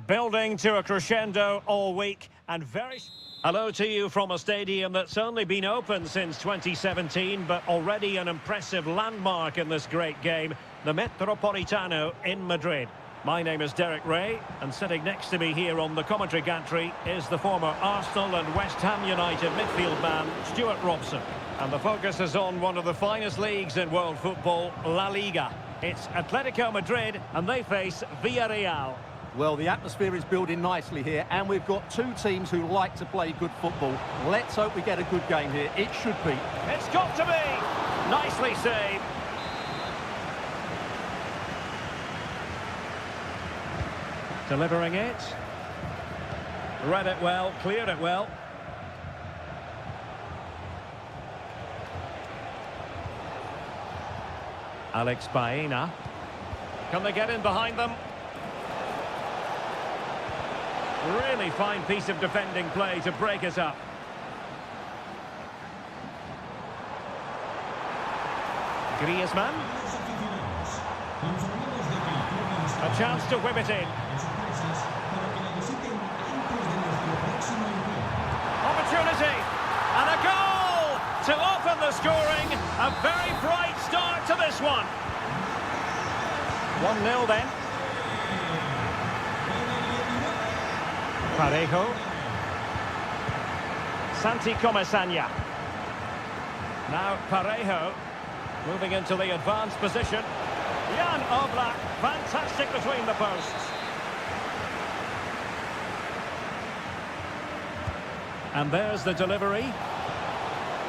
Building to a crescendo all week and very... Hello to you from a stadium that's only been open since 2017, but already an impressive landmark in this great game, the Metropolitano in Madrid. My name is Derek Ray, and sitting next to me here on the commentary gantry is the former Arsenal and West Ham United midfield man, Stuart Robson. And the focus is on one of the finest leagues in world football, La Liga. It's Atletico Madrid, and they face Villarreal. Well, the atmosphere is building nicely here, and we've got two teams who like to play good football. Let's hope we get a good game here. It should be. It's got to be! Nicely saved. Delivering it. Read it well, cleared it well. Alex Baena. Can they get in behind them? Really fine piece of defending play to break us up. Griezmann. A chance to whip it in. Opportunity. And a goal to open the scoring. A very bright start to this one. 1-0 then. Parejo. Santi Comesaña. Now Parejo moving into the advanced position. Jan Oblak, fantastic between the posts. And there's the delivery.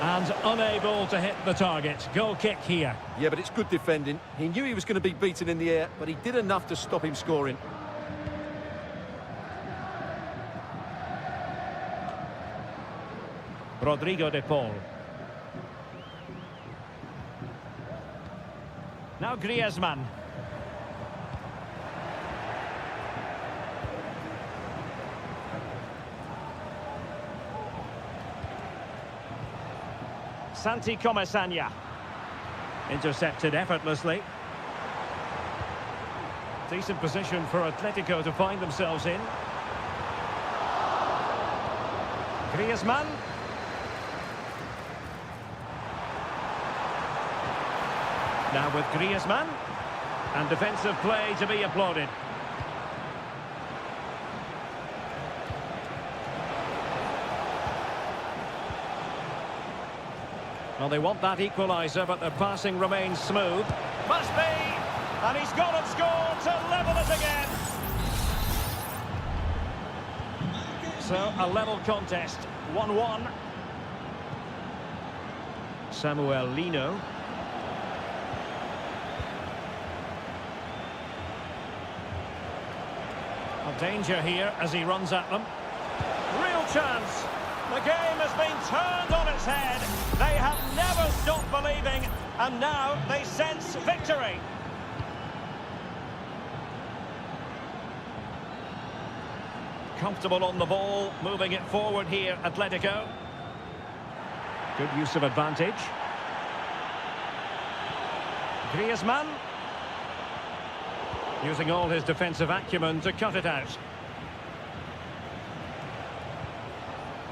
And unable to hit the target. Goal kick here. Yeah, but it's good defending. He knew he was going to be beaten in the air, but he did enough to stop him scoring. Rodrigo de Paul. Now Griezmann. Santi Comesaña. Intercepted effortlessly. Decent position for Atletico to find themselves in. Griezmann. Now with Griezmann, and defensive play to be applauded. Well, they want that equaliser, but their passing remains smooth. Must be! And he's got and scored to level it again. So, a level contest, 1-1. Samuel Lino. Danger here as he runs at them. Real chance. The game has been turned on its head. They have never stopped believing, and now they sense victory. Comfortable on the ball, moving it forward here, Atletico. Good use of advantage. Griezmann. Using all his defensive acumen to cut it out.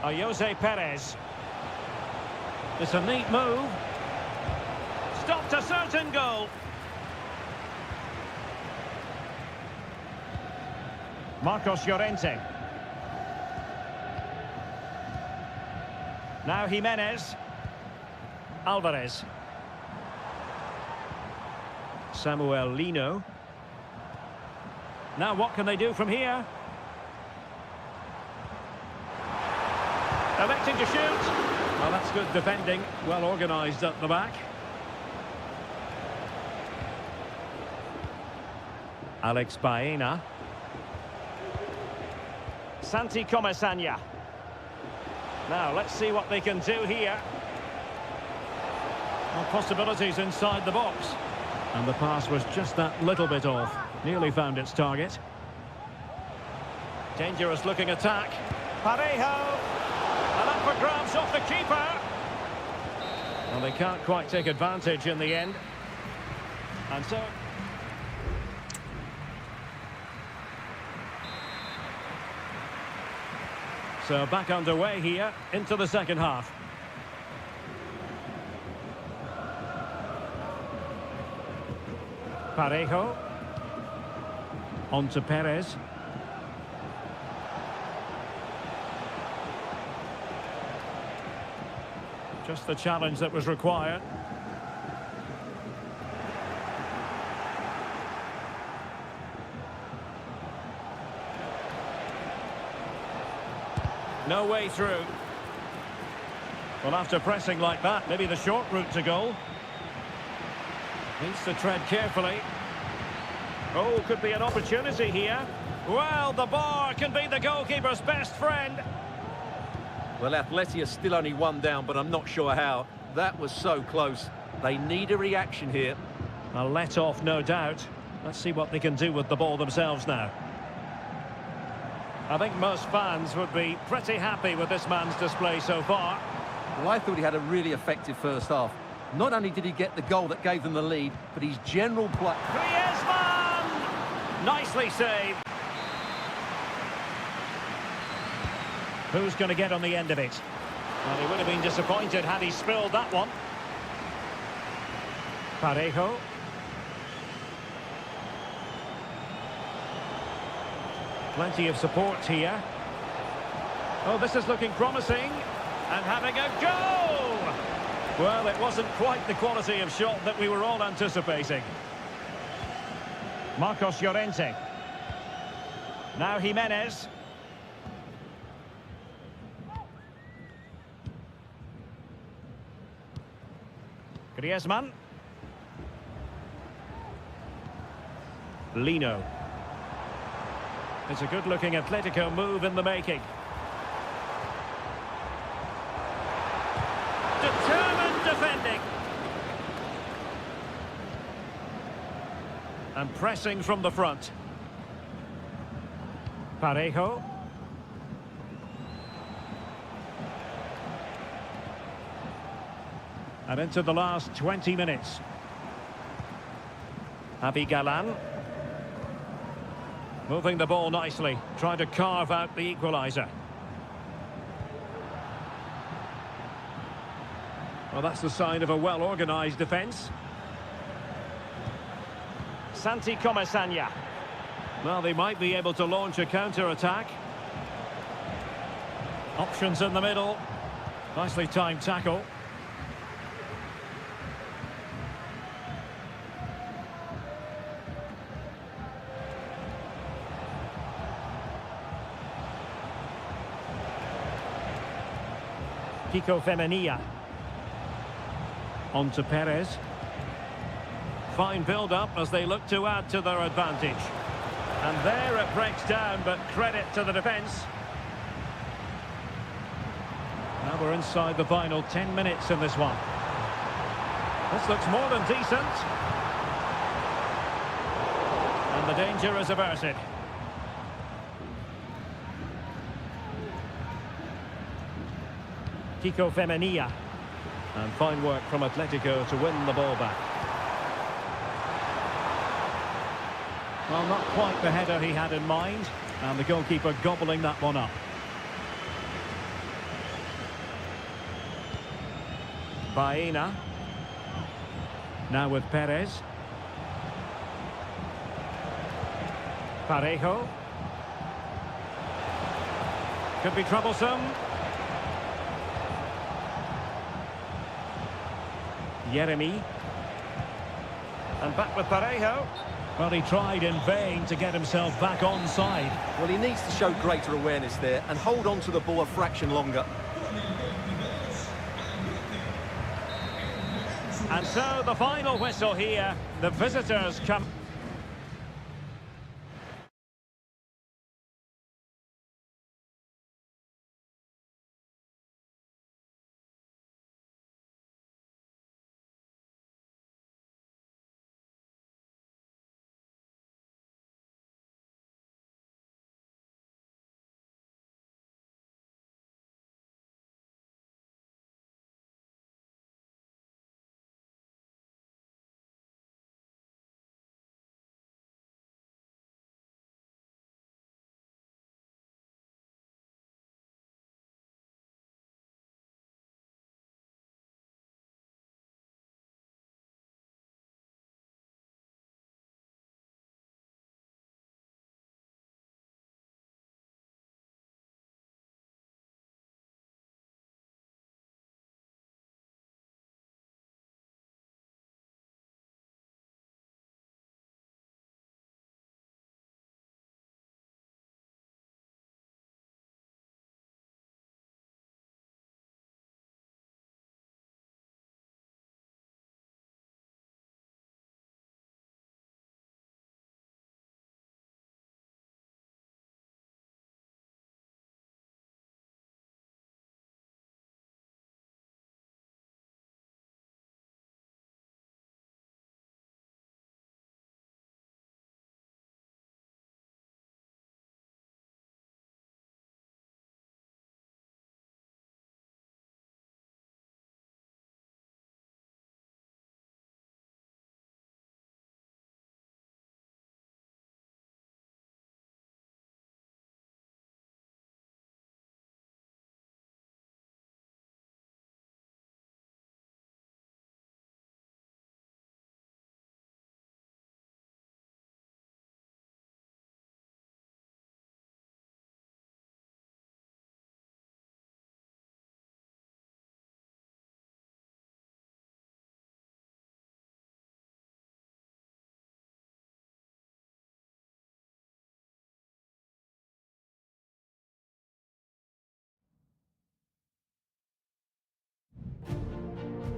Jose Perez. It's a neat move. Stopped a certain goal. Marcos Llorente. Now Jimenez. Alvarez. Samuel Lino. Now what can they do from here? Electing to shoot. Well, that's good defending. Well organised at the back. Alex Baena. Santi Comesaña. Now, let's see what they can do here. Well, possibilities inside the box. And the pass was just that little bit off. Nearly found its target. Dangerous looking attack. Parejo. And up for grabs off the keeper. Well, they can't quite take advantage in the end. And so... So back underway here into the second half. Parejo. On to Perez. Just the challenge that was required. No way through. Well, after pressing like that, maybe the short route to goal. Needs to tread carefully. Oh, could be an opportunity here. Well, the bar can be the goalkeeper's best friend. Well, Atleti are still only one down, but I'm not sure how. That was so close. They need a reaction here. A let-off, no doubt. Let's see what they can do with the ball themselves now. I think most fans would be pretty happy with this man's display so far. Well, I thought he had a really effective first half. Not only did he get the goal that gave them the lead, but his general play... Griezmann! Nicely saved. Who's going to get on the end of it? Well, he would have been disappointed had he spilled that one. Parejo. Plenty of support here. Oh, this is looking promising. And having a go! Well, it wasn't quite the quality of shot that we were all anticipating. Marcos Llorente. Now Jimenez. Griezmann. Lino. It's a good-looking Atletico move in the making. Determined defending. And pressing from the front. Parejo. And into the last 20 minutes. Javi Galan. Moving the ball nicely, trying to carve out the equaliser. Well, that's the sign of a well-organised defence. Santi Comesaña. Well, they might be able to launch a counter-attack. Options in the middle. Nicely timed tackle. Kiko Femenia. On to Perez. Fine build-up as they look to add to their advantage. And there it breaks down, but credit to the defence. Now we're inside the final 10 minutes in this one. This looks more than decent. And the danger is averted. Kiko Femenia. And fine work from Atletico to win the ball back. Well, not quite the header he had in mind. And the goalkeeper gobbling that one up. Baena. Now with Perez. Parejo. Could be troublesome. Jeremy. And back with Parejo. Well, he tried in vain to get himself back onside. Well, he needs to show greater awareness there and hold on to the ball a fraction longer. And so the final whistle here. The visitors come...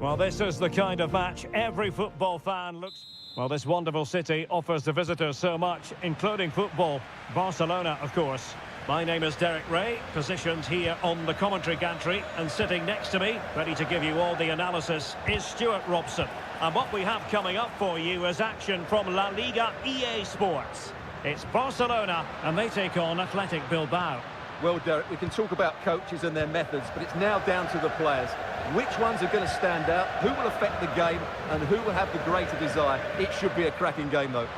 Well, this is the kind of match every football fan looks... Well, this wonderful city offers the visitors so much, including football. Barcelona, of course. My name is Derek Ray, positioned here on the commentary gantry, and sitting next to me, ready to give you all the analysis, is Stuart Robson. And what we have coming up for you is action from La Liga EA Sports. It's Barcelona, and they take on Athletic Bilbao. Well, Derek, we can talk about coaches and their methods, but it's now down to the players. Which ones are going to stand out, who will affect the game, and who will have the greater desire? It should be a cracking game, though.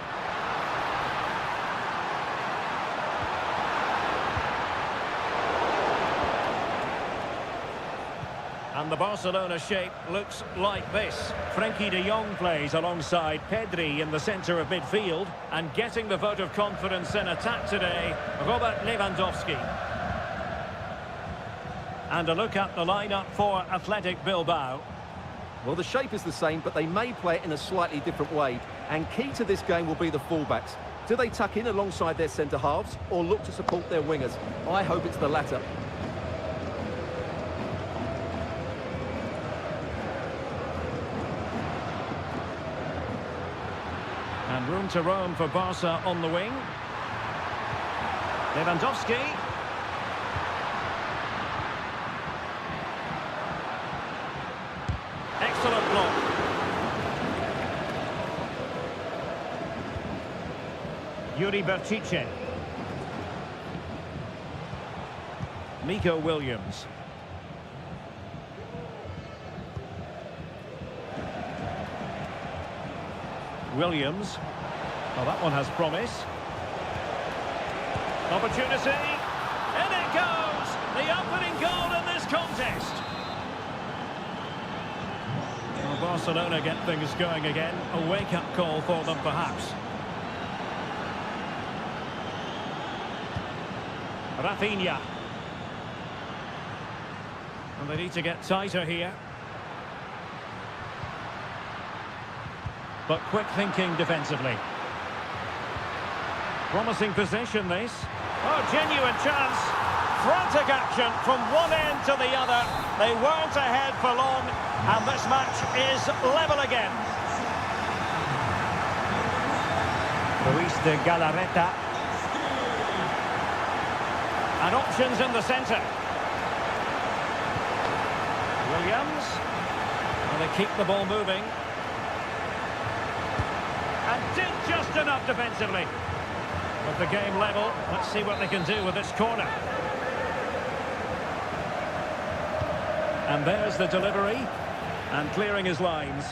And the Barcelona shape looks like this. Frenkie de Jong plays alongside Pedri in the centre of midfield, and getting the vote of confidence in attack today, Robert Lewandowski. And a look at the lineup for Athletic Bilbao. Well, the shape is the same, but they may play it in a slightly different way. And key to this game will be the fullbacks. Do they tuck in alongside their centre-halves or look to support their wingers? I hope it's the latter. And room to roam for Barca on the wing. Lewandowski. Excellent block. Yuri Berchiche. Nico Williams. Williams. Well, that one has promise. Opportunity. In it goes! The opening goal in this contest. Well, Barcelona get things going again. A wake-up call for them, perhaps. Rafinha. And they need to get tighter here. But quick thinking defensively. Promising possession, this. Oh, genuine chance. Frantic action from one end to the other. They weren't ahead for long, and this match is level again. Luis de Galarreta. And options in the centre. Williams. And they keep the ball moving. And did just enough defensively. With the game level, let's see what they can do with this corner. And there's the delivery. And clearing his lines.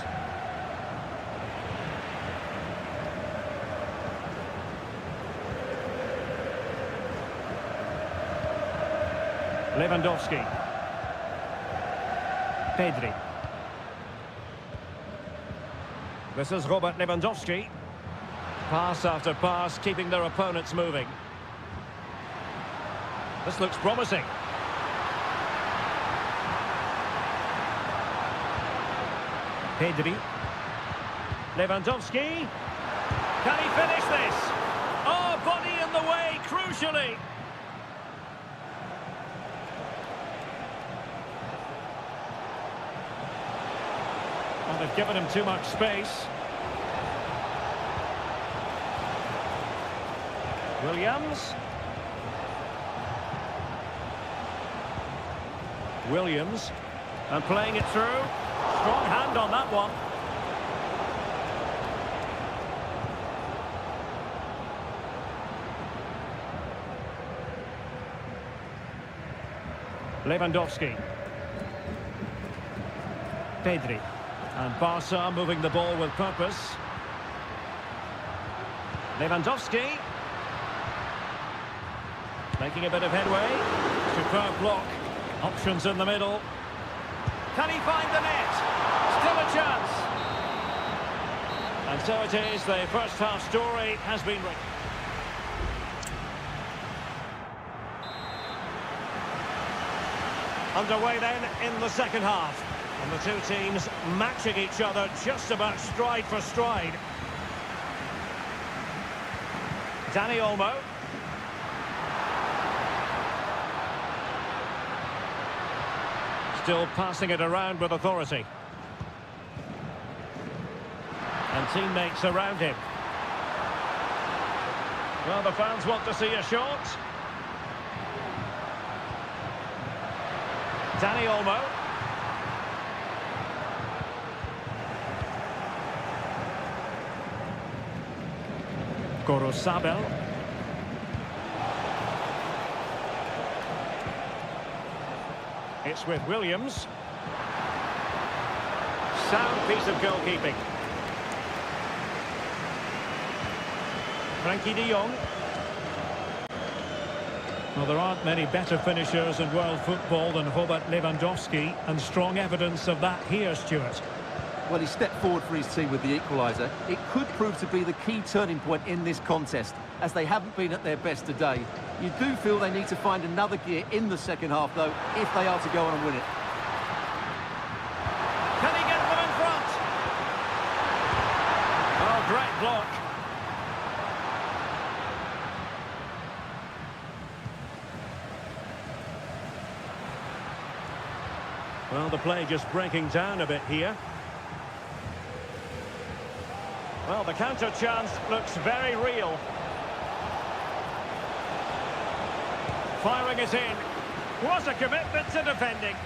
Lewandowski. Pedri. This is Robert Lewandowski. Pass after pass, keeping their opponents moving. This looks promising. Pedri. Lewandowski. Can he finish this? Oh, body in the way, crucially. And they've given him too much space. Williams. Williams. And playing it through. Strong hand on that one. Lewandowski. Pedri. And Barca moving the ball with purpose. Lewandowski. Making a bit of headway. Superb block. Options in the middle. Can he find the net? Still a chance. And so it is, the first half story has been written. Underway then in the second half. And the two teams matching each other just about stride for stride. Dani Olmo. Still passing it around with authority. And teammates around him. Well, the fans want to see a shot. Danny Olmo. Gorosabel. It's with Williams. Sound piece of goalkeeping. Frankie de Jong. Well, there aren't many better finishers in world football than Robert Lewandowski, and strong evidence of that here, Stuart. Well, he stepped forward for his team with the equaliser. It could prove to be the key turning point in this contest, as they haven't been at their best today. You do feel they need to find another gear in the second half, though, if they are to go on and win it. Can he get them in front? Oh, great block. Well, the play just breaking down a bit here. Well, the counter chance looks very real. Firing it in. What a commitment to defending.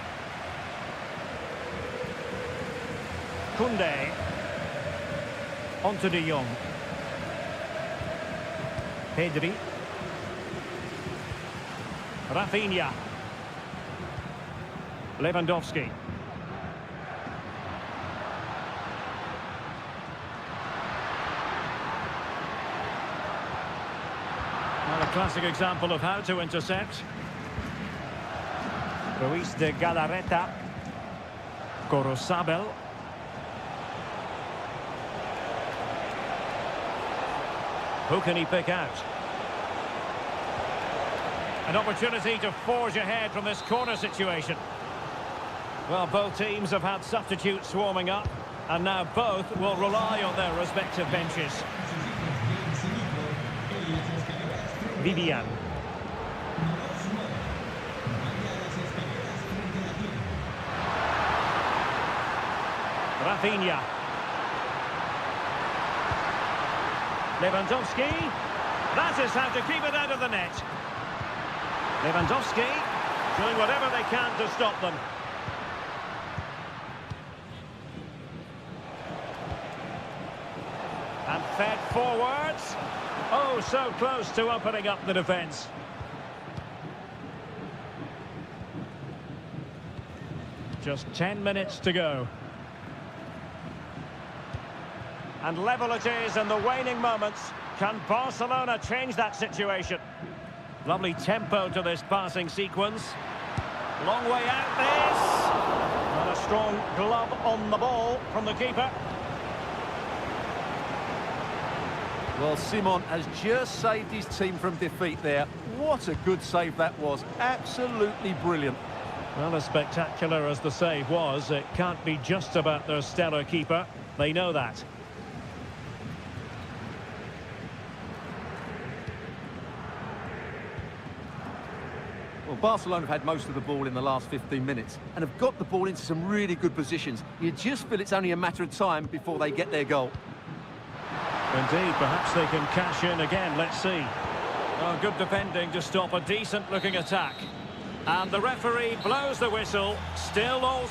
Koundé. On to de Jong. Pedri. Rafinha. Lewandowski. Well, a classic example of how to intercept. Ruiz de Galarreta. Gorosabel. Who can he pick out? An opportunity to forge ahead from this corner situation. Well, both teams have had substitutes warming up, and now both will rely on their respective benches. Vivian. Rafinha. Lewandowski. That is how to keep it out of the net. Lewandowski doing whatever they can to stop them. And fed forwards. Oh, so close to opening up the defence. Just 10 minutes to go. And level it is in the waning moments. Can Barcelona change that situation? Lovely tempo to this passing sequence. Long way out this. And a strong glove on the ball from the keeper. Well, Simon has just saved his team from defeat there. What a good save that was. Absolutely brilliant. Well, as spectacular as the save was, it can't be just about their stellar keeper. They know that. Well, Barcelona have had most of the ball in the last 15 minutes and have got the ball into some really good positions. You just feel it's only a matter of time before they get their goal. Indeed, perhaps they can cash in again. Let's see. Oh, good defending to stop a decent-looking attack. And the referee blows the whistle. Still all...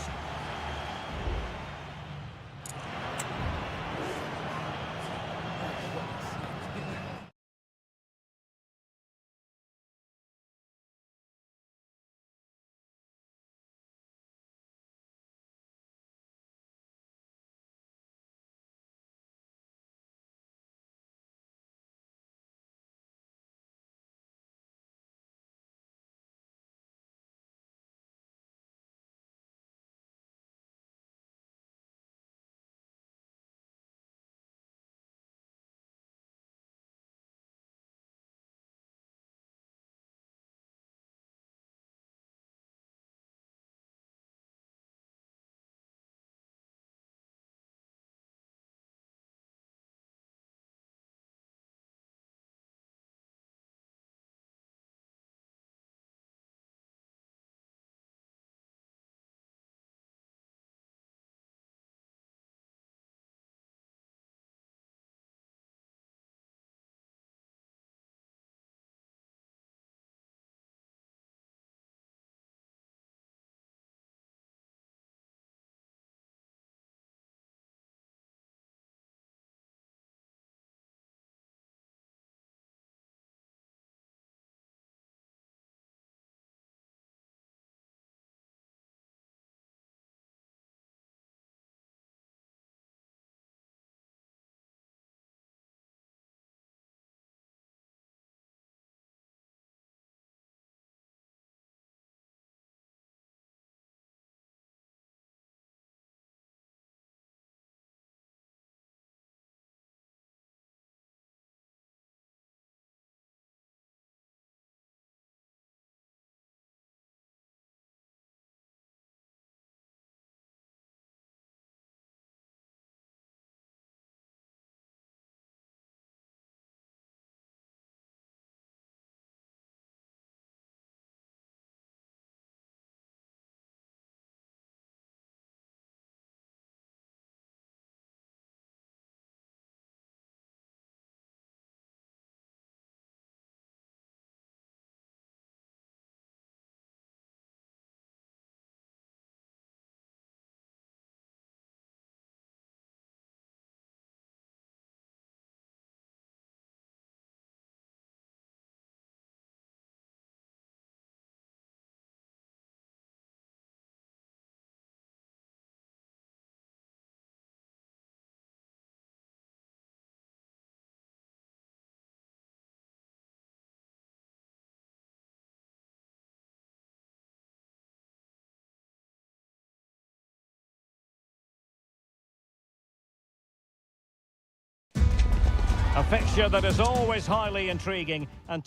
fixture that is always highly intriguing and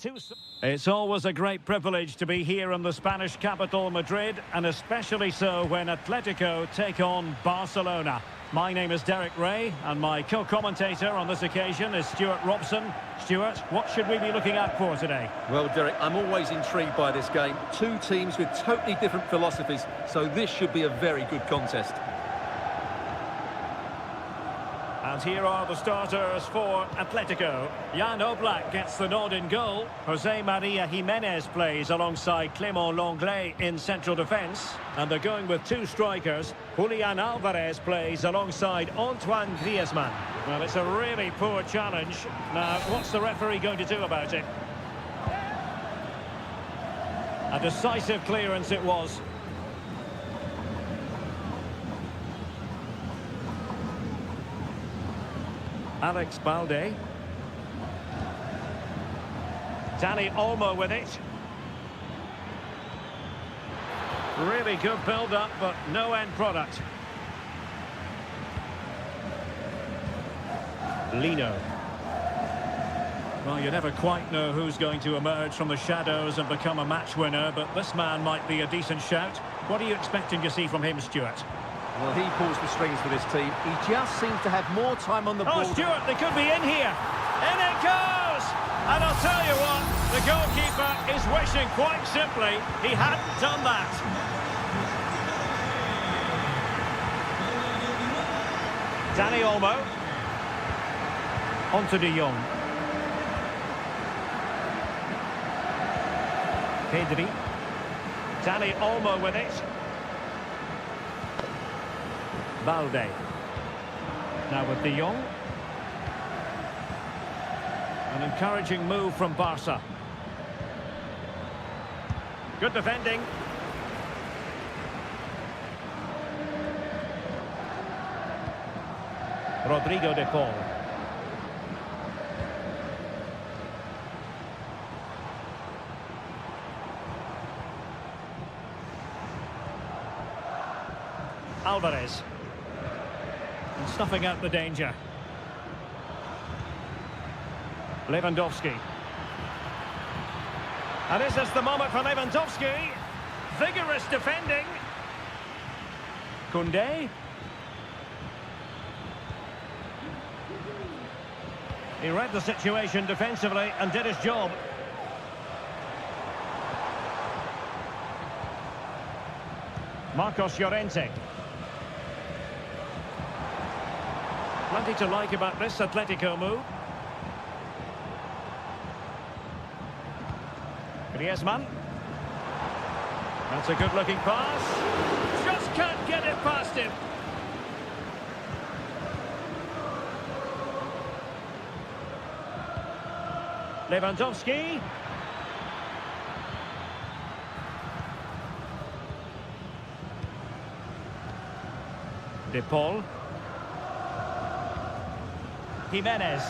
It's always a great privilege to be here in the Spanish capital, Madrid, and especially so when Atletico take on Barcelona. My name is Derek Ray, and my co-commentator on this occasion is Stuart Robson. Stuart, what should we be looking out for today? Well, Derek, I'm always intrigued by this game. Two teams with totally different philosophies, so this should be a very good contest. And here are the starters for Atletico. Jan Oblak gets the nod in goal. Jose Maria Jimenez plays alongside Clément Lenglet in central defence. And they're going with two strikers. Julian Alvarez plays alongside Antoine Griezmann. Well, it's a really poor challenge. Now, what's the referee going to do about it? A decisive clearance it was. Alex Balde. Danny Olmo with it. Really good build-up, but no end product. Lino. Well, you never quite know who's going to emerge from the shadows and become a match winner, but this man might be a decent shout. What are you expecting to see from him, Stuart? Well, he pulls the strings for this team. He just seems to have more time on the ball. Oh, Stuart, they could be in here. In it goes! And I'll tell you what, the goalkeeper is wishing quite simply he hadn't done that. Danny Olmo. On to De Jong. Pedri. Danny Olmo with it. Balde. Now with De Jong. An encouraging move from Barca. Good defending. Rodrigo de Paul. Alvarez. And snuffing out the danger. Lewandowski. And is this the moment for Lewandowski? Vigorous defending. Koundé. He read the situation defensively and did his job. Marcos Llorente. Plenty to like about this Atletico move. Griezmann. That's a good-looking pass. Just can't get it past him. Lewandowski. De Paul. Jimenez.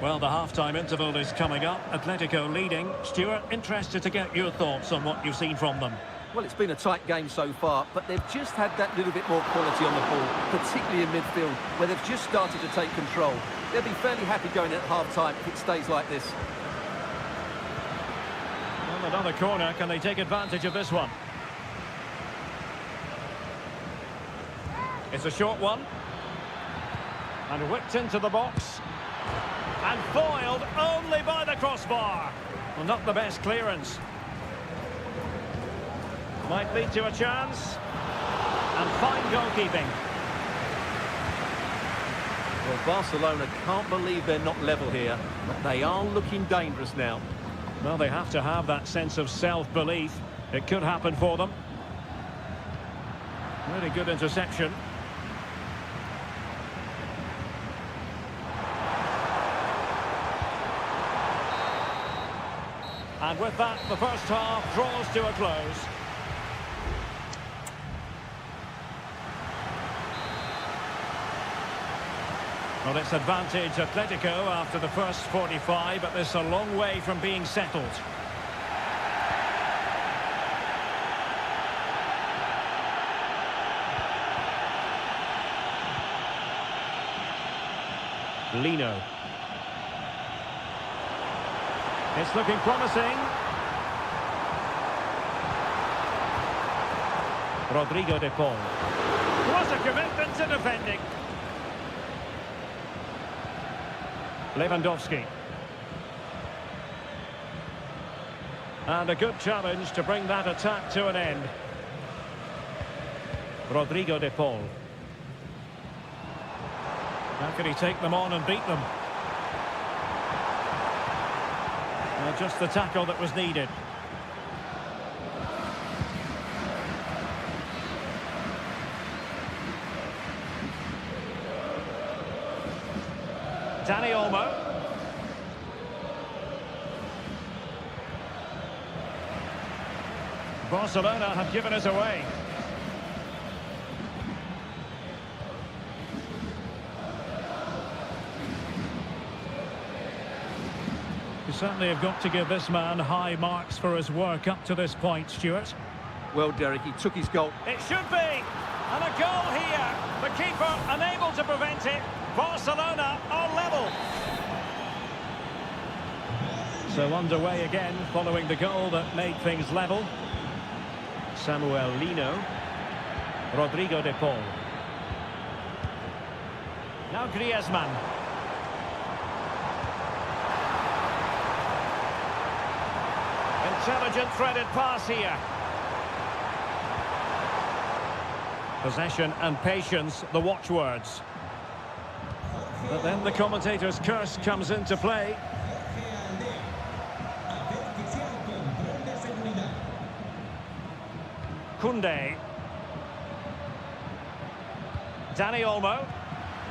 Well, the half-time interval is coming up. Atletico leading. Stuart, interested to get your thoughts on what you've seen from them. Well, it's been a tight game so far, but they've just had that little bit more quality on the ball, particularly in midfield, where they've just started to take control. They'll be fairly happy going at half-time if it stays like this. Well, another corner. Can they take advantage of this one? It's a short one. And whipped into the box. And foiled only by the crossbar. Well, not the best clearance. Might lead to a chance. And fine goalkeeping. Well, Barcelona can't believe they're not level here, but they are looking dangerous now. Well, they have to have that sense of self-belief. It could happen for them. Really good interception. And with that, the first half draws to a close. Well, it's advantage Atletico after the first 45, but this is a long way from being settled. Lino. It's looking promising. Rodrigo de Paul. Was a commitment to defending. Lewandowski. And a good challenge to bring that attack to an end. Rodrigo de Paul. How can he take them on and beat them? Well, just the tackle that was needed. Dani Olmo. Barcelona have given us away. You certainly have got to give this man high marks for his work up to this point, Stuart. Well, Derek, he took his goal. It should be! And a goal here! The keeper unable to prevent it. Barcelona are level. So underway again following the goal that made things level. Samuel Lino. Rodrigo de Paul. Now Griezmann. Intelligent threaded pass here. Possession and patience, the watchwords. But then the commentator's curse comes into play. Koundé. Dani Olmo.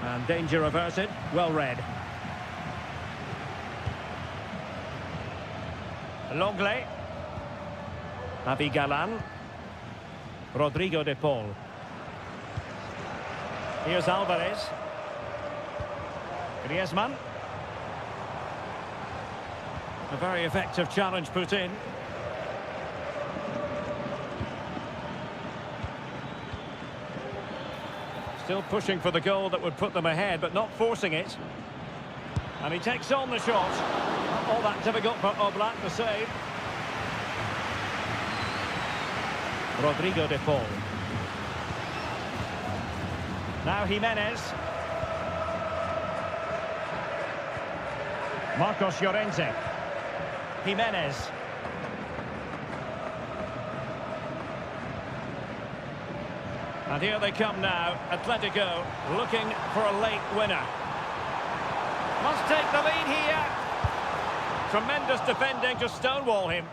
And danger averted. Well read. Longley. Avi Galan. Rodrigo de Paul. Here's Alvarez. Griezmann. A very effective challenge put in. Still pushing for the goal that would put them ahead, but not forcing it. And he takes on the shot. Not all that difficult for Oblak to save. Rodrigo de Paul. Now Jimenez. Marcos Llorente. Jimenez. And here they come now. Atletico looking for a late winner. Must take the lead here. Tremendous defending to stonewall him.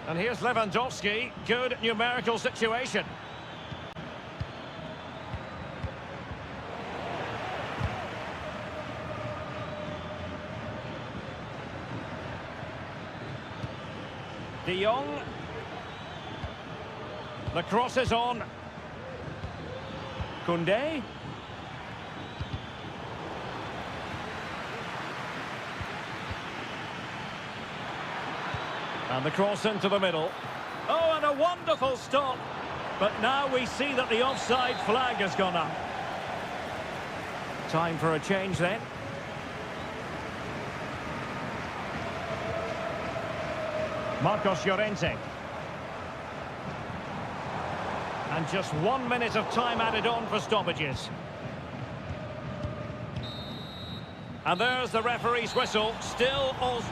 And here's Lewandowski. Good numerical situation. De Jong. The cross is on. Koundé. And the cross into the middle. Oh, and a wonderful stop. But now we see that the offside flag has gone up. Time for a change then. Marcos Llorente. And just 1 minute of time added on for stoppages. And there's the referee's whistle. Still all...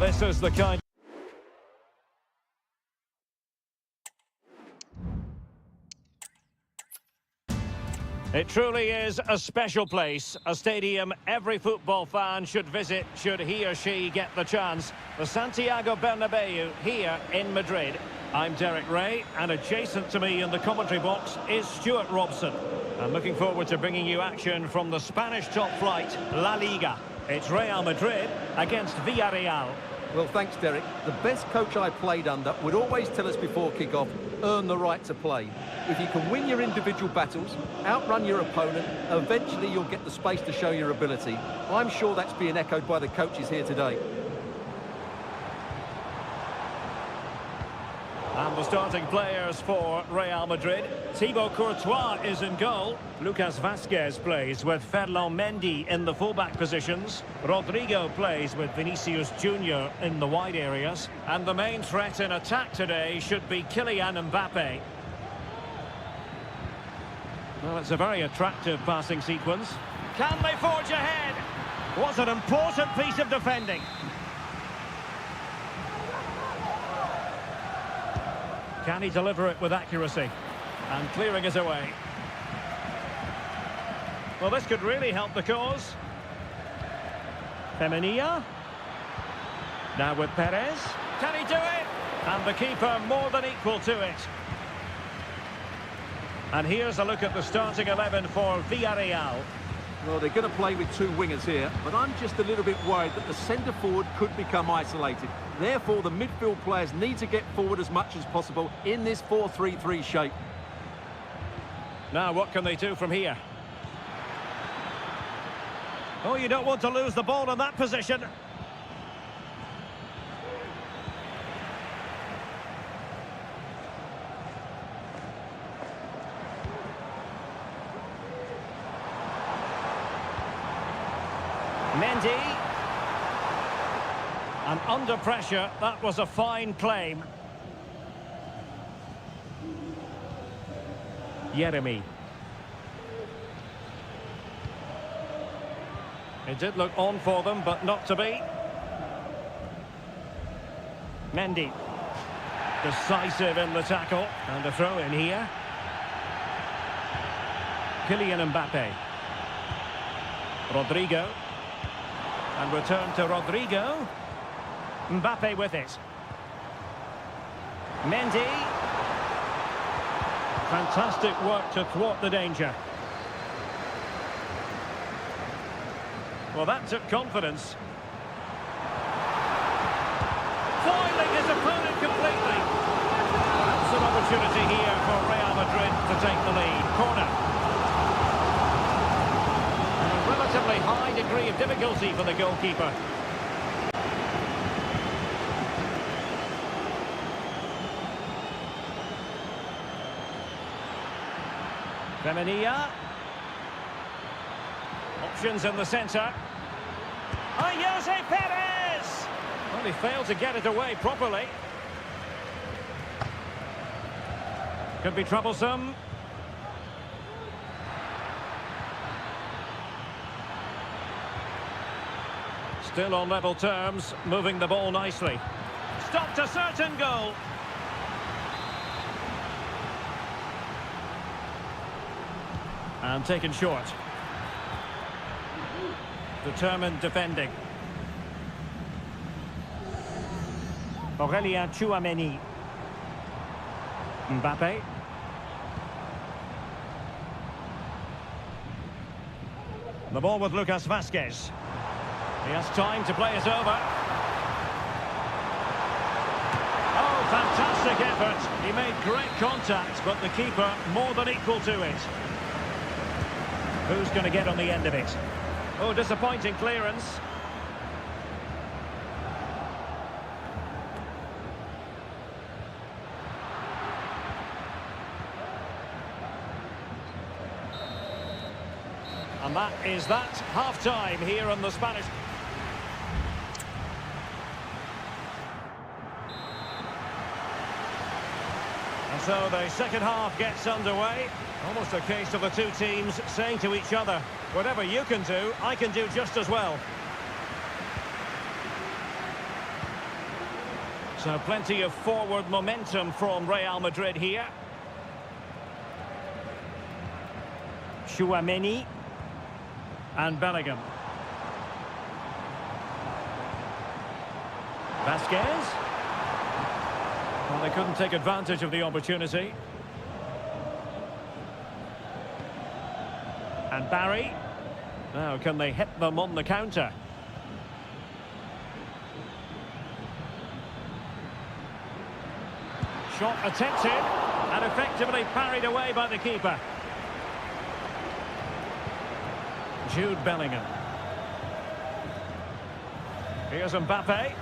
this is the kind... It truly is a special place, a stadium every football fan should visit should he or she get the chance. The Santiago Bernabeu here in Madrid. I'm Derek Ray, and adjacent to me in the commentary box is Stuart Robson. I'm looking forward to bringing you action from the Spanish top flight, La Liga. It's Real Madrid against Villarreal. Well, thanks, Derek. The best coach I played under would always tell us before kick-off, earn the right to play. If you can win your individual battles, outrun your opponent, eventually you'll get the space to show your ability. I'm sure that's being echoed by the coaches here today. And the starting players for Real Madrid. Thibaut Courtois is in goal. Lucas Vazquez plays with Ferland Mendy in the fullback positions. Rodrigo plays with Vinicius Junior in the wide areas. And the main threat in attack today should be Kylian Mbappe. Well, it's a very attractive passing sequence. Can they forge ahead? What an important piece of defending. Can he deliver it with accuracy? And clearing it away. Well, this could really help the cause. Femenia. Now with Perez. Can he do it? And the keeper more than equal to it. And here's a look at the starting 11 for Villarreal. Well, they're going to play with two wingers here, but I'm just a little bit worried that the centre-forward could become isolated. Therefore, the midfield players need to get forward as much as possible in this 4-3-3 shape. Now, what can they do from here? Oh, you don't want to lose the ball in that position. Mendy. And under pressure, that was a fine claim. Jeremy. It did look on for them, but not to be. Mendy. Decisive in the tackle. And a throw in here. Kylian Mbappe. Rodrigo. And return to Rodrigo. Mbappe with it. Mendy. Fantastic work to thwart the danger. Well, that took confidence. Foiling his opponent completely. That's an opportunity here for Real Madrid to take the lead. Corner. Relatively high degree of difficulty for the goalkeeper. Femenia. Options in the centre. Jose Perez! Well, he failed to get it away properly. Could be troublesome. Still on level terms, moving the ball nicely. Stopped a certain goal. And taken short. Determined defending. Aurélien Tchouameni. Mbappe. The ball with Lucas Vazquez. He has time to play it over. Oh, fantastic effort. He made great contact, but the keeper more than equal to it. Who's going to get on the end of it? Oh, disappointing clearance. And that is that. Half-time here on the Spanish... And so the second half gets underway. Almost a case of the two teams saying to each other, whatever you can do, I can do just as well. So plenty of forward momentum from Real Madrid here. Chouameni and Bellingham. Vasquez. Well, they couldn't take advantage of the opportunity. And Barry. Now, can they hit them on the counter? Shot attempted and effectively parried away by the keeper. Jude Bellingham. Here's Mbappe.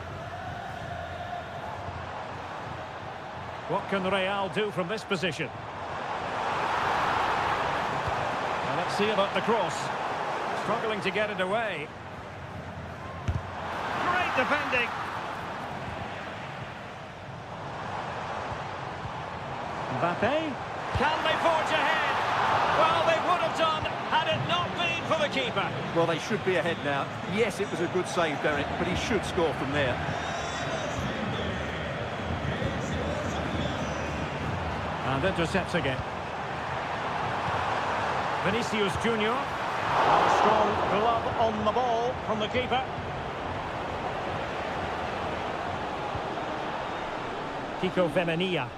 What can Real do from this position? Well, let's see about the cross. Struggling to get it away. Great defending. Mbappe. Can they forge ahead? Well, they would have done had it not been for the keeper. Well, they should be ahead now. Yes, it was a good save, Derek, but he should score from there. And intercepts again. Vinicius Junior. A strong glove on the ball from the keeper. Kiko Femenia.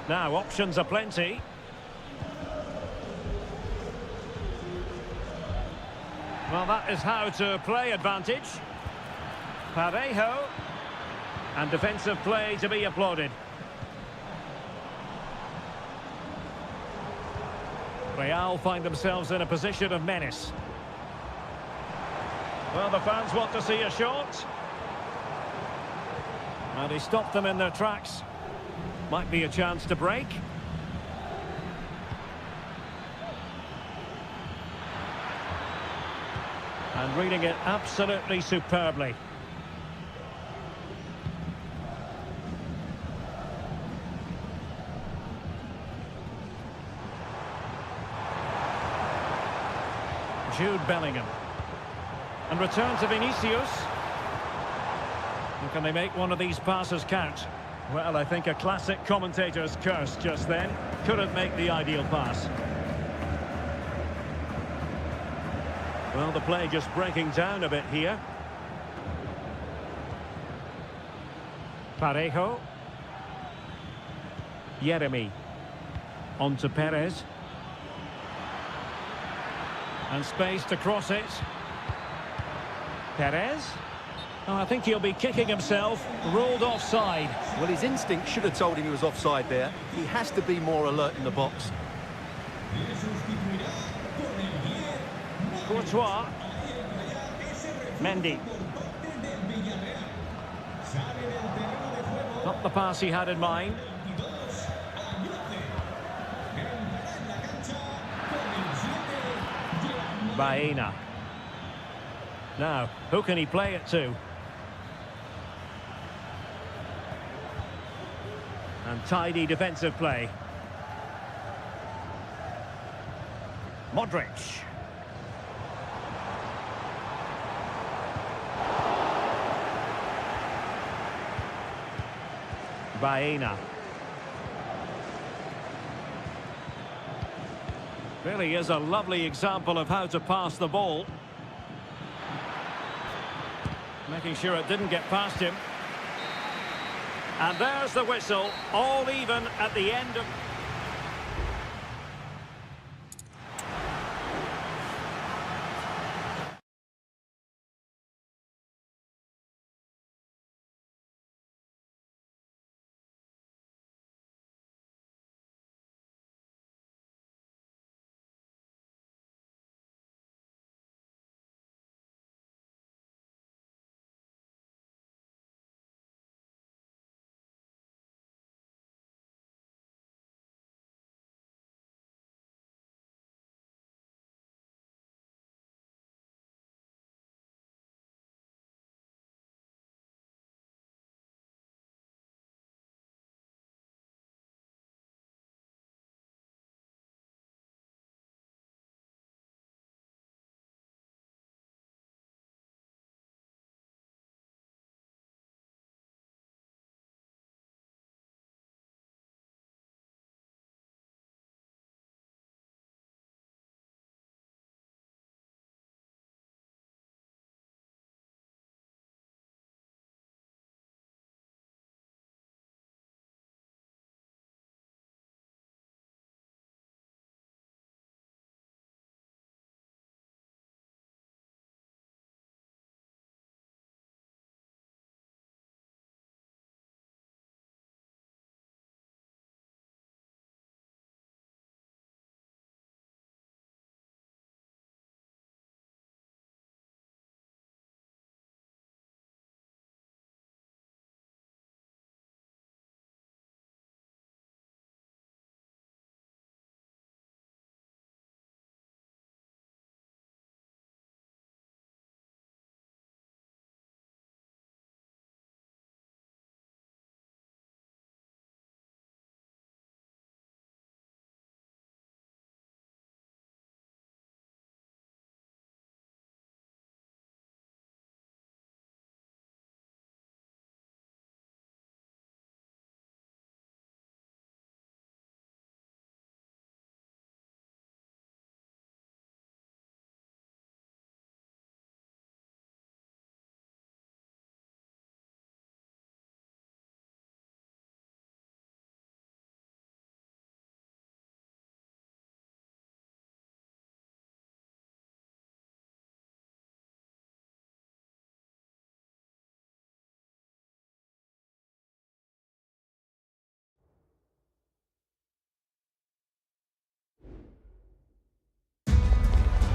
Now, options are plenty. Well, that is how to play advantage. Parejo. And defensive play to be applauded. Real find themselves in a position of menace. Well, the fans want to see a shot. And he stopped them in their tracks. Might be a chance to break. And reading it absolutely superbly. Jude Bellingham. And return to Vinicius. And can they make one of these passes count? Well, I think a classic commentator's curse just then. Couldn't make the ideal pass. Well, the play just breaking down a bit here. Parejo. Yeremi. On to Perez. And space to cross it. Perez. Oh, I think he'll be kicking himself. Ruled offside. Well, his instinct should have told him he was offside there. He has to be more alert in the box. Courtois. Mendy. Not the pass he had in mind. Baena. Now, who can he play it to? And tidy defensive play. Modric. Baena. Really is a lovely example of how to pass the ball. Making sure it didn't get past him. And there's the whistle, all even at the end of...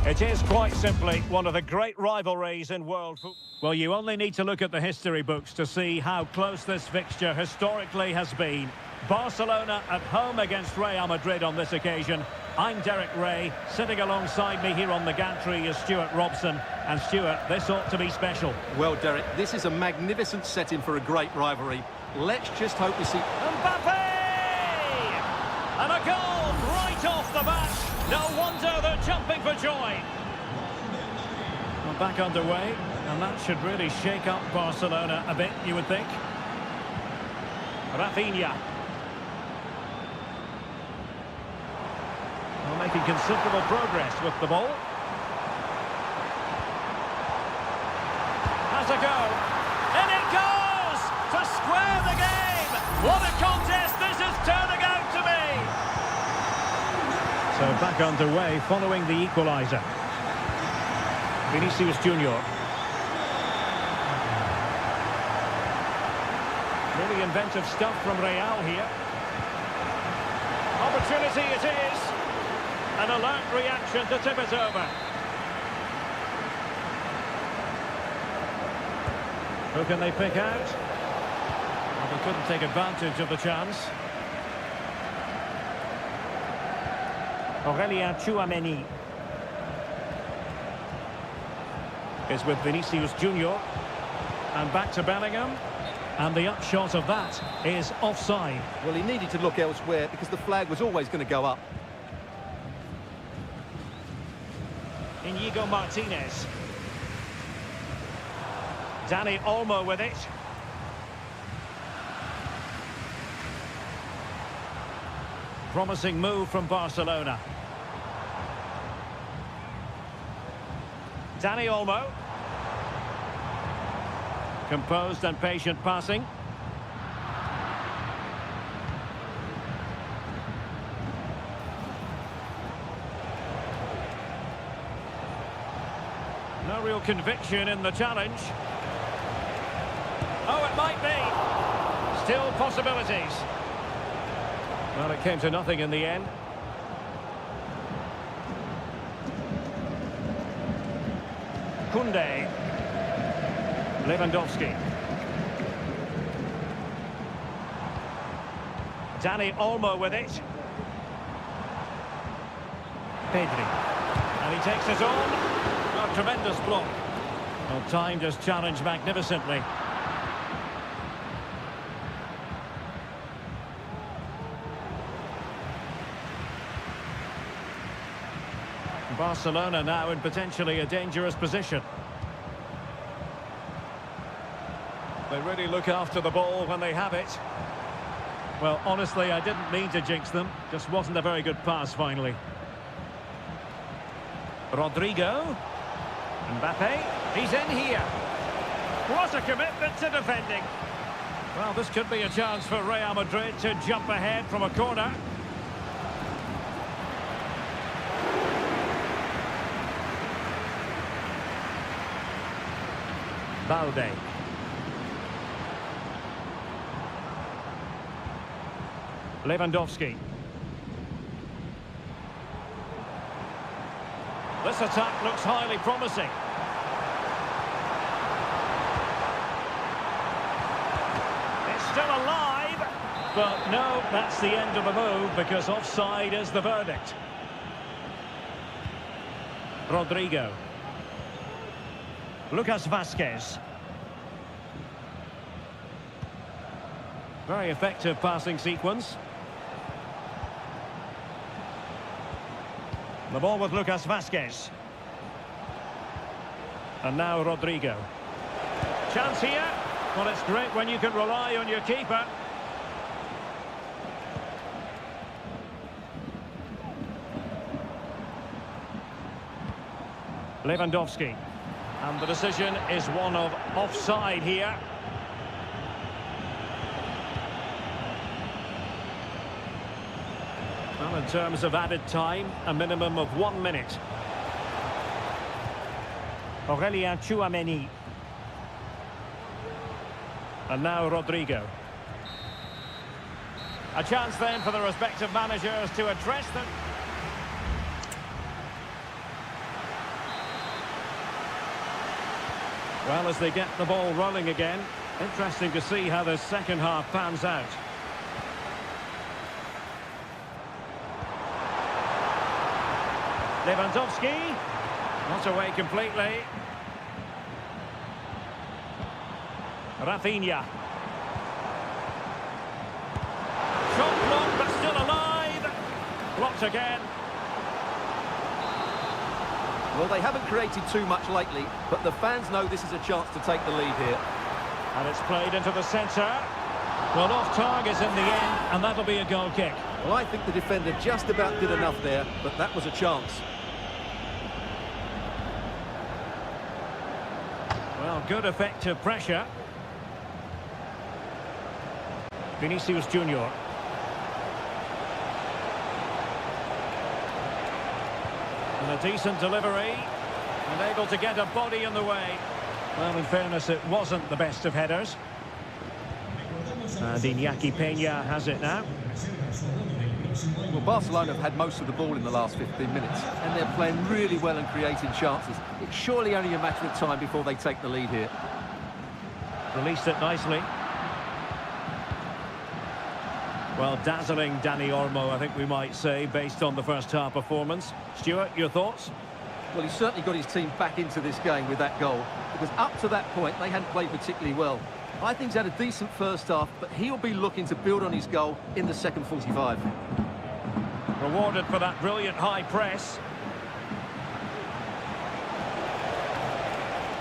It is quite simply one of the great rivalries in world football. Well, you only need to look at the history books to see how close this fixture historically has been. Barcelona at home against Real Madrid on this occasion. I'm Derek Ray. Sitting alongside me here on the gantry is Stuart Robson. And Stuart, this ought to be special. Well, Derek, this is a magnificent setting for a great rivalry. Let's just hope we see... Mbappe! And a goal right off the bat. No wonder they're jumping for joy. Well, back underway, and that should really shake up Barcelona a bit, you would think. Rafinha. Well, making considerable progress with the ball. Has a go. And it goes to square the game. What a contest this is turning out to be. So back underway following the equaliser. Vinicius Junior. Really inventive stuff from Real here. Opportunity it is. An alert reaction to tip it over. Who can they pick out? Well, they couldn't take advantage of the chance. Aurelien Tchouameni is with Vinicius Junior. And back to Bellingham. And the upshot of that is offside. Well, he needed to look elsewhere because the flag was always going to go up. Inigo Martinez. Dani Olmo with it. Promising move from Barcelona. Dani Olmo. Composed and patient passing. No real conviction in the challenge. Oh, it might be. Still possibilities. Well, it came to nothing in the end. Koundé. Lewandowski. Dani Olmo with it. Pedri. And he takes it on. A tremendous block. Well, timed his challenge magnificently. Barcelona now in potentially a dangerous position. They really look after the ball when they have it. Well, honestly, I didn't mean to jinx them. Just wasn't a very good pass, finally. Rodrigo. Mbappe. He's in here. What a commitment to defending. Well, this could be a chance for Real Madrid to jump ahead from a corner. Balde. Lewandowski. This attack looks highly promising. It's still alive, but no, that's the end of the move because offside is the verdict. Rodrigo. Lucas Vazquez. Very effective passing sequence. The ball with Lucas Vazquez. And now Rodrigo. Chance here. Well, it's great when you can rely on your keeper. Lewandowski. And the decision is one of offside here. Well, in terms of added time, a minimum of 1 minute. Aurelien Tchouameni. And now Rodrigo. A chance then for the respective managers to address them. Well, as they get the ball rolling again, interesting to see how the second half pans out. Lewandowski, not away completely. Rafinha. Shot blocked, but still alive. Blocked again. Well, they haven't created too much lately, but the fans know this is a chance to take the lead here. And it's played into the centre. Well, off target in the end, and that'll be a goal kick. Well, I think the defender just about did enough there, but that was a chance. Well, good effective pressure. Vinicius Junior. And a decent delivery. And able to get a body in the way. Well, in fairness, it wasn't the best of headers. And Iñaki Peña has it now. Well, Barcelona have had most of the ball in the last 15 minutes, and they're playing really well and creating chances. It's surely only a matter of time before they take the lead here. Released it nicely. Well, dazzling Dani Olmo, I think we might say, based on the first half performance. Stuart, your thoughts? Well, he's certainly got his team back into this game with that goal, because up to that point, they hadn't played particularly well. I think he's had a decent first half, but he'll be looking to build on his goal in the second 45. Rewarded for that brilliant high press.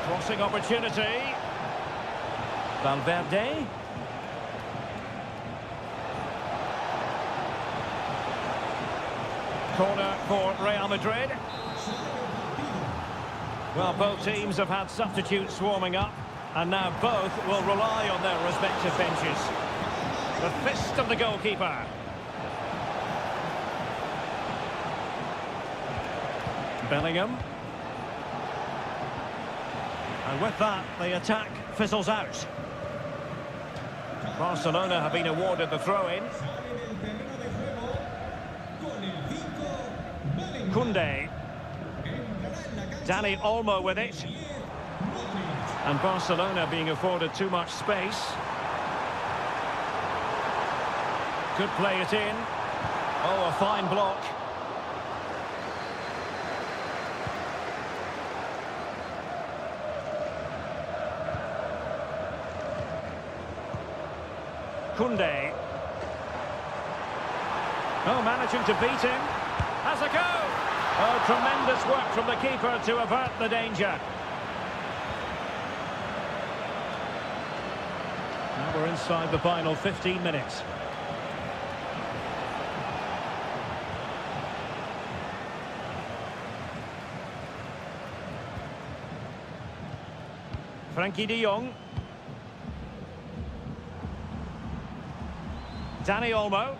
Crossing opportunity. Valverde. Corner for Real Madrid. Well, both teams have had substitutes warming up, and now both will rely on their respective benches. The fist of the goalkeeper. Bellingham. And with that, the attack fizzles out. Barcelona have been awarded the throw-in. Koundé. Dani Olmo with it. And Barcelona being afforded too much space. Could play it in. Oh, a fine block. Koundé. Oh, managing to beat him. Has a go. Oh, tremendous work from the keeper to avert the danger. Now we're inside the final 15 minutes. Frankie de Jong. Dani Olmo.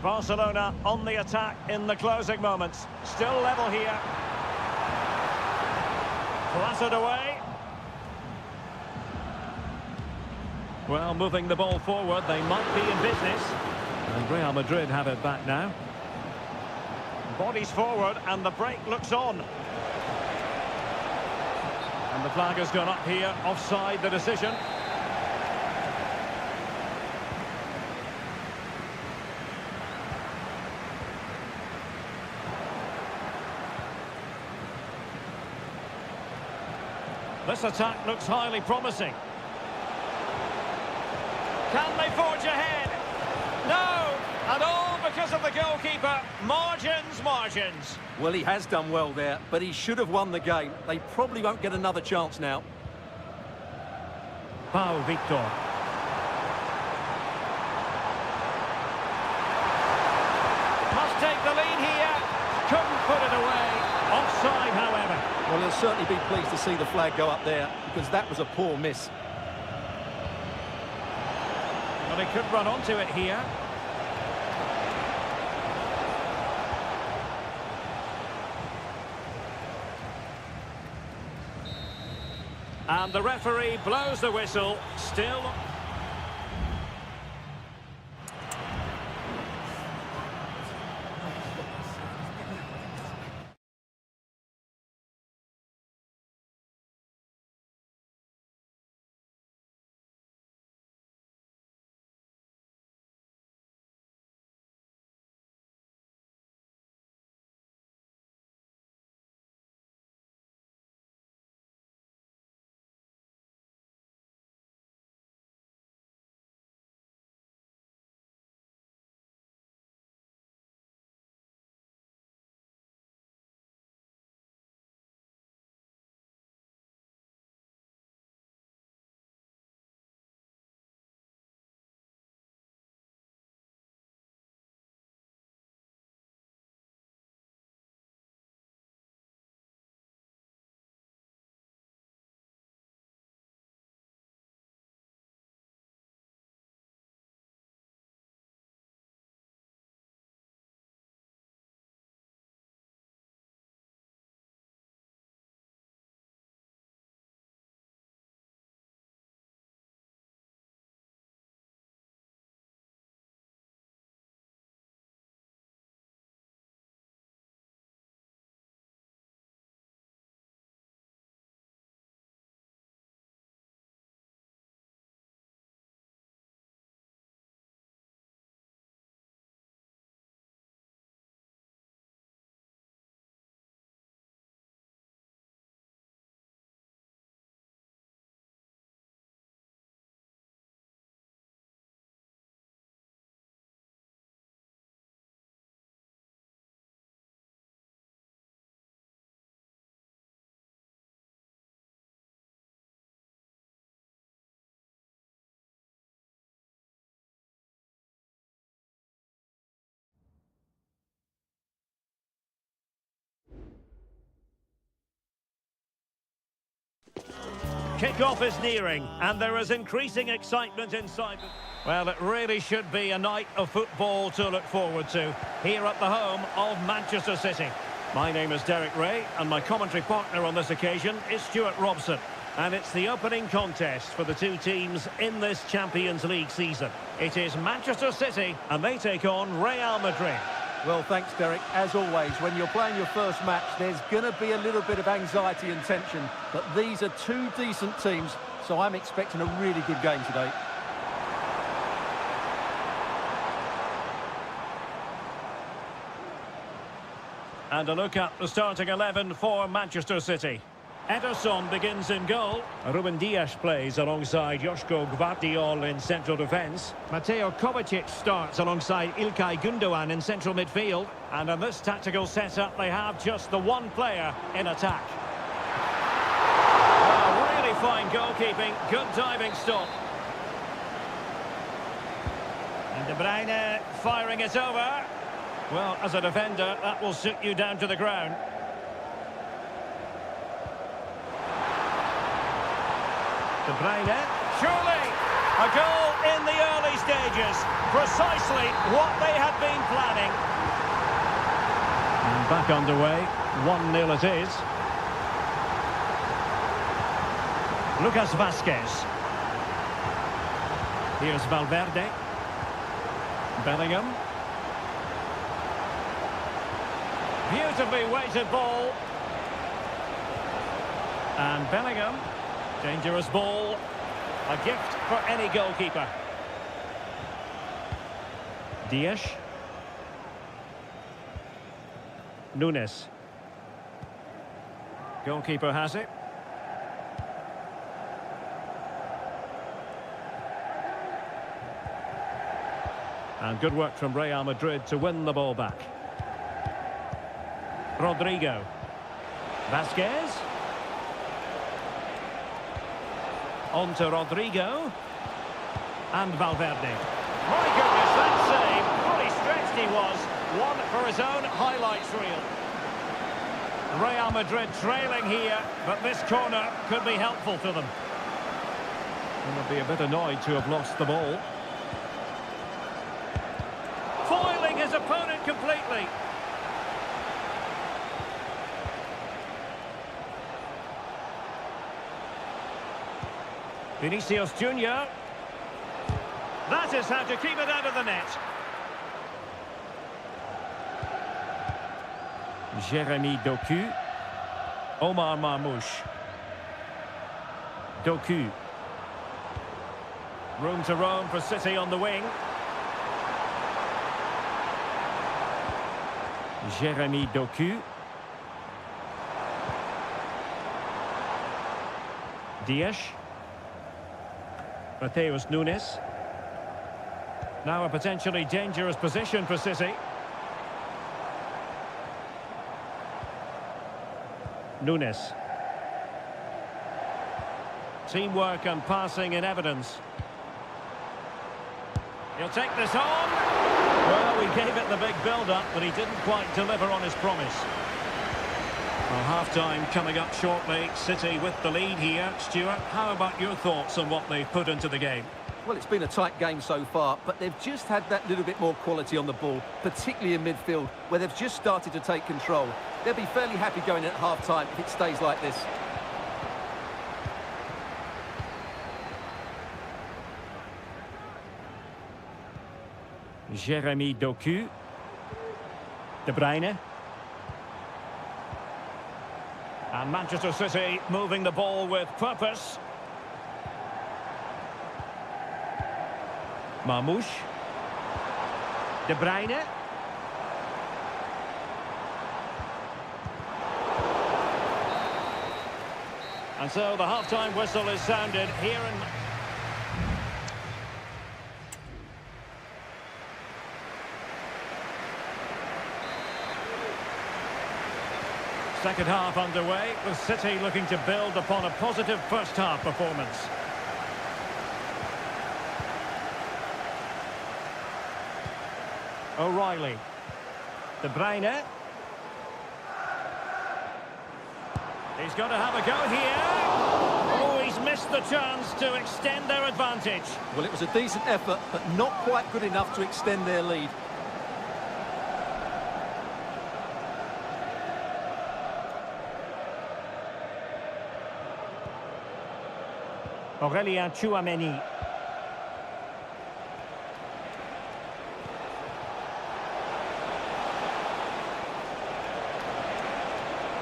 Barcelona on the attack in the closing moments. Still level here. Flattered away. Well, moving the ball forward, they might be in business. And Real Madrid have it back now. Bodies forward, and the break looks on. And the flag has gone up here, offside the decision. This attack looks highly promising. Can they forge ahead? No! And all because of the goalkeeper. Margins, margins. Well, he has done well there, but he should have won the game. They probably won't get another chance now. Pau Victor. Must take the lead here. Couldn't put it away. Offside, however. Well, he'll certainly be pleased to see the flag go up there, because that was a poor miss. Well, he could run onto it here. And the referee blows the whistle. Still Kick-off is nearing, and there is increasing excitement inside. Well, it really should be a night of football to look forward to, here at the home of Manchester City. My name is Derek Ray, and my commentary partner on this occasion is Stuart Robson. And it's the opening contest for the two teams in this Champions League season. It is Manchester City, and they take on Real Madrid. Well, thanks, Derek. As always, when you're playing your first match, there's going to be a little bit of anxiety and tension. But these are two decent teams, so I'm expecting a really good game today. And a look at the starting 11 for Manchester City. Ederson begins in goal. Ruben Dias plays alongside Joško Gvardiol in central defence. Mateo Kovacic starts alongside Ilkay Gundogan in central midfield. And in this tactical setup, they have just the one player in attack. Well, really fine goalkeeping, good diving stop. And De Bruyne firing it over. Well, as a defender, that will suit you down to the ground. De Bruyne, surely a goal in the early stages, precisely what they had been planning. And back underway, 1-0 it is. Lucas Vazquez. Here's Valverde. Bellingham. Beautifully weighted ball. And Bellingham. Dangerous ball. A gift for any goalkeeper. Dias. Nunes. Goalkeeper has it. And good work from Real Madrid to win the ball back. Rodrigo. Vazquez. On to Rodrigo. And Valverde. My goodness, that save. Fully stretched he was. One for his own highlights reel. Real Madrid trailing here, but this corner could be helpful to them. And they'll be a bit annoyed to have lost the ball. Foiling his opponent completely. Vinicius Junior. That is how to keep it out of the net. Jeremy Doku. Omar Marmoush. Doku. Room to roam for City on the wing. Jeremy Doku. Dias. Mateus Nunes. Now a potentially dangerous position for City. Nunes. Teamwork and passing in evidence. He'll take this on. Well, he gave it the big build-up, but he didn't quite deliver on his promise. Well, half-time coming up shortly. City with the lead here. Stuart, how about your thoughts on what they've put into the game? Well, it's been a tight game so far, but they've just had that little bit more quality on the ball, particularly in midfield, where they've just started to take control. They'll be fairly happy going in at half-time if it stays like this. Jeremy Doku. De Bruyne. And Manchester City moving the ball with purpose. Marmoush. De Bruyne. And so the half-time whistle is sounded here in... Second half underway, with City looking to build upon a positive first half performance. O'Reilly. De Bruyne. He's got to have a go here. Oh, he's just missed the chance to extend their advantage. Well, it was a decent effort, but not quite good enough to extend their lead. Aurélien Tchouameni.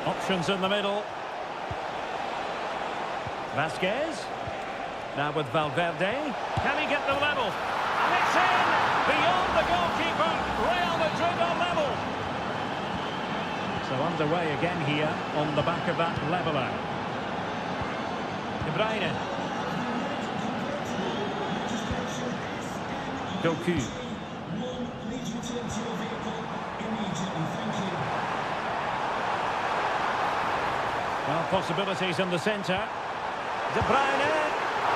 Options in the middle. Vasquez. Now with Valverde. Can he get the level? And it's in! Beyond the goalkeeper. Real Madrid are level. So underway again here on the back of that leveller. De Bruyne. Doku. Well, possibilities in the centre. De Bruyne.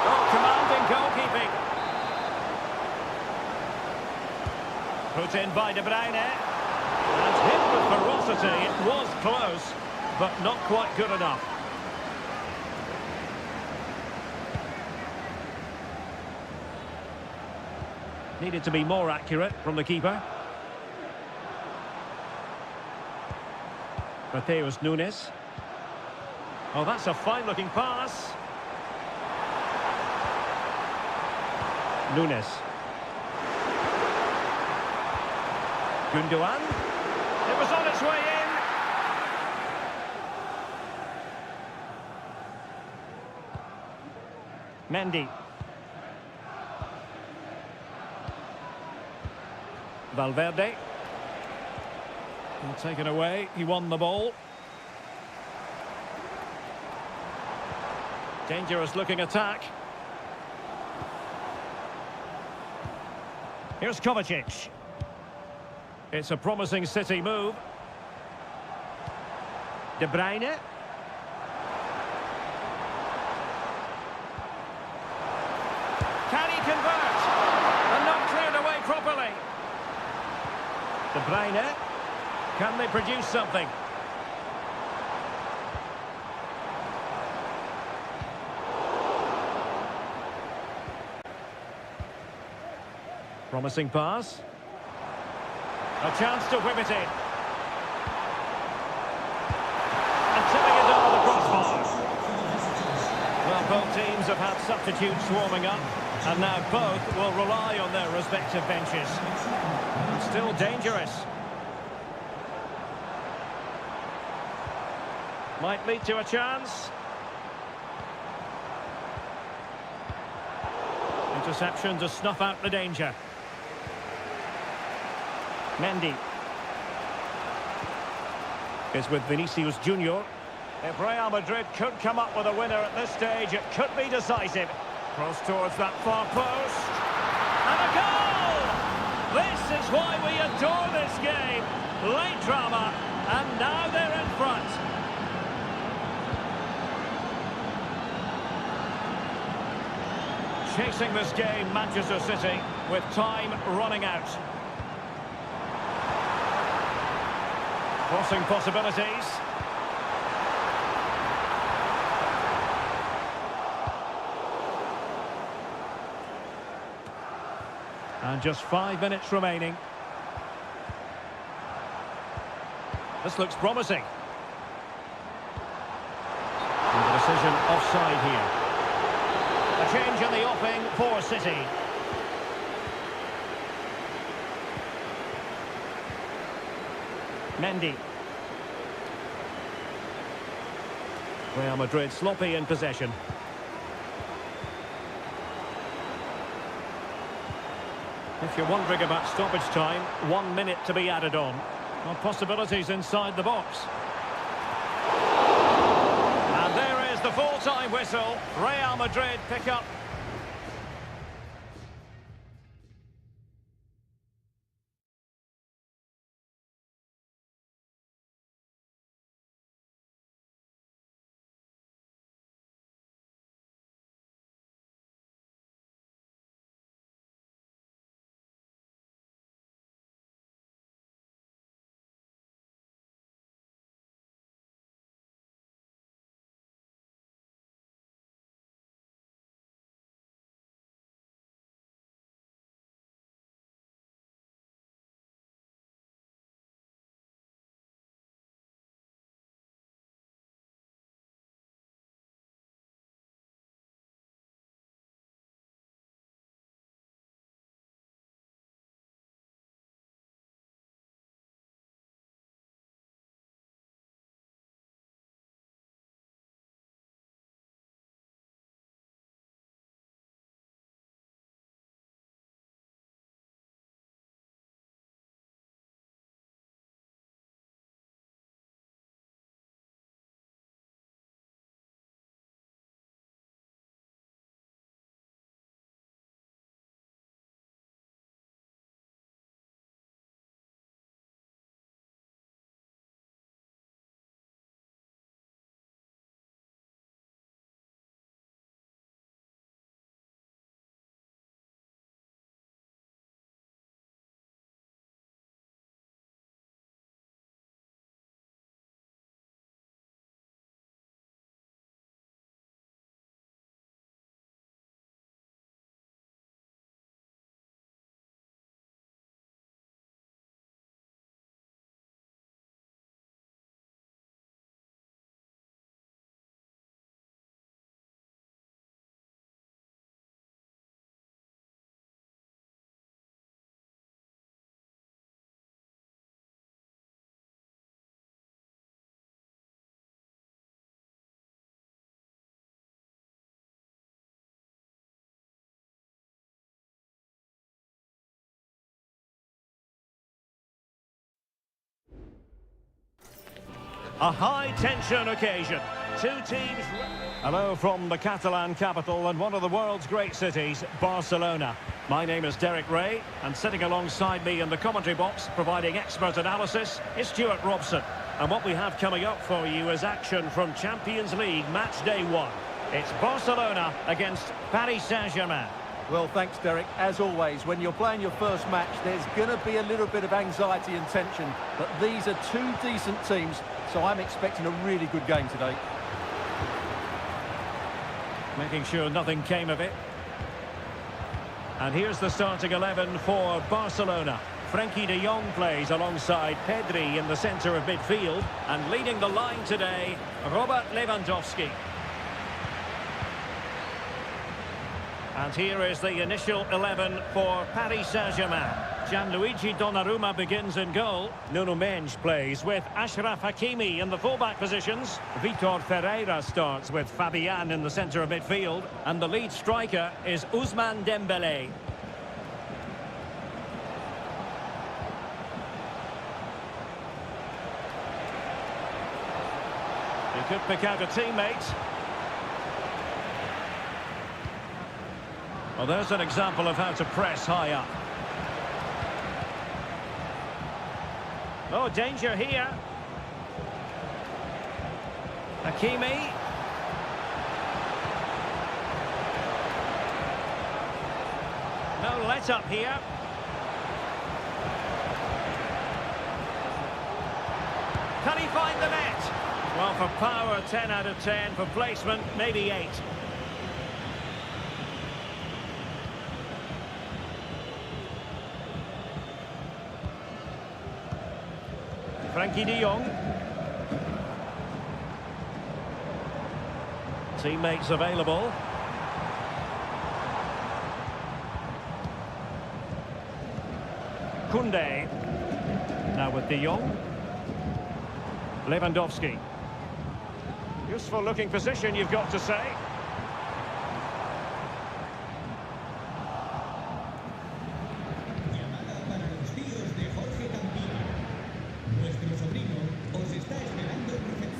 Oh, commanding goalkeeping. Put in by De Bruyne. And hit with ferocity. It was close, but not quite good enough. Needed to be more accurate from the keeper. Mateus Nunes. Oh, that's a fine-looking pass. Nunes. Gundogan. It was on its way in. Mendy. Valverde. Well, taken away. He won the ball. Dangerous looking attack. Here's Kovacic. It's a promising City move. De Bruyne. Can he convert? And not cleared away properly. De Bruyne. Can they produce something? Promising pass. A chance to whip it in. And tipping it over the crossbar. Well, both teams have had substitutes warming up, and now both will rely on their respective benches. Still dangerous. Might lead to a chance. Interception to snuff out the danger. Mendy. Is with Vinicius Junior. If Real Madrid could come up with a winner at this stage, it could be decisive. Cross towards that far post. And a goal! This is why we adore this game. Late drama, and now they're in front. Chasing this game, Manchester City, with time running out. Crossing possibilities. And just 5 minutes remaining. This looks promising. And the decision offside here. A change in the offing for City. Mendy. Real Madrid sloppy in possession. If you're wondering about stoppage time, 1 minute to be added on. Well, possibilities inside the box. And there is the full-time whistle. Real Madrid pick up A high-tension occasion. Two teams... Hello from the Catalan capital and one of the world's great cities, Barcelona. My name is Derek Ray, and sitting alongside me in the commentary box, providing expert analysis, is Stuart Robson. And what we have coming up for you is action from Champions League Match Day 1. It's Barcelona against Paris Saint-Germain. Well, thanks, Derek. As always, when you're playing your first match, there's going to be a little bit of anxiety and tension. But these are two decent teams, so I'm expecting a really good game today. Making sure nothing came of it. And here's the starting 11 for Barcelona. Frenkie de Jong plays alongside Pedri in the centre of midfield. And leading the line today, Robert Lewandowski. And here is the initial 11 for Paris Saint-Germain. Gianluigi Donnarumma begins in goal. Nuno Mendes plays with Achraf Hakimi in the fullback positions. Vitor Ferreira starts with Fabian in the centre of midfield. And the lead striker is Ousmane Dembélé. He could pick out a teammate. Well, there's an example of how to press high up. Oh, danger here. Hakimi. No let up here. Can he find the net? Well, for power, 10 out of 10. For placement, maybe 8. Frenkie de Jong. Teammates available. Koundé. Now with de Jong. Lewandowski. Useful looking position, you've got to say.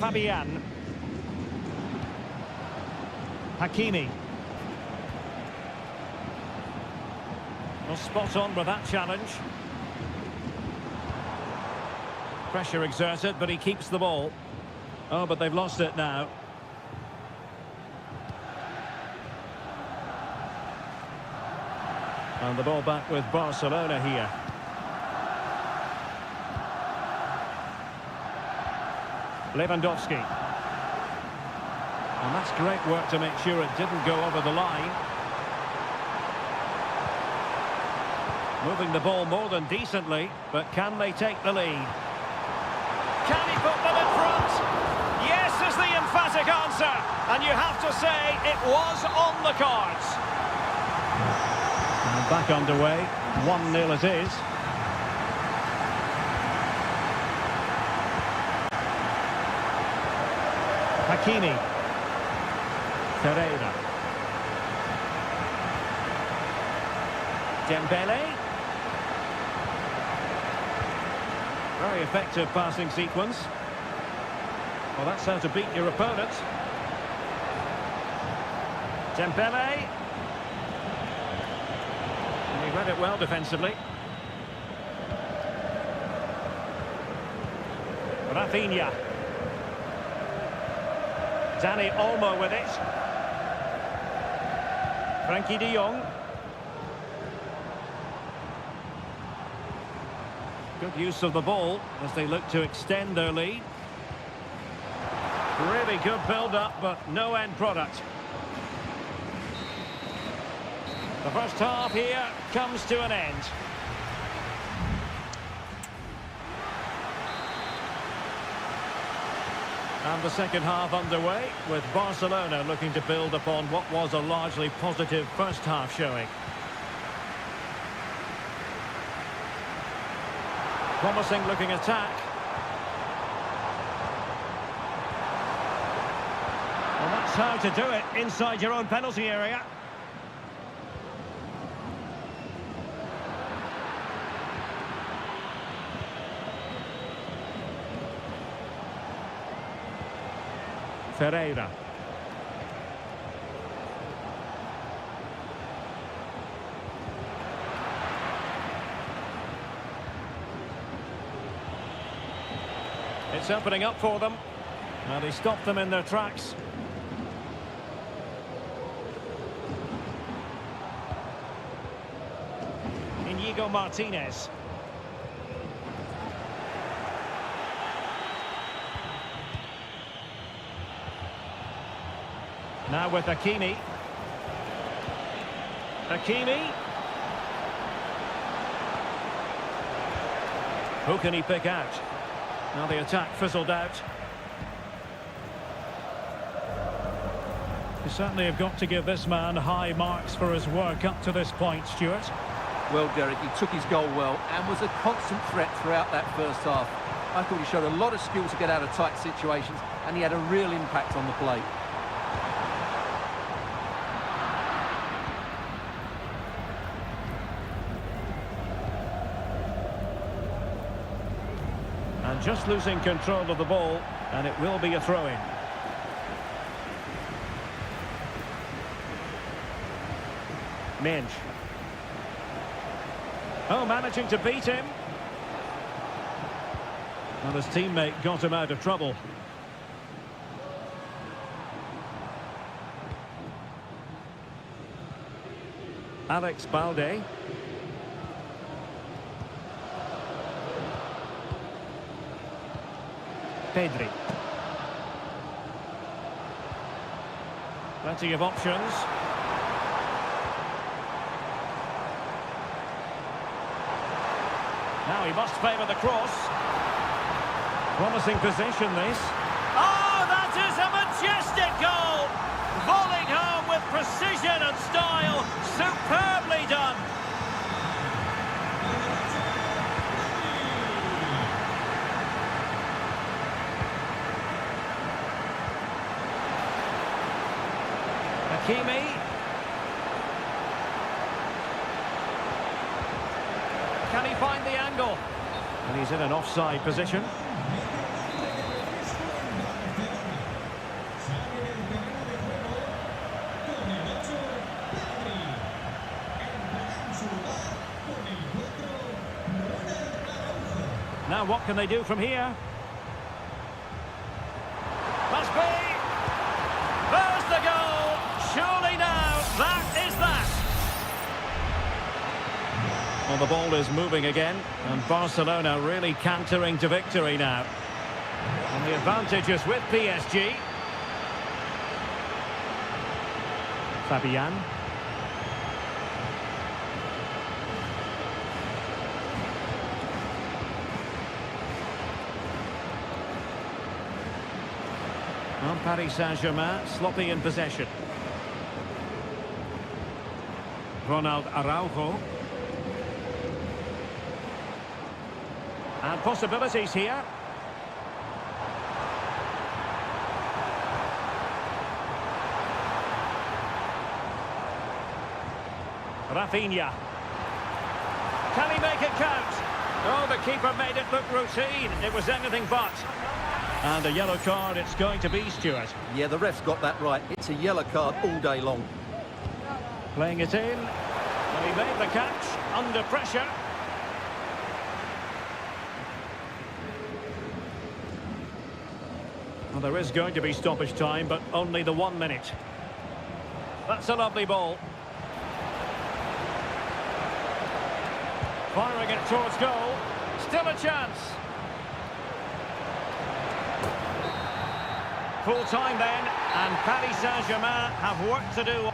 Fabian. Hakimi. Well, spot on with that challenge. Pressure exerted, but he keeps the ball. Oh, but they've lost it now. And the ball back with Barcelona here. Lewandowski. And that's great work to make sure it didn't go over the line. Moving the ball more than decently, but can they take the lead? Can he put them in front? Yes is the emphatic answer. And you have to say it was on the cards. And back underway. 1-0 it is. Hakimi. Ferreira. Dembélé. Very effective passing sequence. Well, that's how to beat your opponent. Dembélé. And he read it well defensively. Rafinha. Dani Olmo with it. Frenkie de Jong. Good use of the ball as they look to extend their lead. Really good build-up, but no end product. The first half here comes to an end. And the second half underway, with Barcelona looking to build upon what was a largely positive first half showing. Promising looking attack. Well, that's how to do it inside your own penalty area. Ferreira. It's opening up for them. And he stopped them in their tracks. Inigo Martinez. Now with Hakimi. Hakimi. Who can he pick out? Now the attack fizzled out. You certainly have got to give this man high marks for his work up to this point, Stuart. Well, Derek, he took his goal well and was a constant threat throughout that first half. I thought he showed a lot of skill to get out of tight situations, and he had a real impact on the play. And just losing control of the ball, and it will be a throw-in. Minge. Oh, managing to beat him. Well, his teammate got him out of trouble. Alex Balde. Pedri. Plenty of options. Now he must favour the cross. Promising position, this. Oh, that is a majestic goal! Volleyed home with precision and style. Superbly done. Hakimi. Can he find the angle? And he's in an offside position. Now what can they do from here? Must be! There's the goal! Surely now, that is that! Well, the ball is moving again, and Barcelona really cantering to victory now. And the advantage is with PSG. Fabian. Well, Paris Saint-Germain sloppy in possession. Ronald Araujo. And possibilities here. Rafinha. Can he make it count? Oh, the keeper made it look routine. It was anything but. And a yellow card it's going to be, Stuart. Yeah, the ref's got that right. It's a yellow card all day long. Playing it in. And he made the catch under pressure. Well, there is going to be stoppage time, but only the 1 minute. That's a lovely ball. Firing it towards goal. Still a chance. Full time then, and Paris Saint-Germain have work to do.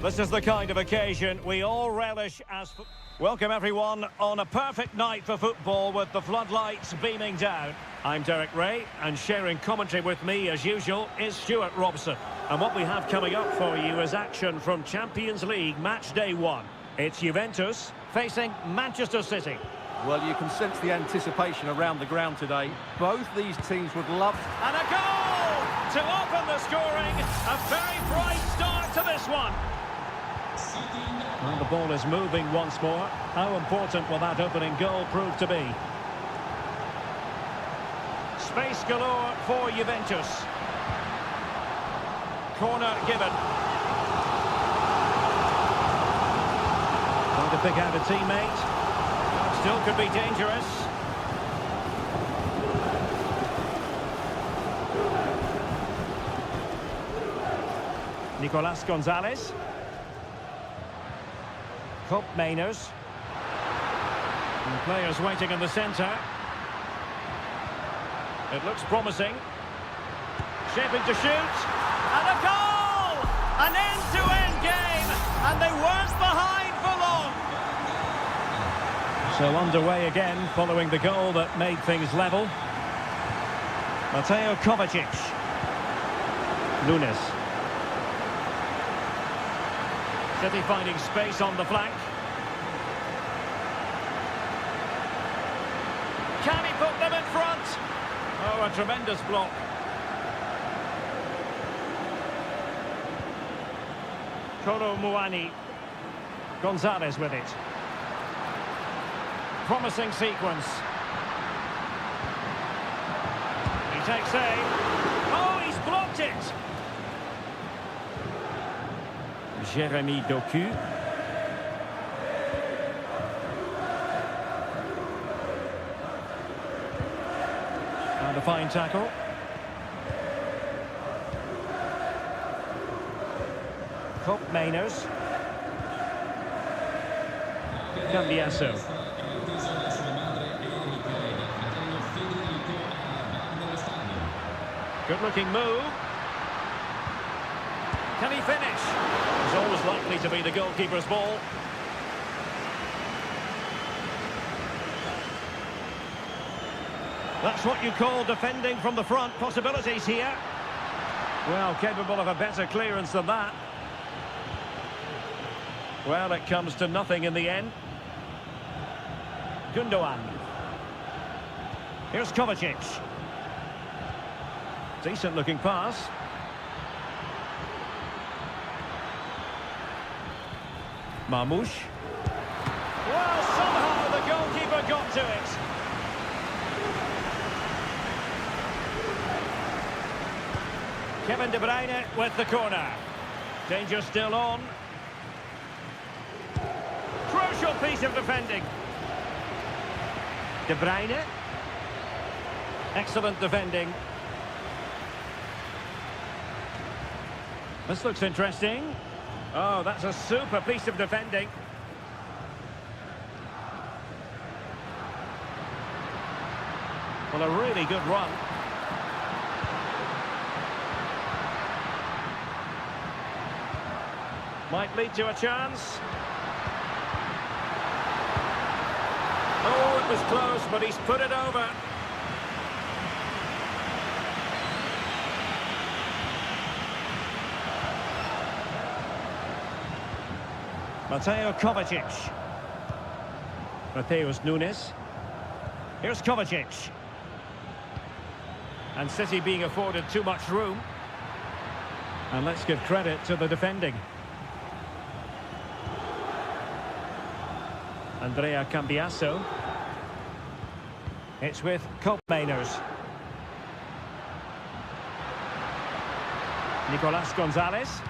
This is the kind of occasion we all relish as... Welcome everyone on a perfect night for football with the floodlights beaming down. I'm Derek Ray, and sharing commentary with me as usual is Stuart Robson. And what we have coming up for you is action from Champions League match day 1. It's Juventus facing Manchester City. Well, you can sense the anticipation around the ground today. Both these teams would love... And a goal to open the scoring. A very bright start to this one. And the ball is moving once more. How important will that opening goal prove to be? Space galore for Juventus. Corner given. Trying to pick out a teammate. Still could be dangerous. Nicolas Gonzalez. Cup Mainers. And players waiting in the centre. It looks promising. Shaping to shoot. And a goal! An end-to-end game. And they weren't behind for long. So underway again following the goal that made things level. Mateo Kovacic. Nunes. City finding space on the flank. Can he put them in front? Oh, a tremendous block. Kolo Muani. Gonzalez with it. Promising sequence. He takes aim. Oh, he's blocked it! Jeremy Doku. And a fine tackle. Cup Mainers. Cambiasso. Good-looking move. Can he finish? It's always likely to be the goalkeeper's ball. That's what you call defending from the front. Possibilities here. Well, capable of a better clearance than that. Well, it comes to nothing in the end. Gundogan. Here's Kovacic. Decent looking pass. Marmoush. Well, somehow the goalkeeper got to it. Kevin De Bruyne with the corner. Danger still on. Crucial piece of defending. De Bruyne. Excellent defending. This looks interesting. Oh, that's a super piece of defending. Well, a really good run. Might lead to a chance. Oh, it was close, but he's put it over. Mateo Kovacic. Mateus Nunes. Here's Kovacic. And City being afforded too much room. And let's give credit to the defending. Andrea Cambiasso. It's with Cup Mainers. Nicolas Gonzalez.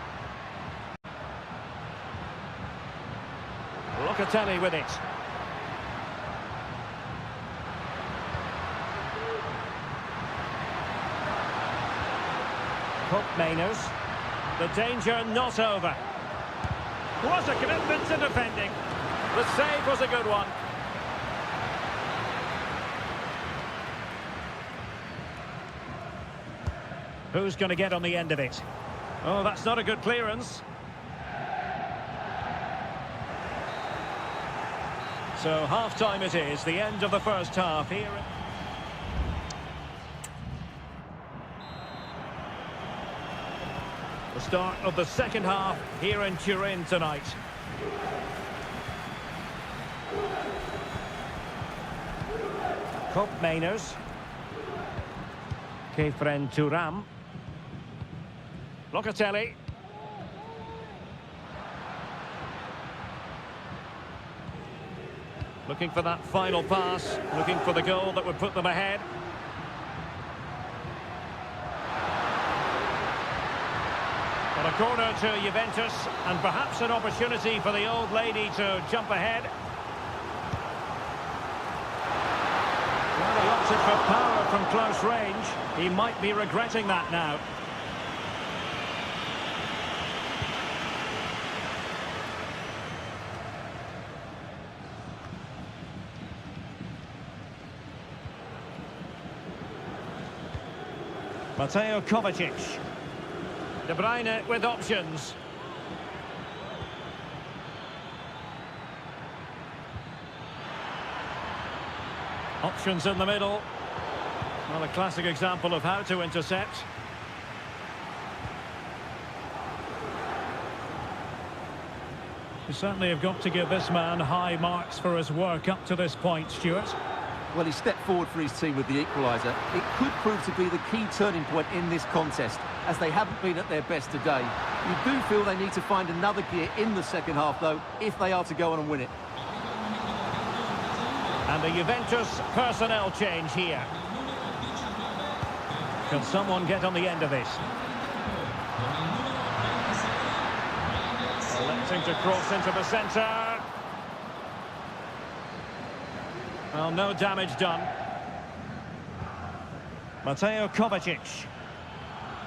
Locatelli with it. Cup Mainers. The danger not over. What a commitment to defending. The save was a good one. Who's going to get on the end of it? Oh, that's not a good clearance. So half-time it is, the end of the first half here. The start of the second half here in Turin tonight. Kop Mainers. Kefren Turam. Locatelli. Looking for that final pass, looking for the goal that would put them ahead. Well, a corner to Juventus, and perhaps an opportunity for the old lady to jump ahead. Well, he opted for power from close range. He might be regretting that now. Mateo Kovacic. De Bruyne with options. Options in the middle. Well, a classic example of how to intercept. You certainly have got to give this man high marks for his work up to this point, Stuart. Well, he stepped forward for his team with the equaliser. It could prove to be the key turning point in this contest, as they haven't been at their best today. You do feel they need to find another gear in the second half, though, if they are to go on and win it. And the Juventus personnel change here. Can someone get on the end of this? Electing to cross into the centre. Well, no damage done. Mateo Kovacic.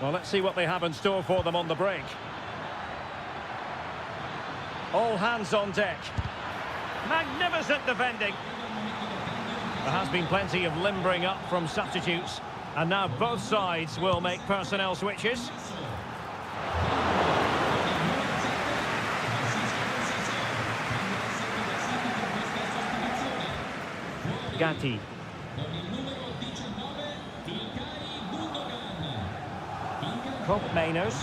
Well, let's see what they have in store for them on the break. All hands on deck. Magnificent defending. There has been plenty of limbering up from substitutes, and now both sides will make personnel switches. Gatti. Kop Mainers.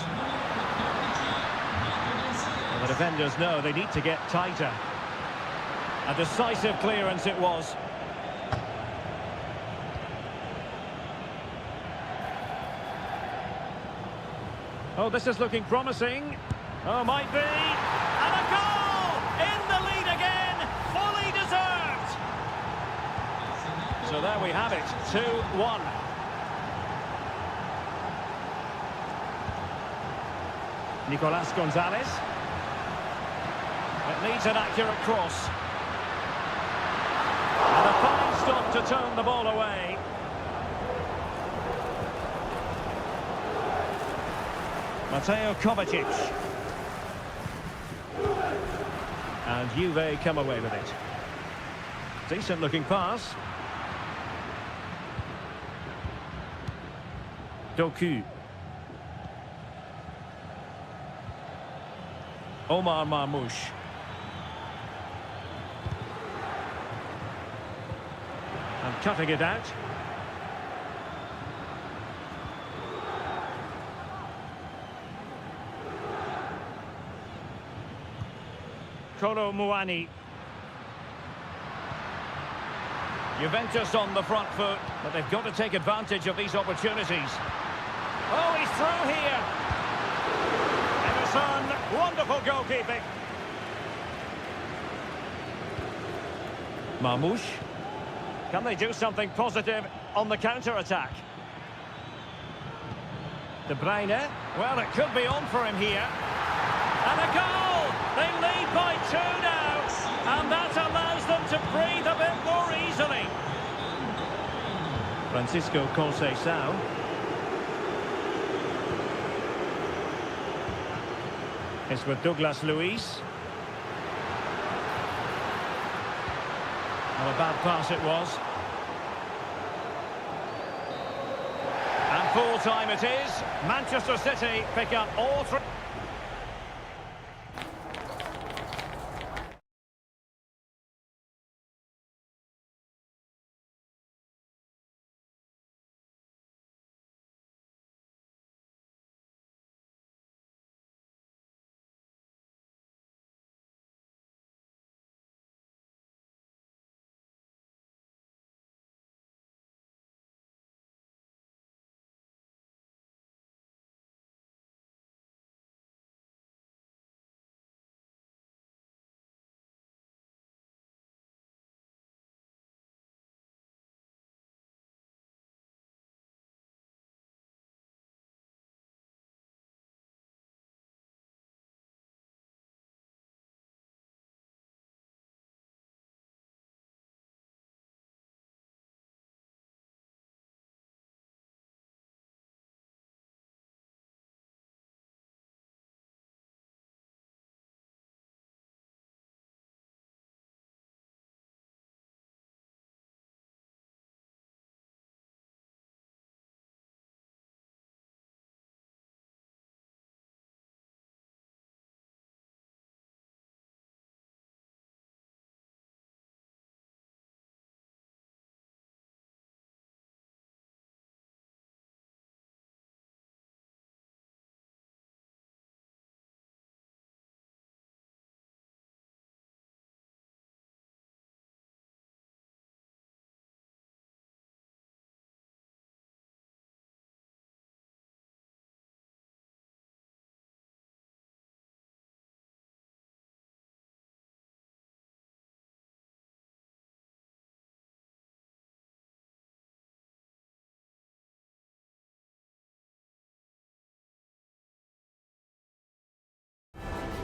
Well, the defenders know they need to get tighter. A decisive clearance it was. Oh, this is looking promising. Oh, might be. And a goal! In the lead again! Fully deserved! So there we have it, 2-1. Nicolas Gonzalez. It needs an accurate cross. And a fine stop to turn the ball away. Mateo Kovacic. And Juve come away with it. Decent looking pass. Doku. Omar Marmoush. And cutting it out. Kolo Muani. Juventus on the front foot, but they've got to take advantage of these opportunities. Oh, he's through here. Emerson, wonderful goalkeeping. Marmoush. Can they do something positive on the counter-attack? De Bruyne. Well, it could be on for him here. And a goal! They lead by 2 now, and that allows them to breathe a bit more easily. Francisco Conceição. It's with Douglas Luiz. Well, a bad pass it was. And full time it is. Manchester City pick up all three.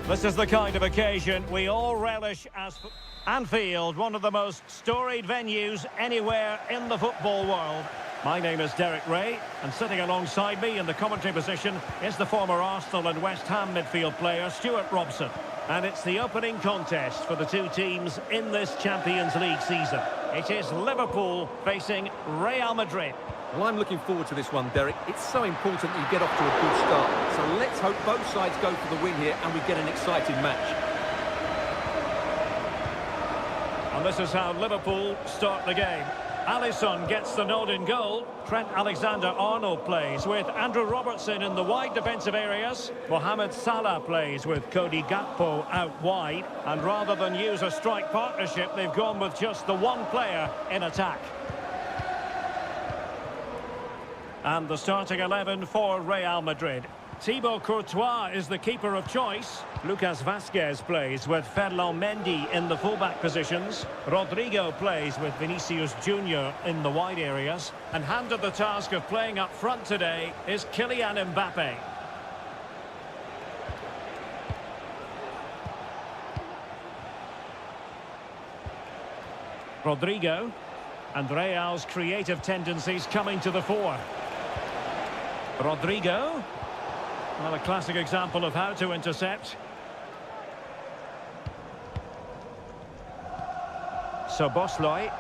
This is the kind of occasion we all relish as Anfield, one of the most storied venues anywhere in the football world. My name is Derek Ray, and sitting alongside me in the commentary position is the former Arsenal and West Ham midfield player Stuart Robson. And it's the opening contest for the two teams in this Champions League season. It is Liverpool facing Real Madrid. Well, I'm looking forward to this one, Derek. It's so important that you get off to a good start. So let's hope both sides go for the win here and we get an exciting match. And this is how Liverpool start the game. Alisson gets the nod in goal. Trent Alexander-Arnold plays with Andrew Robertson in the wide defensive areas. Mohamed Salah plays with Cody Gakpo out wide. And rather than use a strike partnership, they've gone with just the one player in attack. And the starting 11 for Real Madrid. Thibaut Courtois is the keeper of choice. Lucas Vazquez plays with Ferland Mendy in the fullback positions. Rodrigo plays with Vinicius Junior in the wide areas. And handed the task of playing up front today is Kylian Mbappe. Rodrigo. And Real's creative tendencies coming to the fore. Rodrigo. Well, a classic example of how to intercept. So Bosley.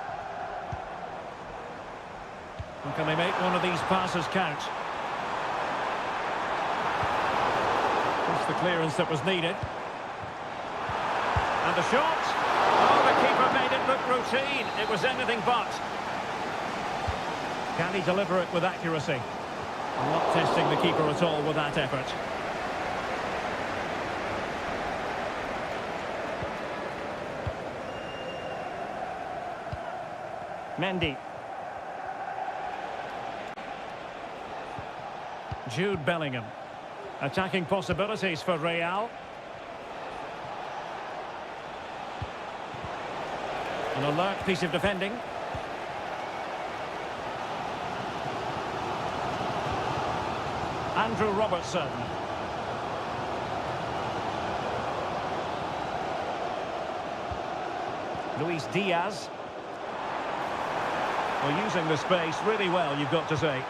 And can they make one of these passes count? That's the clearance that was needed. And the shot. Oh, the keeper made it look routine. It was anything but. Can he deliver it with accuracy? I'm not testing the keeper at all with that effort. Mendy. Jude Bellingham. Attacking possibilities for Real. An alert piece of defending. Andrew Robertson. Luis Diaz. Well, using the space really well, you've got to say.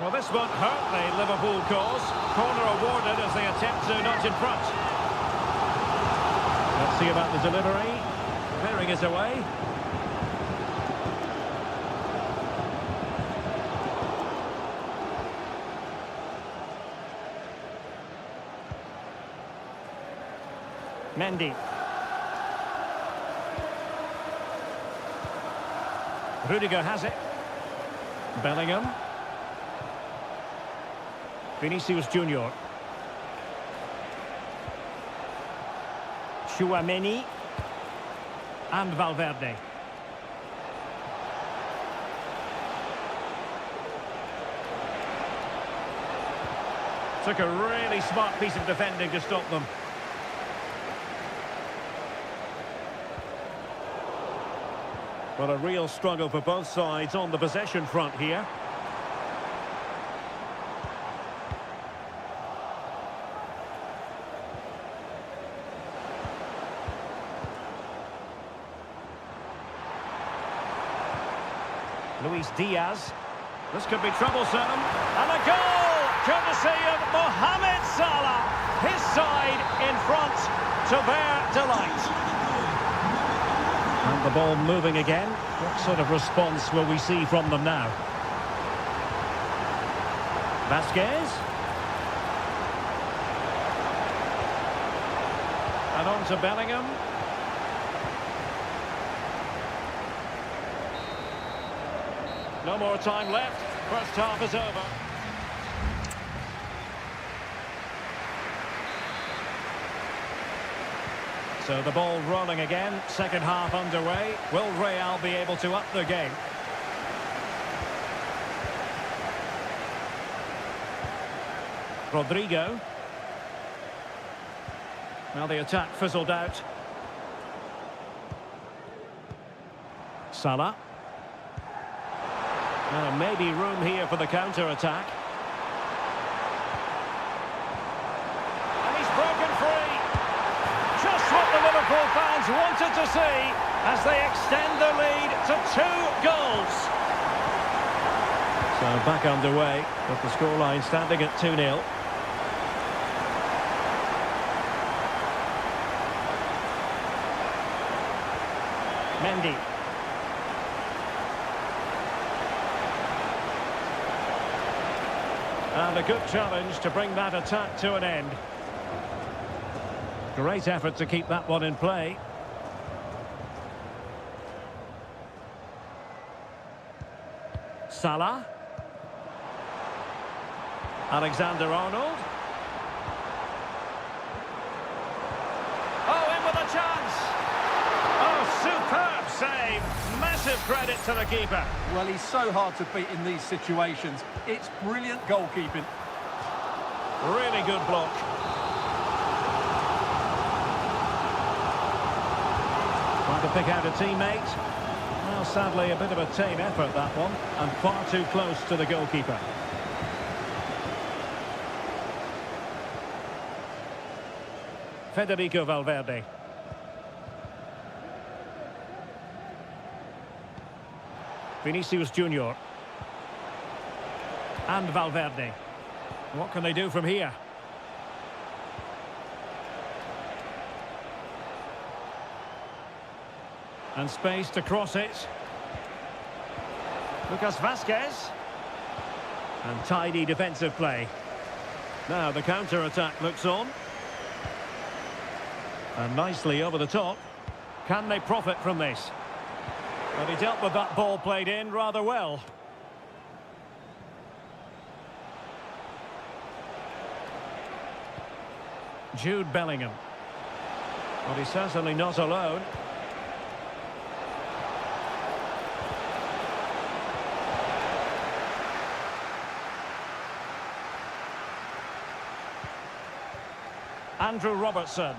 Well, this won't hurt the Liverpool cause. Corner awarded as they attempt to notch in front. Let's see about the delivery. Clearing it away. Mendy. Rudiger has it. Bellingham. Vinicius Junior. Chouameni. And Valverde. Took a really smart piece of defending to stop them. Well, a real struggle for both sides on the possession front here. Luis Diaz. This could be troublesome. And a goal! Courtesy of Mohamed Salah. His side in front to their delight. And the ball moving again. What sort of response will we see from them now? Vazquez. And on to Bellingham. No more time left. First half is over. So the ball rolling again, second half underway. Will Real be able to up the game? Rodrigo. Well, the attack fizzled out. Salah. Well, maybe room here for the counter-attack. And he's broken free. to see as they extend the lead to 2 goals. So back underway, with the scoreline standing at 2-0. Mendy. And a good challenge to bring that attack to an end. Great effort to keep that one in play. Salah. Alexander-Arnold. Oh, in with a chance! Oh, superb save! Massive credit to the keeper. Well, he's so hard to beat in these situations. It's brilliant goalkeeping. Really good block. Trying to pick out a teammate. Well, sadly, a bit of a tame effort, that one, and far too close to the goalkeeper. Federico Valverde. Vinicius Junior. And Valverde. What can they do from here? And space to cross it. Lucas Vazquez. And tidy defensive play. Now the counter-attack looks on. And nicely over the top. Can they profit from this? But he dealt with that ball played in rather well. Jude Bellingham. But he's certainly not alone. Andrew Robertson.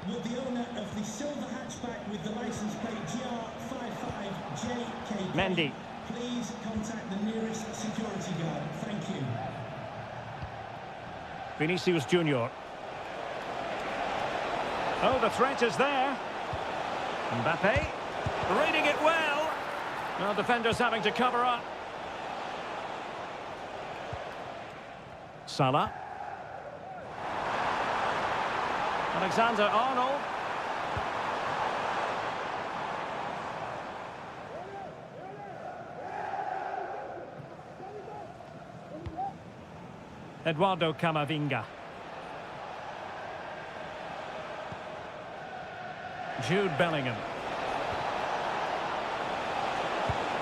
Will the owner of the silver hatchback with the license plate GR55JKB Mendy. please contact the nearest security guard? Thank you. Vinicius Junior. Oh, the threat is there. Mbappe. Reading it well. Now defenders having to cover up. Salah. Alexander-Arnold. Eduardo Camavinga. Jude Bellingham.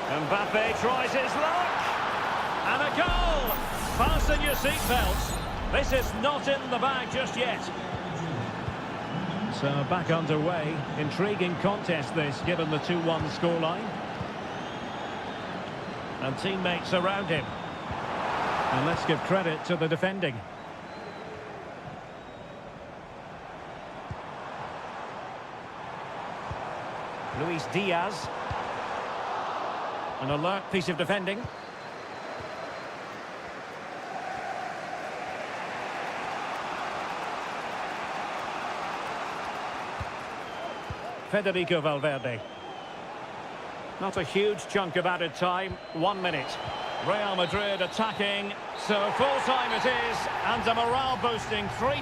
Mbappe tries his luck. And a goal! Fasten your seatbelts. This is not in the bag just yet. So back underway. Intriguing contest this, given the 2-1 scoreline. And teammates around him. And let's give credit to the defending. Luis Diaz. An alert piece of defending. Federico Valverde. Not a huge chunk of added time. 1 minute. Real Madrid attacking. So full time it is. And a morale boosting 3.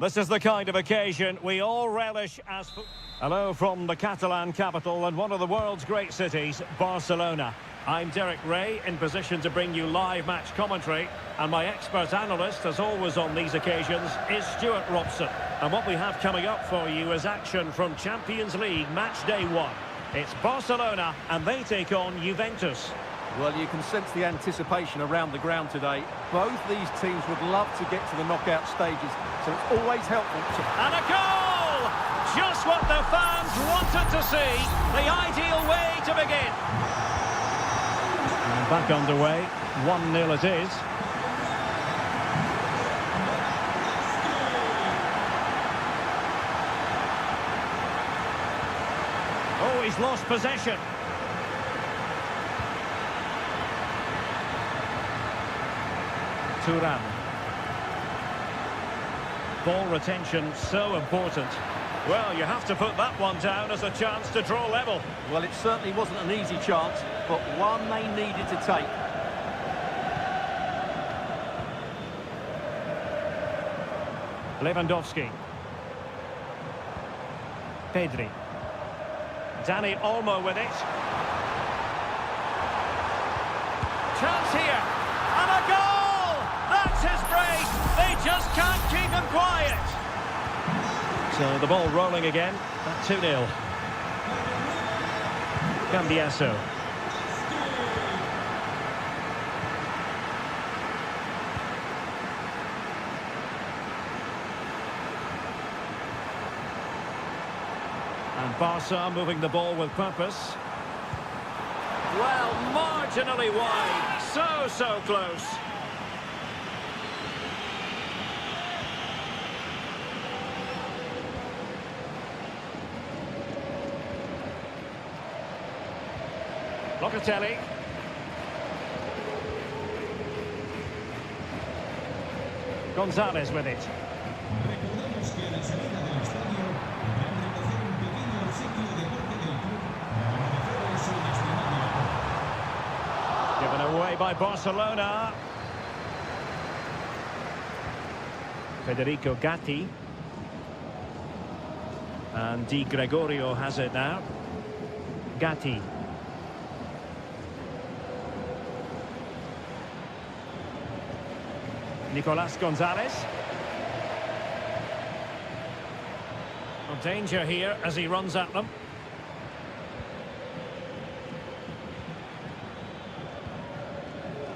This is the kind of occasion we all relish as... Hello from the Catalan capital and one of the world's great cities, Barcelona. I'm Derek Ray, in position to bring you live match commentary, and my expert analyst, as always on these occasions, is Stuart Robson. And what we have coming up for you is action from Champions League match day 1. It's Barcelona, and they take on Juventus. Well, you can sense the anticipation around the ground today. Both these teams would love to get to the knockout stages, so it's always helpful to... And a goal! Just what the fans wanted to see. The ideal way to begin. And back underway. 1-0 it is. Oh, he's lost possession. Thuram. Ball retention so important. Well, you have to put that one down as a chance to draw level. Well, it certainly wasn't an easy chance, but one they needed to take. Lewandowski. Pedri. Dani Olmo with it. Chance here. And a goal! That's his brace. They just can't keep him quiet. So the ball rolling again. At 2-0. Cambiasso. And Barca moving the ball with purpose. Well, marginally wide. So close. Locatelli. Gonzalez with it. Recordemos que a la salida del estadio habrá que hacer un pequeño obsequio de parte del club para beneficiar su escenario. Given away by Barcelona. Federico Gatti. And Di Gregorio has it now. Gatti. Nicolas Gonzalez. Well, danger here as he runs at them.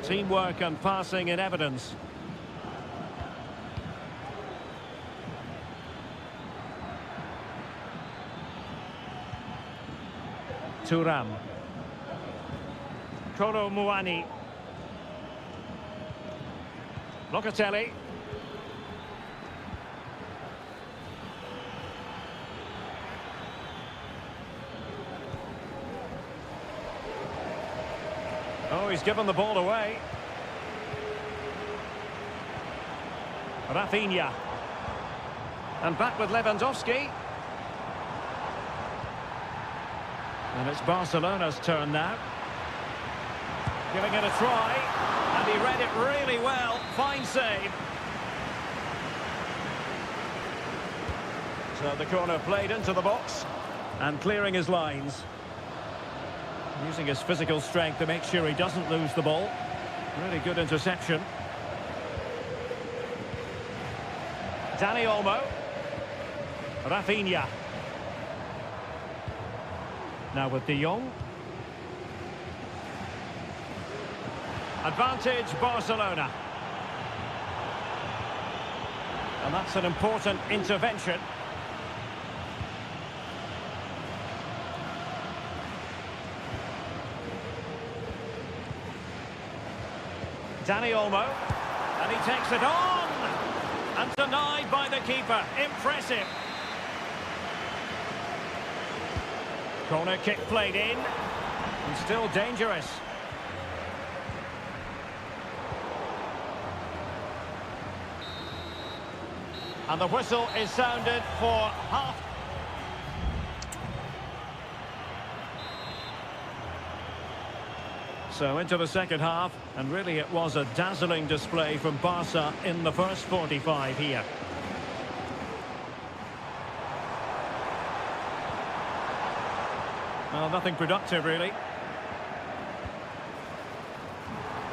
Teamwork and passing in evidence. Thuram. Kolo Muani. Locatelli. Oh, he's given the ball away. Rafinha. And back with Lewandowski. And it's Barcelona's turn now. Giving it a try. And he read it really well. Fine save. So the corner played into the box. And clearing his lines. Using his physical strength to make sure he doesn't lose the ball. Really good interception. Dani Olmo. Rafinha. Now with De Jong. Advantage Barcelona. And that's an important intervention. Dani Olmo. And he takes it on. And denied by the keeper. Impressive. Corner kick played in. And still dangerous. And the whistle is sounded for half. So into the second half, and really it was a dazzling display from Barca in the first 45 here. Well, nothing productive, really.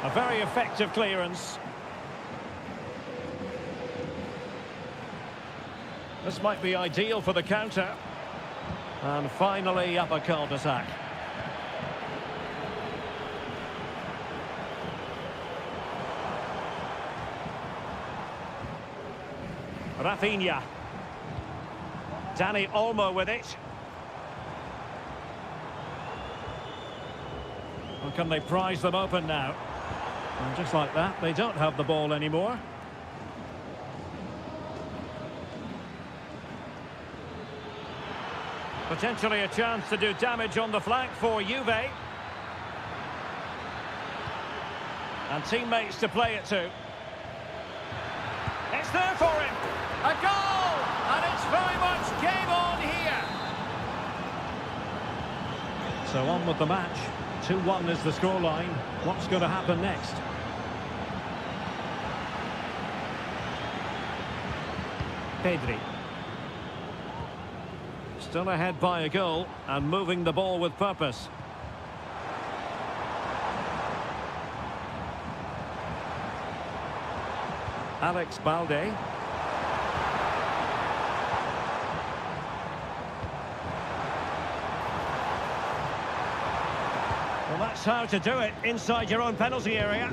A very effective clearance. This might be ideal for the counter. And finally, up a cul-de-sac. Rafinha. Dani Olmo with it. Well, can they prize them open now? And just like that, they don't have the ball anymore. Potentially a chance to do damage on the flank for Juve. And teammates to play it to. It's there for him. A goal! And it's very much game on here. So on with the match. 2-1 is the scoreline. What's going to happen next? Pedri. Still ahead by a goal and moving the ball with purpose. Alex Balde. Well, that's how to do it inside your own penalty area.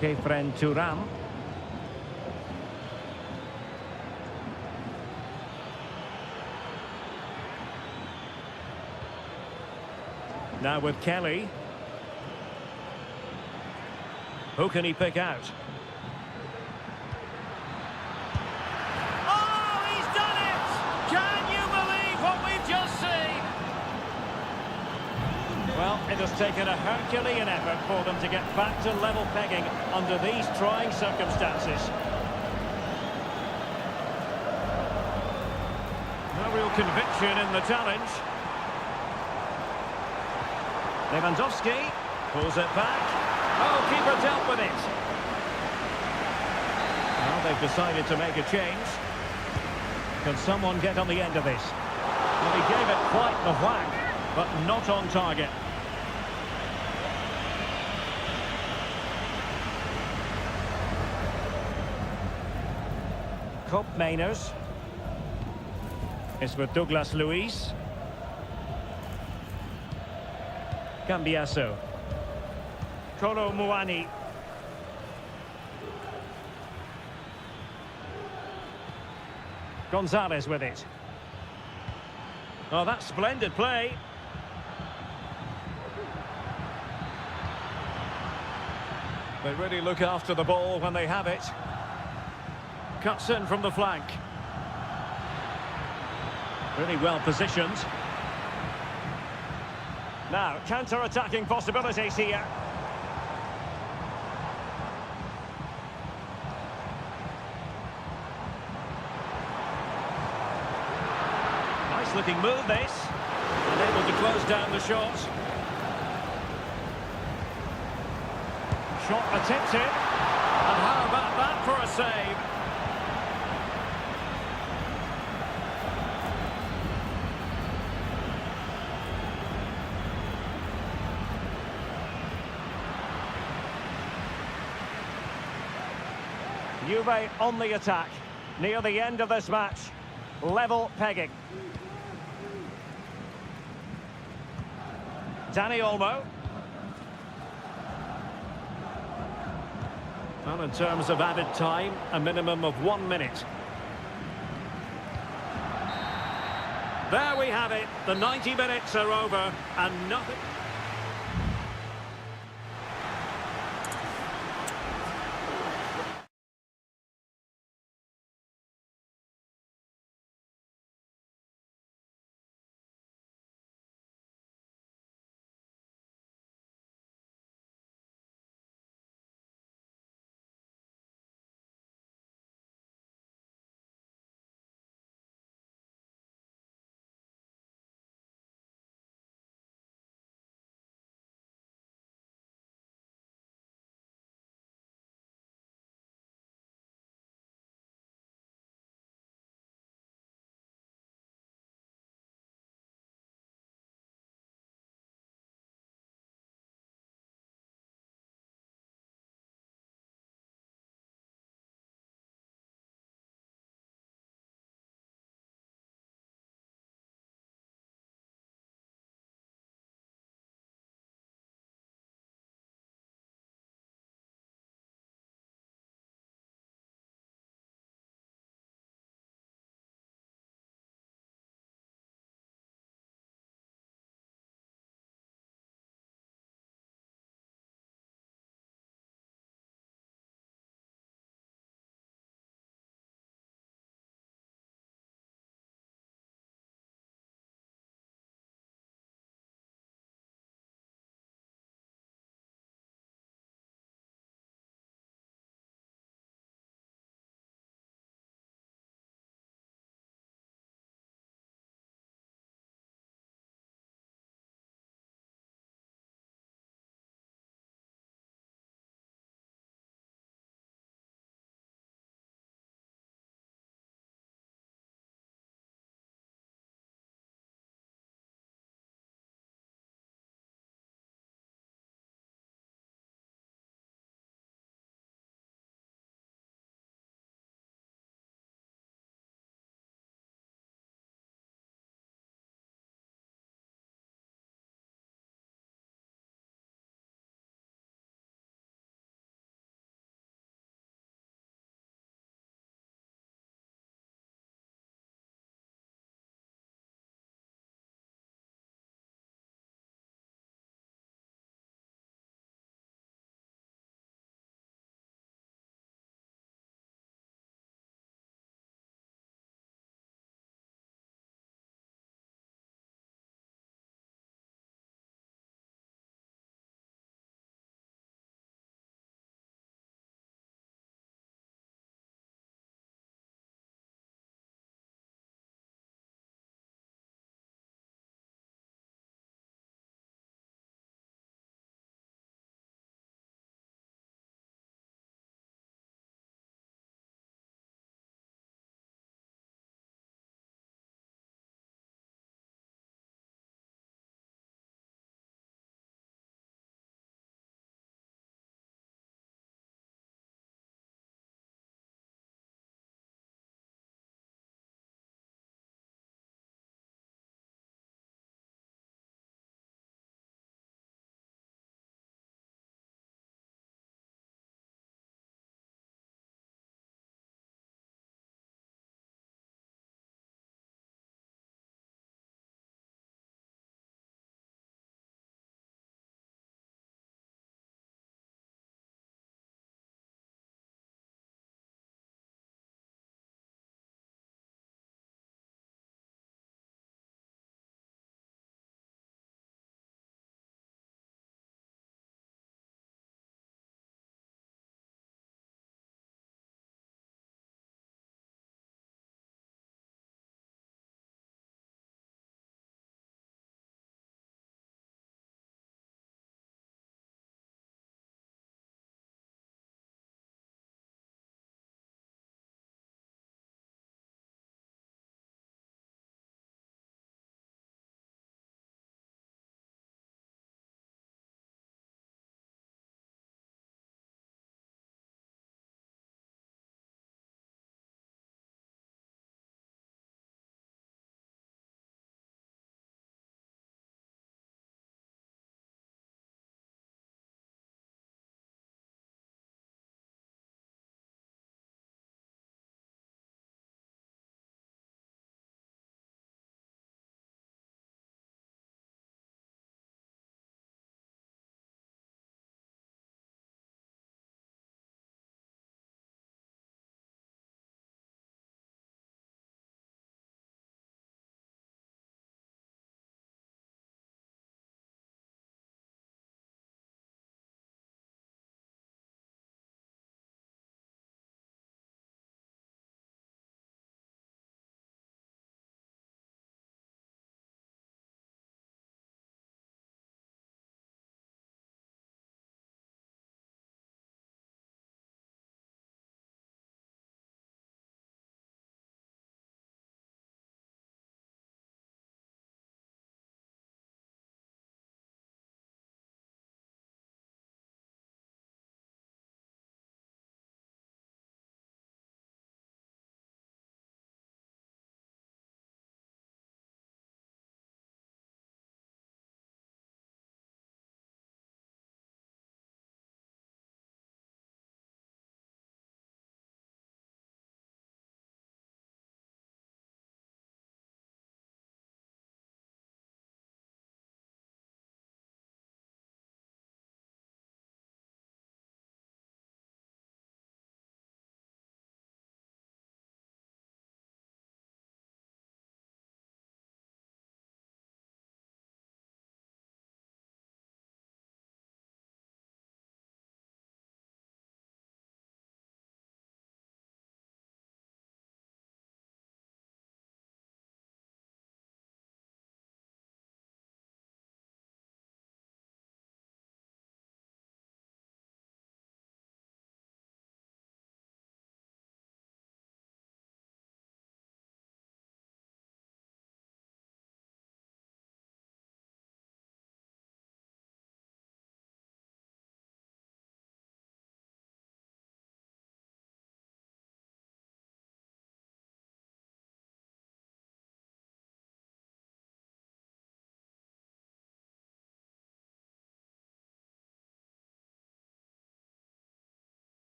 Kefren Turam. Now with Kelly. Who can he pick out? Oh, he's done it! Can you believe what we've just seen? Well, it has taken a Herculean effort for them to get back to level pegging under these trying circumstances. No real conviction in the challenge. Lewandowski pulls it back. Oh, keeper dealt with it. Well, they've decided to make a change. Can someone get on the end of this? Well, he gave it quite the whack, but not on target. Cope Mainers. It's with Douglas Luiz. Cambiasso. Kolo Muani. Gonzalez with it. Oh, that's splendid play. They really look after the ball when they have it. Cuts in from the flank. Really well positioned. Now, counter-attacking possibilities here. Nice-looking move, this. And able to close down the shot. Shot attempted. And how about that for a save? Juve on the attack, near the end of this match, level pegging. Dani Olmo. Well, in terms of added time, a minimum of 1 minute. There we have it, the 90 minutes are over, and nothing...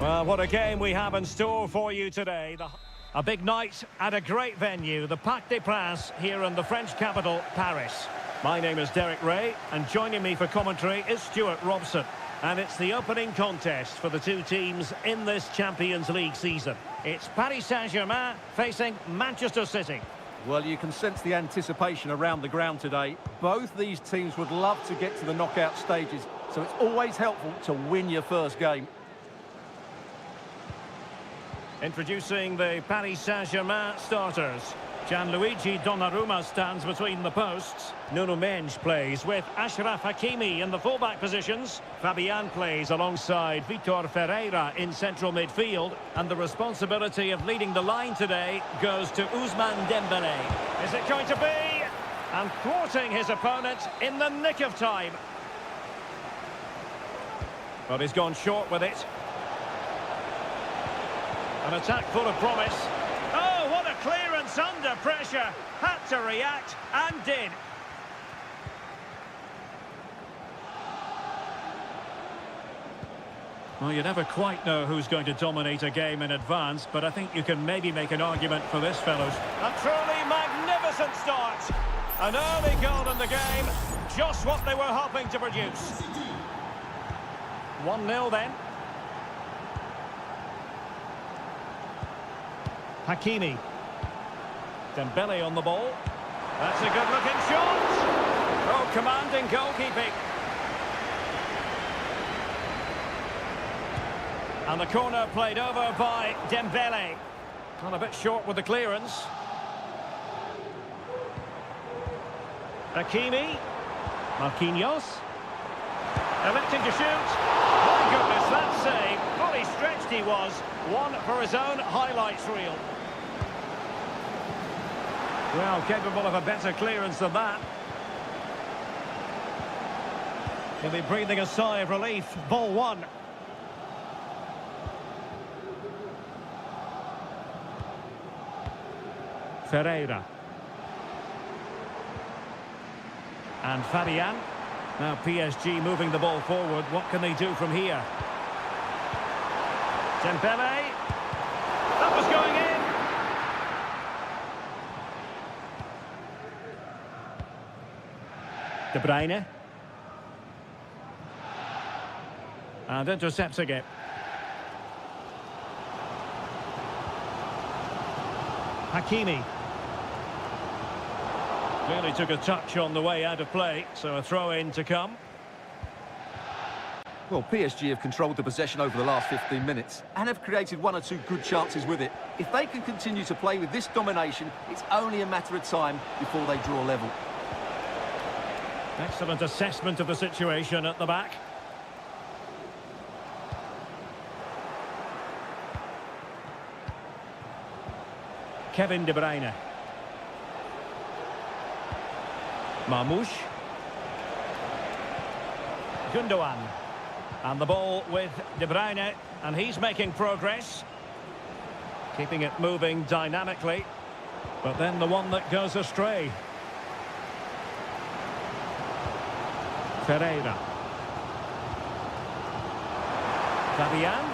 Well, what a game we have in store for you today. A big night at a great venue, the Parc des Princes, here in the French capital, Paris. My name is Derek Ray, and joining me for commentary is Stuart Robson. And it's the opening contest for the two teams in this Champions League season. It's Paris Saint-Germain facing Manchester City. Well, you can sense the anticipation around the ground today. Both these teams would love to get to the knockout stages, so it's always helpful to win your first game. Introducing the Paris Saint-Germain starters. Gianluigi Donnarumma stands between the posts. Nuno Mendes plays with Achraf Hakimi in the fullback positions. Fabian plays alongside Vitor Ferreira in central midfield. And the responsibility of leading the line today goes to Ousmane Dembélé. Is it going to be? And thwarting his opponent in the nick of time. But he's gone short with it. An attack full of promise. Oh, what a clearance under pressure. Had to react and did. Well, you never quite know who's going to dominate a game in advance, but I think you can maybe make an argument for this, fellows. A truly magnificent start. An early goal in the game. Just what they were hoping to produce. 1-0 then. Hakimi. Dembele on the ball. That's a good-looking shot. Oh, commanding goalkeeping. And the corner played over by Dembele. Got a bit short with the clearance. Hakimi. Marquinhos. Electing to shoot. My goodness, that save. Fully stretched he was. One for his own highlights reel. Well, capable of a better clearance than that. He'll be breathing a sigh of relief. Ball one. Ferreira. And Fabian. Now PSG moving the ball forward. What can they do from here? Dembele. That was going in. De Bruyne. And intercepting it. Hakimi. Clearly took a touch on the way out of play, so a throw-in to come. Well, PSG have controlled the possession over the last 15 minutes and have created one or two good chances with it. If they can continue to play with this domination, it's only a matter of time before they draw level. Excellent assessment of the situation at the back. Kevin De Bruyne. Marmoush. Gundogan. And the ball with De Bruyne, and he's making progress. Keeping it moving dynamically. But then the one that goes astray. Ferreira. Fabian.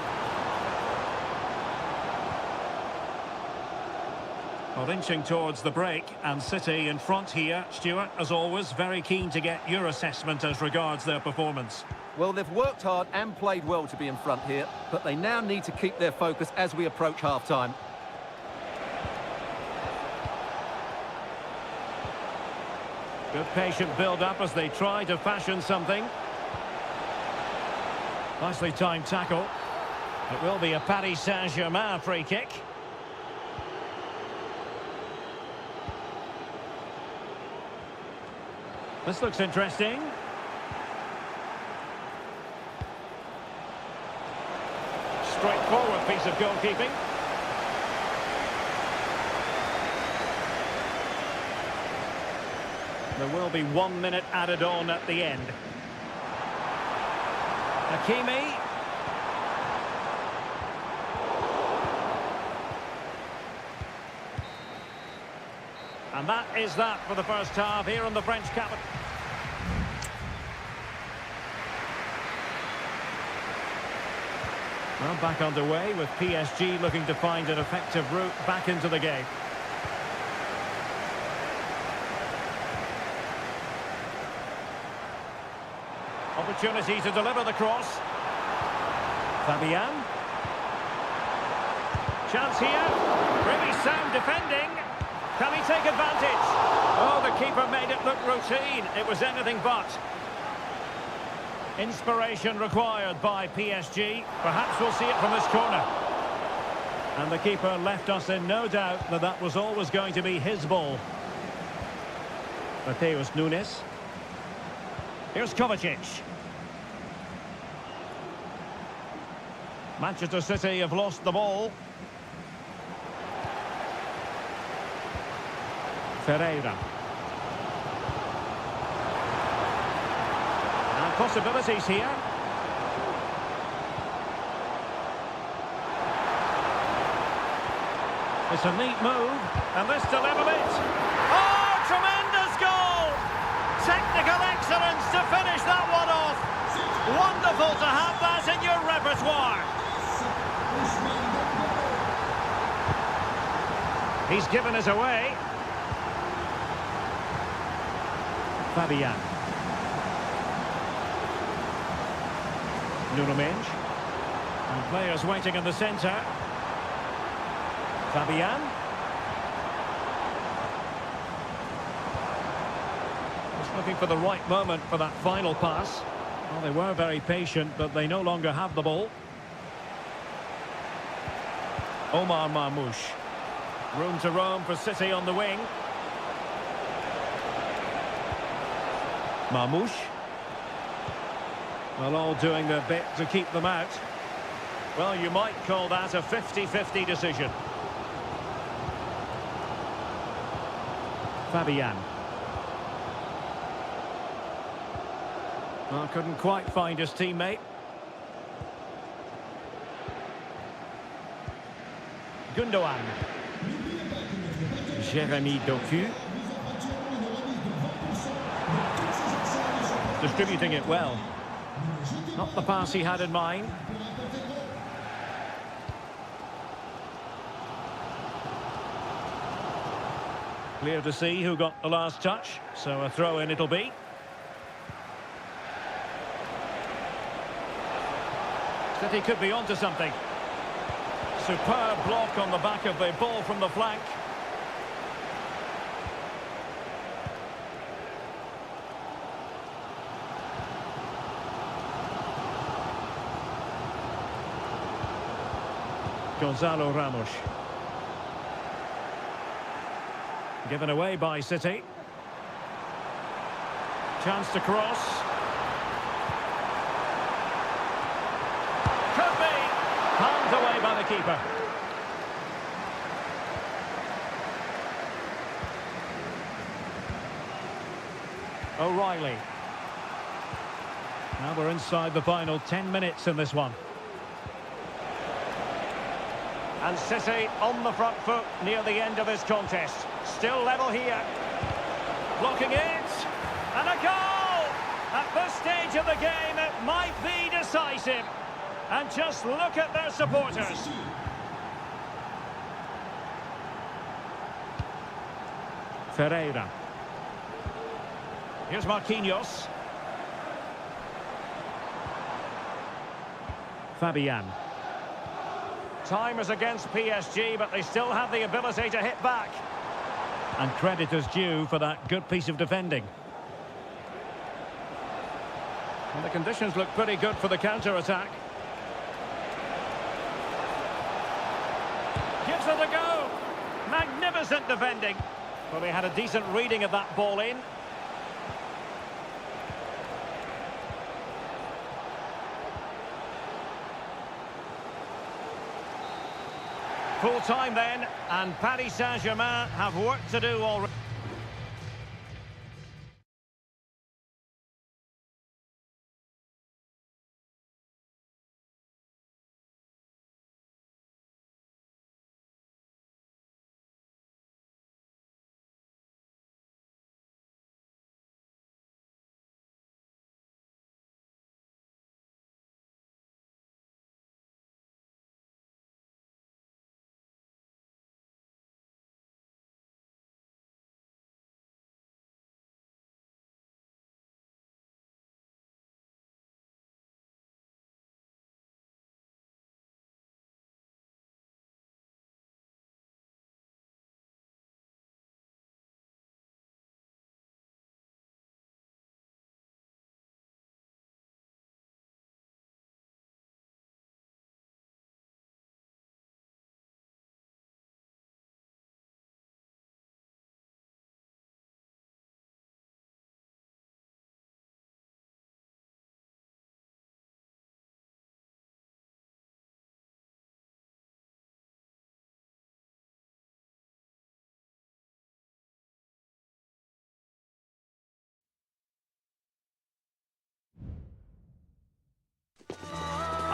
Well, inching towards the break, and City in front here. Stuart, as always, very keen to get your assessment as regards their performance. Well, they've worked hard and played well to be in front here, but they now need to keep their focus as we approach half-time. Good patient build-up as they try to fashion something. Nicely timed tackle. It will be a Paris Saint-Germain free kick. This looks interesting. Straightforward piece of goalkeeping. There will be 1 minute added on at the end. Hakimi. And that is that for the first half here in the French capital. Well, back underway with PSG looking to find an effective route back into the game. Opportunity to deliver the cross. Fabian. Chance here. Really sound defending. Can he take advantage? Oh, the keeper made it look routine. It was anything but. Inspiration required by PSG. Perhaps we'll see it from this corner. And the keeper left us in no doubt that that was always going to be his ball. Mateus Nunes. Here's Kovacic. Manchester City have lost the ball. Ferreira. And possibilities here. It's a neat move, and this delivers it. Oh, tremendous goal! Technical excellence to finish that one off. Wonderful to have that in your repertoire. He's given us away. Fabian. Nuno Mendes. And players waiting in the centre. Fabian. Just looking for the right moment for that final pass. Well, they were very patient, but they no longer have the ball. Omar Marmoush. Room to roam for City on the wing. Marmoush. Well, all doing their bit to keep them out. Well, you might call that a 50-50 decision. Fabian. Well, couldn't quite find his teammate. Gundogan. Jeremy Doku. Distributing it well. Not the pass he had in mind. Clear to see who got the last touch, so a throw-in it'll be. City could be onto something. Superb block on the back of the ball from the flank. Gonzalo Ramos. Given away by City. Chance to cross. Could be. Palmed away by the keeper. O'Reilly. Now we're inside the final 10 minutes in this one. And City on the front foot near the end of this contest. Still level here. Blocking it. And a goal! At this stage of the game, it might be decisive. And just look at their supporters. Ferreira. Here's Marquinhos. Fabian. Time is against PSG, but they still have the ability to hit back. And credit is due for that good piece of defending. And the conditions look pretty good for the counter-attack. Gives it a go. Magnificent defending. Well, they had a decent reading of that ball in. Full time then, and Paris Saint-Germain have work to do already.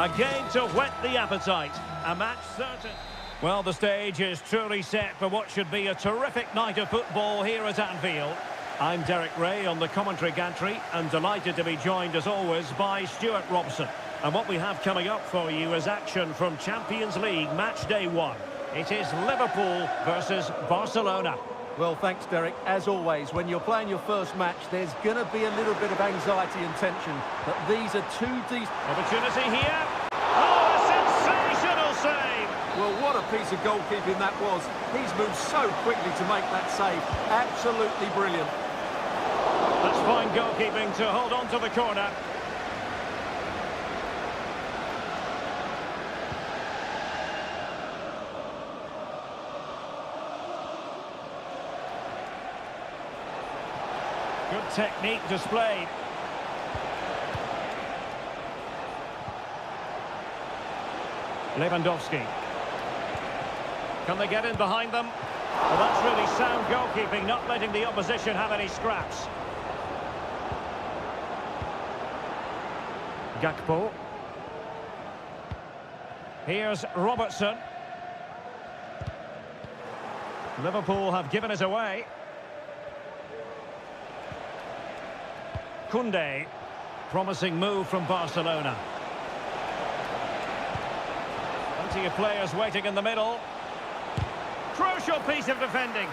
A game to whet the appetite. A match certain. Well, the stage is truly set for what should be a terrific night of football here at Anfield. I'm Derek Ray on the commentary gantry and delighted to be joined as always by Stuart Robson. And what we have coming up for you is action from Champions League match day 1. It is Liverpool versus Barcelona. Well, thanks, Derek. As always, when you're playing your first match, there's going to be a little bit of anxiety and tension. But these are two decent... Opportunity here. Oh, a sensational save! Well, what a piece of goalkeeping that was. He's moved so quickly to make that save. Absolutely brilliant. That's fine goalkeeping to hold on to the corner. Good technique displayed. Lewandowski. Can they get in behind them? Well, that's really sound goalkeeping, not letting the opposition have any scraps. Gakpo. Here's Robertson. Liverpool have given it away. Koundé. Promising move from Barcelona. Plenty of players waiting in the middle. Crucial piece of defending.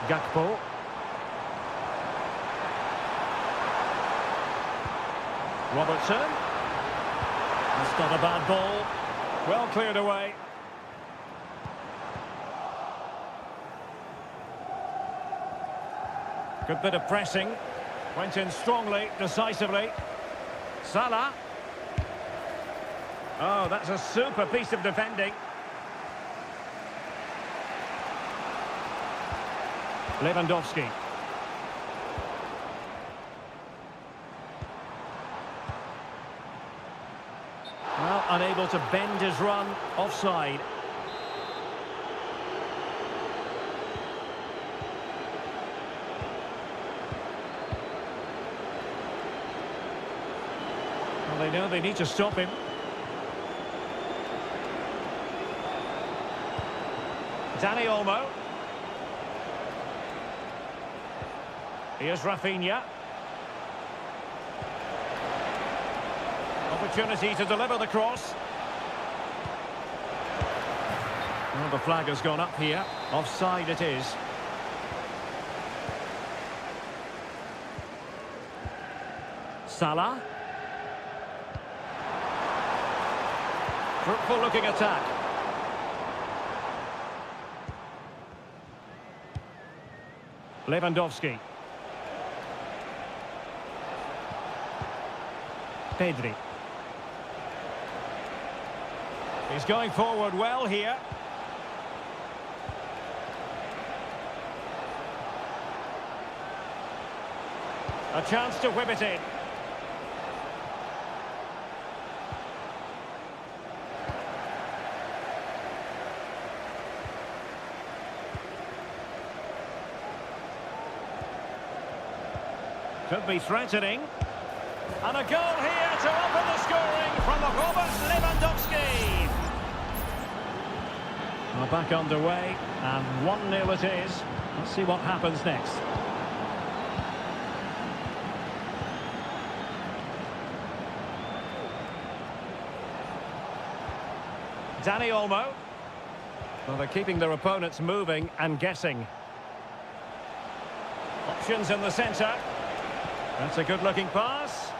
Gakpo. Robertson. That's not a bad ball. Well cleared away. Good bit of pressing. Went in strongly, decisively. Salah. Oh, that's a super piece of defending. Lewandowski. Well, unable to bend his run, offside. Well, they know they need to stop him. Dani Olmo. Here's Rafinha. Opportunity to deliver the cross. Well, the flag has gone up here. Offside it is. Salah. Fruitful looking attack. Lewandowski. Pedri. He's going forward well here. A chance to whip it in. Could be threatening. And a goal here to open the scoring from Robert Lewandowski. Well, back underway, and 1-0 it is. Let's see what happens next. Dani Olmo. Well, they're keeping their opponents moving and guessing. Options in the centre. That's a good-looking pass.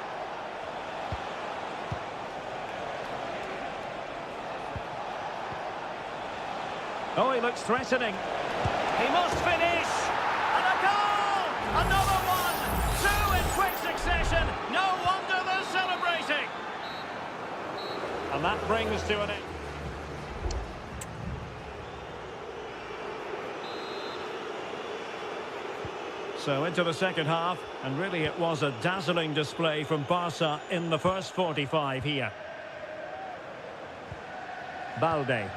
Oh, he looks threatening. He must finish. And a goal! Another one! Two in quick succession. No wonder they're celebrating. And that brings to an end. So into the second half, and really it was a dazzling display from Barca in the first 45 here. Balde.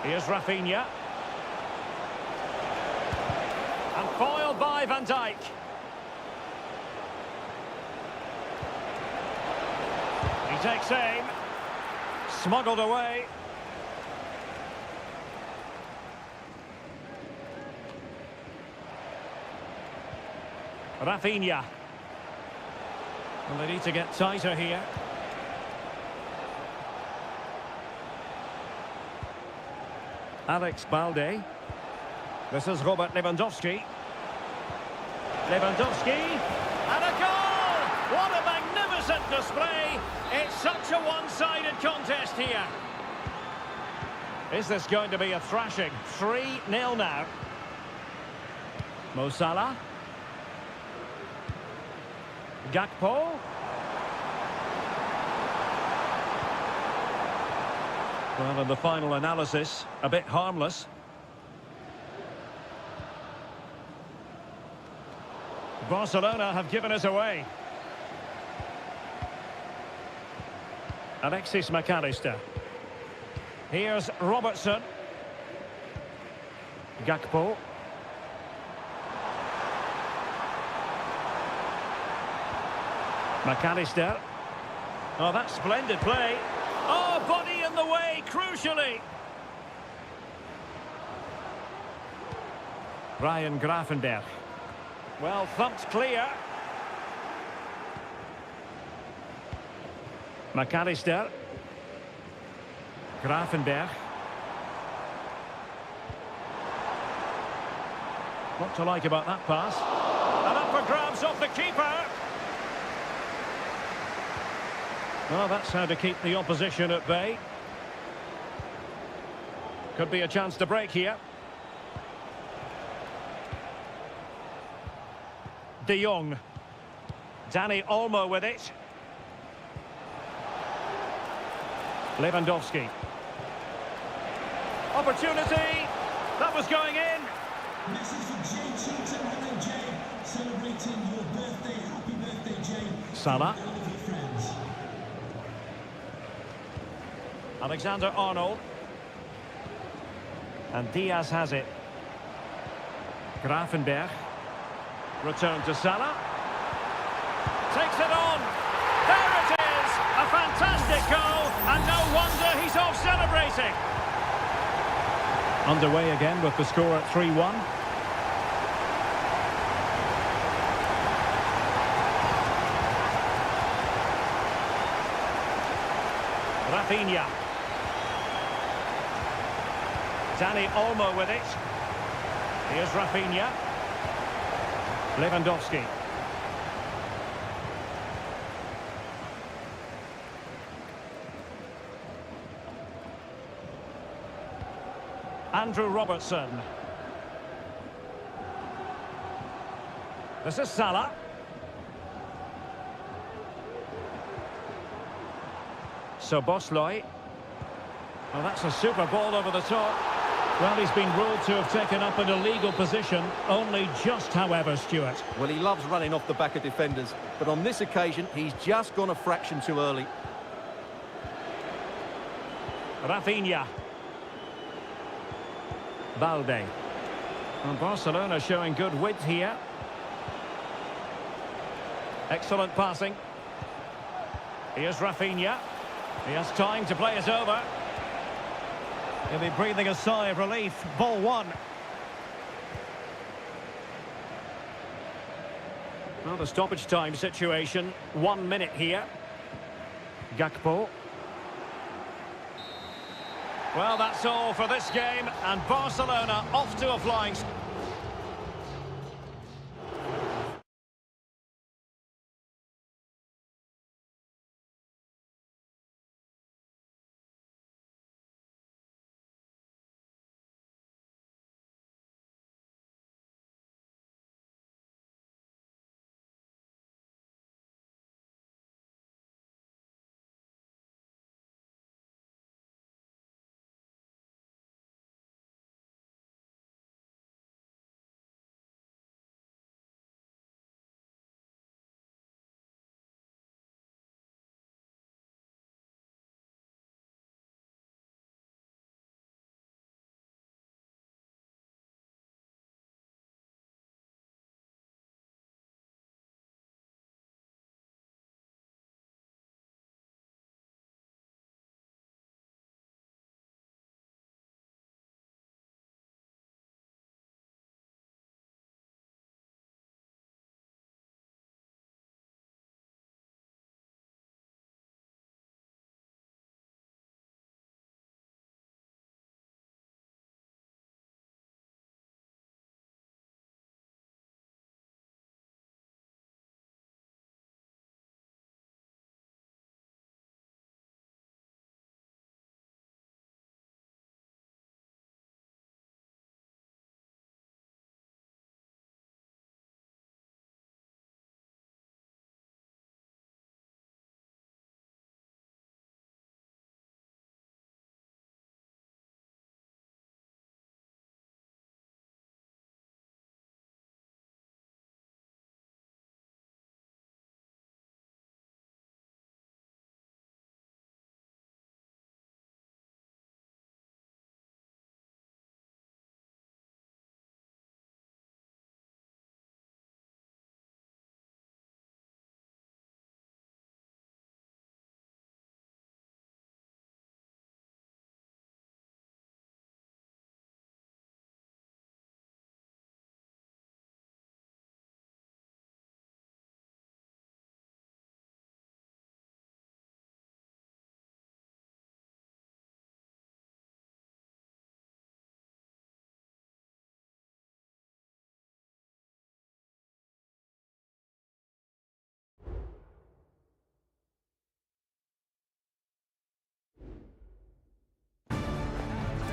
Here's Rafinha. And foiled by Van Dijk. He takes aim. Smuggled away. Rafinha. And they need to get tighter here. Alex Balde. This is Robert Lewandowski. Lewandowski. And a goal! What a magnificent display! It's such a one-sided contest here. Is this going to be a thrashing? 3-0 now. Mo Salah. Gakpo. Well, in the final analysis, a bit harmless. Barcelona have given us away. Alexis McAllister. Here's Robertson. Gakpo. McAllister. Oh, that's splendid play. Oh, body in the way, crucially. Ryan Gravenberch. Well, thumped clear. McAllister. Gravenberch. What to like about that pass? And up for grabs off the keeper. Well, that's how to keep the opposition at bay. Could be a chance to break here. De Jong. Dani Olmo with it. Lewandowski. Opportunity. That was going in. Message for Jay Cheatham. Hello, Jay. Celebrating your birthday. Happy birthday, Jay. Salah. All of your friends. Alexander-Arnold. And Diaz has it. Gravenberch. Return to Salah. Takes it on. There it is. A fantastic goal. And no wonder he's off celebrating. Underway again with the score at 3-1. Rafinha. Dani Olmo with it. Here's Rafinha. Lewandowski. Andrew Robertson. This is Salah. So Bosloy. Well, that's a super ball over the top. Well, he's been ruled to have taken up an illegal position, only just, however, Stuart. Well, he loves running off the back of defenders, but on this occasion, he's just gone a fraction too early. Rafinha. Balde. And Barcelona showing good width here. Excellent passing. Here's Rafinha. He has time to play it over. He'll be breathing a sigh of relief. Ball one. Well, the stoppage time situation. 1 minute here. Gakpo. Well, that's all for this game. And Barcelona off to a flying...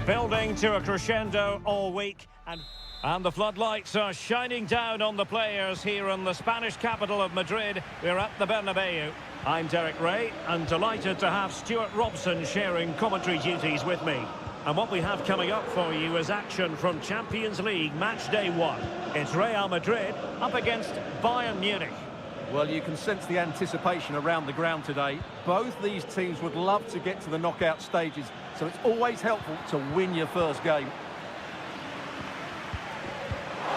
Building to a crescendo all week, and the floodlights are shining down on the players here in the Spanish capital of Madrid. We're at the Bernabeu. I'm Derek Ray, and delighted to have Stuart Robson sharing commentary duties with me. And what we have coming up for you is action from Champions League match day 1. It's Real Madrid up against Bayern Munich. Well, you can sense the anticipation around the ground today. Both these teams would love to get to the knockout stages, so it's always helpful to win your first game.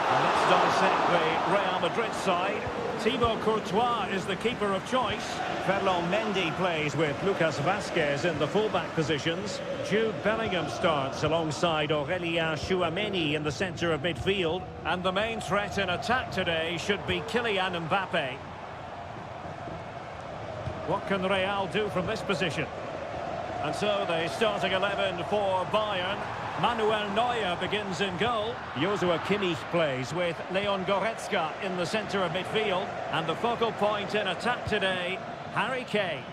And let's dissect the Real Madrid side. Thibaut Courtois is the keeper of choice. Ferland Mendy plays with Lucas Vazquez in the fullback positions. Jude Bellingham starts alongside Aurélien Tchouaméni in the centre of midfield. And the main threat in attack today should be Kylian Mbappé. What can Real do from this position? And so the starting 11 for Bayern. Manuel Neuer begins in goal. Joshua Kimmich plays with Leon Goretzka in the centre of midfield. And the focal point in attack today, Harry Kane.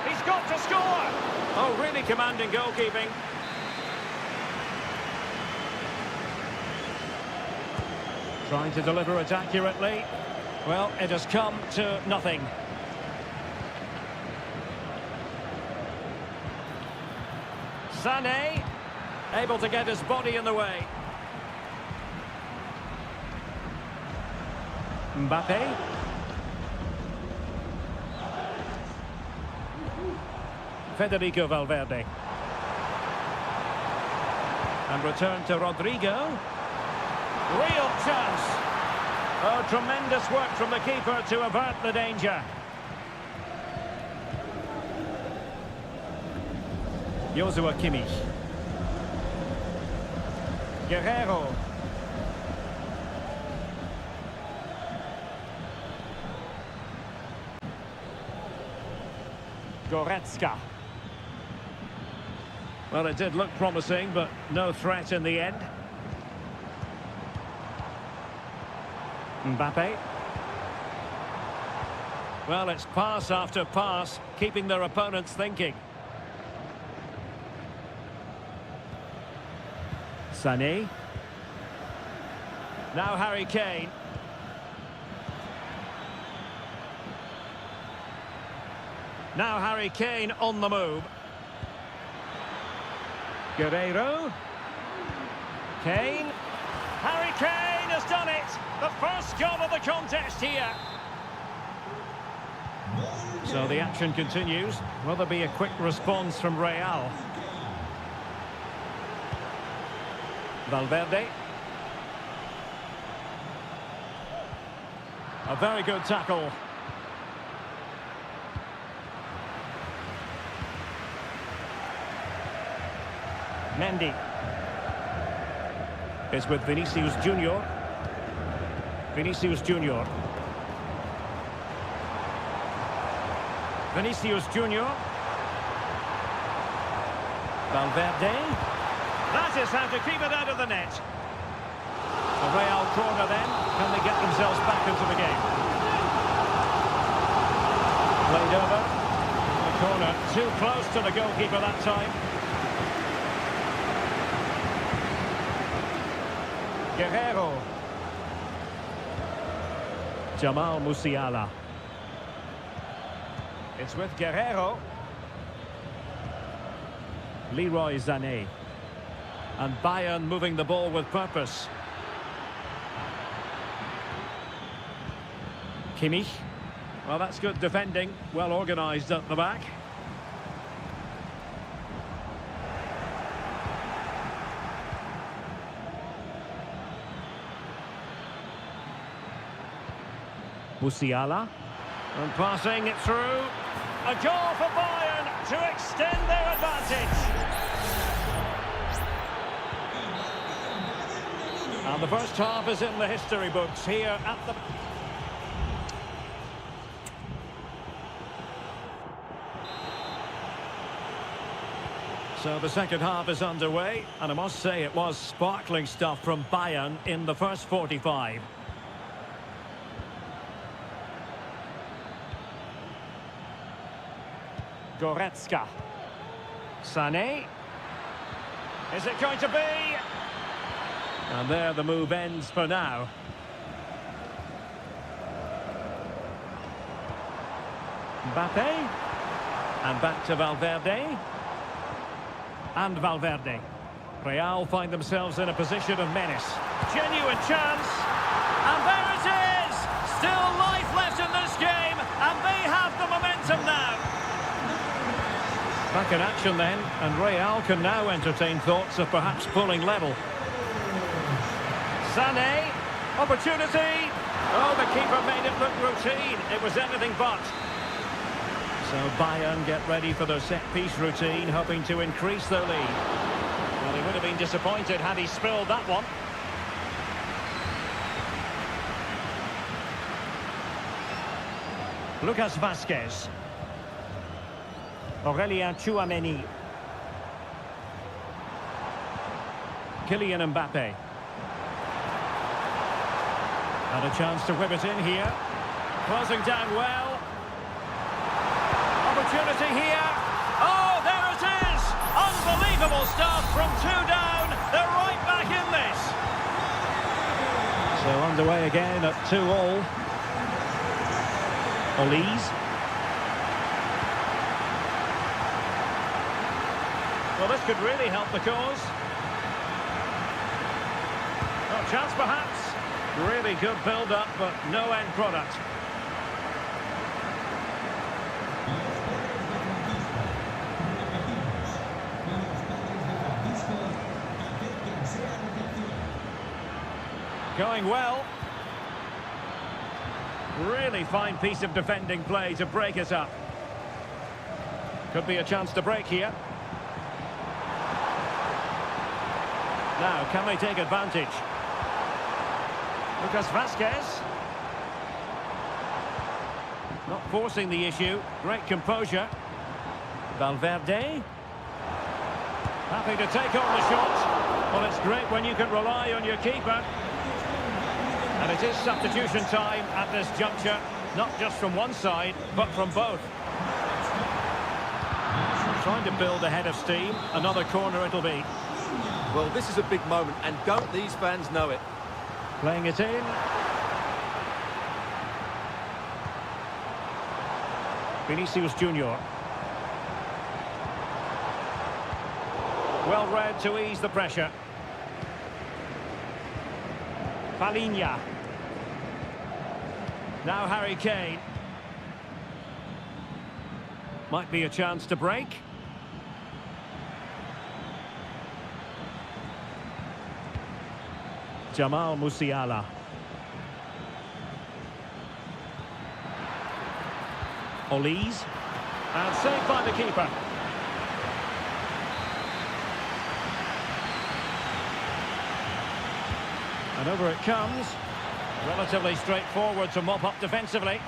He's got to score! Oh, really commanding goalkeeping. Trying to deliver it accurately. Well, it has come to nothing. Sané, able to get his body in the way. Mbappé. Federico Valverde. And return to Rodrigo. Real chance. Oh, tremendous work from the keeper to avert the danger. Joshua Kimmich. Guerrero. Goretzka. Well, it did look promising, but no threat in the end. Mbappé. Well, it's pass after pass, keeping their opponents thinking. Sané. Now Harry Kane. Now Harry Kane on the move. Guerrero. Kane. Harry Kane has done it! The first goal of the contest here. So the action continues. Will there be a quick response from Real? Valverde. A very good tackle. Mendy. Is with Vinicius Junior. Vinicius Junior. Vinicius Junior. Valverde. That is how to keep it out of the net. A Real corner then. Can they get themselves back into the game? Played over. The corner too close to the goalkeeper that time. Guerrero. Jamal Musiala. It's with Guerrero. Leroy Sané. And Bayern moving the ball with purpose. Kimmich. Well, that's good defending. Well organised at the back. Musiala. And passing it through. A goal for Bayern to extend their advantage. And the first half is in the history books here at the... So the second half is underway, and I must say it was sparkling stuff from Bayern in the first 45. Goretzka. Sané. Is it going to be? And there the move ends for now. Mbappe. And back to Valverde. And Valverde. Real find themselves in a position of menace. Genuine chance. And there it is! Still life left in this game, and they have the momentum now. Back in action then, and Real can now entertain thoughts of perhaps pulling level. Sané, opportunity. Oh, the keeper made it look routine. It was anything but. So Bayern get ready for their set-piece routine, hoping to increase their lead. Well, he would have been disappointed had he spilled that one. Lucas Vazquez. Aurélien Tchouameni. Kylian Mbappe. And a chance to whip it in here. Closing down well. Opportunity here. Oh, there it is! Unbelievable stuff from two down. They're right back in this. So underway again at 2-2. Olise. Well, this could really help the cause. Well, chance perhaps. Really good build-up, but no end product. Going well. Really fine piece of defending play to break it up. Could be a chance to break here. Now, can they take advantage? Lucas Vazquez. Not forcing the issue. Great composure. Valverde. Happy to take on the shot. Well, it's great when you can rely on your keeper. And it is substitution time at this juncture, not just from one side, but from both. Trying to build a head of steam. Another corner it'll be. Well, this is a big moment, and don't these fans know it? Playing it in. Vinicius Junior. Well read to ease the pressure. Palinha. Now Harry Kane. Might be a chance to break. Jamal Musiala. Olise. And saved by the keeper. And over it comes. Relatively straightforward to mop up defensively.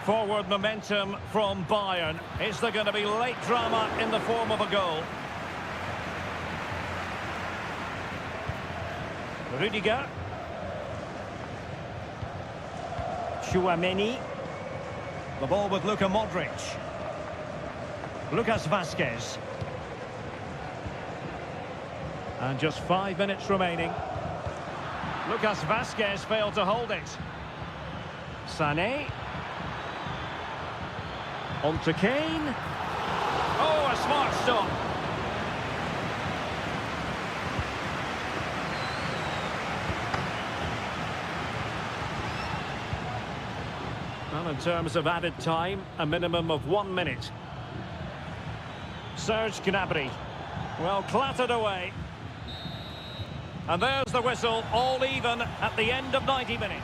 Forward momentum from Bayern. Is there going to be late drama in the form of a goal? Rudiger. Tchouameni. The ball with Luka Modric. Lucas Vazquez. And just 5 minutes remaining. Lucas Vazquez failed to hold it. Sané. On to Kane. Oh, a smart stop. Well, in terms of added time, a minimum of 1 minute. Serge Gnabry. Well, clattered away. And there's the whistle, all even at the end of 90 minutes.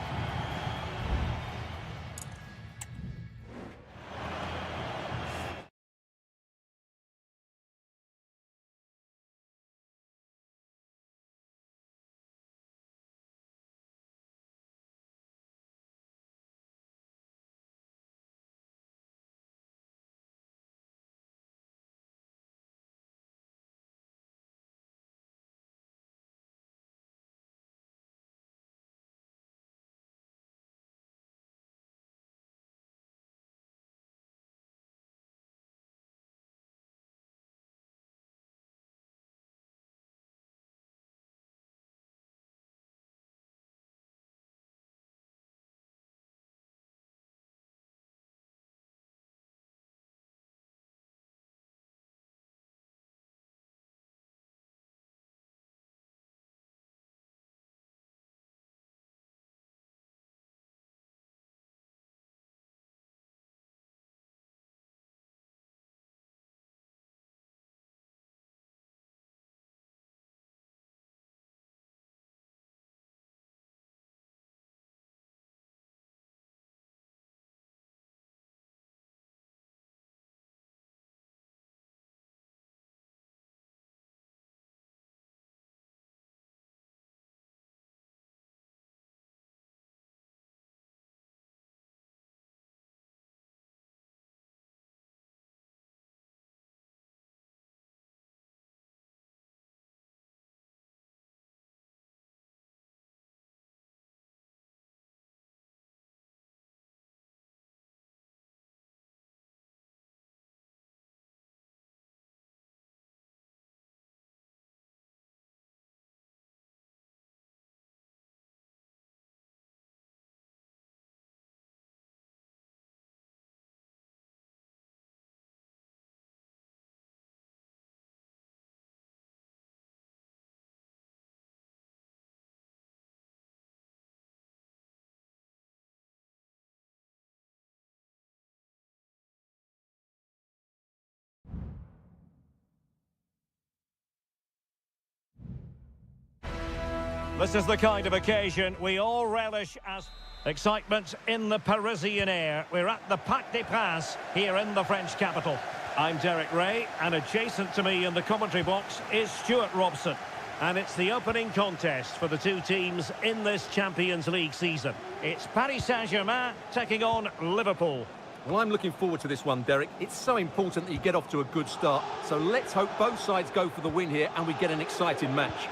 This is the kind of occasion we all relish as excitement in the Parisian air. We're at the Parc des Princes here in the French capital. I'm Derek Ray, and adjacent to me in the commentary box is Stuart Robson. And it's the opening contest for the two teams in this Champions League season. It's Paris Saint-Germain taking on Liverpool. Well, I'm looking forward to this one, Derek. It's so important that you get off to a good start. So let's hope both sides go for the win here and we get an exciting match.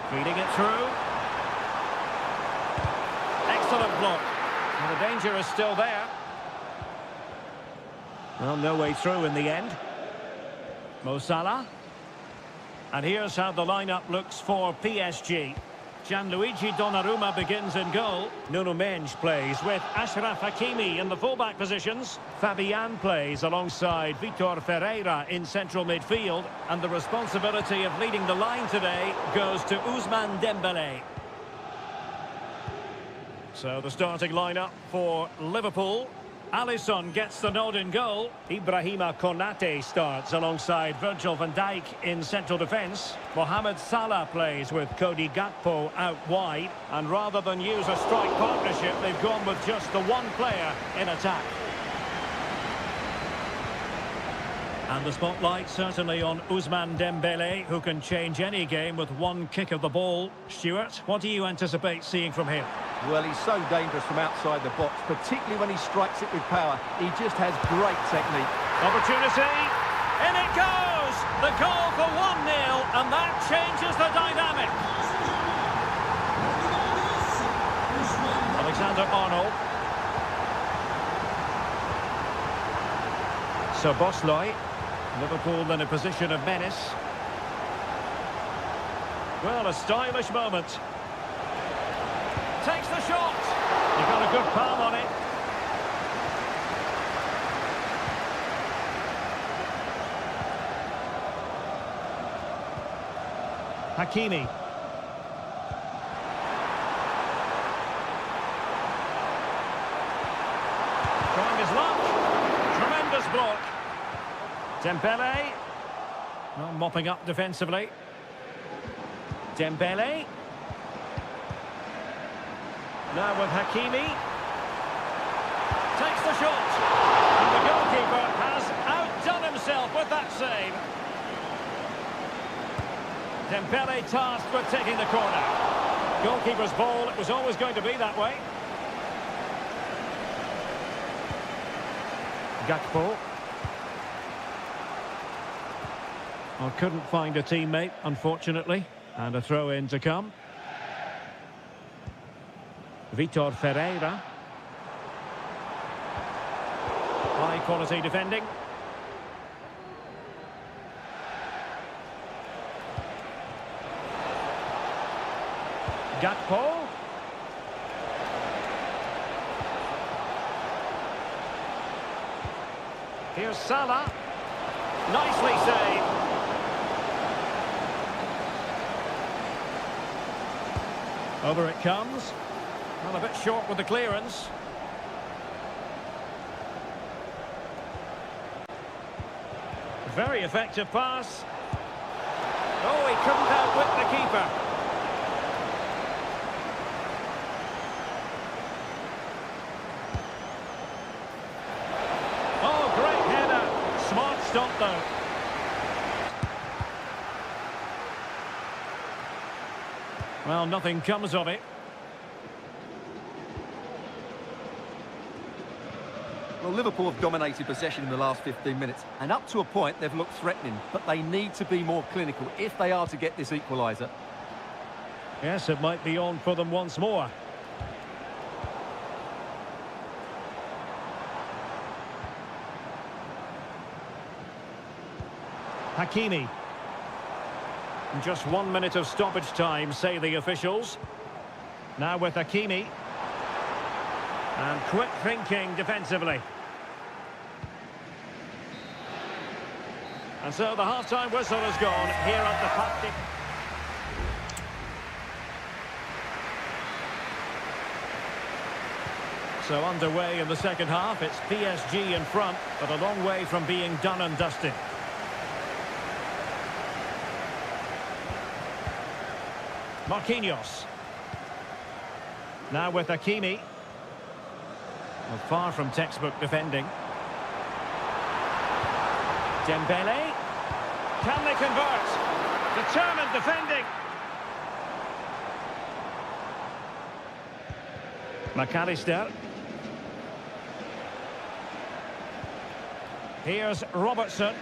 Feeding it through. Excellent block. And the danger is still there. Well, no way through in the end. Mo Salah. And here's how the lineup looks for PSG. Gianluigi Donnarumma begins in goal. Nuno Mendes plays with Achraf Hakimi in the fullback positions. Fabian plays alongside Vitor Ferreira in central midfield. And the responsibility of leading the line today goes to Ousmane Dembélé. So the starting lineup for Liverpool. Alisson gets the nod in goal. Ibrahima Konate starts alongside Virgil van Dijk in central defence. Mohamed Salah plays with Cody Gakpo out wide. And rather than use a strike partnership, they've gone with just the one player in attack. And the spotlight certainly on Ousmane Dembélé, who can change any game with one kick of the ball. Stuart, what do you anticipate seeing from him? Well, he's so dangerous from outside the box, particularly when he strikes it with power. He just has great technique. Opportunity, in it goes! The goal for 1-0, and that changes the dynamic. Alexander-Arnold. So Bosley, Liverpool in a position of menace. Well, a stylish moment. Takes the shot. He got a good palm on it. Hakimi. Trying his luck. Tremendous block. Dembélé. Well, mopping up defensively. Dembélé. Now with Hakimi. Takes the shot. And the goalkeeper has outdone himself with that save. Dembélé tasked with taking the corner. Goalkeeper's ball, it was always going to be that way. Gakpo. Well, couldn't find a teammate, unfortunately. And a throw-in to come. Vitor Ferreira. High quality defending. Gakpo. Here's Salah. Nicely saved. Over it comes. Well, a bit short with the clearance. Very effective pass. Oh, he couldn't outwit the keeper. Oh, great header. Smart stop, though. Well, nothing comes of it. Well, Liverpool have dominated possession in the last 15 minutes, and up to a point they've looked threatening, but they need to be more clinical if they are to get this equaliser. Yes, it might be on for them once more. Hakimi. Just 1 minute of stoppage time, say the officials. Now with Hakimi. And quick thinking defensively. And so the half-time whistle has gone here at the Parc des Princes. So underway in the second half, it's PSG in front, but a long way from being done and dusted. Marquinhos. Now with Hakimi. Well, far from textbook defending. Dembele. Can they convert? Determined defending. McAllister. Here's Robertson.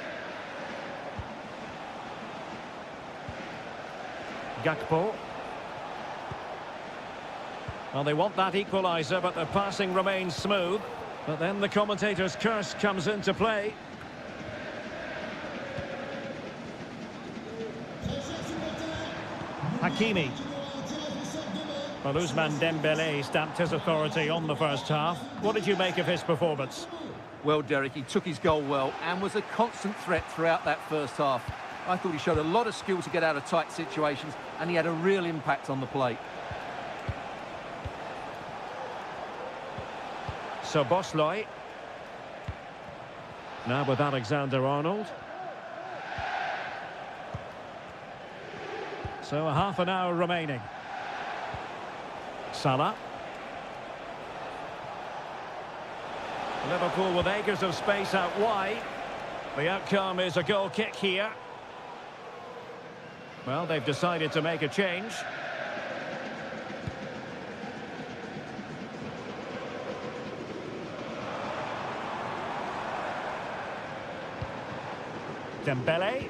Gakpo. Well, they want that equaliser, but the passing remains smooth. But then the commentator's curse comes into play. Hakimi. Well, Ousmane Dembele stamped his authority on the first half. What did you make of his performance? Well, Derek, he took his goal well and was a constant threat throughout that first half. I thought he showed a lot of skill to get out of tight situations, and he had a real impact on the plate. So Bosley. Now with Alexander-Arnold. So a half an hour remaining. Salah. Liverpool with acres of space out wide. The outcome is a goal kick here. Well, they've decided to make a change. Dembele.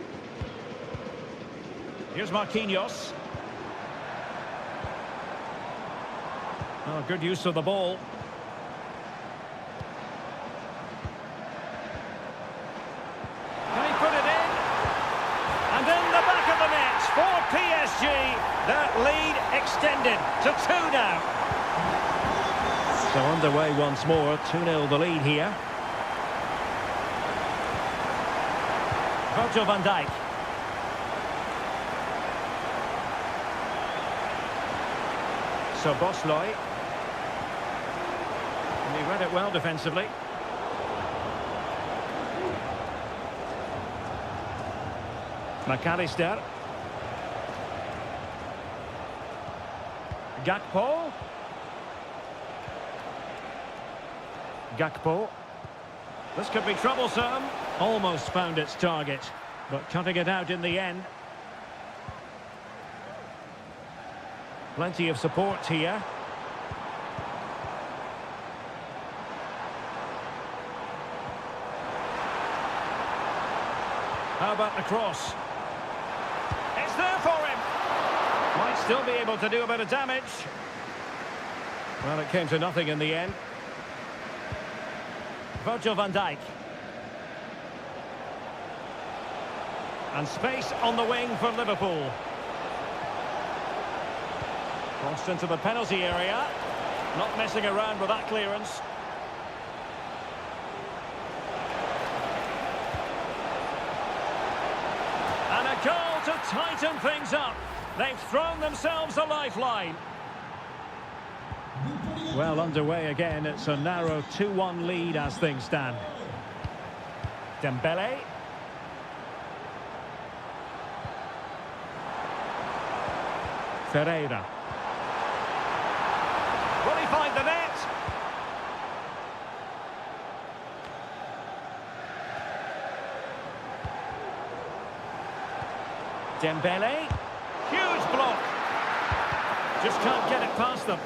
Here's Marquinhos. Oh, good use of the ball. Can he put it in? And in the back of the net for PSG. That lead extended to 2 now. So underway once more. 2-0 the lead here. Virgil van Dijk. So Bosley. And he read it well defensively. McAllister. Gakpo. Gakpo. This could be troublesome. Almost found its target, but cutting it out in the end. Plenty of support here. How about the cross? It's there for him. Might still be able to do a bit of damage. Well, it came to nothing in the end. Virgil van Dijk. And space on the wing for Liverpool. Crossed into the penalty area. Not messing around with that clearance. And a goal to tighten things up. They've thrown themselves a lifeline. Well, underway again. It's a narrow 2-1 lead as things stand. Dembele. Seria. Will he find the net? Dembele. Huge block. Just can't get it past them.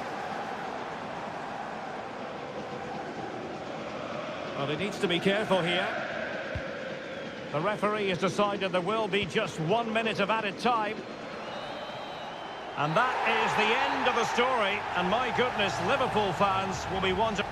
Well, he needs to be careful here. The referee has decided there will be just 1 minute of added time. And that is the end of the story. And my goodness, Liverpool fans will be wondering.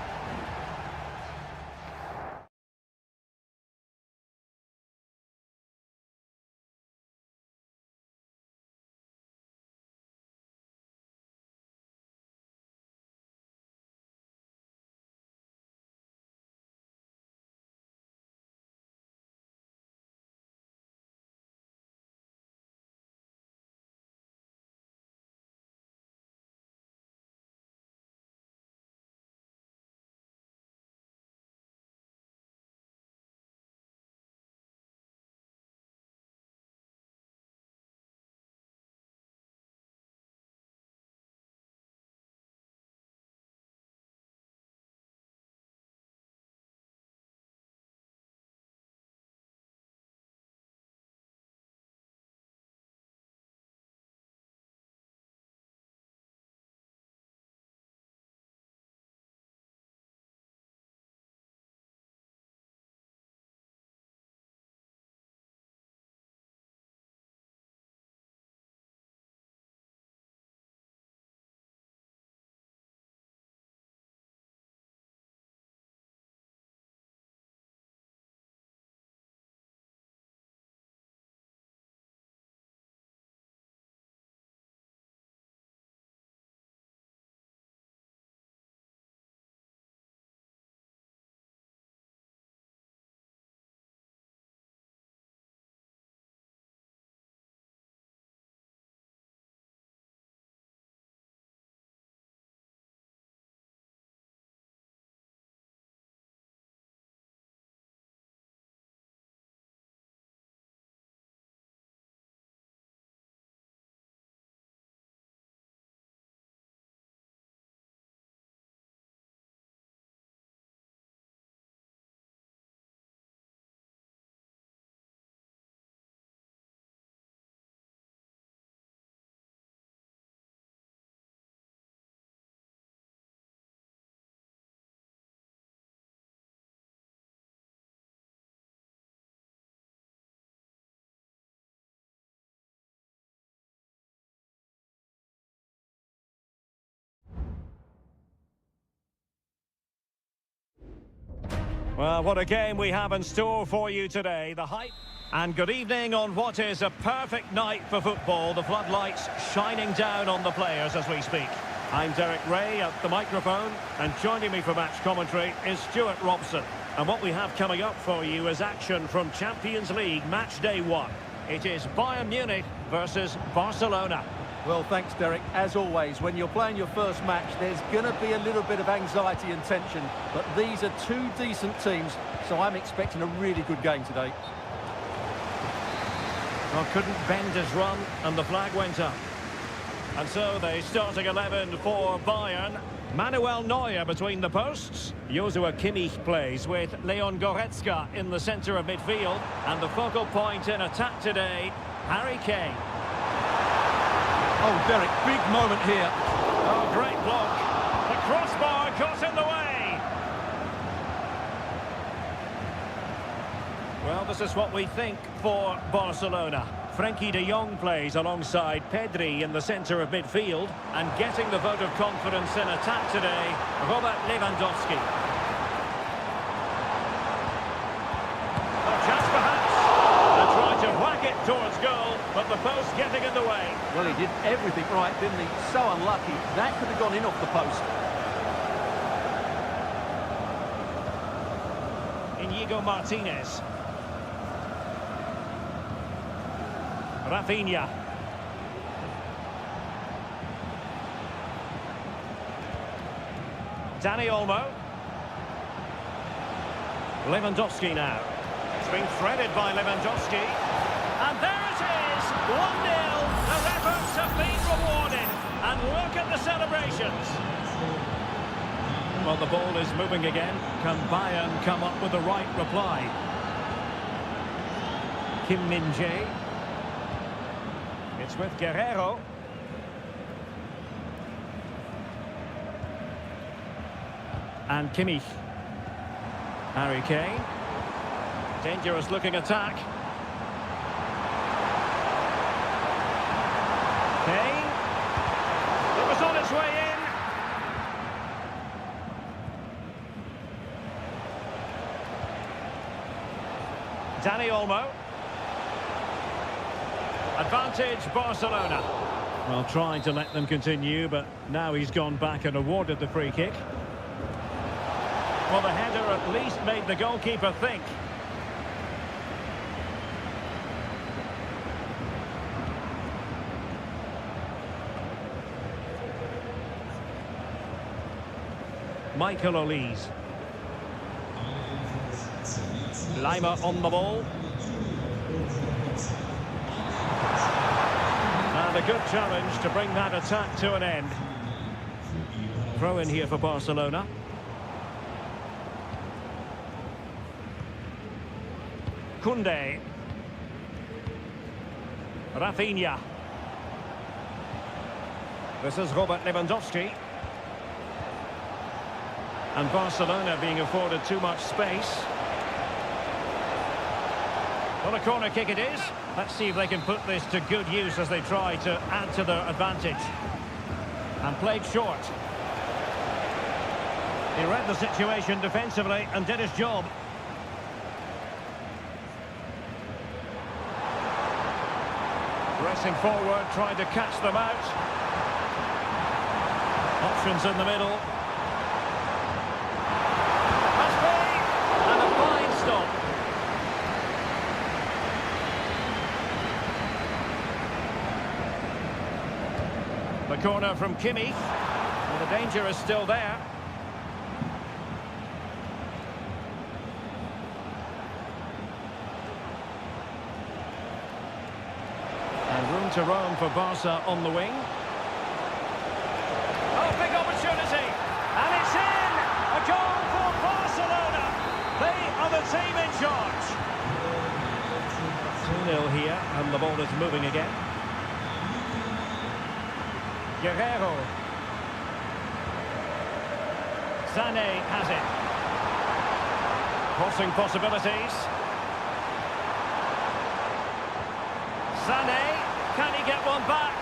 Well, what a game we have in store for you today. The hype. And good evening on what is a perfect night for football. The floodlights shining down on the players as we speak. I'm Derek Ray at the microphone, and joining me for match commentary is Stuart Robson. And what we have coming up for you is action from Champions League match day 1. It is Bayern Munich versus Barcelona. Well, thanks, Derek. As always, when you're playing your first match, there's going to be a little bit of anxiety and tension. But these are two decent teams, so I'm expecting a really good game today. Well, couldn't bend his run, and the flag went up. And so the starting 11 for Bayern. Manuel Neuer between the posts. Joshua Kimmich plays with Leon Goretzka in the centre of midfield. And the focal point in attack today, Harry Kane. Oh, Derek, big moment here. Oh, great block. The crossbar got in the way. Well, this is what we think for Barcelona. Frenkie de Jong plays alongside Pedri in the centre of midfield, and getting the vote of confidence in attack today, Robert Lewandowski. A chance perhaps. They tried to whack it towards goal, but the post getting in the way. Well, he did everything right, didn't he? So unlucky. That could have gone in off the post. Inigo Martinez. Rafinha. Dani Olmo. Lewandowski now. It's been threaded by Lewandowski. And there it is! 1-0. Their efforts have been rewarded. And look at the celebrations. Well, the ball is moving again. Can Bayern come up with the right reply? Kim Min-jae. It's with Guerrero. And Kimmich. Harry Kane. Dangerous looking attack. Kane. It was on its way in. Dani Olmo. Advantage Barcelona. Well, trying to let them continue, but now he's gone back and awarded the free kick. Well, the header at least made the goalkeeper think. Michael Olise. Lima on the ball. And a good challenge to bring that attack to an end. Throw in here for Barcelona. Koundé. Rafinha. This is Robert Lewandowski. And Barcelona being afforded too much space. Well, a corner kick it is. Let's see if they can put this to good use as they try to add to their advantage. And played short. He read the situation defensively and did his job. Pressing forward, trying to catch them out. Options in the middle. Must be! And a fine stop. The corner from Kimmich. And the danger is still there. And room to roam for Barca on the wing. Oh, big opportunity. And it's in! A goal for Barcelona. They are the team in charge. 2-0 here, and the ball is moving again. Guerrero. Sané has it. Crossing possibilities. Sané, can he get one back?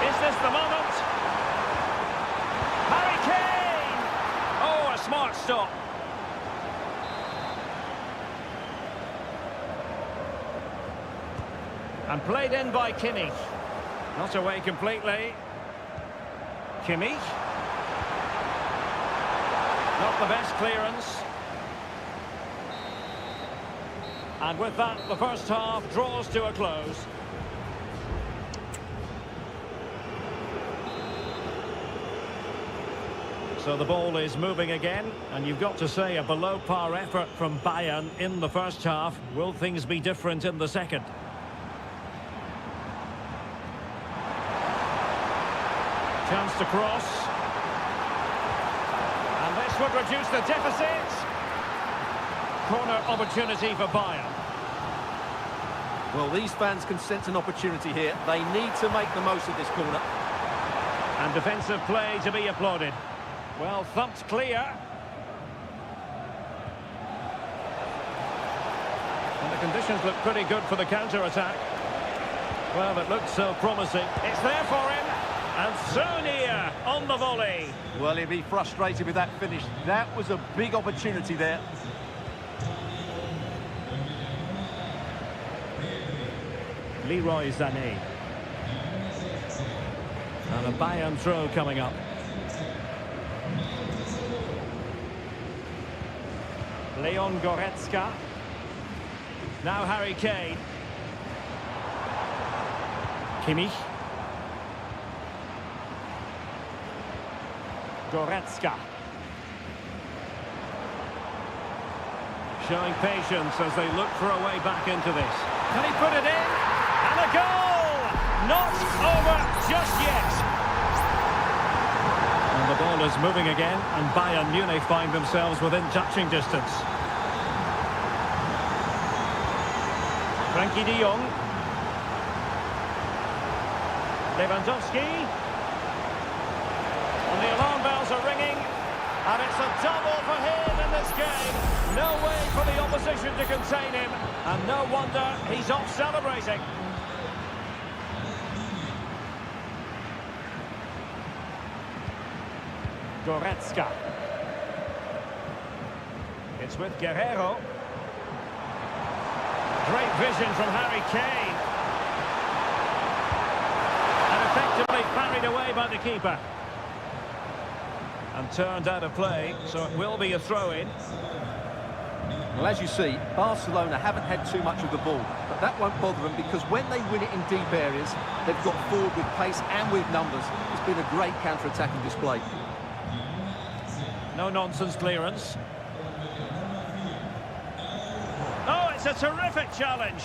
Is this the moment? Harry Kane! stop. And played in by Kimmich. Not away completely. Kimmich. Not the best clearance. And with that, the first half draws to a close. So the ball is moving again, and you've got to say a below-par effort from Bayern in the first half. Will things be different in the second? Chance to cross. And this would reduce the deficit. Corner opportunity for Bayern. Well, these fans can sense an opportunity here. They need to make the most of this corner. And defensive play to be applauded. Well, thumped clear. And the conditions look pretty good for the counter-attack. Well, it looks so promising. It's there for him. And Seria on the volley. Well, he'll be frustrated with that finish. That was a big opportunity there. Leroy Sané. And a Bayern throw coming up. Leon Goretzka. Now Harry Kane. Kimmich. Goretzka. Showing patience as they look for a way back into this. Can he put it in? And a goal! Not over just yet. And the ball is moving again, and Bayern Munich find themselves within touching distance. Frankie de Jong. Lewandowski. And the alarm bells are ringing. And it's a double for him in this game. No way for the opposition to contain him. And no wonder he's off celebrating. Goretzka. It's with Guerrero. Great vision from Harry Kane. And effectively parried away by the keeper. And turned out of play, so it will be a throw-in. Well, as you see, Barcelona haven't had too much of the ball, but that won't bother them because when they win it in deep areas, they've got forward with pace and with numbers. It's been a great counter-attacking display. No-nonsense clearance. Oh, it's a terrific challenge.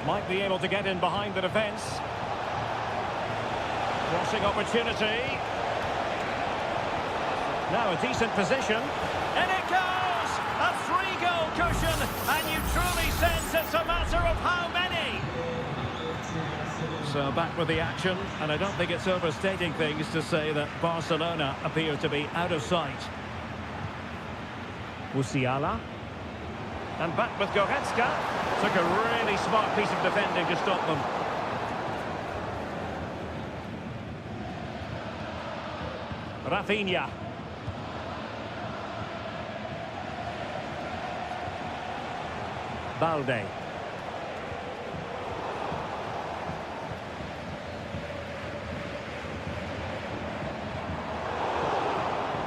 Might be able to get in behind the defence. Crossing opportunity. Now a decent position. And it goes! A 3-goal cushion! And you truly sense it's a matter of how many! So back with the action, and I don't think it's overstating things to say that Barcelona appear to be out of sight. Musiala. And back with Goretzka. Took a really smart piece of defending to stop them. Rafinha. Balde.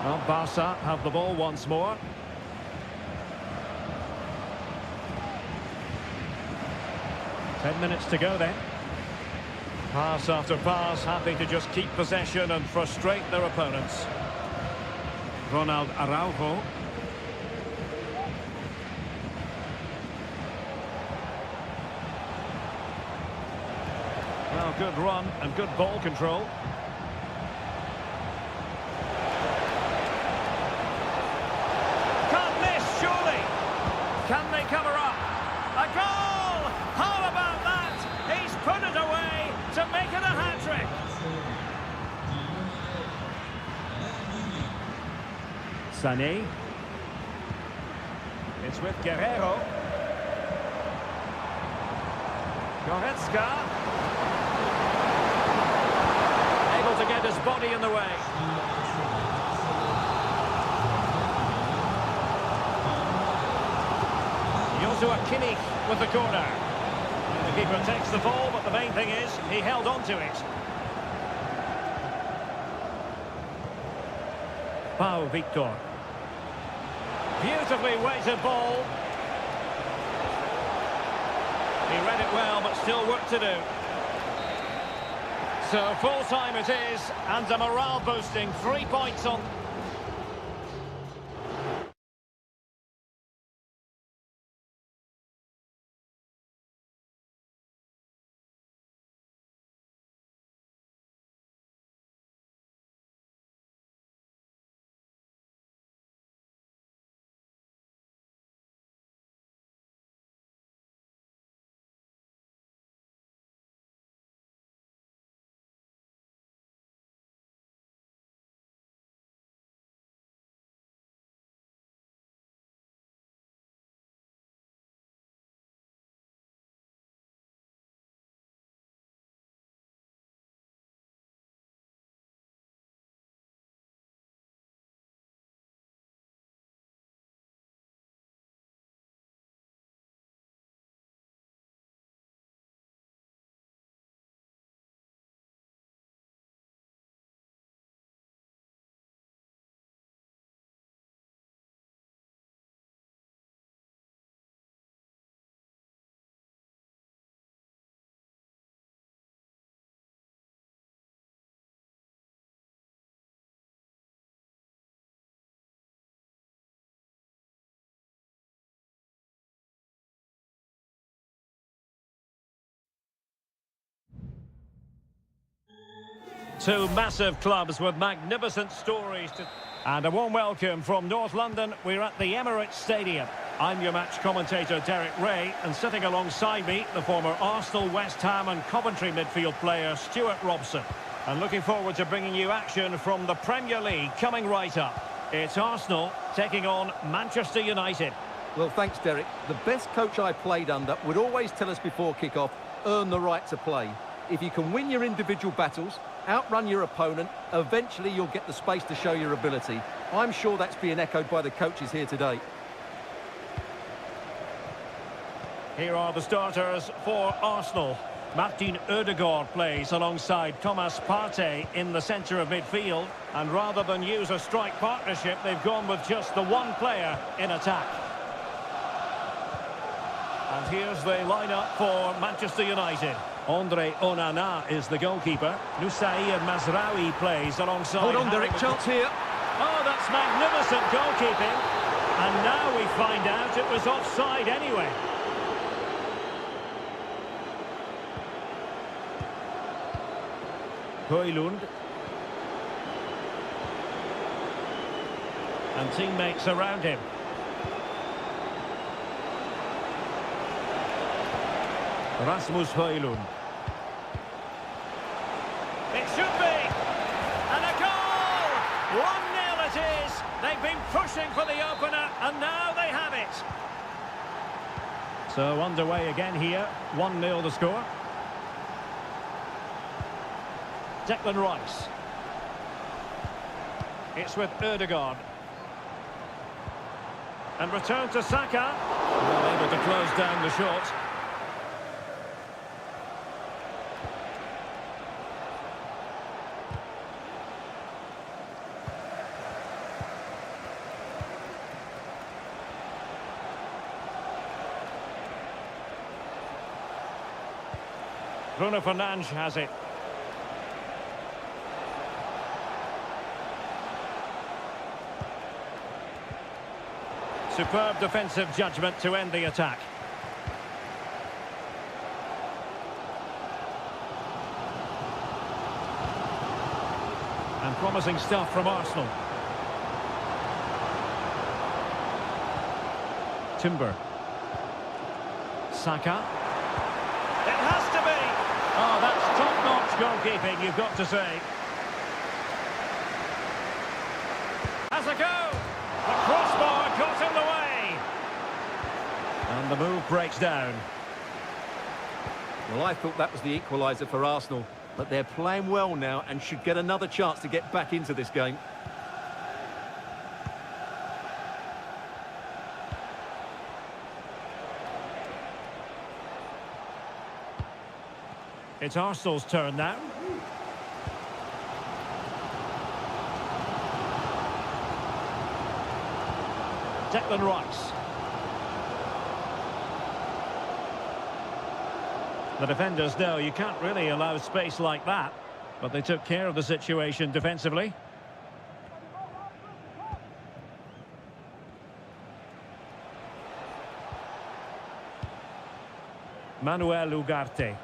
Well, Barca have the ball once more. Ten minutes to go then. Pass after pass, happy to just keep possession and frustrate their opponents. Ronald Araujo. Well, good run and good ball control. Can't miss, surely. Can they cover up? A goal! How about that? He's put it away to make it a hat-trick. Sané. It's with Guerrero. Goretzka. to get his body in the way. Joshua Kimmich with the corner. The keeper takes the ball, but the main thing is he held on to it. Pau Victor. Beautifully weighted ball. He read it well, but still work to do. So full time it is, and a morale boosting 3 points on. Two massive clubs with magnificent stories to... And a warm welcome from North London. We're at the Emirates Stadium. I'm your match commentator Derek Ray, and sitting alongside me, the former Arsenal, West Ham and Coventry midfield player Stuart Robson. And looking forward to bringing you action from the Premier League coming right up. It's Arsenal taking on Manchester United. Well, thanks, Derek. The best coach I played under would always tell us before kick-off, earn the right to play. If you can win your individual battles, outrun your opponent, eventually you'll get the space to show your ability. I'm sure that's being echoed by the coaches here today. Here are the starters for Arsenal. Martin Ødegaard plays alongside Thomas Partey in the centre of midfield. And rather than use a strike partnership, they've gone with just the one player in attack. And here's the lineup for Manchester United. Andre Onana is the goalkeeper. Nusair Mazraoui plays alongside... Hold on, Derek, chance here. Oh, that's magnificent goalkeeping. And now we find out it was offside anyway. Højlund. And teammates around him. Rasmus Højlund. It should be! And a goal! 1-0 it is! They've been pushing for the opener, and now they have it! So underway again here, 1-0 the score. Declan Rice. It's with Ødegaard. And return to Saka. Well able to close down the shot. Bruno Fernandes has it. Superb defensive judgment to end the attack. And promising stuff from Arsenal. Timber. Saka. It has to be! Oh, that's top-notch goalkeeping, you've got to say. Has a go! The crossbar got in the way! And the move breaks down. Well, I thought that was the equaliser for Arsenal. But they're playing well now and should get another chance to get back into this game. It's Arsenal's turn now. Declan Rice. The defenders know you can't really allow space like that, but they took care of the situation defensively. Manuel Ugarte.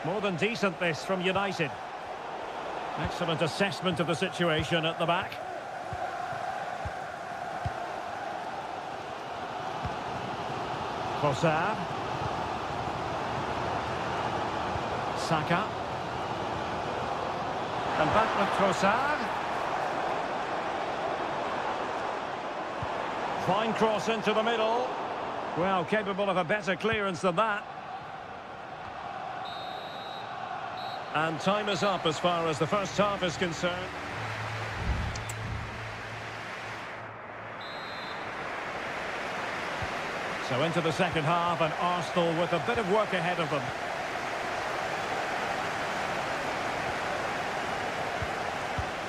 More than decent this from United. Excellent assessment of the situation at the back. Trossard. Saka. And back with Trossard. Fine cross into the middle. Well, capable of a better clearance than that. And time is up as far as the first half is concerned. So into the second half, and Arsenal with a bit of work ahead of them.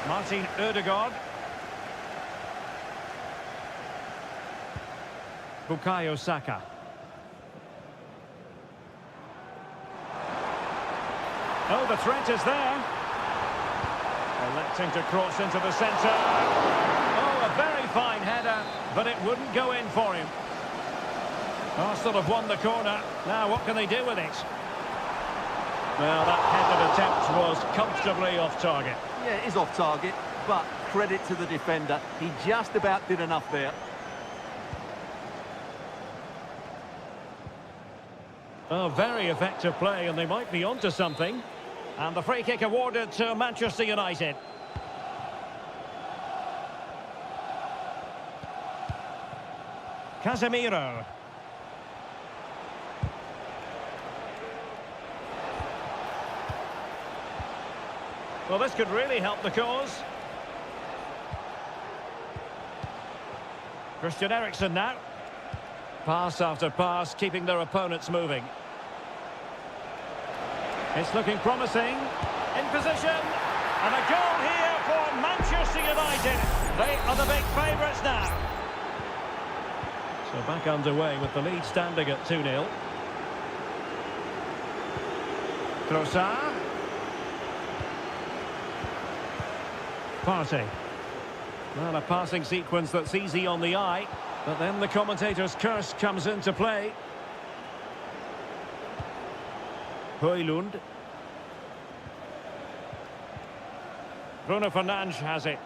Martin Ødegaard. Bukayo Saka. Oh, the threat is there. Electing to cross into the centre. Oh, a very fine header, but it wouldn't go in for him. Arsenal have won the corner. Now, what can they do with it? Well, that headed attempt was comfortably off target. Yeah, it is off target, but credit to the defender. He just about did enough there. Oh, very effective play, and they might be onto something. And the free kick awarded to Manchester United. Casemiro. Well, this could really help the cause. Christian Eriksen now. Pass after pass, keeping their opponents moving. It's looking promising. In position. And a goal here for Manchester United. They are the big favourites now. So back underway with the lead standing at 2-0. Trossard. Partey. Well, a passing sequence that's easy on the eye, but then the commentator's curse comes into play. Højlund. Bruno Fernandes has it.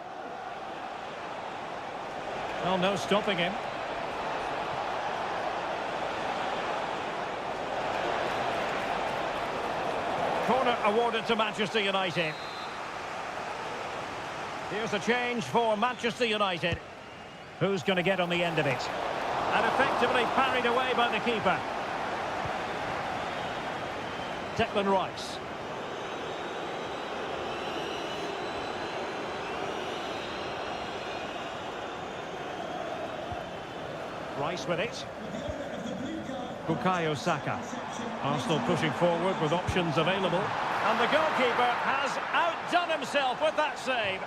Well, no stopping him. Corner awarded to Manchester United. Here's a change for Manchester United. Who's going to get on the end of it? And effectively parried away by the keeper. Declan Rice. Rice with it. Bukayo Saka. Arsenal pushing forward with options available. And the goalkeeper has outdone himself with that save.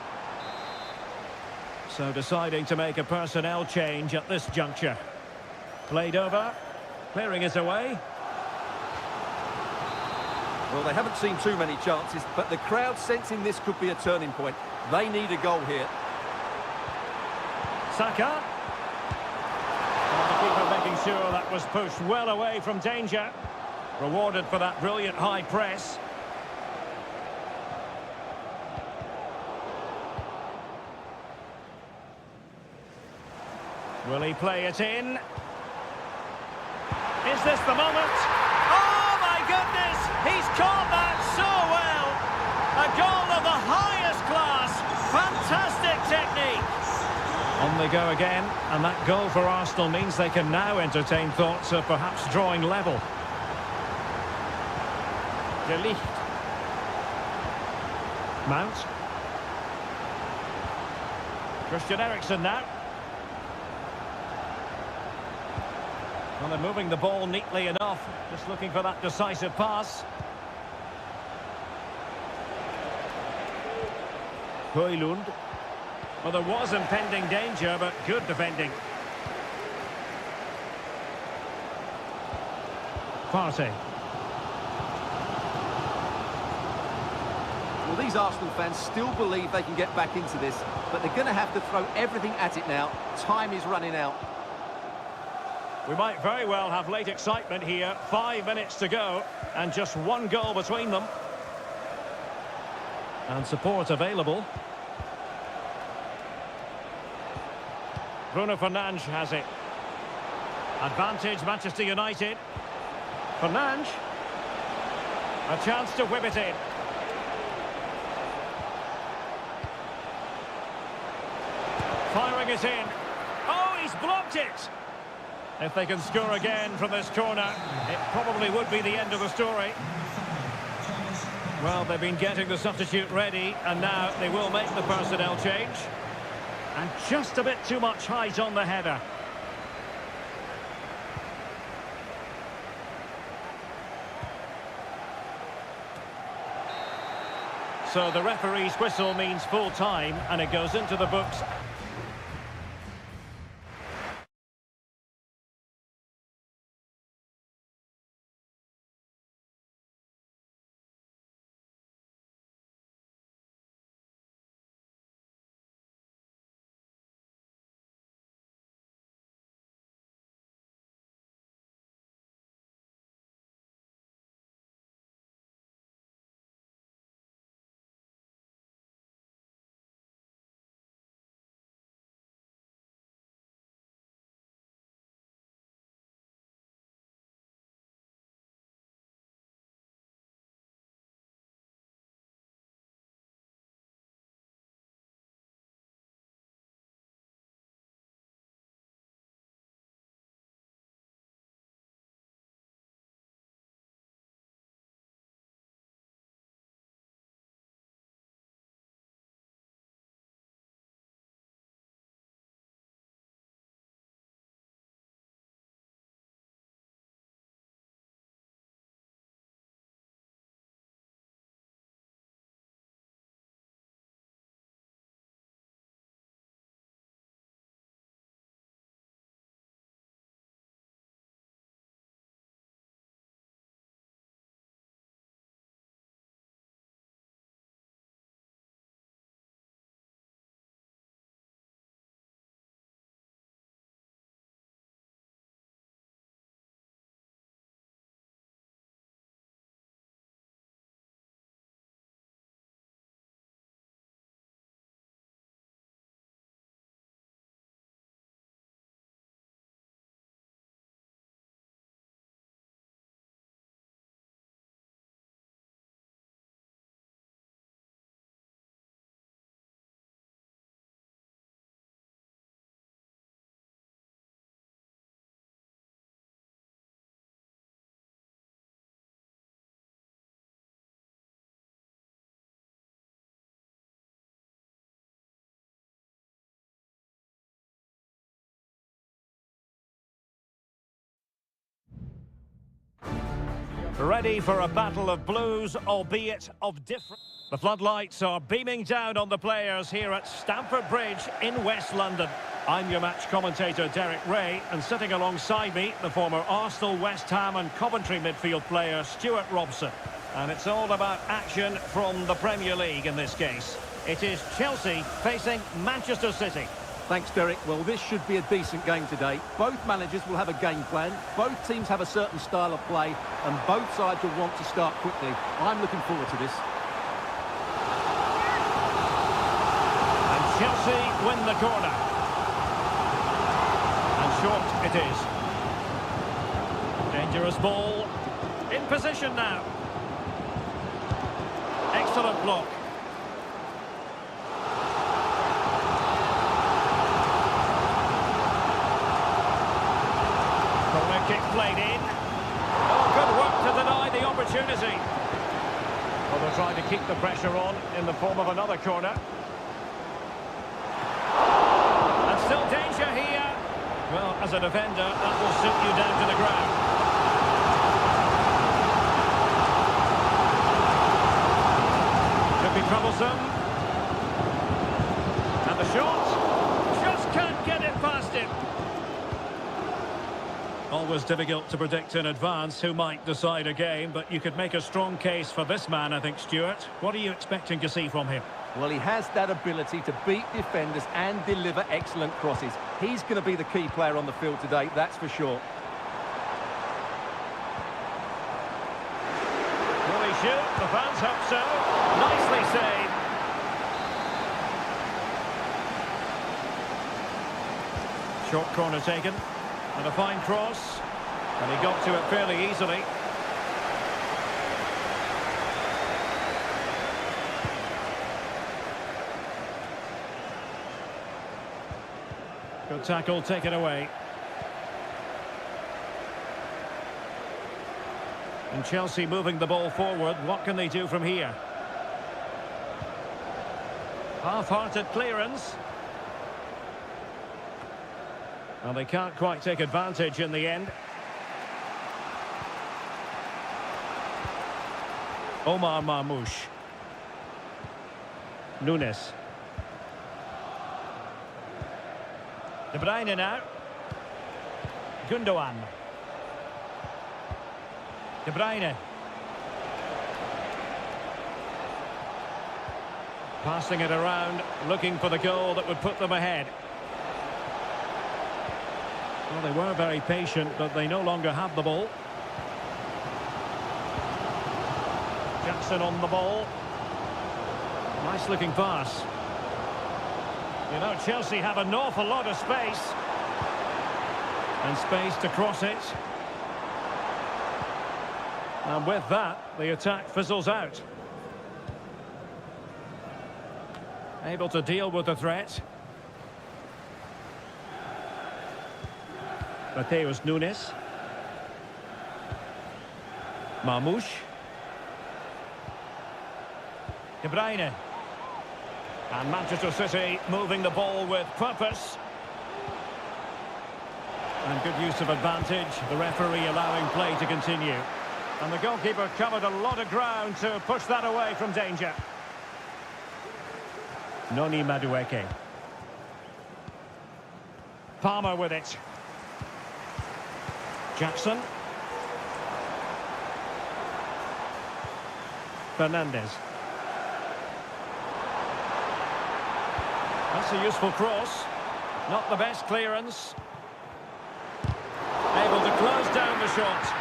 So deciding to make a personnel change at this juncture. Played over. Clearing it away. Well, they haven't seen too many chances, but the crowd sensing this could be a turning point. They need a goal here. Saka. And the keeper making sure that was pushed well away from danger. Rewarded for that brilliant high press. Will he play it in? Is this the moment? Oh my goodness! He's caught that so well! A goal of the highest class! Fantastic technique! And On they go again, and that goal for Arsenal means they can now entertain thoughts of perhaps drawing level. De Ligt. Mount. Christian Eriksen now. Well, they're moving the ball neatly enough, just looking for that decisive pass. Højlund. Well, there was impending danger, but good defending. Partey. Well, these Arsenal fans still believe they can get back into this, but they're going to have to throw everything at it now. Time is running out. We might very well have late excitement here. 5 minutes to go, and just one goal between them. And support available. Bruno Fernandes has it. Advantage Manchester United. Fernandes. A chance to whip it in. Firing it in. Oh, he's blocked it! If they can score again from this corner, it probably would be the end of the story. Well, they've been getting the substitute ready, and now they will make the personnel change. And just a bit too much height on the header. So the referee's whistle means full time, and it goes into the books. Ready for a battle of blues, albeit of different... The floodlights are beaming down on the players here at Stamford Bridge in West London. I'm your match commentator, Derek Ray, and sitting alongside me, the former Arsenal, West Ham and Coventry midfield player, Stuart Robson. And it's all about action from the Premier League in this case. It is Chelsea facing Manchester City. Thanks, Derek. Well, this should be a decent game today. Both managers will have a game plan. Both teams have a certain style of play, and both sides will want to start quickly. I'm looking forward to this. And Chelsea win the corner. And short it is. Dangerous ball. In position now. Excellent block. Well, they're trying to keep the pressure on in the form of another corner. And still danger here. Well, as a defender, that will suit you down to the ground. Could be troublesome. And the shot. Just can't get it past him. Always difficult to predict in advance who might decide a game, but you could make a strong case for this man, I think, Stuart. What are you expecting to see from him? Well, he has that ability to beat defenders and deliver excellent crosses. He's going to be the key player on the field today, that's for sure. Will he shoot? The fans hope so. Nicely saved. Short corner taken. And a fine cross. And he got to it fairly easily. Good tackle taken away. And Chelsea moving the ball forward. What can they do from here? Half-hearted clearance. Well, they can't quite take advantage in the end. Omar Marmoush. Nunes. De Bruyne now. Gundogan. De Bruyne. Passing it around, looking for the goal that would put them ahead. Well, they were very patient, but they no longer have the ball. Jackson on the ball. Nice looking pass. You know, Chelsea have an awful lot of space. And space to cross it. And with that, the attack fizzles out. Able to deal with the threat. Mateus Nunes. Marmoush. De Bruyne. And Manchester City moving the ball with purpose. And good use of advantage. The referee allowing play to continue. And the goalkeeper covered a lot of ground to push that away from danger. Noni Madueke. Palmer with it. Jackson. Fernandez. That's a useful cross. Not the best clearance. Able to close down the shot.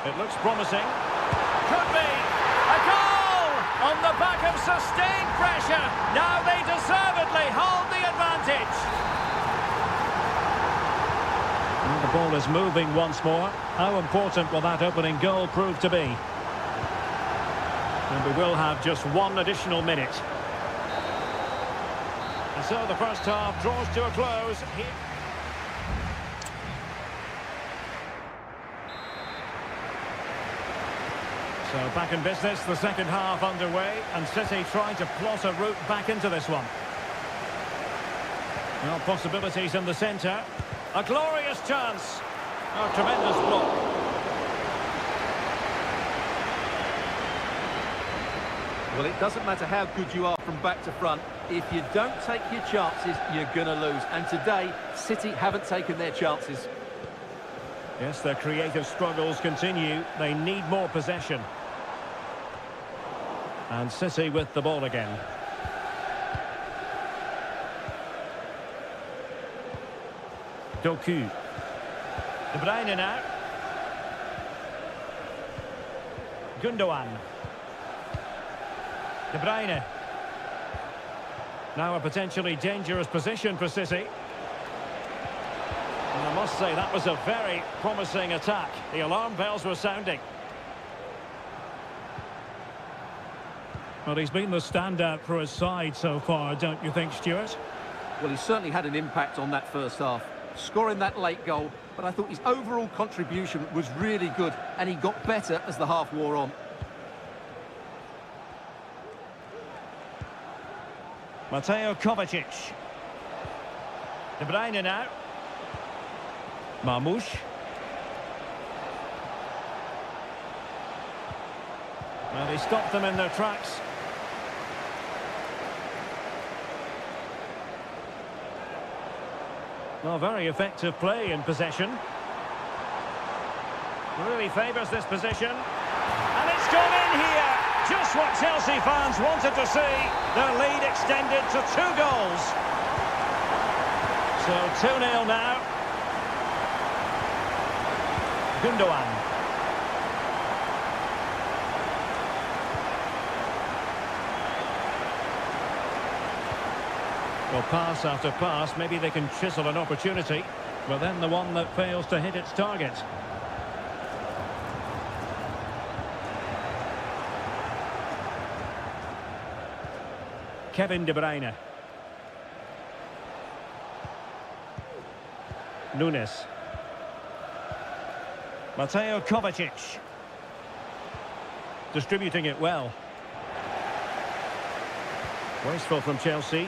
It looks promising. Could be a goal on the back of sustained pressure. Now they deservedly hold the advantage. And the ball is moving once more. How important will that opening goal prove to be? And we will have just one additional minute. And so the first half draws to a close here. So back in business, the second half underway, and City trying to plot a route back into this one. Well, possibilities in the centre. A glorious chance. A tremendous block. Well, it doesn't matter how good you are from back to front. If you don't take your chances, you're going to lose. And today, City haven't taken their chances. Yes, their creative struggles continue. They need more possession. And City with the ball again. Doku. De Bruyne now. Gundogan. De Bruyne. Now a potentially dangerous position for City. And I must say that was a very promising attack. The alarm bells were sounding. Well, he's been the standout for his side so far, don't you think, Stuart? Well, he certainly had an impact on that first half. scoring that late goal, but I thought his overall contribution was really good, and he got better as the half wore on. Mateo Kovacic. De Bruyne now. Marmoush. Well, he stopped them in their tracks. Well, very effective play in possession. Really favours this position. And it's gone in here! Just what Chelsea fans wanted to see. Their lead extended to 2 goals. So 2-0 now. Gundogan. Well, pass after pass, maybe they can chisel an opportunity, but then the one that fails to hit its target. Kevin De Bruyne. Nunes. Mateo Kovacic. Distributing it well. Wasteful from Chelsea.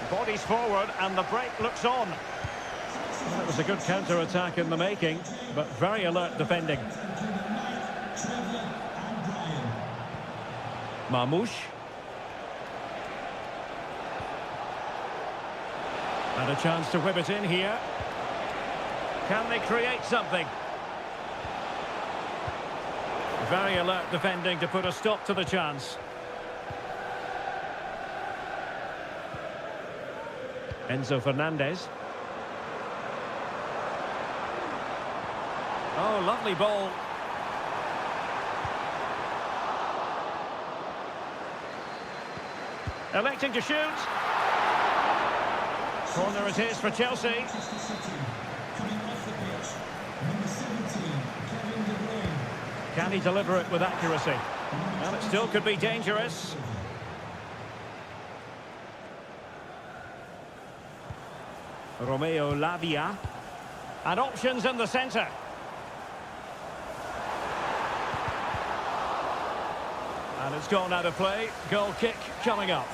Bodies forward and the break looks on. Well, it was a good counter-attack in the making, but very alert defending. Marmoush. And a chance to whip it in here. Can they create something? Very alert defending to put a stop to the chance. Enzo Fernandez. Oh, lovely ball. Electing to shoot. Corner it is for Chelsea. Can he deliver it with accuracy? Well, it still could be dangerous. Romeo Lavia. And options in the centre. And it's gone out of play. Goal kick coming up.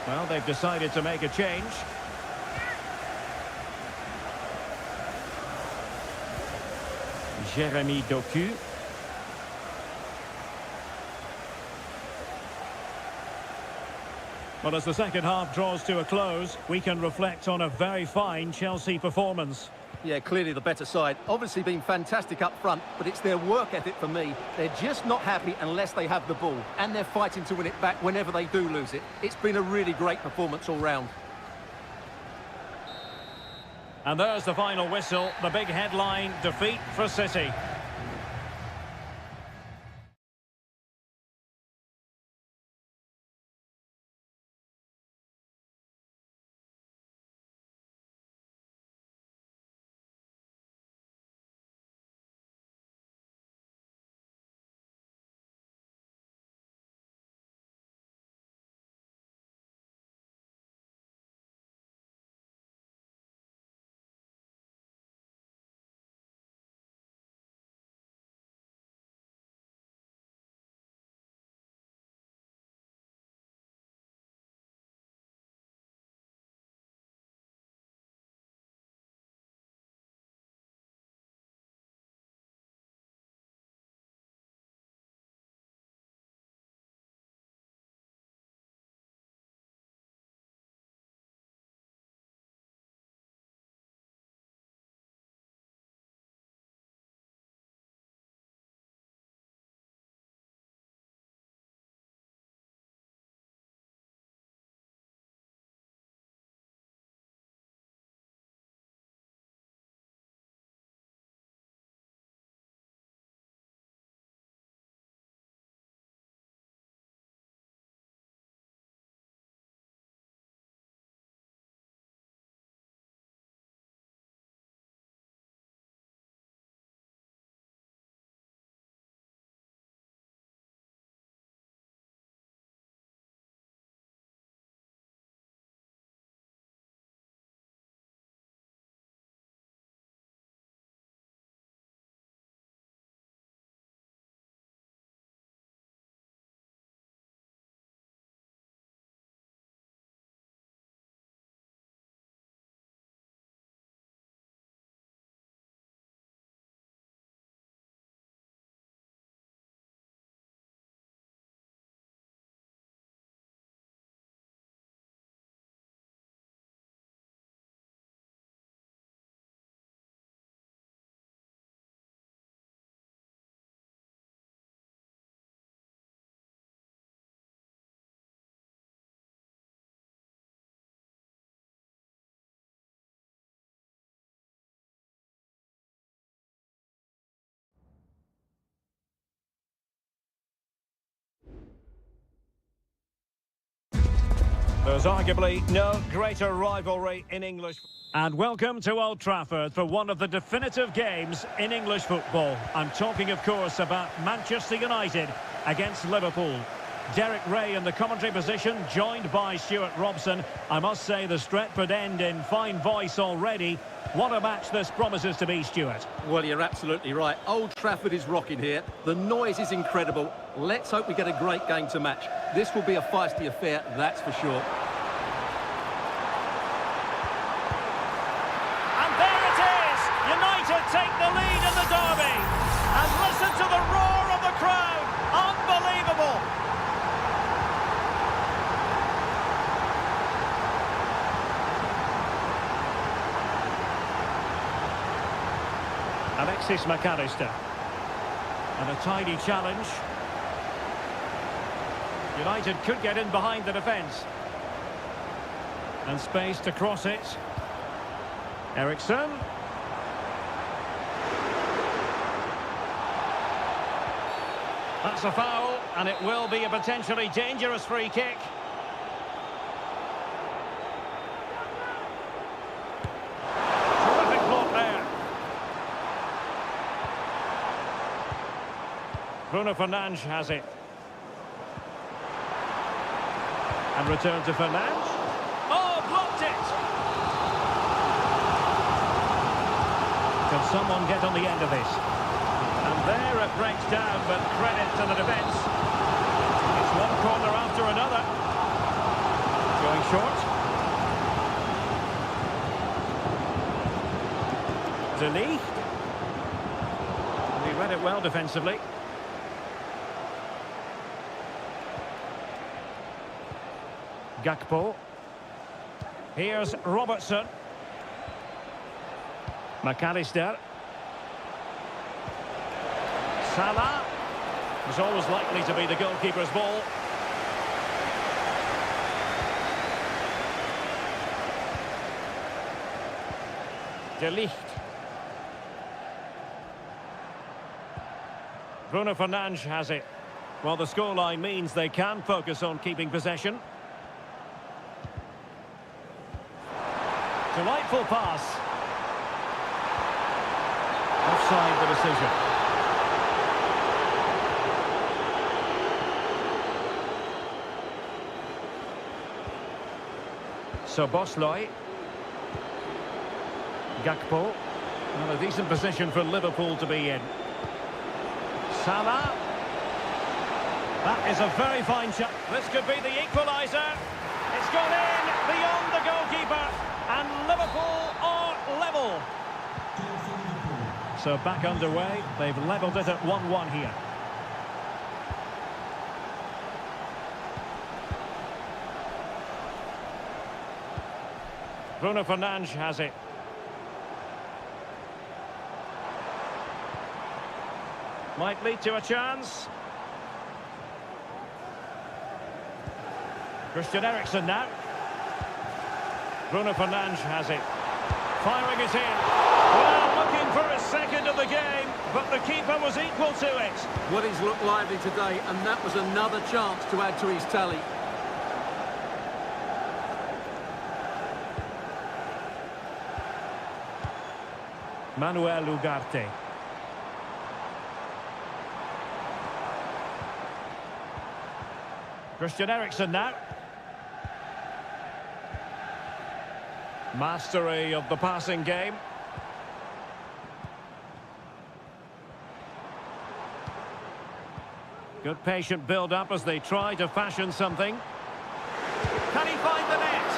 Well, they've decided to make a change. Jeremy Doku. Well, as the second half draws to a close, we can reflect on a very fine Chelsea performance. Yeah, clearly the better side. Obviously been fantastic up front, but it's their work ethic for me. They're just not happy unless they have the ball, and they're fighting to win it back whenever they do lose it. It's been a really great performance all round. And there's the final whistle, the big headline, defeat for City. There's arguably no greater rivalry in English. And welcome to Old Trafford for one of the definitive games in English football. I'm talking, of course, about Manchester United against Liverpool. Derek Ray in the commentary position, joined by Stuart Robson. I must say the Stretford end in fine voice already. What a match this promises to be, Stuart. Well, you're absolutely right. Old Trafford is rocking here. The noise is incredible. Let's hope we get a great game to match. This will be a feisty affair, that's for sure. And there it is! United take the lead in the derby. And listen to the roar of the crowd. Unbelievable! Alexis McAllister. And a tidy challenge. United could get in behind the defence. And space to cross it. Eriksson. That's a foul, and it will be a potentially dangerous free kick. Terrific block there. Bruno Fernandes has it. And return to Fernandes. Oh, blocked it! Can someone get on the end of this? And there it breaks down, but credit to the defence. It's one corner after another. Going short. De Ligt. He read it well defensively. Gakpo. Here's Robertson. McAllister. Salah was always likely to be the goalkeeper's ball. De Ligt. Bruno Fernandes has it. Well, the scoreline means they can focus on keeping possession. Delightful pass. Offside the decision. So Bosley. Gakpo. Well, a decent position for Liverpool to be in. Salah. That is a very fine shot. This could be the equaliser. It's gone in beyond the goalkeeper. And Liverpool are level. So back underway. They've levelled it at 1-1 here. Bruno Fernandes has it. Might lead to a chance. Christian Eriksen now. Bruno Fernandes has it. Firing it in. Well, looking for a second of the game, but the keeper was equal to it. Well, he's looked lively today, and that was another chance to add to his tally. Manuel Ugarte. Christian Eriksen now. Mastery of the passing game. Good patient build-up as they try to fashion something. Can he find the net?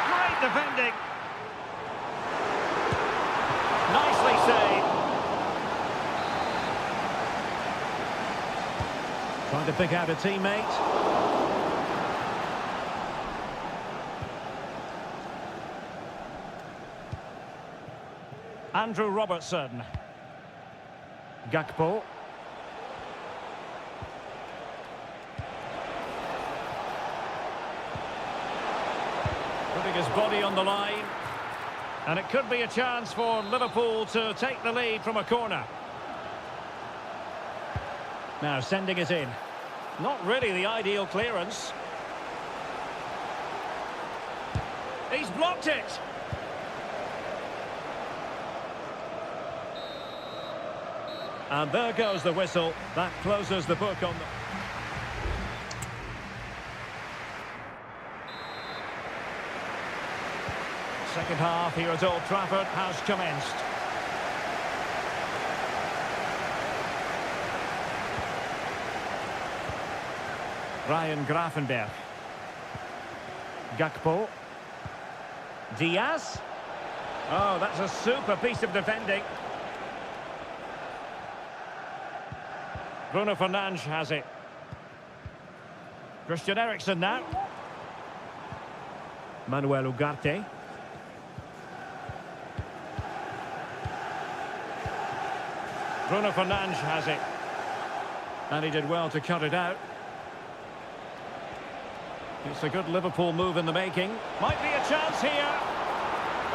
Great defending. Nicely saved. Trying to pick out a teammate. Andrew Robertson. Gakpo. Putting his body on the line. And it could be a chance for Liverpool to take the lead from a corner. Now sending it in. Not really the ideal clearance. He's blocked it. And there goes the whistle. That closes the book on the... Second half here at Old Trafford has commenced. Ryan Gravenberg. Gakpo. Diaz. Oh, that's a super piece of defending. Bruno Fernandes has it. Christian Eriksen now. Manuel Ugarte. Bruno Fernandes has it. And he did well to cut it out. It's a good Liverpool move in the making. Might be a chance here.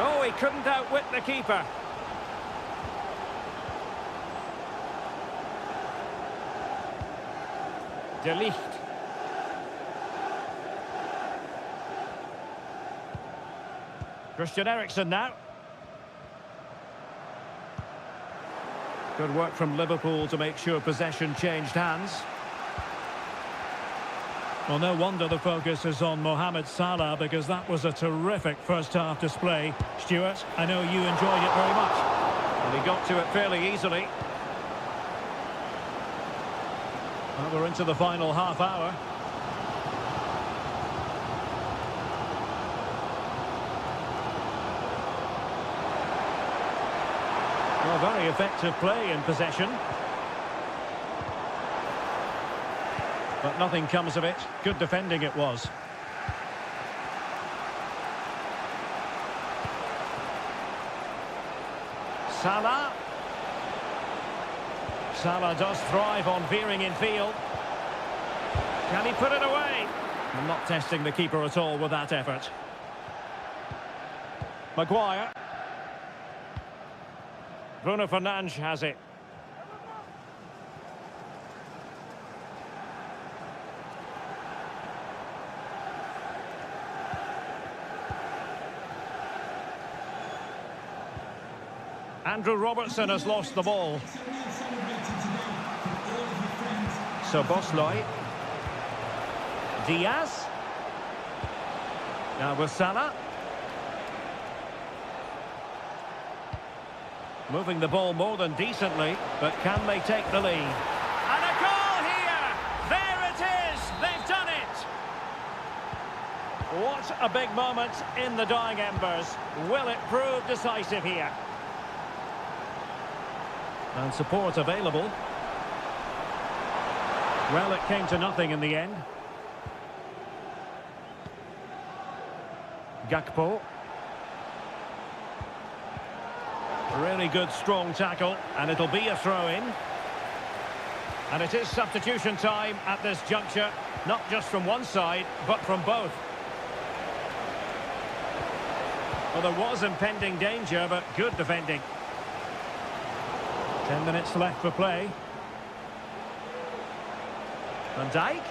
Oh, he couldn't outwit the keeper. De Ligt. Christian Eriksen now. Good work from Liverpool to make sure possession changed hands. Well, no wonder the focus is on Mohamed Salah, because that was a terrific first-half display. Stuart, I know you enjoyed it very much. And he got to it fairly easily. Well, we're into the final half hour. Well, very effective play in possession. But nothing comes of it. Good defending it was. Salah. Salah does thrive on veering in field. Can he put it away? I'm not testing the keeper at all with that effort. Maguire. Bruno Fernandes has it. Andrew Robertson has lost the ball. So Bosley. Diaz. Now with Salah. Moving the ball more than decently, but can they take the lead? And a goal here! There it is! They've done it! What a big moment in the dying embers. Will it prove decisive here? And support available. Well, it came to nothing in the end. Gakpo. Really good, strong tackle, and it'll be a throw-in. And it is substitution time at this juncture, not just from one side, but from both. Well, there was impending danger, but good defending. 10 minutes left for play. Van Dijk.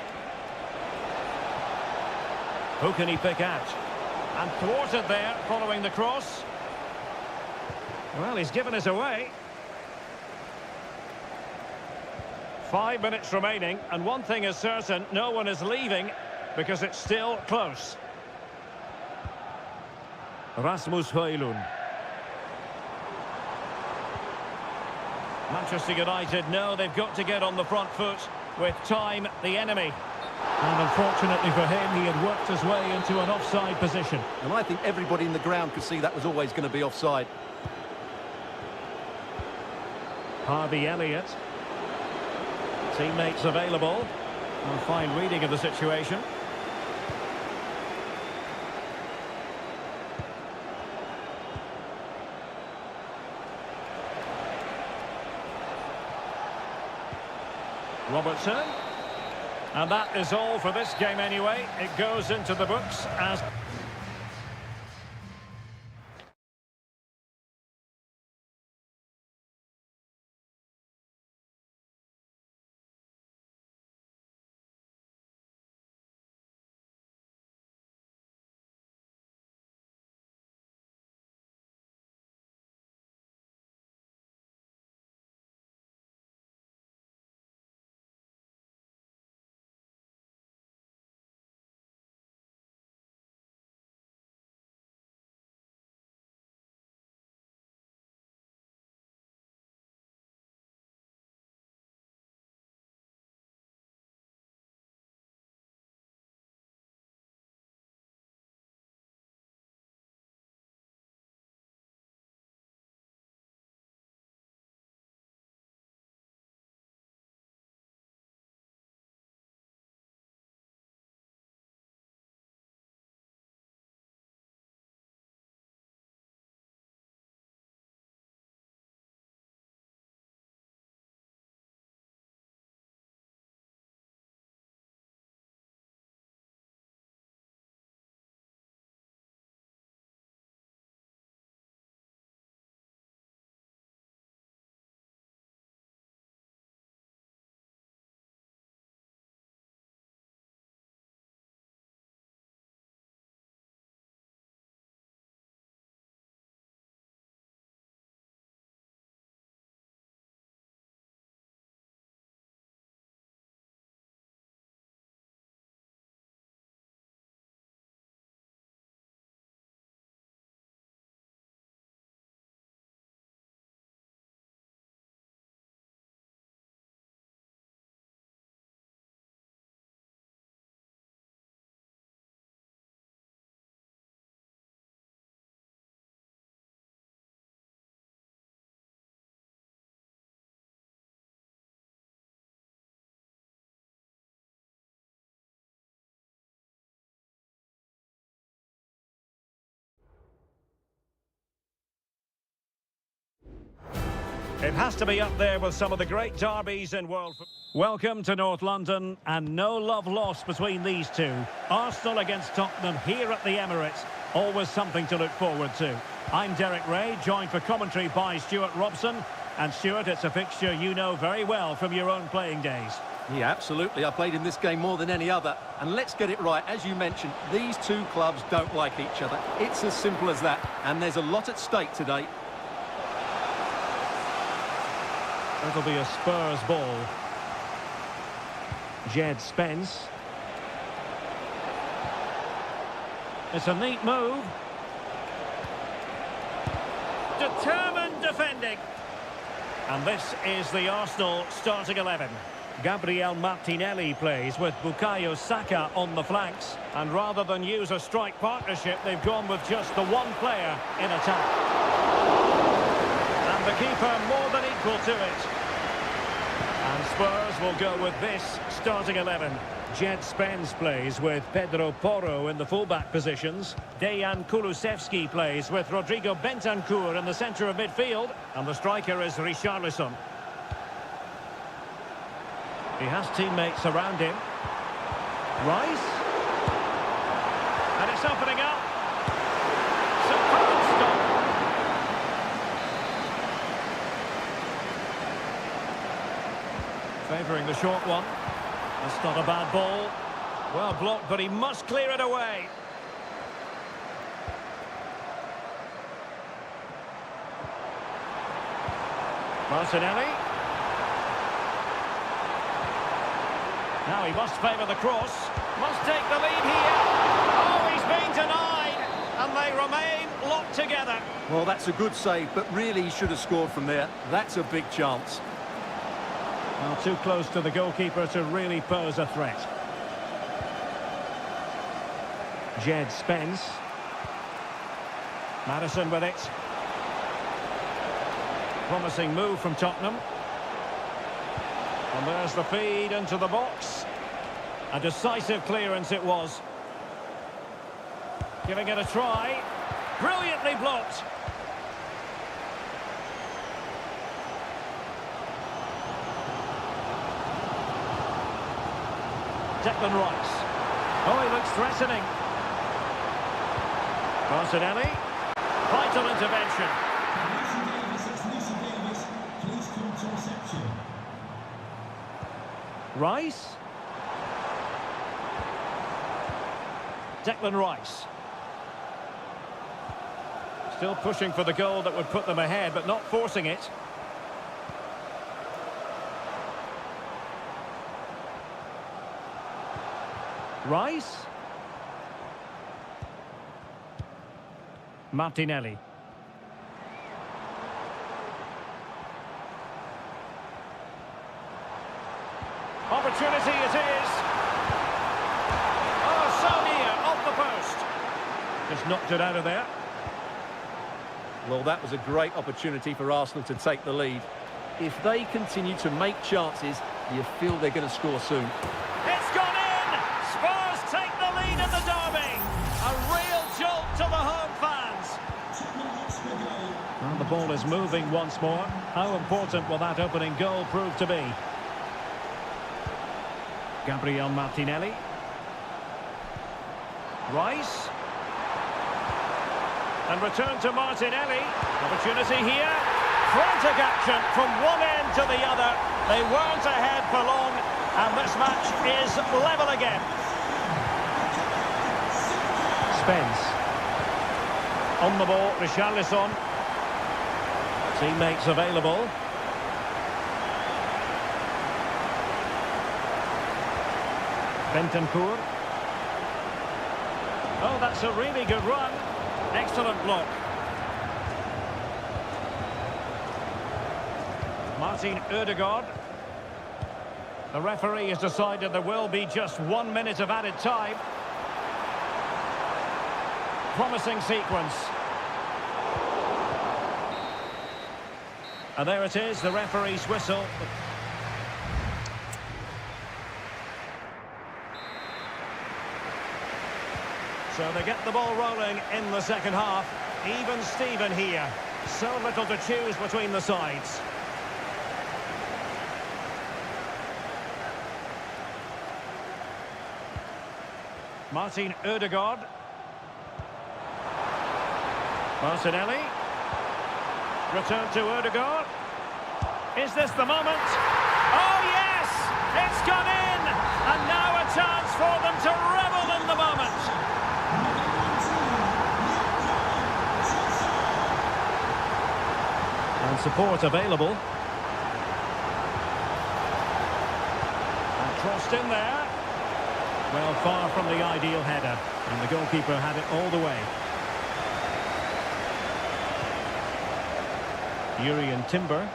Who can he pick out? And thwarted there, following the cross. Well, he's given us away. 5 minutes remaining, and one thing is certain, no one is leaving, because it's still close. Rasmus Højlund. Manchester United know they've got to get on the front foot, with time the enemy. And unfortunately for him, he had worked his way into an offside position. And I think everybody in the ground could see that was always going to be offside. Harvey Elliott. Teammates available. A fine reading of the situation. Robertson. And that is all for this game anyway. It goes into the books as... It has to be up there with some of the great derbies in world football. Welcome to North London, and no love lost between these two. Arsenal against Tottenham here at the Emirates. Always something to look forward to. I'm Derek Ray, joined for commentary by Stuart Robson. And Stuart, it's a fixture you know very well from your own playing days. Yeah, absolutely. I played in this game more than any other. And let's get it right. As you mentioned, these two clubs don't like each other. It's as simple as that. And there's a lot at stake today. It'll be a Spurs ball. Jed Spence. It's a neat move. Determined defending. And this is the Arsenal starting 11. Gabriel Martinelli plays with Bukayo Saka on the flanks. And rather than use a strike partnership, they've gone with just the one player in attack. And the keeper more than equal to it. And Spurs will go with this starting 11. Jed Spence plays with Pedro Porro in the fullback positions. Dejan Kulusevski plays with Rodrigo Bentancur in the centre of midfield. And the striker is Richarlison. He has teammates around him. Rice. And it's opening up. Superb stop. Favouring the short one. That's not a bad ball. Well blocked, but he must clear it away. Martinelli. Now he must favour the cross. Must take the lead here. Oh, he's been denied. And they remain locked together. Well, that's a good save, but really he should have scored from there. That's a big chance. Well, too close to the goalkeeper to really pose a threat. Jed Spence. Maddison with it. Promising move from Tottenham. And there's the feed into the box. A decisive clearance it was. Giving it a try. Brilliantly blocked. Declan Rice. Oh, he looks threatening. Martinelli. Vital intervention. Rice. Declan Rice. Still pushing for the goal that would put them ahead, but not forcing it. Rice. Martinelli. Opportunity it is. Oh, so near, off the post. Just knocked it out of there. Well, that was a great opportunity for Arsenal to take the lead. If they continue to make chances, you feel they're going to score soon. It's gone in! Spurs take the lead in the derby. A real jolt to the home fans. And the ball is moving once more. How important will that opening goal prove to be? Gabriel Martinelli. Rice. And return to Martinelli. Opportunity here. Frantic action from one end to the other. They weren't ahead for long, and this match is level again. Spence. On the ball, Richarlison. Teammates available. Bentancur. Oh, that's a really good run. Excellent block. Martin Ødegaard. The referee has decided there will be just 1 minute of added time. Promising sequence. And there it is, the referee's whistle. So they get the ball rolling in the second half. Even Steven here. So little to choose between the sides. Martin Ødegaard. Martinelli. Return to Ødegaard. Is this the moment? Oh yes! It's gone in! And now a chance for them to revel in the moment. And support available. And crossed in there. Well, far from the ideal header. And the goalkeeper had it all the way. Urian Timber.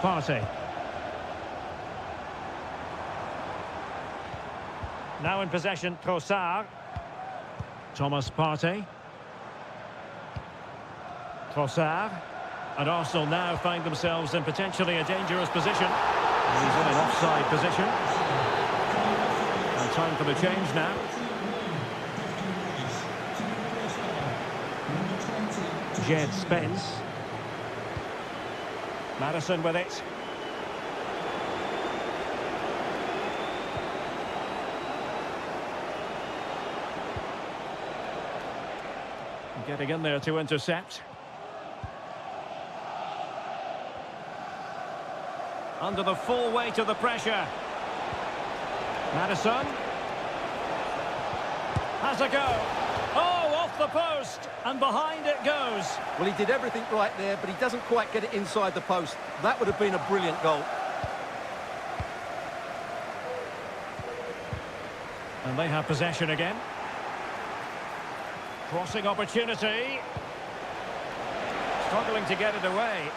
Partey. Now in possession, Trossard. Thomas Partey. Trossard. And Arsenal now find themselves in potentially a dangerous position. And he's in an offside position. And time for the change now. Jed Spence. Madison with it. Getting in there to intercept. Under the full weight of the pressure. Madison. Has a go. Oh, off the post. And behind it goes. Well, he did everything right there, but he doesn't quite get it inside the post. That would have been a brilliant goal. And they have possession again. Crossing opportunity. Struggling to get it away.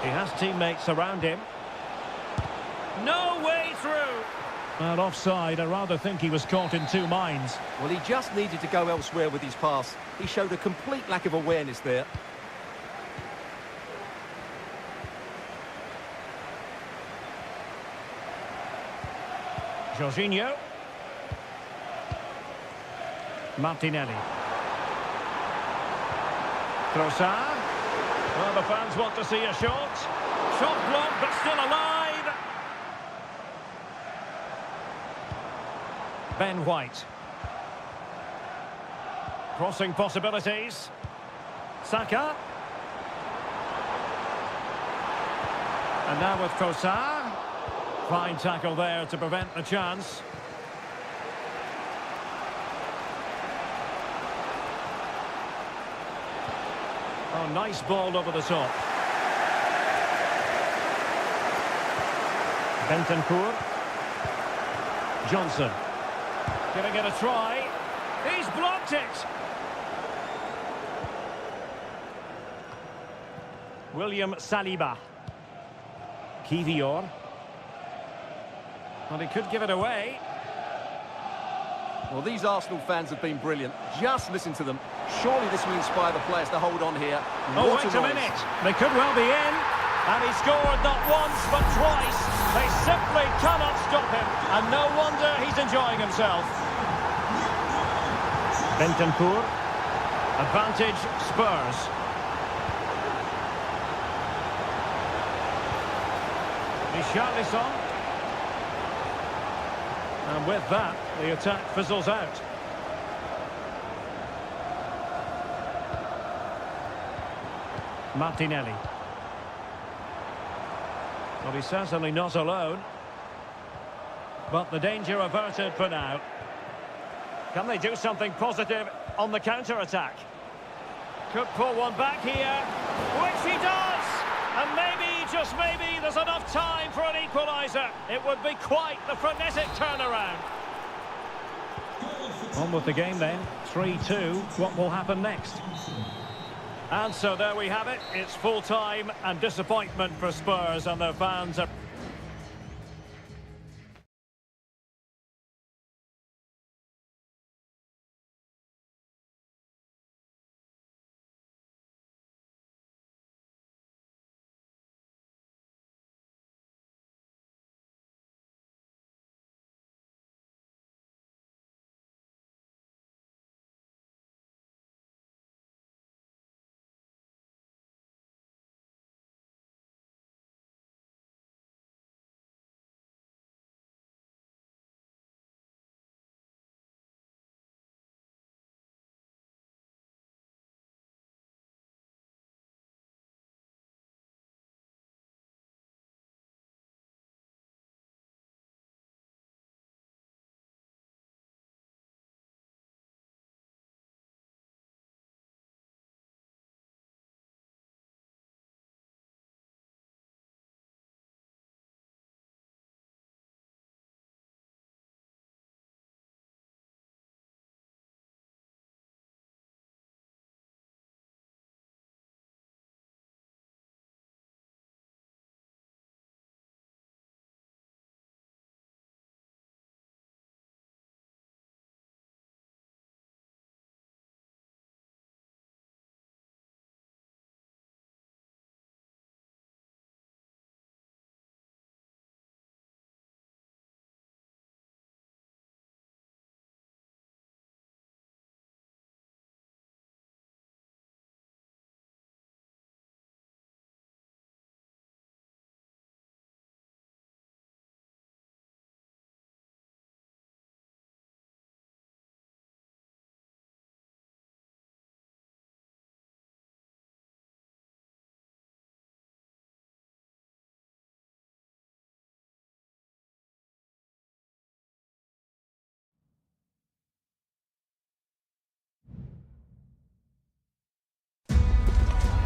He has teammates around him. No way through. Well, offside. I rather think he was caught in two minds. Well, he just needed to go elsewhere with his pass. He showed a complete lack of awareness there. Jorginho. Martinelli. Trossard. Well, the fans want to see a shot. Shot blocked, but still alive. Ben White. Crossing possibilities. Saka. And now with Trossard. Fine tackle there to prevent the chance. Oh, nice ball over the top. Bentancur. Johnson. Gonna get a try. He's blocked it. William Saliba. Kivior. Well, he could give it away. Well, these Arsenal fans have been brilliant. Just listen to them. Surely this will inspire the players to hold on here. Oh, wait a minute. They could well be in. And he scored not once, but twice. They simply cannot stop him. And no wonder he's enjoying himself. Bentancur. Advantage Spurs. Richarlison. And with that, the attack fizzles out. Martinelli. Well, he's certainly not alone. But the danger averted for now. Can they do something positive on the counter-attack? Could pull one back here, which he does! And maybe, just maybe, there's enough time for an equaliser. It would be quite the frenetic turnaround. On with the game then, 3-2. What will happen next? And so there we have it. It's full-time and disappointment for Spurs, and their fans are...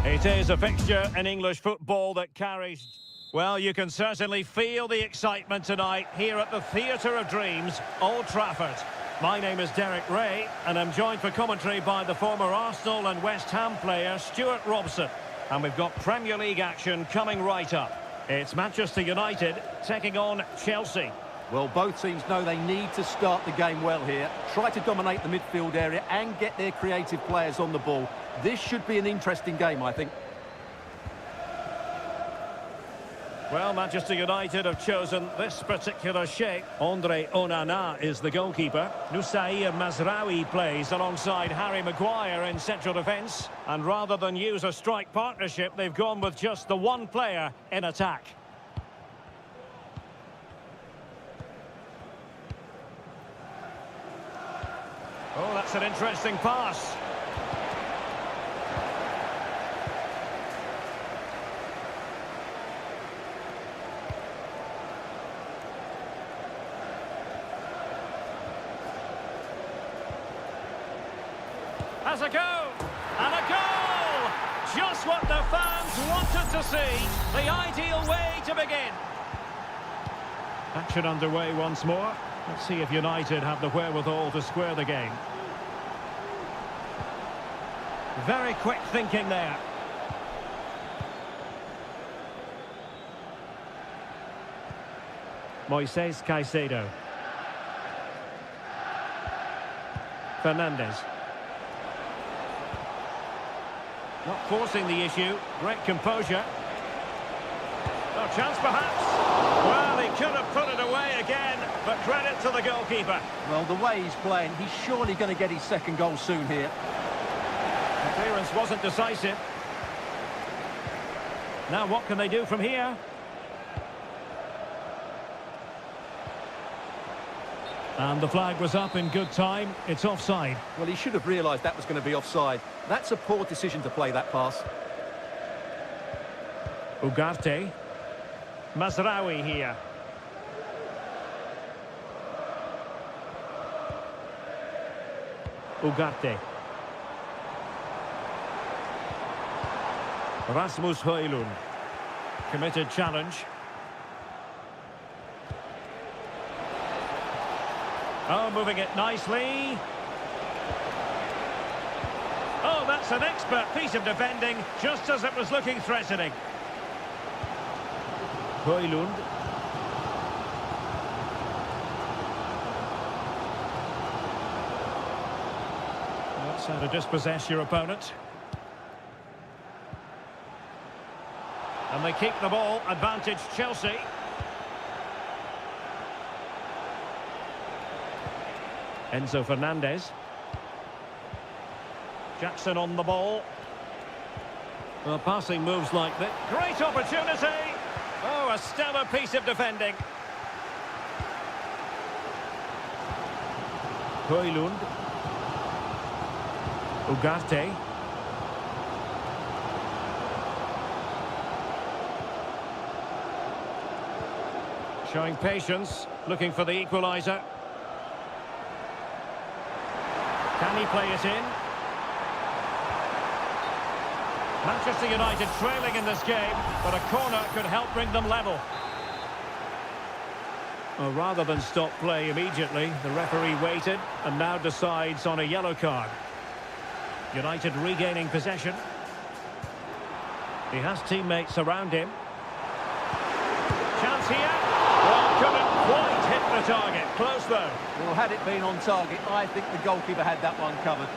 It is a fixture in English football that carries... Well, you can certainly feel the excitement tonight here at the Theatre of Dreams, Old Trafford. My name is Derek Ray, and I'm joined for commentary by the former Arsenal and West Ham player Stuart Robson. And we've got Premier League action coming right up. It's Manchester United taking on Chelsea. Well, both teams know they need to start the game well here. Try to dominate the midfield area and get their creative players on the ball. This should be an interesting game, I think. Well, Manchester United have chosen this particular shape. Andre Onana is the goalkeeper. Nusair Mazraoui plays alongside Harry Maguire in central defence. And rather than use a strike partnership, they've gone with just the one player in attack. Oh, that's an interesting pass. Has a go, and a goal! Just what the fans wanted to see, the ideal way to begin. Action underway once more. Let's see if United have the wherewithal to square the game. Very quick thinking there. Moises Caicedo. Fernandes. Not forcing the issue. Great composure. No chance perhaps. Well, he could have put it away again, but credit to the goalkeeper. Well, the way he's playing, he's surely going to get his second goal soon here. The clearance wasn't decisive. Now what can they do from here? And the flag was up in good time. It's offside. Well, he should have realised that was going to be offside. That's a poor decision to play that pass. Ugarte. Mazraoui here. Ugarte. Rasmus Højlund. Committed challenge. Oh, moving it nicely. Oh, that's an expert piece of defending, just as it was looking threatening. Højlund. That's how to dispossess your opponent. And they keep the ball, advantage Chelsea. Enzo Fernandez. Jackson on the ball. Well, passing moves like that. Great opportunity! Oh, a stellar piece of defending. Højlund. Ugarte. Showing patience, looking for the equaliser. Can he play it in? Manchester United trailing in this game, but a corner could help bring them level. Well, rather than stop play immediately, the referee waited and now decides on a yellow card. United regaining possession. He has teammates around him. Chance here. Well, couldn't quite hit the target. Close though. Well, had it been on target, I think the goalkeeper had that one covered.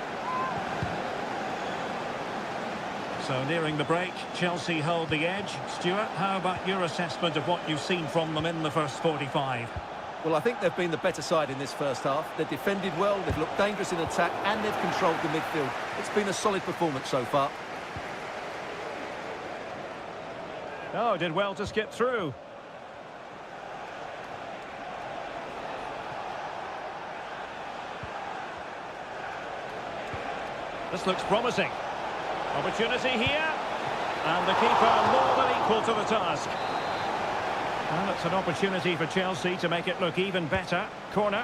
So nearing the break, Chelsea hold the edge. Stuart, how about your assessment of what you've seen from them in the first 45? Well, I think they've been the better side in this first half. They've defended well, they've looked dangerous in attack, and they've controlled the midfield. It's been a solid performance so far. Oh, did well to skip through. This looks promising. Opportunity here. And the keeper more than equal to the task. And it's an opportunity for Chelsea to make it look even better. Corner.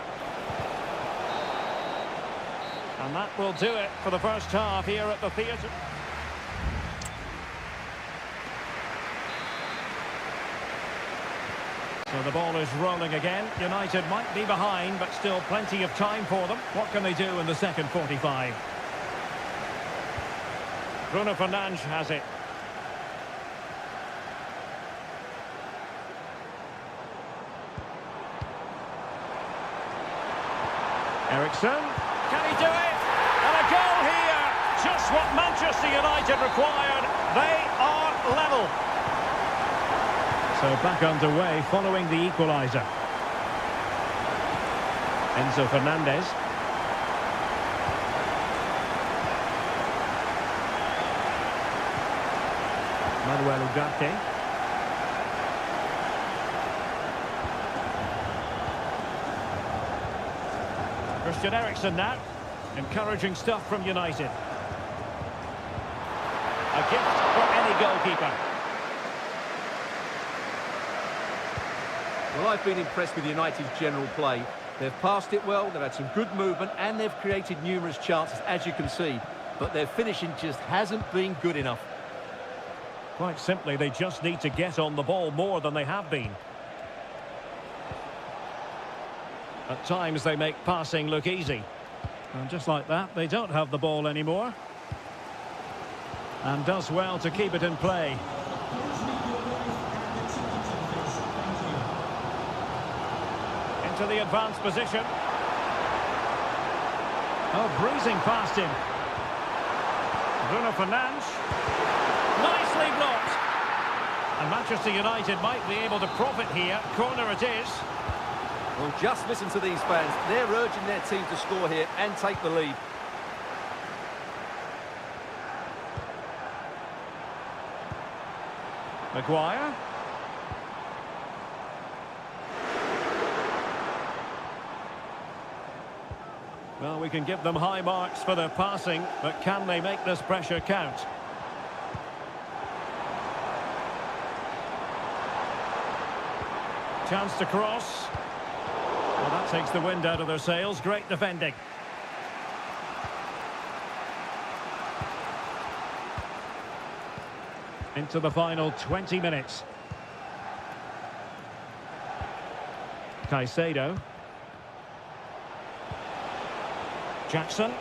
And that will do it for the first half here at the theatre. So the ball is rolling again. United might be behind, but still plenty of time for them. What can they do in the second 45? Bruno Fernandes has it. Ericsson, can he do it? And a goal here, just what Manchester United required. They are level. So back underway following the equaliser. Enzo Fernandez. Manuel Ugarte. Christian Eriksen now. Encouraging stuff from United. A gift for any goalkeeper. Well, I've been impressed with United's general play. They've passed it well, they've had some good movement, and they've created numerous chances, as you can see. But their finishing just hasn't been good enough. Quite simply, they just need to get on the ball more than they have been. At times, they make passing look easy. And just like that, they don't have the ball anymore. And does well to keep it in play. Into the advanced position. Oh, breezing past him. Bruno Fernandes. Nicely blocked. And Manchester United might be able to profit here. Corner it is. Well, just listen to these fans. They're urging their team to score here and take the lead. Maguire. Well, we can give them high marks for their passing, but can they make this pressure count? Chance to cross. Well, that takes the wind out of their sails. Great defending. Into the final 20 minutes. Caicedo. Jackson.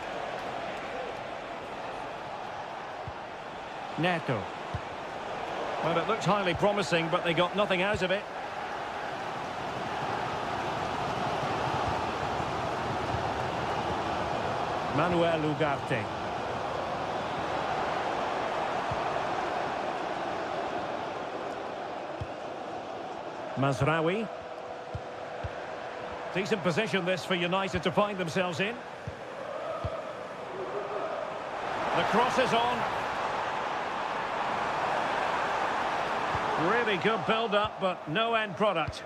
Neto. Well, it looked highly promising, but they got nothing out of it. Manuel Ugarte. Mazraoui. Decent position this for United to find themselves in. The cross is on. Really good build-up, but no end product.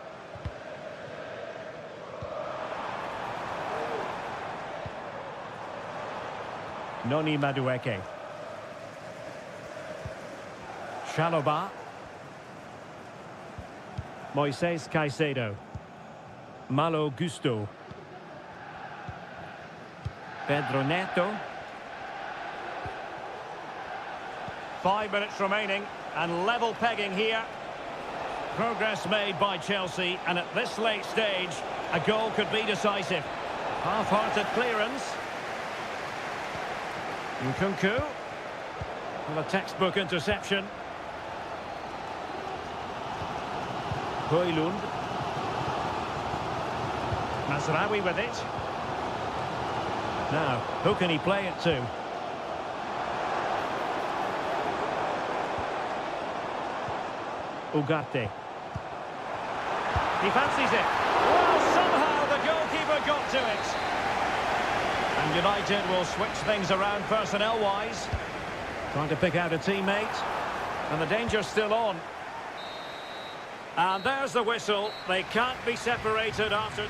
Noni Madueke. Chalobah. Moises Caicedo. Malo Gusto. Pedro Neto. 5 minutes remaining and level pegging here. Progress made by Chelsea, and at this late stage, a goal could be decisive. Half-hearted clearance. Nkunku. Well, a textbook interception. Højlund. Mazraoui with it. Now, who can he play it to? Ugarte. He fancies it. Well, somehow the goalkeeper got to it. And United will switch things around personnel-wise. Trying to pick out a teammate. And the danger's still on. And there's the whistle. They can't be separated after...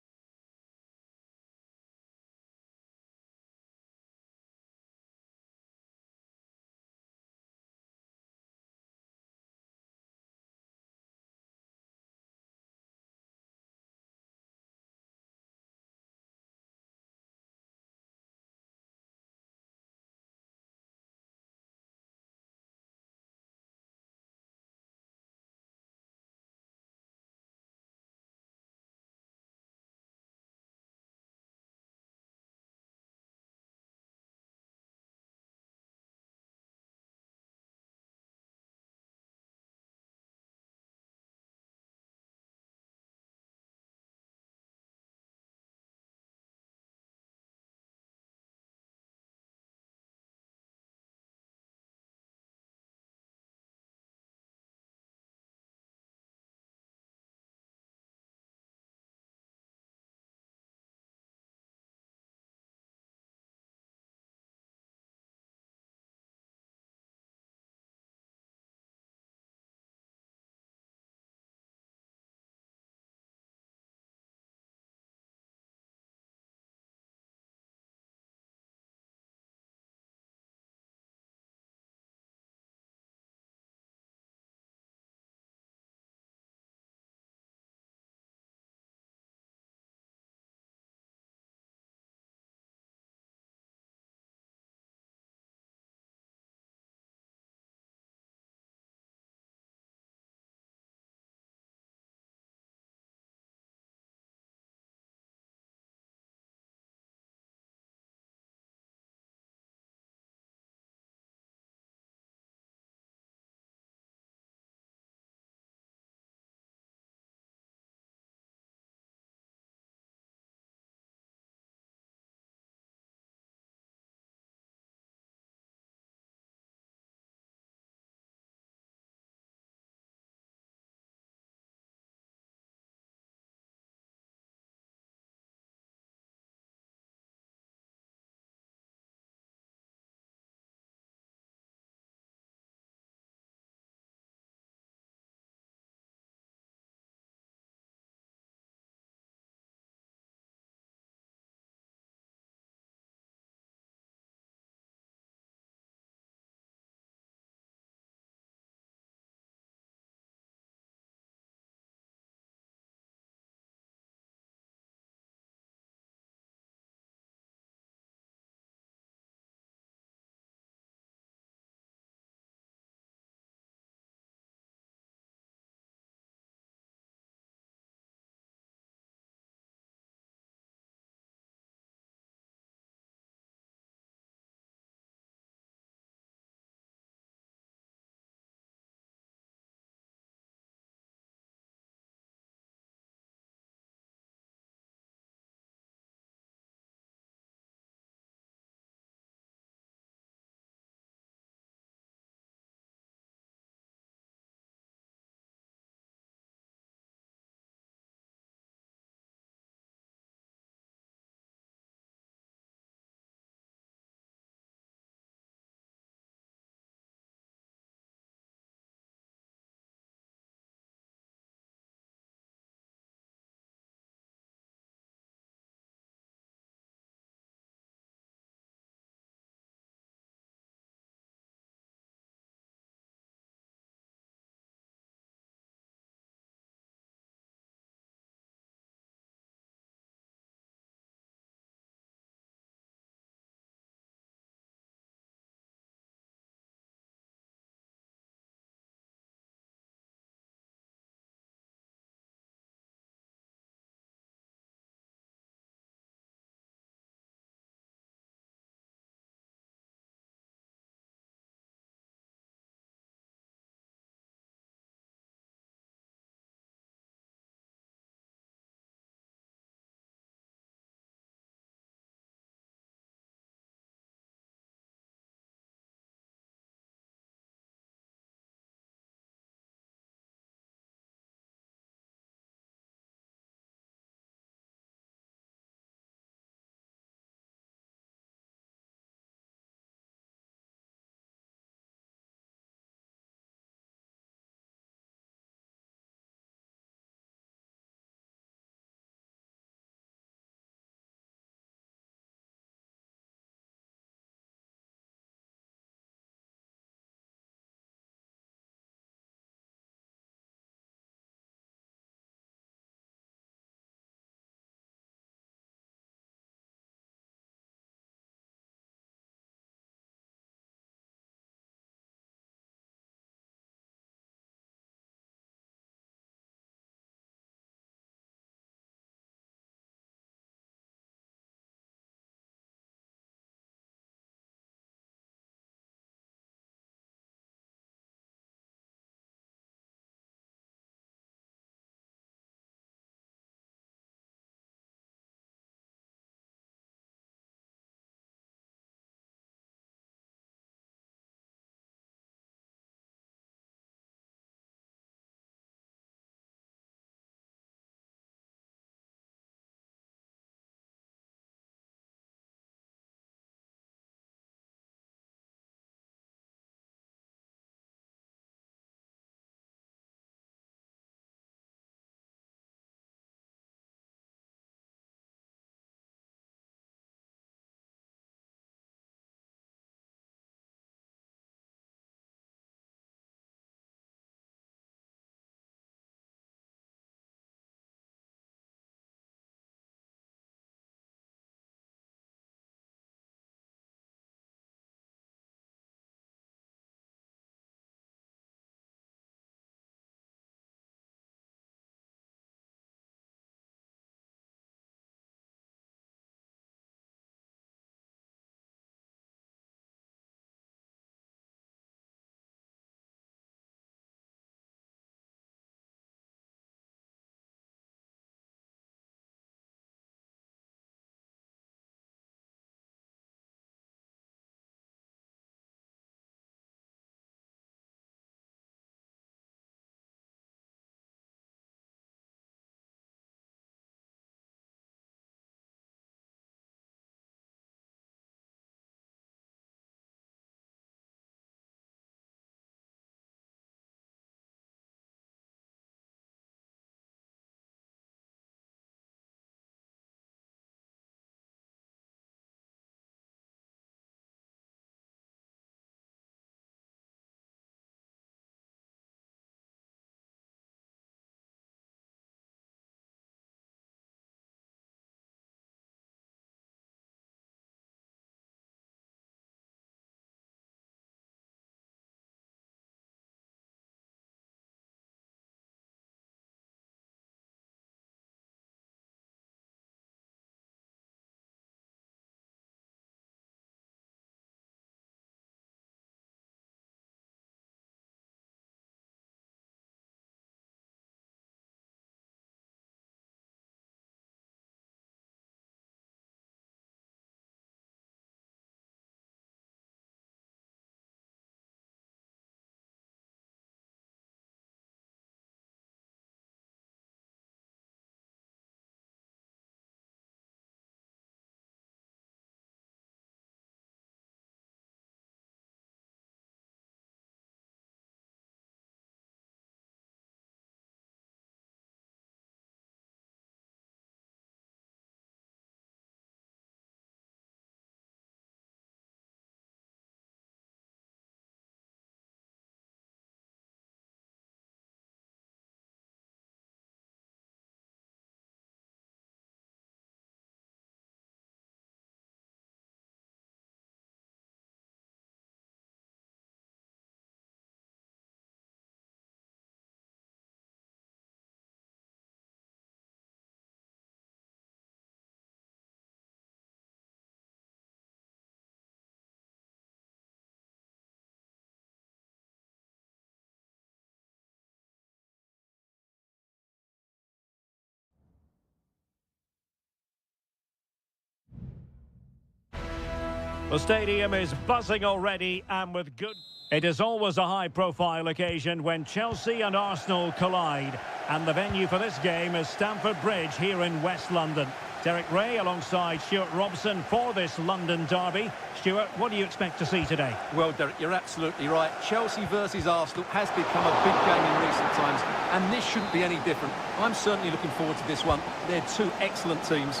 The stadium is buzzing already and with good... It is always a high-profile occasion when Chelsea and Arsenal collide. And the venue for this game is Stamford Bridge here in West London. Derek Ray alongside Stuart Robson for this London derby. Stuart, what do you expect to see today? Well, Derek, you're absolutely right. Chelsea versus Arsenal has become a big game in recent times, and this shouldn't be any different. I'm certainly looking forward to this one. They're two excellent teams.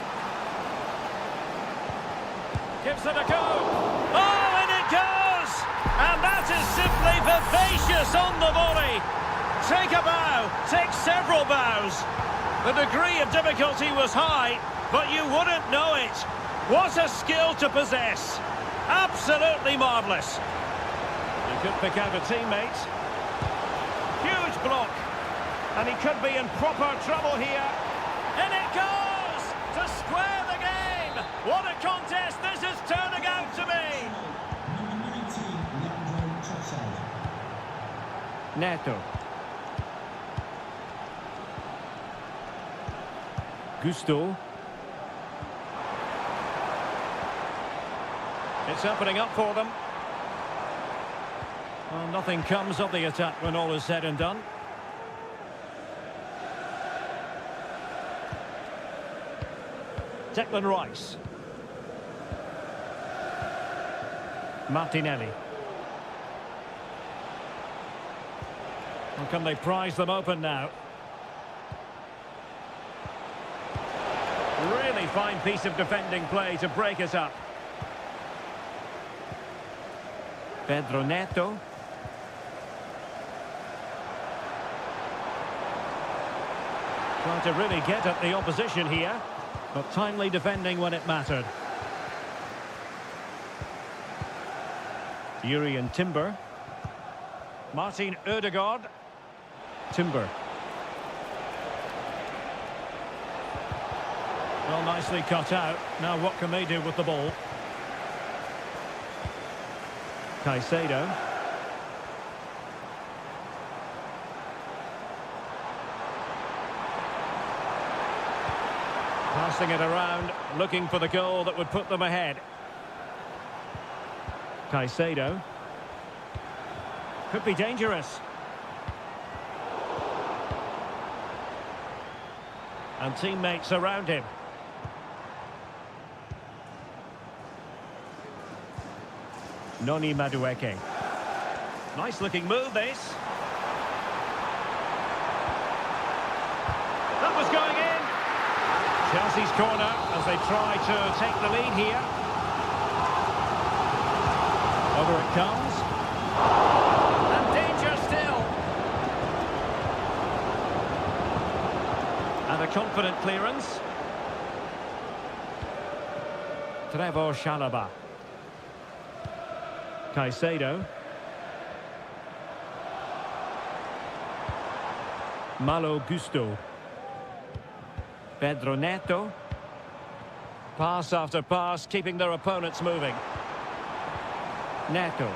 Gives it a go. Oh, and it goes! And that is simply vivacious on the volley. Take a bow, take several bows. The degree of difficulty was high, but you wouldn't know it. What a skill to possess. Absolutely marvellous. He could pick out a teammate. Huge block. And he could be in proper trouble here. And it goes to square the game. What a contest this is turning out to be. Neto. Gusto. It's opening up for them. Well, nothing comes of the attack when all is said and done. Declan Rice. Martinelli. Well, can they prize them open now? Really fine piece of defending play to break it up. Pedro Neto. Trying to really get at the opposition here, but timely defending when it mattered. Urian Timber. Martin Ødegaard. Timber. Well, nicely cut out. Now what can they do with the ball? Caicedo. Passing it around, looking for the goal that would put them ahead. Caicedo. Could be dangerous. And teammates around him. Noni Madueke. Nice looking move, this. That was going in. Chelsea's corner as they try to take the lead here. Over it comes. And danger still. And a confident clearance. Trevor Chalobah. Caicedo. Malo Gusto. Pedro Neto. Pass after pass, keeping their opponents moving. Neto.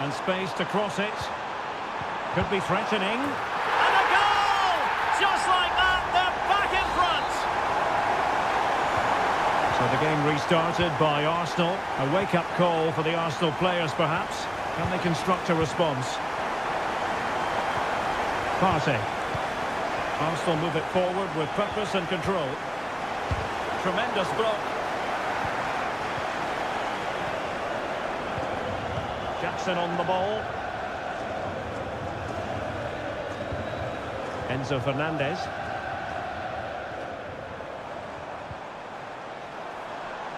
And space to cross it. Could be threatening. And a goal! Just like that, they're back in front! So the game restarted by Arsenal. A wake-up call for the Arsenal players, perhaps. Can they construct a response? Partey. Arsenal move it forward with purpose and control. Tremendous block. Jackson on the ball. Enzo Fernandez.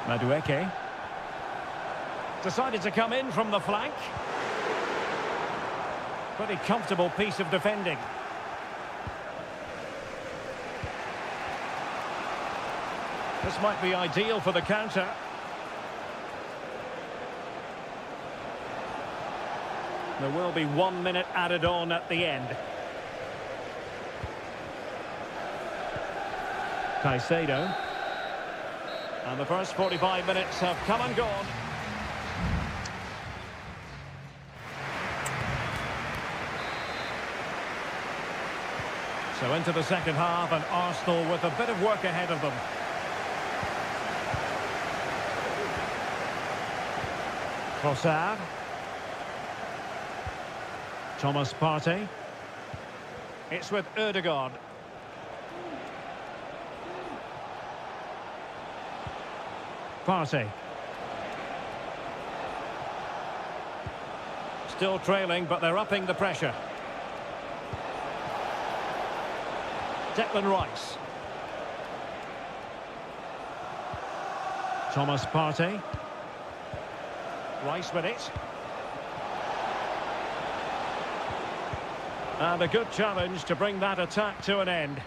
Madueke. Decided to come in from the flank. Pretty comfortable piece of defending. This might be ideal for the counter. There will be 1 minute added on at the end. Caicedo. And the first 45 minutes have come and gone. So into the second half, and Arsenal with a bit of work ahead of them. Trossard. Thomas Partey. It's with Ødegaard. Partey. Still trailing, but they're upping the pressure. Declan Rice. Thomas Partey. Rice with it. And a good challenge to bring that attack to an end.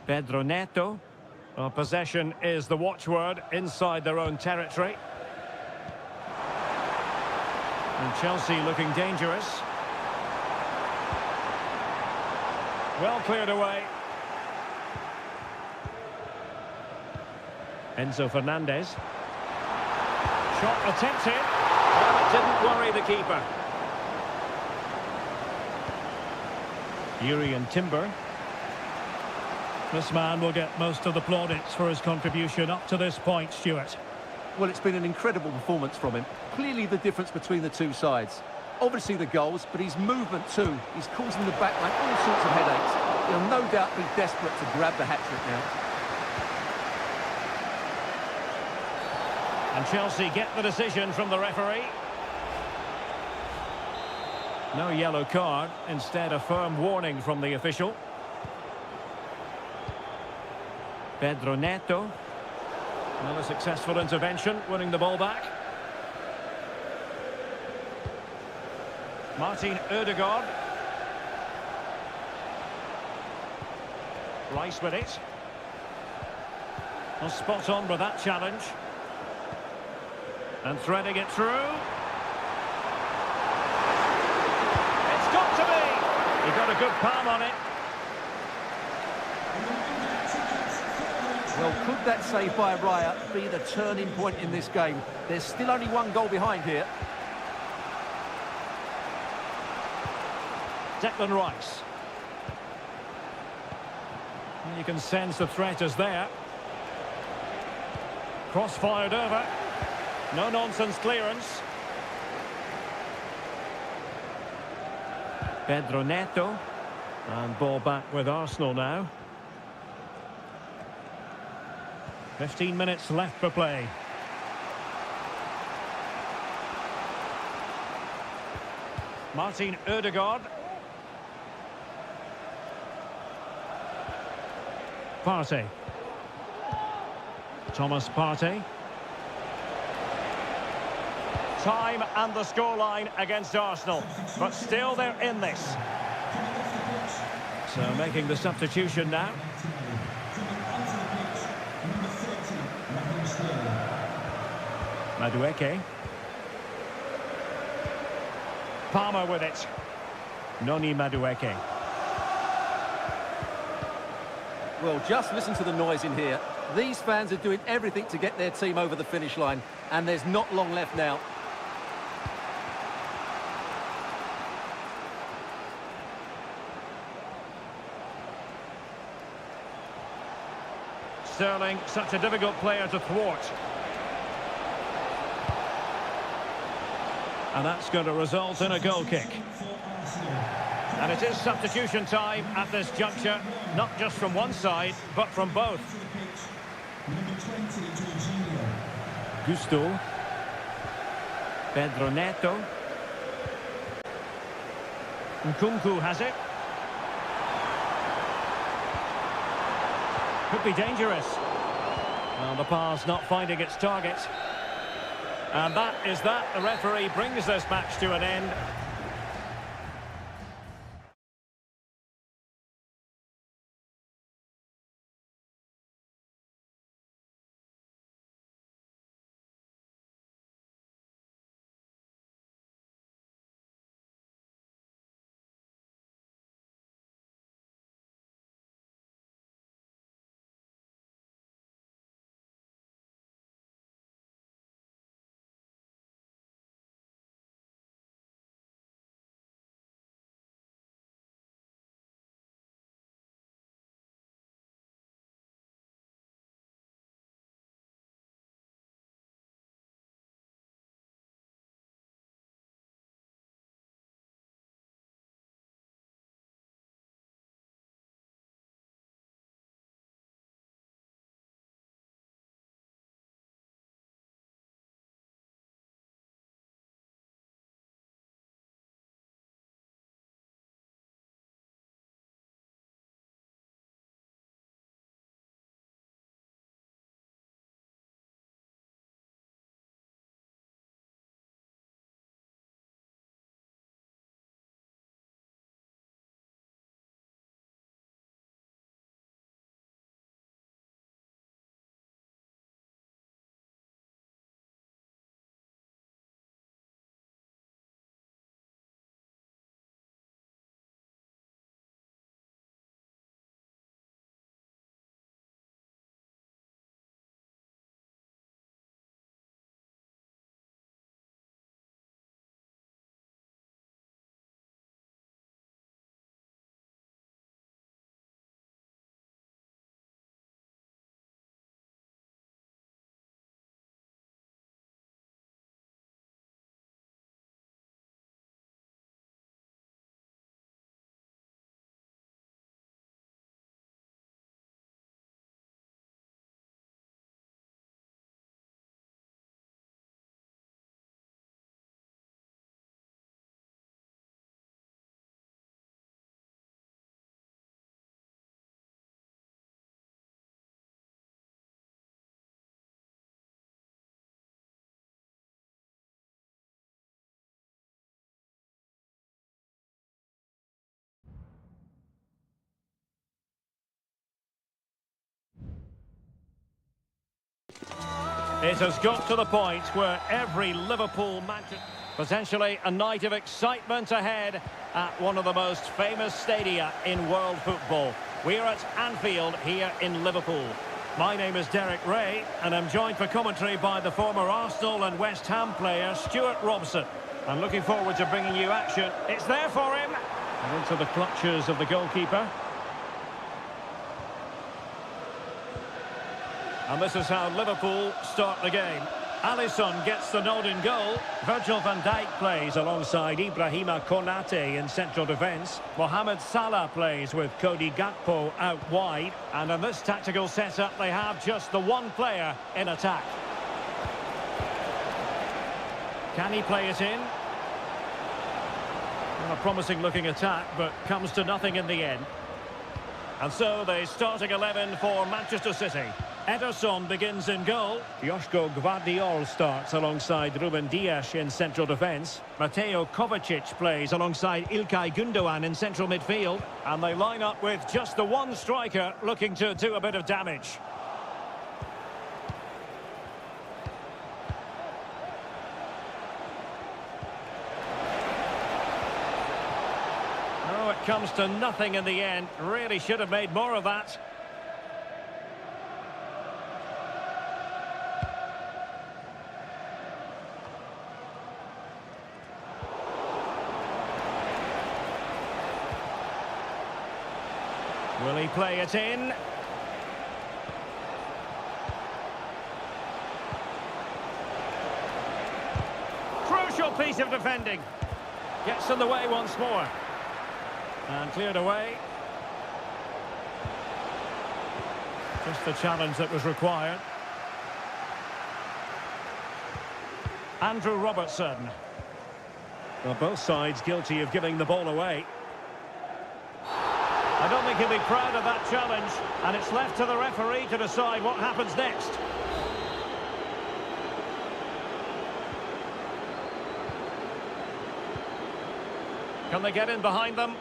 Pedro Neto. Well, possession is the watchword inside their own territory. And Chelsea looking dangerous. Well cleared away. Enzo Fernandez. Shot attempted. Well, it didn't worry the keeper. Yuri and Timber. This man will get most of the plaudits for his contribution up to this point, Stuart. Well, it's been an incredible performance from him. Clearly the difference between the two sides. Obviously the goals, but his movement too. He's causing the backline all sorts of headaches. He'll no doubt be desperate to grab the hat-trick now. And Chelsea get the decision from the referee. No yellow card, instead a firm warning from the official. Pedro Neto. Well, a successful intervention, winning the ball back. Martin Ødegaard. Rice with it. Well, spot on with that challenge. And threading it through. It's got to be! He got a good palm on it. Well, could that save by Raya be the turning point in this game? There's still only one goal behind here. Declan Rice. And you can sense the threat is there. Cross fired over. No nonsense clearance. Pedro Neto. And ball back with Arsenal now. 15 minutes left for play. Martin Ødegaard. Partey. Thomas Partey. Time and the scoreline against Arsenal, but still they're in this. So making the substitution now. Madueke. Palmer with it. Noni Madueke. Well, just listen to the noise in here. These fans are doing everything to get their team over the finish line, and there's not long left now. Sterling, such a difficult player to thwart. And that's going to result in a goal kick. And it is substitution time at this juncture, not just from one side, but from both. Gusto. Pedro Neto. Nkunku has it. Could be dangerous. Well, the pass not finding its target. And that is that. The referee brings this match to an end. It has got to the point where every Liverpool match... Potentially a night of excitement ahead at one of the most famous stadia in world football. We're at Anfield here in Liverpool. My name is Derek Ray, and I'm joined for commentary by the former Arsenal and West Ham player Stuart Robson. I'm looking forward to bringing you action. It's there for him. And into the clutches of the goalkeeper. And this is how Liverpool start the game. Alisson gets the nod in goal. Virgil van Dijk plays alongside Ibrahima Konate in central defence. Mohamed Salah plays with Cody Gakpo out wide. And in this tactical setup, they have just the one player in attack. Can he play it in? Well, a promising looking attack, but comes to nothing in the end. And so the starting 11 for Manchester City. Ederson begins in goal. Joško Gvardiol starts alongside Ruben Dias in central defence. Mateo Kovacic plays alongside Ilkay Gundogan in central midfield. And they line up with just the one striker looking to do a bit of damage. Oh, it comes to nothing in the end. Really should have made more of that. Will he play it in? Crucial piece of defending. Gets in the way once more. And cleared away. Just the challenge that was required. Andrew Robertson. Well, both sides guilty of giving the ball away. I don't think he'll be proud of that challenge, and it's left to the referee to decide what happens next. Can they get in behind them?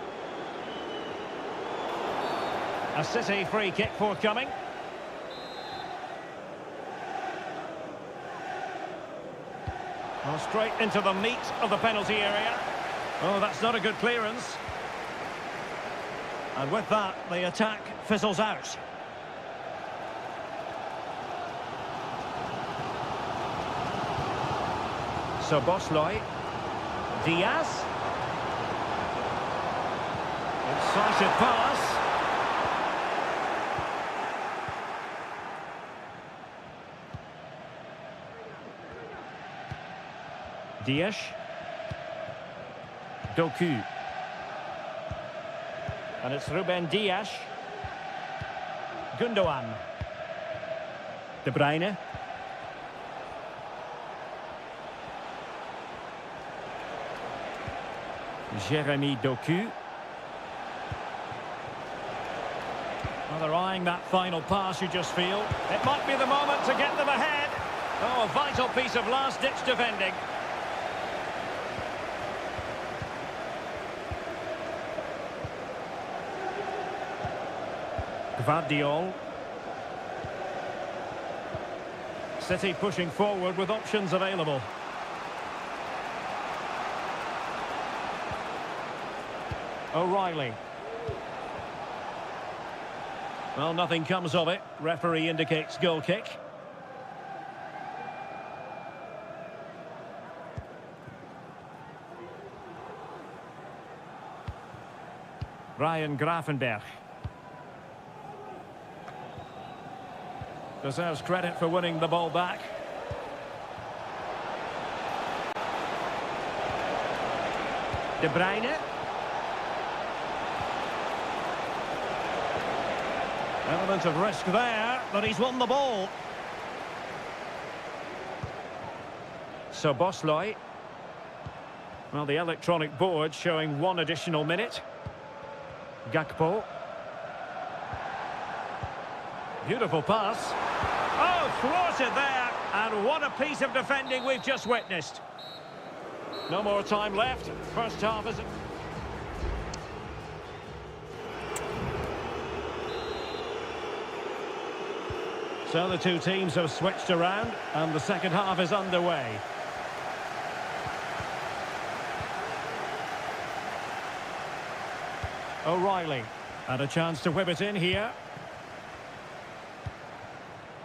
A City free kick forthcoming. Well, straight into the meat of the penalty area. Oh, that's not a good clearance. And with that, the attack fizzles out. So Bosley. Diaz. Incisive pass. Diaz. Doku. And it's Ruben Dias. Gundogan. De Bruyne. Jeremy Doku. Well, they're eyeing that final pass, you just feel. It might be the moment to get them ahead. Oh, a vital piece of last-ditch defending. Gvardiol. City pushing forward with options available. O'Reilly. Well, nothing comes of it. Referee indicates goal kick. Ryan Gravenberch. Deserves credit for winning the ball back. De Bruyne. Element of risk there, but he's won the ball. So Bosley. Well, the electronic board showing one additional minute. Gakpo. Beautiful pass. Oh, thwarted there. And what a piece of defending we've just witnessed. No more time left. First half is... So the two teams have switched around and the second half is underway. O'Reilly had a chance to whip it in here.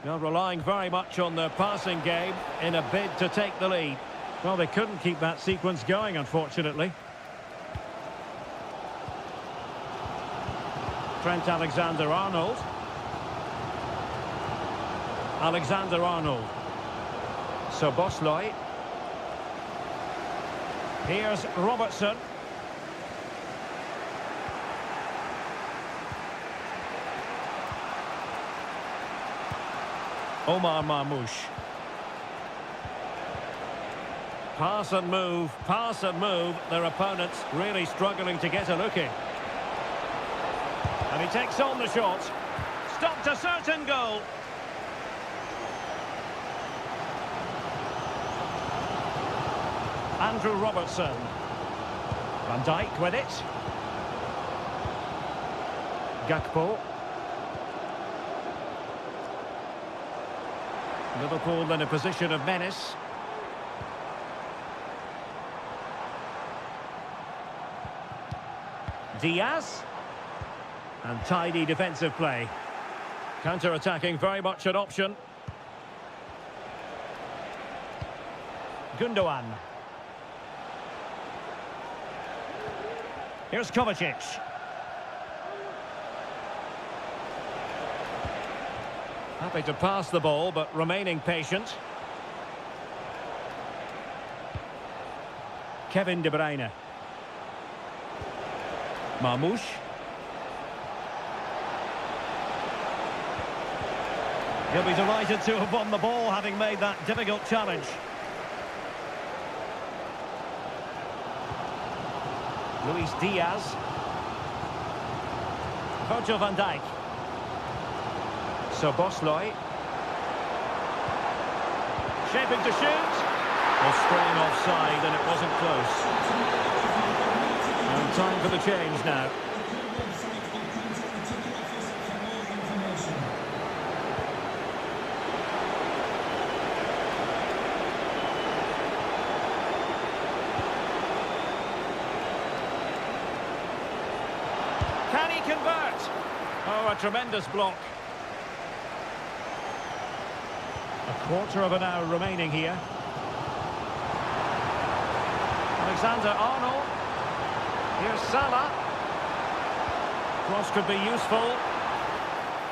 Now relying very much on the passing game in a bid to take the lead. Well, they couldn't keep that sequence going, unfortunately. Trent Alexander-Arnold. Alexander-Arnold. Szoboszlai. Here's Robertson. Omar Marmoush. Pass and move, pass and move. Their opponents really struggling to get a look in. And he takes on the shot. Stopped a certain goal. Andrew Robertson. Van Dijk with it. Gakpo. Liverpool in a position of menace. Diaz. And tidy defensive play. Counter-attacking, very much an option. Gundogan. Here's Kovacic. Happy to pass the ball, but remaining patient. Kevin De Bruyne. Marmoush. He'll be delighted to have won the ball, having made that difficult challenge. Luis Diaz. Virgil van Dijk. Szoboszlai. Shaping to shoot. Well, straying offside, and it wasn't close. And time for the change now. Can he convert? Oh, a tremendous block. A quarter of an hour remaining here. Alexander-Arnold. Here's Salah. Cross could be useful.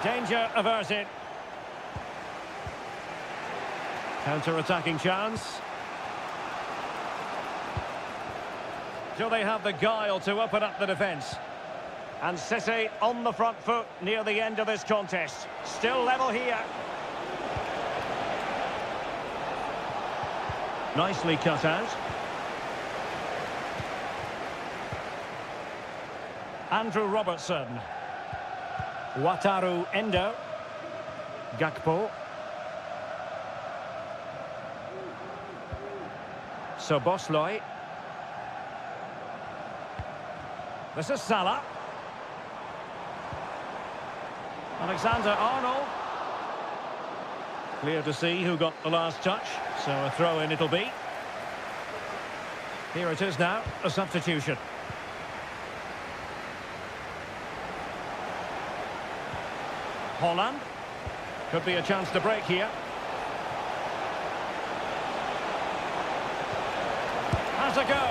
Danger averted. Counter-attacking chance. Do they have the guile to open up the defence? And City on the front foot near the end of this contest. Still level here. Nicely cut out. Andrew Robertson. Wataru Endo. Gakpo. Szoboszlai. This is Salah. Alexander-Arnold. Clear to see who got the last touch, so a throw-in it'll be. Here it is now, a substitution. Holland. Could be a chance to break here. Has a go.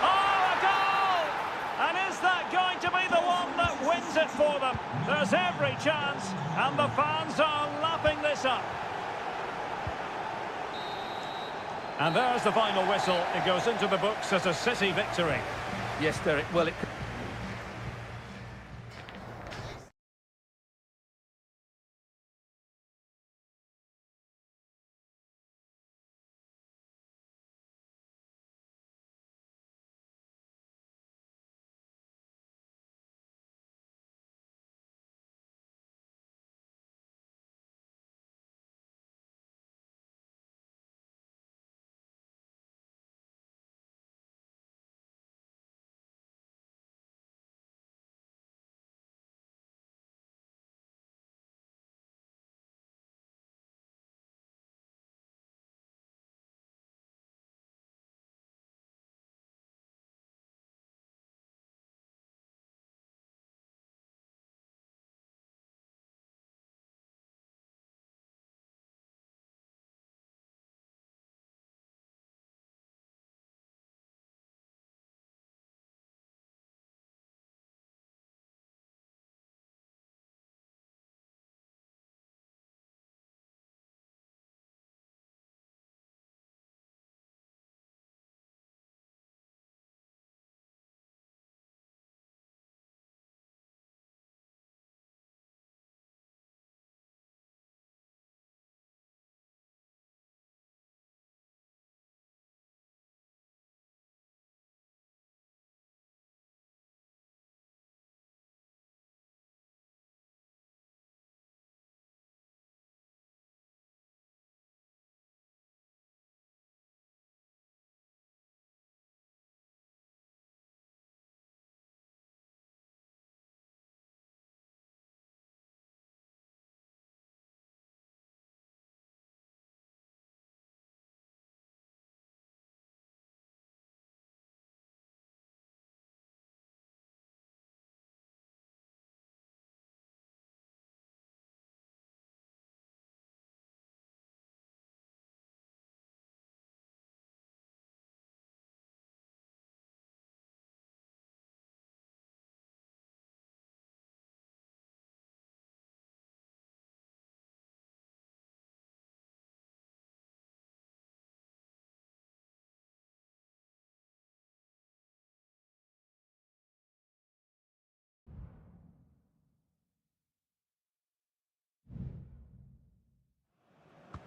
Oh, a goal! And is that going to be the one that wins it for them? There's every chance, and the fans are lapping this up. And there's the final whistle. It goes into the books as a City victory. Yes, Derek. Well, it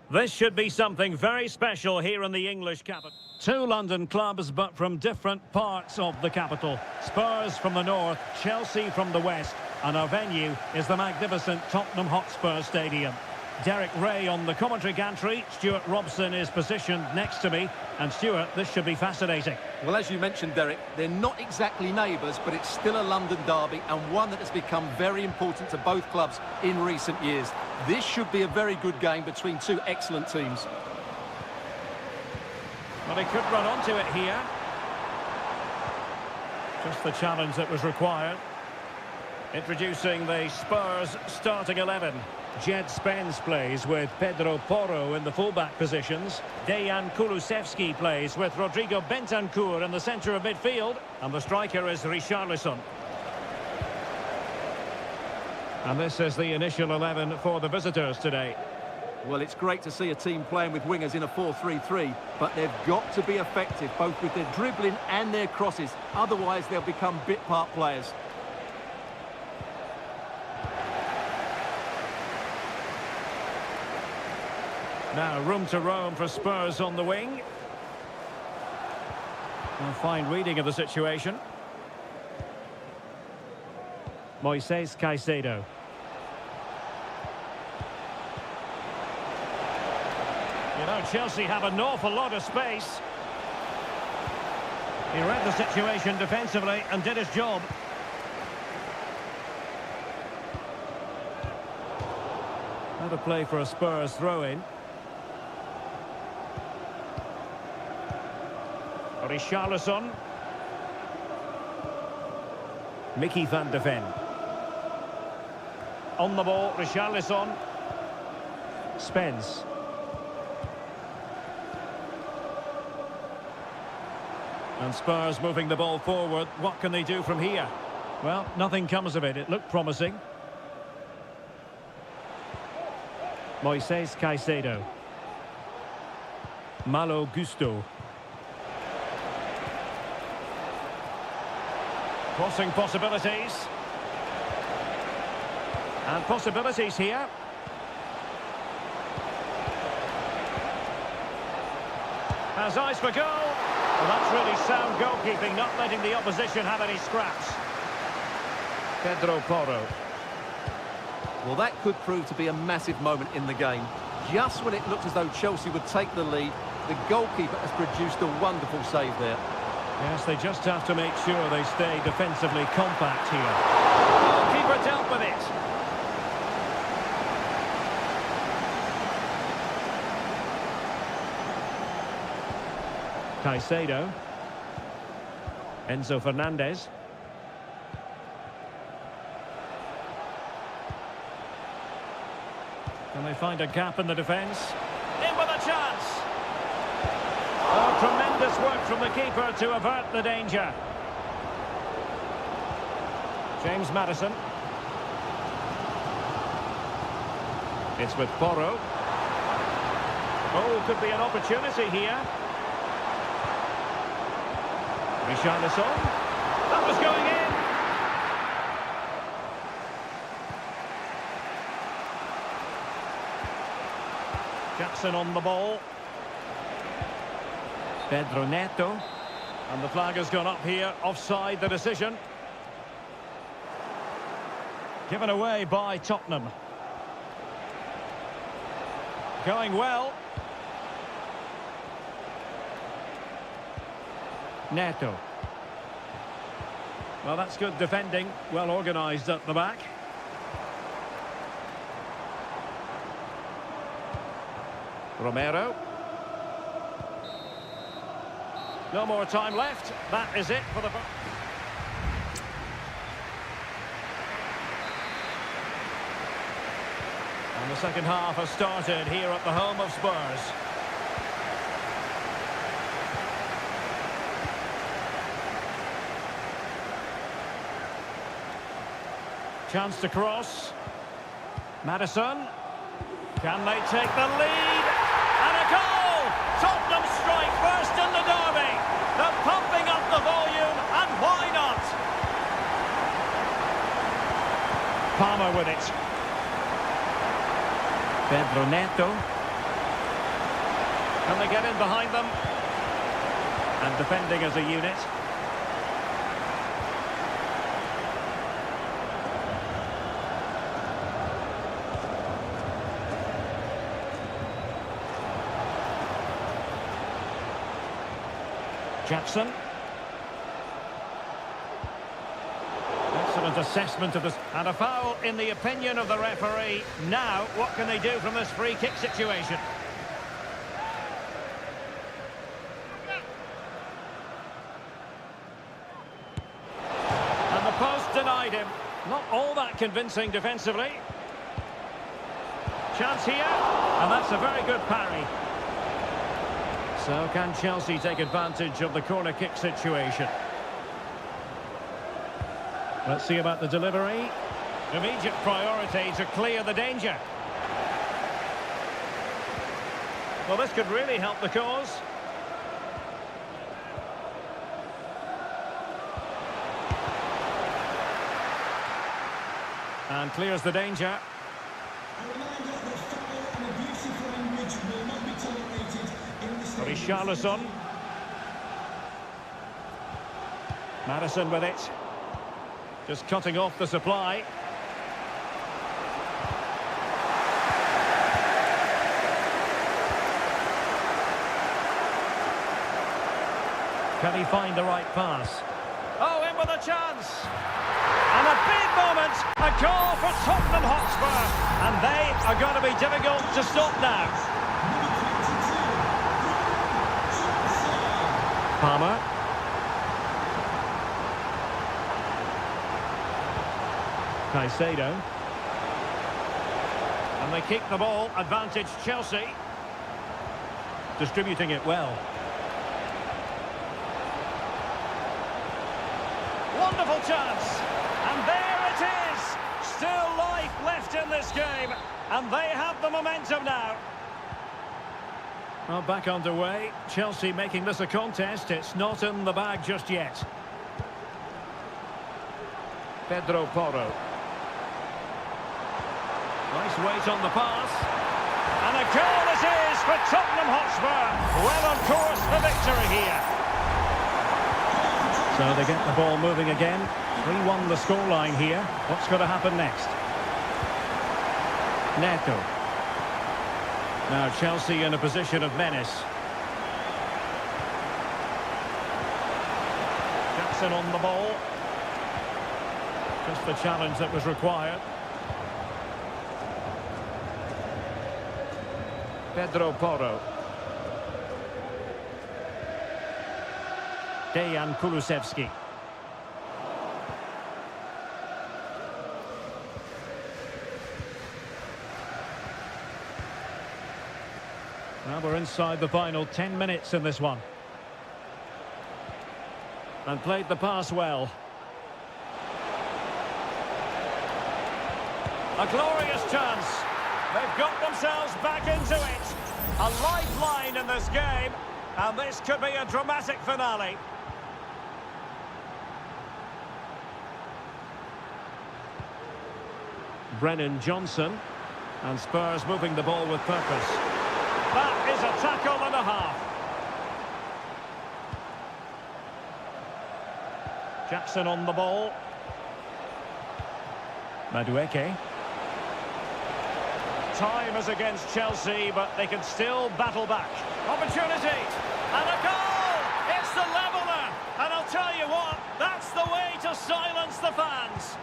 This should be something very special here in the English capital. Two London clubs, but from different parts of the capital. Spurs from the north, Chelsea from the west, and our venue is the magnificent Tottenham Hotspur Stadium. Derek Ray on the commentary gantry. Stuart Robson is positioned next to me. And Stuart, this should be fascinating. Well, as you mentioned, Derek, they're not exactly neighbours, but it's still a London derby and one that has become very important to both clubs in recent years. This should be a very good game between two excellent teams. Well, he could run onto it here. Just the challenge that was required. Introducing the Spurs starting 11. Jed Spence plays with Pedro Porro in the fullback positions. Dejan Kulusevski plays with Rodrigo Bentancur in the centre of midfield. And the striker is Richarlison. And this is the initial 11 for the visitors today. Well, it's great to see a team playing with wingers in a 4-3-3, but they've got to be effective, both with their dribbling and their crosses. Otherwise, they'll become bit-part players. Now, room to roam for Spurs on the wing. A fine reading of the situation. Moises Caicedo. You know, Chelsea have an awful lot of space. He read the situation defensively and did his job. Now to play for a Spurs throw-in. Richarlison. Mickey van de Ven. On the ball, Richarlison. Spence. And Spurs moving the ball forward. What can they do from here? Well, nothing comes of it. It looked promising. Moises Caicedo. Malo Gusto. Crossing possibilities. And possibilities here. Has eyes for goal. Well, that's really sound goalkeeping, not letting the opposition have any scraps. Pedro Porro. Well, that could prove to be a massive moment in the game. Just when it looked as though Chelsea would take the lead, the goalkeeper has produced a wonderful save there. Yes, they just have to make sure they stay defensively compact here. Goalkeeper dealt with it. Caicedo. Enzo Fernandez. Can they find a gap in the defence? In with a chance! Oh, tremendous work from the keeper to avert the danger. James Maddison. It's with Porro. Oh, could be an opportunity here. Richarlison. That was going in. Jackson on the ball. Pedro Neto. And the flag has gone up here. Offside the decision. Given away by Tottenham. Going well. Neto. Well, that's good defending. Well organised at the back. Romero. No more time left. That is it for the... And the second half has started here at the home of Spurs. Chance to cross. Maddison. Can they take the lead? And a goal! Tottenham strike first in the derby. They're pumping up the volume, and why not? Palmer with it. Pedro Neto. Can they get in behind them? And defending as a unit. Jackson. Excellent assessment of this. And a foul in the opinion of the referee. Now, what can they do from this free kick situation? And the post denied him. Not all that convincing defensively. Chance here. And that's a very good parry. So can Chelsea take advantage of the corner kick situation? Let's see about the delivery. Immediate priority to clear the danger. Well, this could really help the cause. And clears the danger. A reminder that foul and abusive language will not be tolerated in this Richarlison. Madison with it. Just cutting off the supply. Can he find the right pass? Oh, in with a chance! And a big moment, a goal for Tottenham Hotspur. And they are going to be difficult to stop now. Palmer. Caicedo. And they kick the ball, advantage Chelsea. Distributing it well. Wonderful chance. And there it is. Still life left in this game. And they have the momentum now. Well, back underway. Chelsea making this a contest. It's not in the bag just yet. Pedro Porro. Nice weight on the pass. And a goal it is for Tottenham Hotspur. Well on course for victory here. So they get the ball moving again. 3-1 the scoreline here. What's going to happen next? Neto. Now Chelsea in a position of menace. Jackson on the ball. Just the challenge that was required. Pedro Porro. Dejan Kulusevski. Now we're inside the final 10 minutes in this one. And played the pass well. A glorious chance. They've got themselves back into it. A lifeline in this game. And this could be a dramatic finale. Brennan Johnson. And Spurs moving the ball with purpose. That is a tackle and a half. Jackson on the ball. Madueke. Time is against Chelsea, but they can still battle back. Opportunity! And a goal! It's the leveller! And I'll tell you what, that's the way to silence the fans.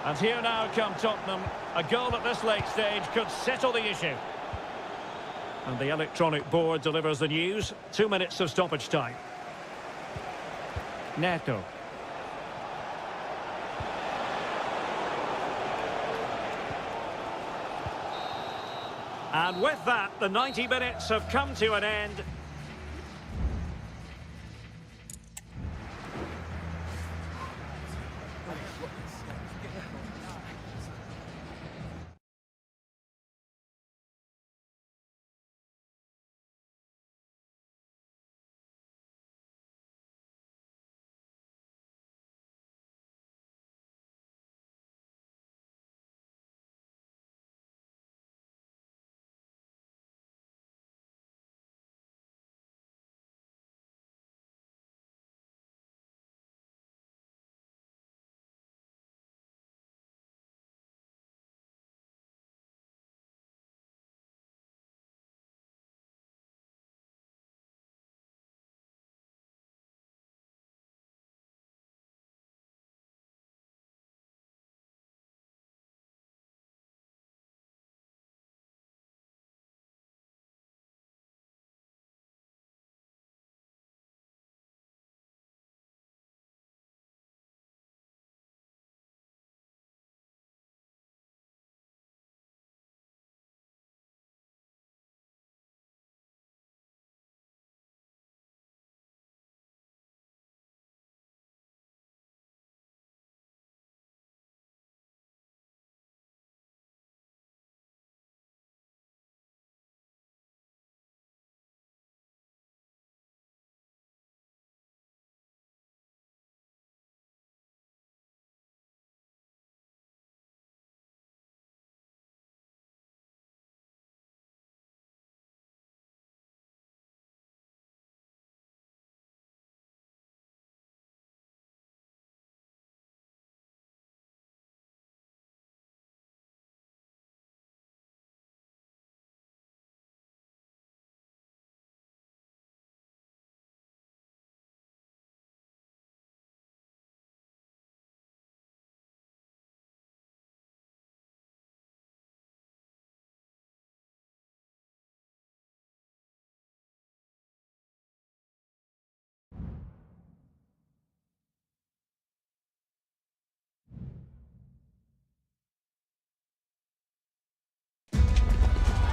And here now come Tottenham. A goal at this late stage could settle the issue. And the electronic board delivers the news. 2 minutes of stoppage time. Neto. And with that, the 90 minutes have come to an end.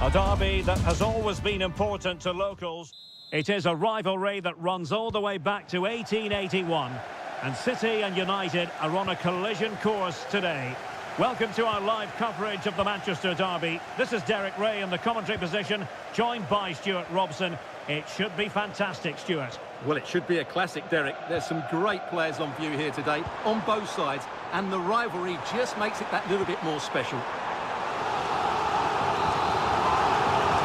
A derby that has always been important to locals. It is a rivalry that runs all the way back to 1881. And City and United are on a collision course today. Welcome to our live coverage of the Manchester derby. This is Derek Ray in the commentary position, joined by Stuart Robson. It should be fantastic, Stuart. Well, it should be a classic, Derek. There's some great players on view here today, on both sides, and the rivalry just makes it that little bit more special.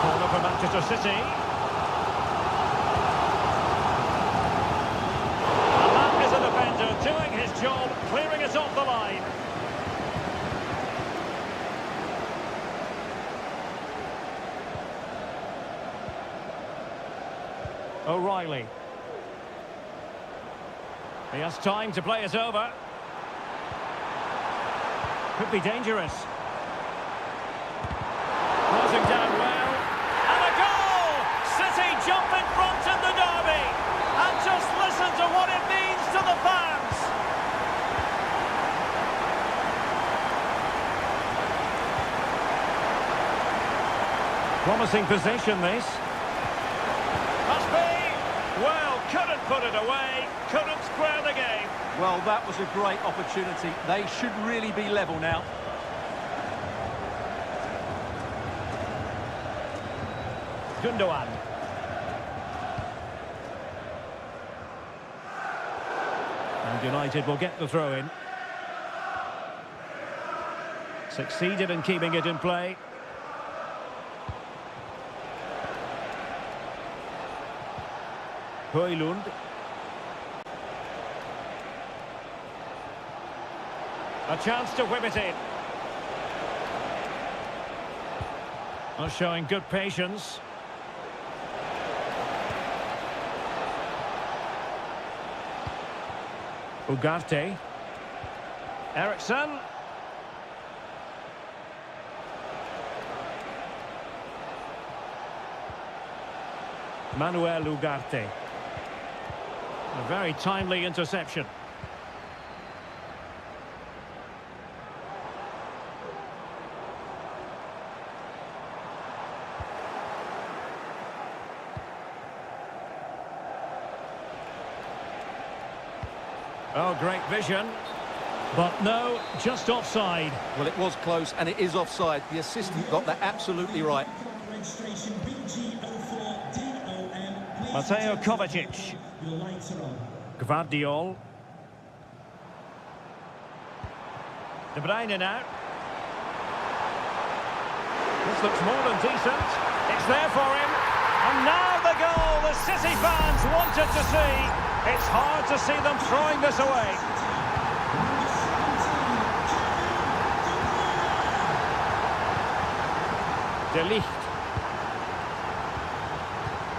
Corner for Manchester City. And that is a defender doing his job, clearing it off the line. O'Reilly. He has time to play it over. Could be dangerous. Closing down well. And a goal! City jump in front in the derby. And just listen to what it means to the fans. Promising possession, this. Must be. Well, couldn't put it away. Couldn't square the game. Well, that was a great opportunity. They should really be level now. Gundogan. And United will get the throw in. Succeeded in keeping it in play. Højlund. A chance to whip it in. Not showing good patience. Ugarte. Eriksson. Manuel Ugarte. A very timely interception. Oh, great vision. But no, just offside. Well, it was close, and it is offside. The assistant got that absolutely right. Mateo Kovacic. Gvardiol. De Bruyne now. This looks more than decent. It's there for him. And now the goal the City fans wanted to see. It's hard to see them throwing this away. De Ligt.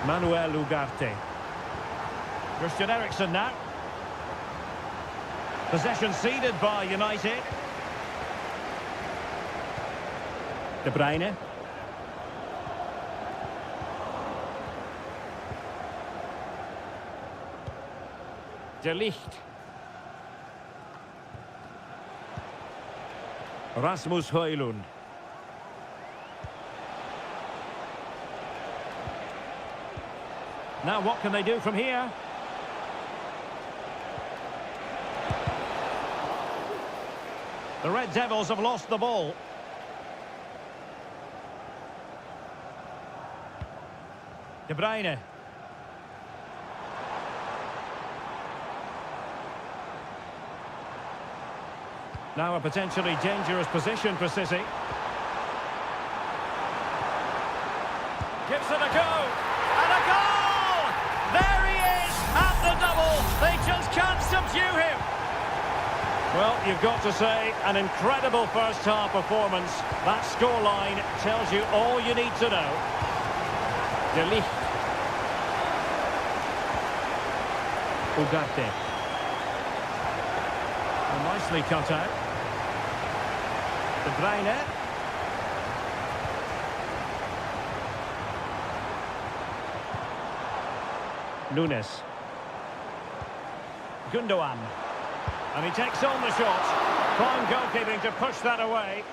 Manuel Ugarte. Christian Eriksen now. Possession ceded by United. De Bruyne. De Ligt. Rasmus Højlund. Now what can they do from here? The Red Devils have lost the ball. De Bruyne. Now a potentially dangerous position for City. Gives it a go. And a goal! There he is at the double. They just can't subdue him. Well, you've got to say, an incredible first-half performance. That scoreline tells you all you need to know. De Ligt. Ugarte. Well, nicely cut out. De Bruyne. Nunes. Gundogan. And he takes on the shot. Fine goalkeeping to push that away.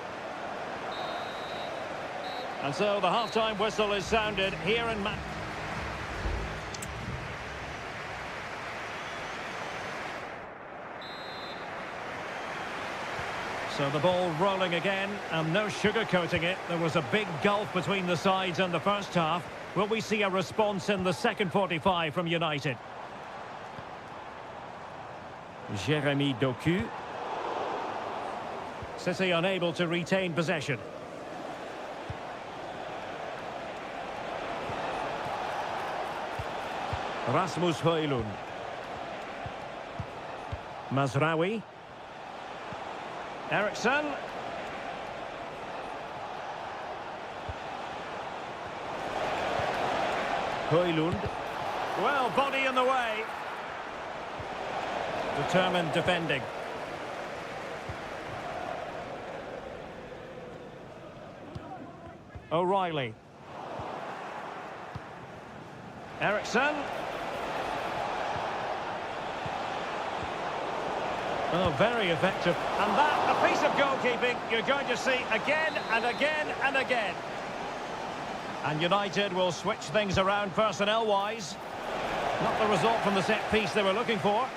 And so the half-time whistle is sounded here in So the ball rolling again, and no sugarcoating it. There was a big gulf between the sides in the first half. Will we see a response in the second 45 from United? Jérémy Doku. City unable to retain possession. Rasmus Højlund. Mazraoui. Eriksson. Højlund. Well, body in the way. Determined defending. O'Reilly. Eriksson. Oh, very effective. And that, a piece of goalkeeping you're going to see again and again and again. And United will switch things around personnel-wise. Not the result from the set piece they were looking for.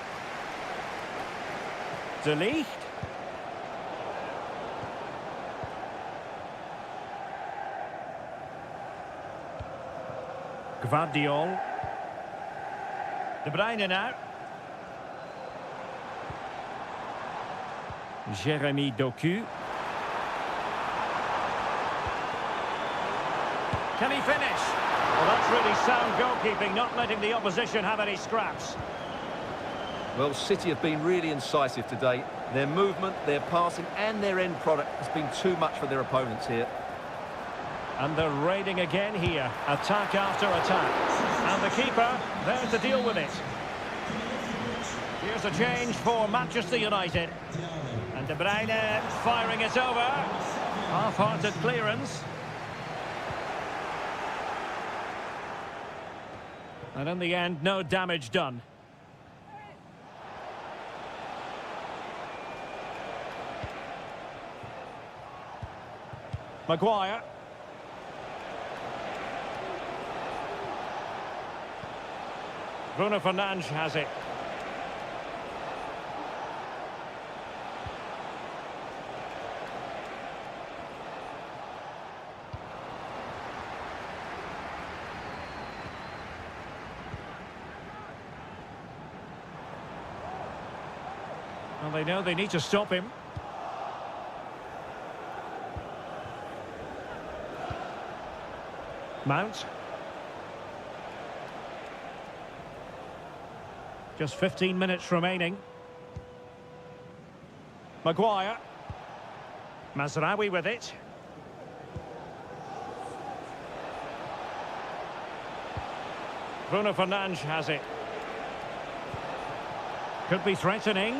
De Ligt. Gvardiol. De Bruyne now. Jérémy Doku. Can he finish? Well, that's really sound goalkeeping, not letting the opposition have any scraps. Well, City have been really incisive today. Their movement, their passing and their end product has been too much for their opponents here. And they're raiding again here. Attack after attack. And the keeper there to deal with it. Here's a change for Manchester United. And De Bruyne firing it over. Half-hearted clearance. And in the end, no damage done. Maguire. Bruno Fernandes has it. Well, they know they need to stop him. Mount. Just 15 minutes remaining. Maguire. Mazraoui with it. Bruno Fernandes has it. Could be threatening.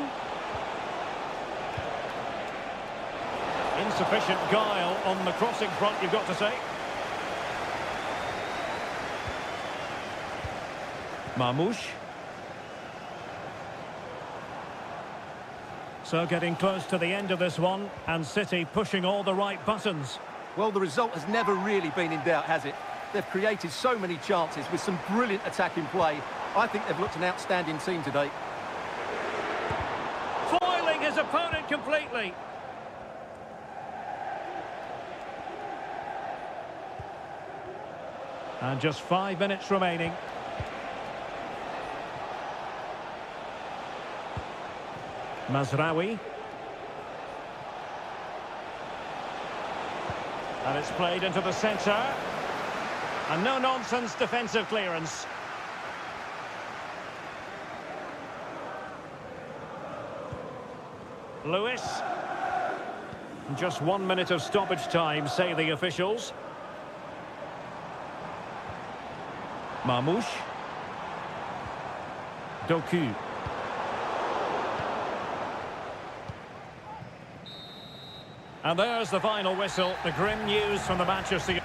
Insufficient guile on the crossing front, you've got to say. Marmoush. So getting close to the end of this one, and City pushing all the right buttons. Well, the result has never really been in doubt, has it? They've created so many chances with some brilliant attacking play. I think they've looked an outstanding team today. Foiling his opponent completely. And just 5 minutes remaining. Mazraoui. And it's played into the centre. And no-nonsense defensive clearance. Lewis. Just 1 minute of stoppage time, say the officials. Marmoush. Doku. And there's the final whistle, the grim news from the Manchester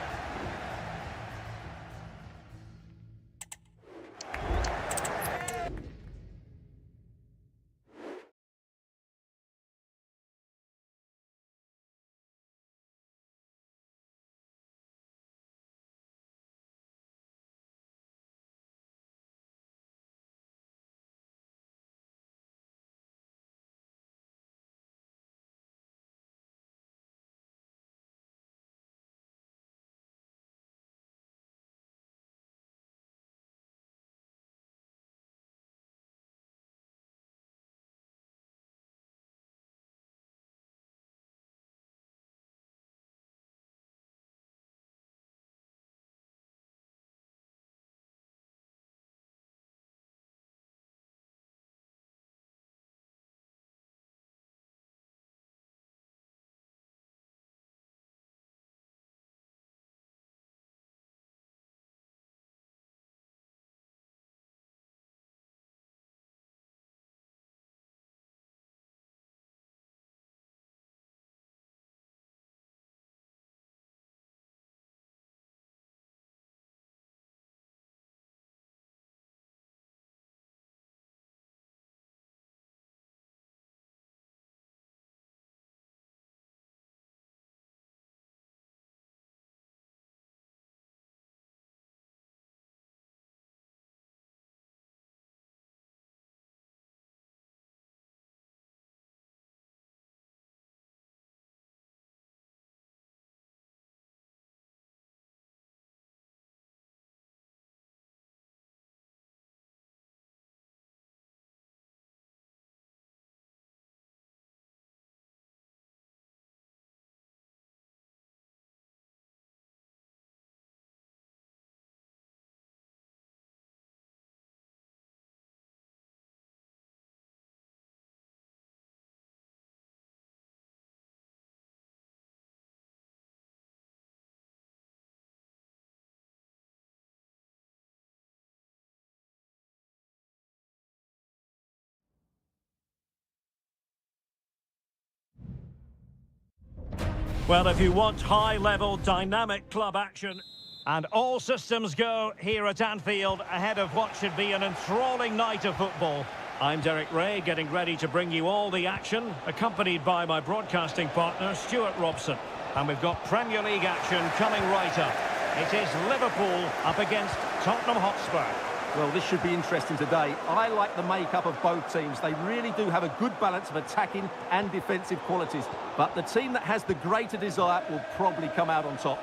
Well, if you want high-level, dynamic club action, and all systems go here at Anfield ahead of what should be an enthralling night of football. I'm Derek Ray, getting ready to bring you all the action, accompanied by my broadcasting partner, Stuart Robson. And we've got Premier League action coming right up. It is Liverpool up against Tottenham Hotspur. Well, this should be interesting today. I like the makeup of both teams. They really do have a good balance of attacking and defensive qualities. But the team that has the greater desire will probably come out on top.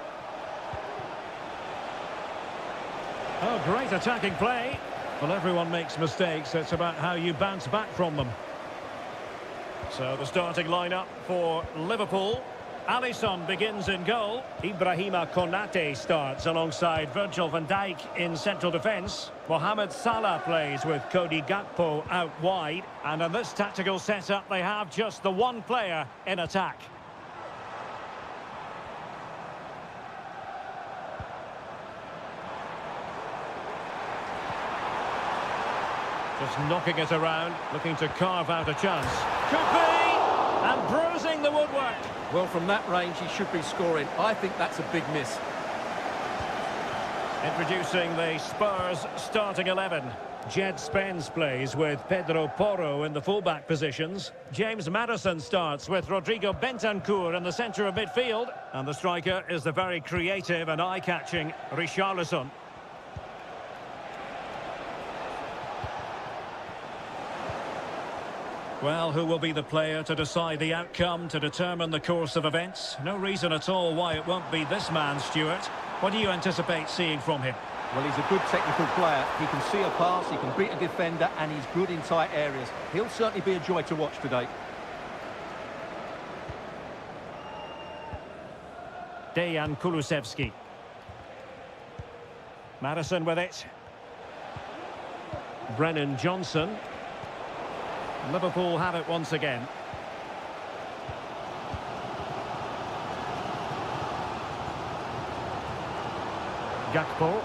Oh, great attacking play. Well, everyone makes mistakes. It's about how you bounce back from them. So the starting lineup for Liverpool. Alisson begins in goal. Ibrahima Konate starts alongside Virgil van Dijk in central defence. Mohamed Salah plays with Cody Gakpo out wide. And in this tactical setup, they have just the one player in attack. Just knocking it around, looking to carve out a chance. Could be! And bruising the woodwork. Well, from that range, he should be scoring. I think that's a big miss. Introducing the Spurs starting 11. Jed Spence plays with Pedro Porro in the fullback positions. James Maddison starts with Rodrigo Bentancur in the centre of midfield. And the striker is the very creative and eye-catching Richarlison. Well, who will be the player to decide the outcome, to determine the course of events? No reason at all why it won't be this man, Stuart. What do you anticipate seeing from him? Well, he's a good technical player. He can see a pass, he can beat a defender, and he's good in tight areas. He'll certainly be a joy to watch today. Dejan Kulusevski. Maddison with it. Brennan Johnson. Liverpool have it once again. Gakpo.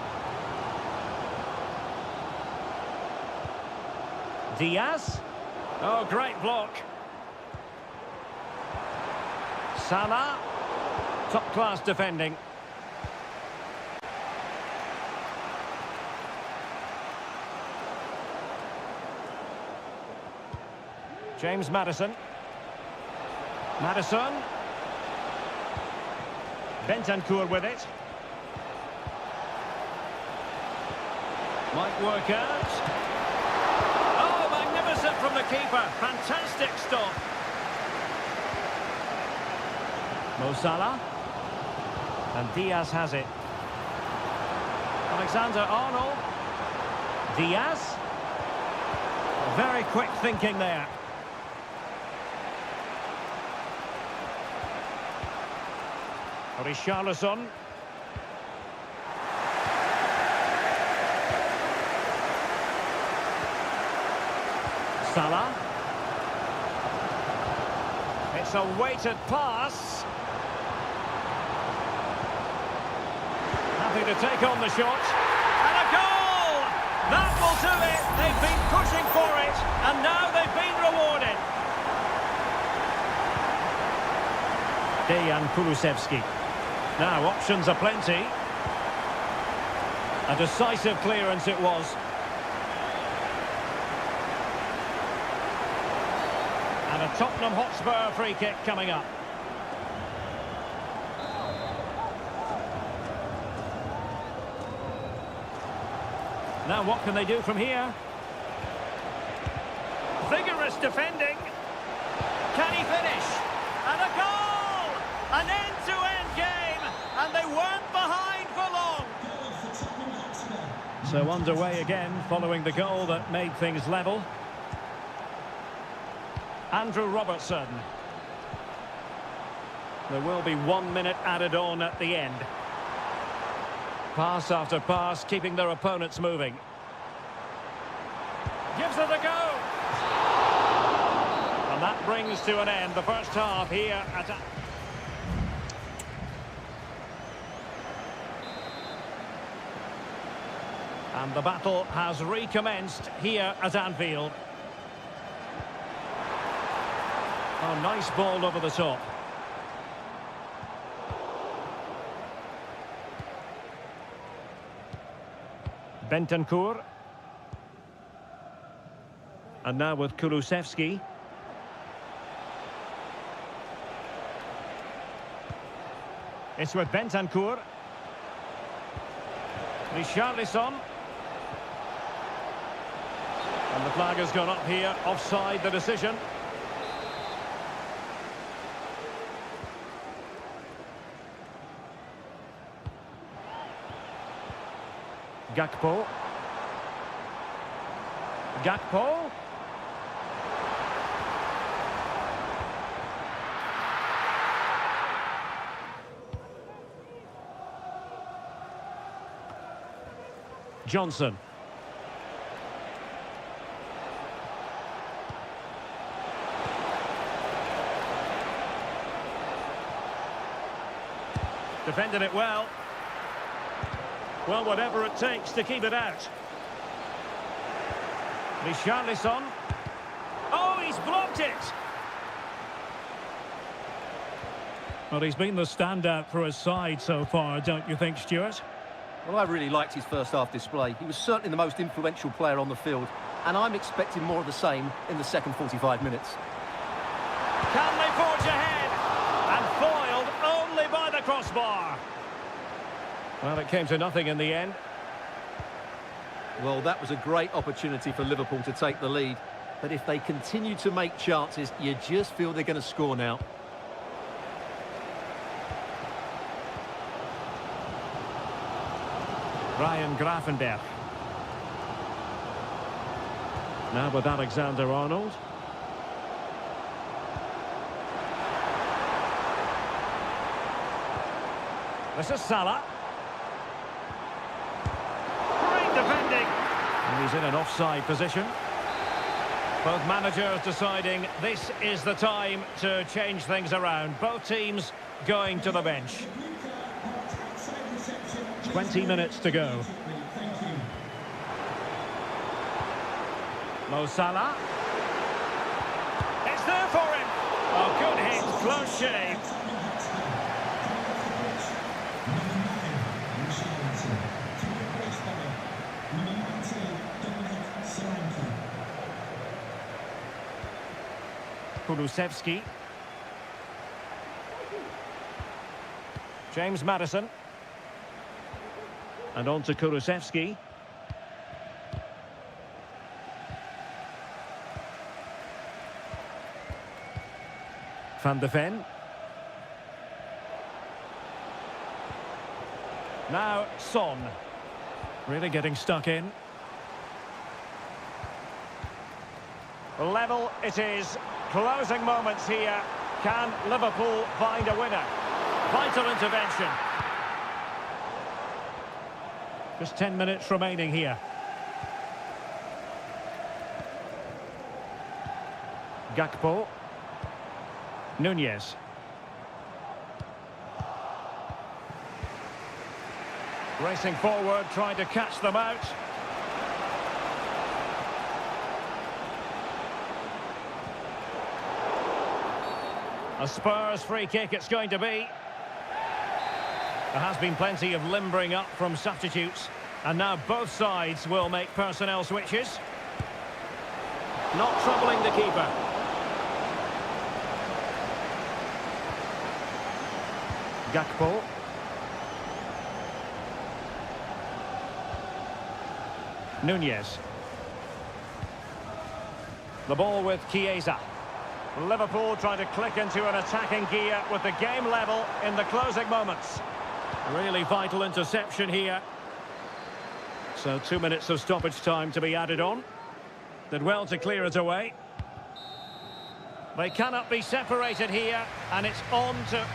Diaz. Oh, great block. Salah. Top-class defending. James Maddison. Maddison. Bentancur with it. Might work out. Oh, magnificent from the keeper. Fantastic stop. Mo Salah. And Diaz has it. Alexander-Arnold. Diaz. Very quick thinking there. Richarlison. Salah. It's a weighted pass. Happy to take on the shot. And a goal! That will do it. They've been pushing for it, and now they've been rewarded. Dejan Kulusevski. Now, options are plenty. A decisive clearance it was. And a Tottenham Hotspur free kick coming up. Now, what can they do from here? Vigorous defending. Can he finish? And a goal! An end-to-end game, and they weren't behind for long. So underway again, following the goal that made things level. Andrew Robertson. There will be 1 minute added on at the end. Pass after pass, keeping their opponents moving. Gives it a go. And that brings to an end the first half here at... And the battle has recommenced here at Anfield. Oh, nice ball over the top. Bentancur. And now with Kulusevski. It's with Bentancur. Richarlison. And the flag has gone up here, offside the decision. Gakpo. Gakpo. Johnson. Defended it well. Well, whatever it takes to keep it out. Richarlison. Oh, he's blocked it! Well, he's been the standout for his side so far, don't you think, Stuart? Well, I really liked his first half display. He was certainly the most influential player on the field, and I'm expecting more of the same in the second 45 minutes. Can they forge ahead? And foiled only by the crossbar. Well, it came to nothing in the end. Well, that was a great opportunity for Liverpool to take the lead, but if they continue to make chances, you just feel they're going to score now. Ryan Gravenberch. Now with Alexander-Arnold. This is Salah. Great defending. And he's in an offside position. Both managers deciding this is the time to change things around. Both teams going to the bench. 20 minutes to go. Mo Salah. It's there for him. Oh, good hit, close shave. Kulusevski. James Maddison. And on to Kulusevski. Van de Ven. Now Son. Really getting stuck in. Level it is. Closing moments here. Can Liverpool find a winner? Vital intervention. Just 10 minutes remaining here. Gakpo. Nunez. Racing forward, trying to catch them out. A Spurs free kick it's going to be. There has been plenty of limbering up from substitutes, and now both sides will make personnel switches. Not troubling the keeper. Gakpo. Nunez. The ball with Chiesa. Liverpool trying to click into an attacking gear with the game level in the closing moments. Really vital interception here. So 2 minutes of stoppage time to be added on. Did well to clear it away. They cannot be separated here, and it's on to...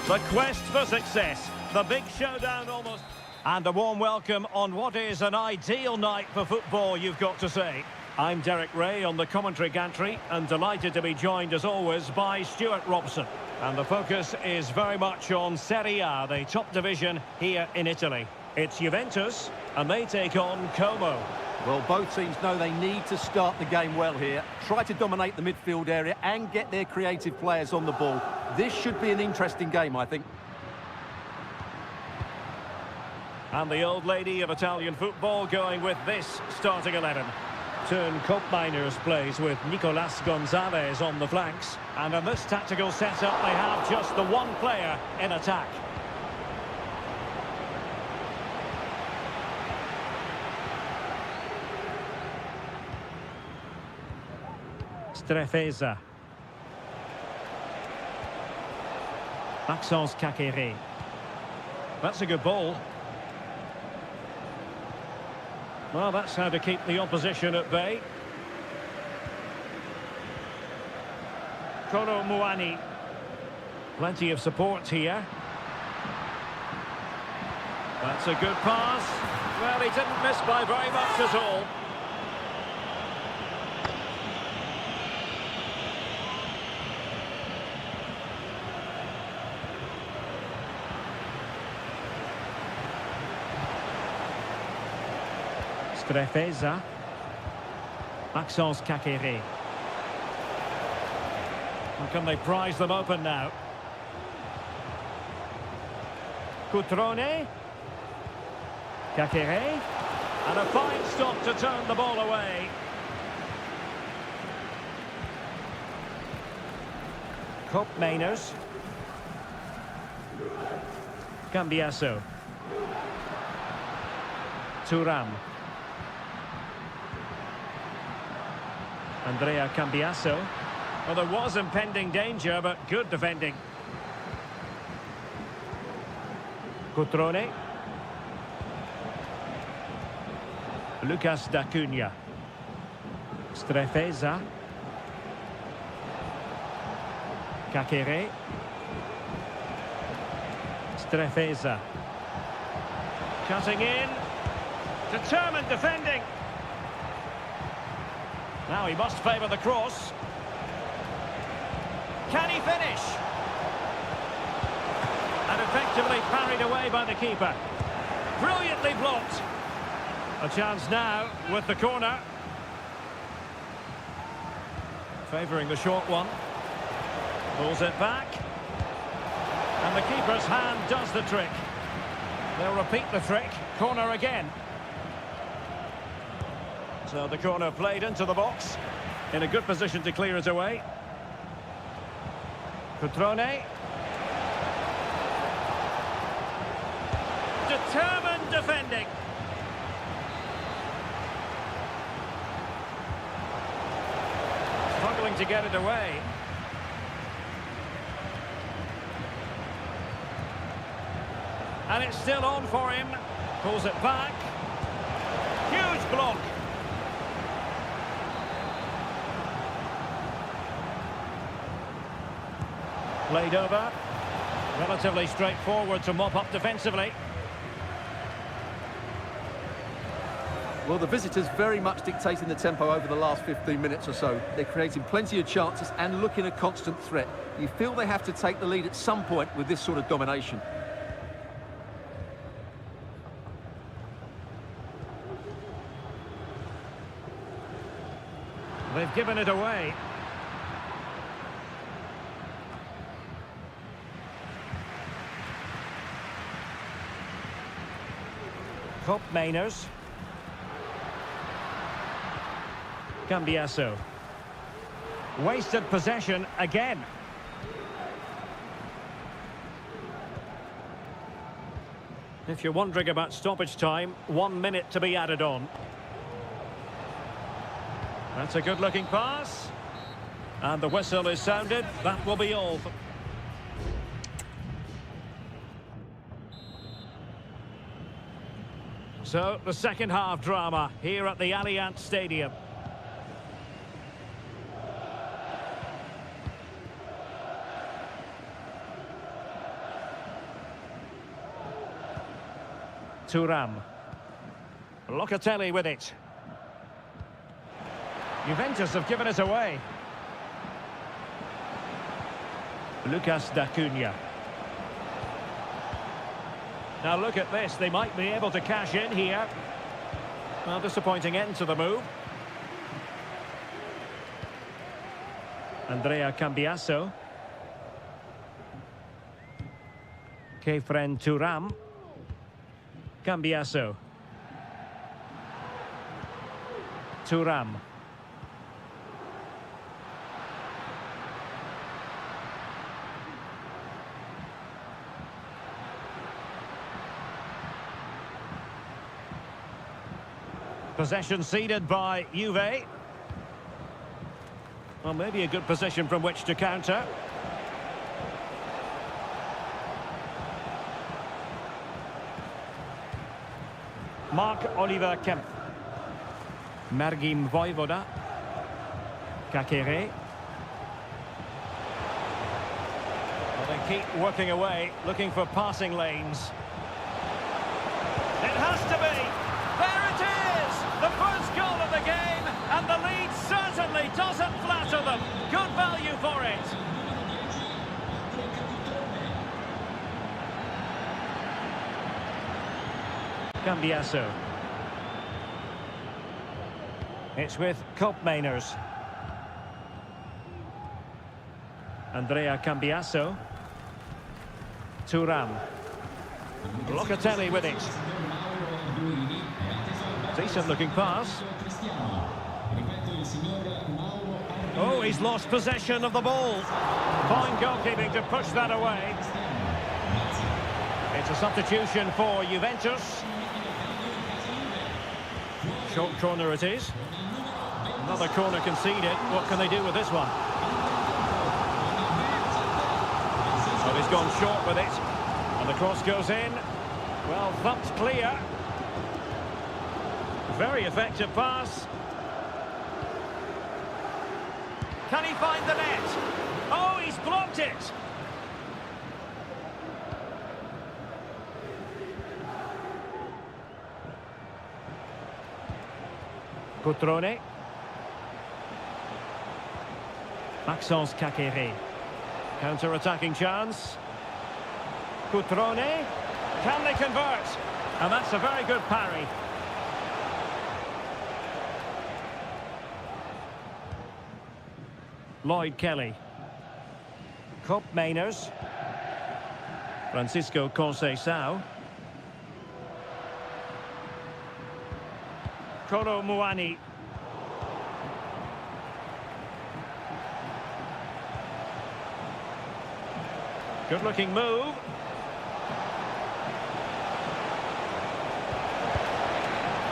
The quest for success. The big showdown almost. And a warm welcome on what is an ideal night for football, you've got to say. I'm Derek Ray on the commentary gantry and delighted to be joined as always by Stuart Robson. And the focus is very much on Seria, the top division here in Italy. It's Juventus and they take on Como. Well, both teams know they need to start the game well here. Try to dominate the midfield area and get their creative players on the ball. This should be an interesting game, I think. And the old lady of Italian football going with this starting 11. Turn Miners plays with Nicolas Gonzalez on the flanks. And in this tactical setup, they have just the one player in attack. Strefeza. Maxence Caqueret. That's a good ball. Well, that's how to keep the opposition at bay. Kolo Muani. Plenty of support here. That's a good pass. Well, he didn't miss by very much at all. Strefeza. Maxence Caqueret. And can they prise them open now? Cutrone. Caqueret. And a fine stop to turn the ball away. Mainers. Cambiasso. Thuram. Andrea Cambiasso. Well, there was impending danger, but good defending. Cutrone. Lucas D'Acunha. Strefeza. Caqueret. Strefeza. Cutting in. Determined defending. Now he must favour the cross. Can he finish? And effectively parried away by the keeper. Brilliantly blocked. A chance now with the corner. Favouring the short one. Pulls it back. And the keeper's hand does the trick. They'll repeat the trick. Corner again. So the corner played into the box. In a good position to clear it away. Cutrone. Determined defending. Struggling to get it away. And it's still on for him. Pulls it back. Huge block. Played over. Relatively straightforward to mop up defensively. Well, the visitors very much dictating the tempo over the last 15 minutes or so. They're creating plenty of chances and looking a constant threat. You feel they have to take the lead at some point with this sort of domination. They've given it away. Mainers. Cambiasso. Wasted possession again. If you're wondering about stoppage time, 1 minute to be added on. That's a good-looking pass. And the whistle is sounded. That will be all. So, the second half drama here at the Allianz Stadium. Thuram. Locatelli with it. Juventus have given it away. Lucas d'Acunha. Now look at this, they might be able to cash in here. Well, disappointing end to the move. Andrea Cambiasso. Kefren Thuram. Cambiasso. Thuram. Possession ceded by Juve. Well, maybe a good position from which to counter. Marc-Oliver Kemp. Mergim Voivoda. Kakere. Well, they keep working away, looking for passing lanes. It has to be! There it is! The first goal of the game, and the lead certainly doesn't flatter them. Good value for it. Cambiasso. It's with Koopmeiners. Andrea Cambiasso. Thuram. Locatelli with it. Decent looking pass. Oh, he's lost possession of the ball. Fine goalkeeping to push that away. It's a substitution for Juventus. Short corner it is. Another corner conceded. What can they do with this one? So he's gone short with it. And the cross goes in. Well, thumped clear. Very effective pass. Can he find the net? Oh, he's blocked it. Cotrone. Maxence Kakere. Counter-attacking chance. Cotrone. Can they convert? And that's a very good parry. Lloyd Kelly. Koopmeiners. Francisco Conceição. Kolo Muani. Good looking move.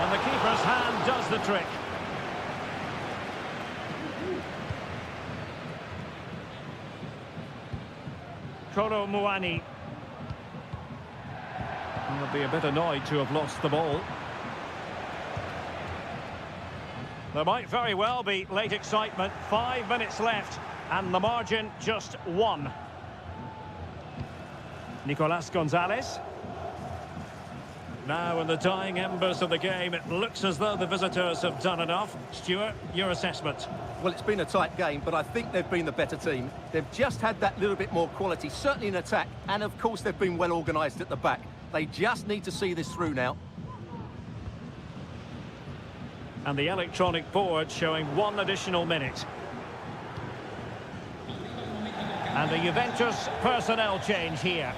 And the keeper's hand does the trick. Kolo Muani. He'll be a bit annoyed to have lost the ball. There might very well be late excitement. 5 minutes left, and the margin just 1. Nicolas Gonzalez. Now in the dying embers of the game, it looks as though the visitors have done enough. Stuart, your assessment? Well, it's been a tight game, but I think they've been the better team. They've just had that little bit more quality, certainly in attack, and of course they've been well organised at the back. They just need to see this through now. And the electronic board showing 1 additional minute. And a Juventus personnel change here.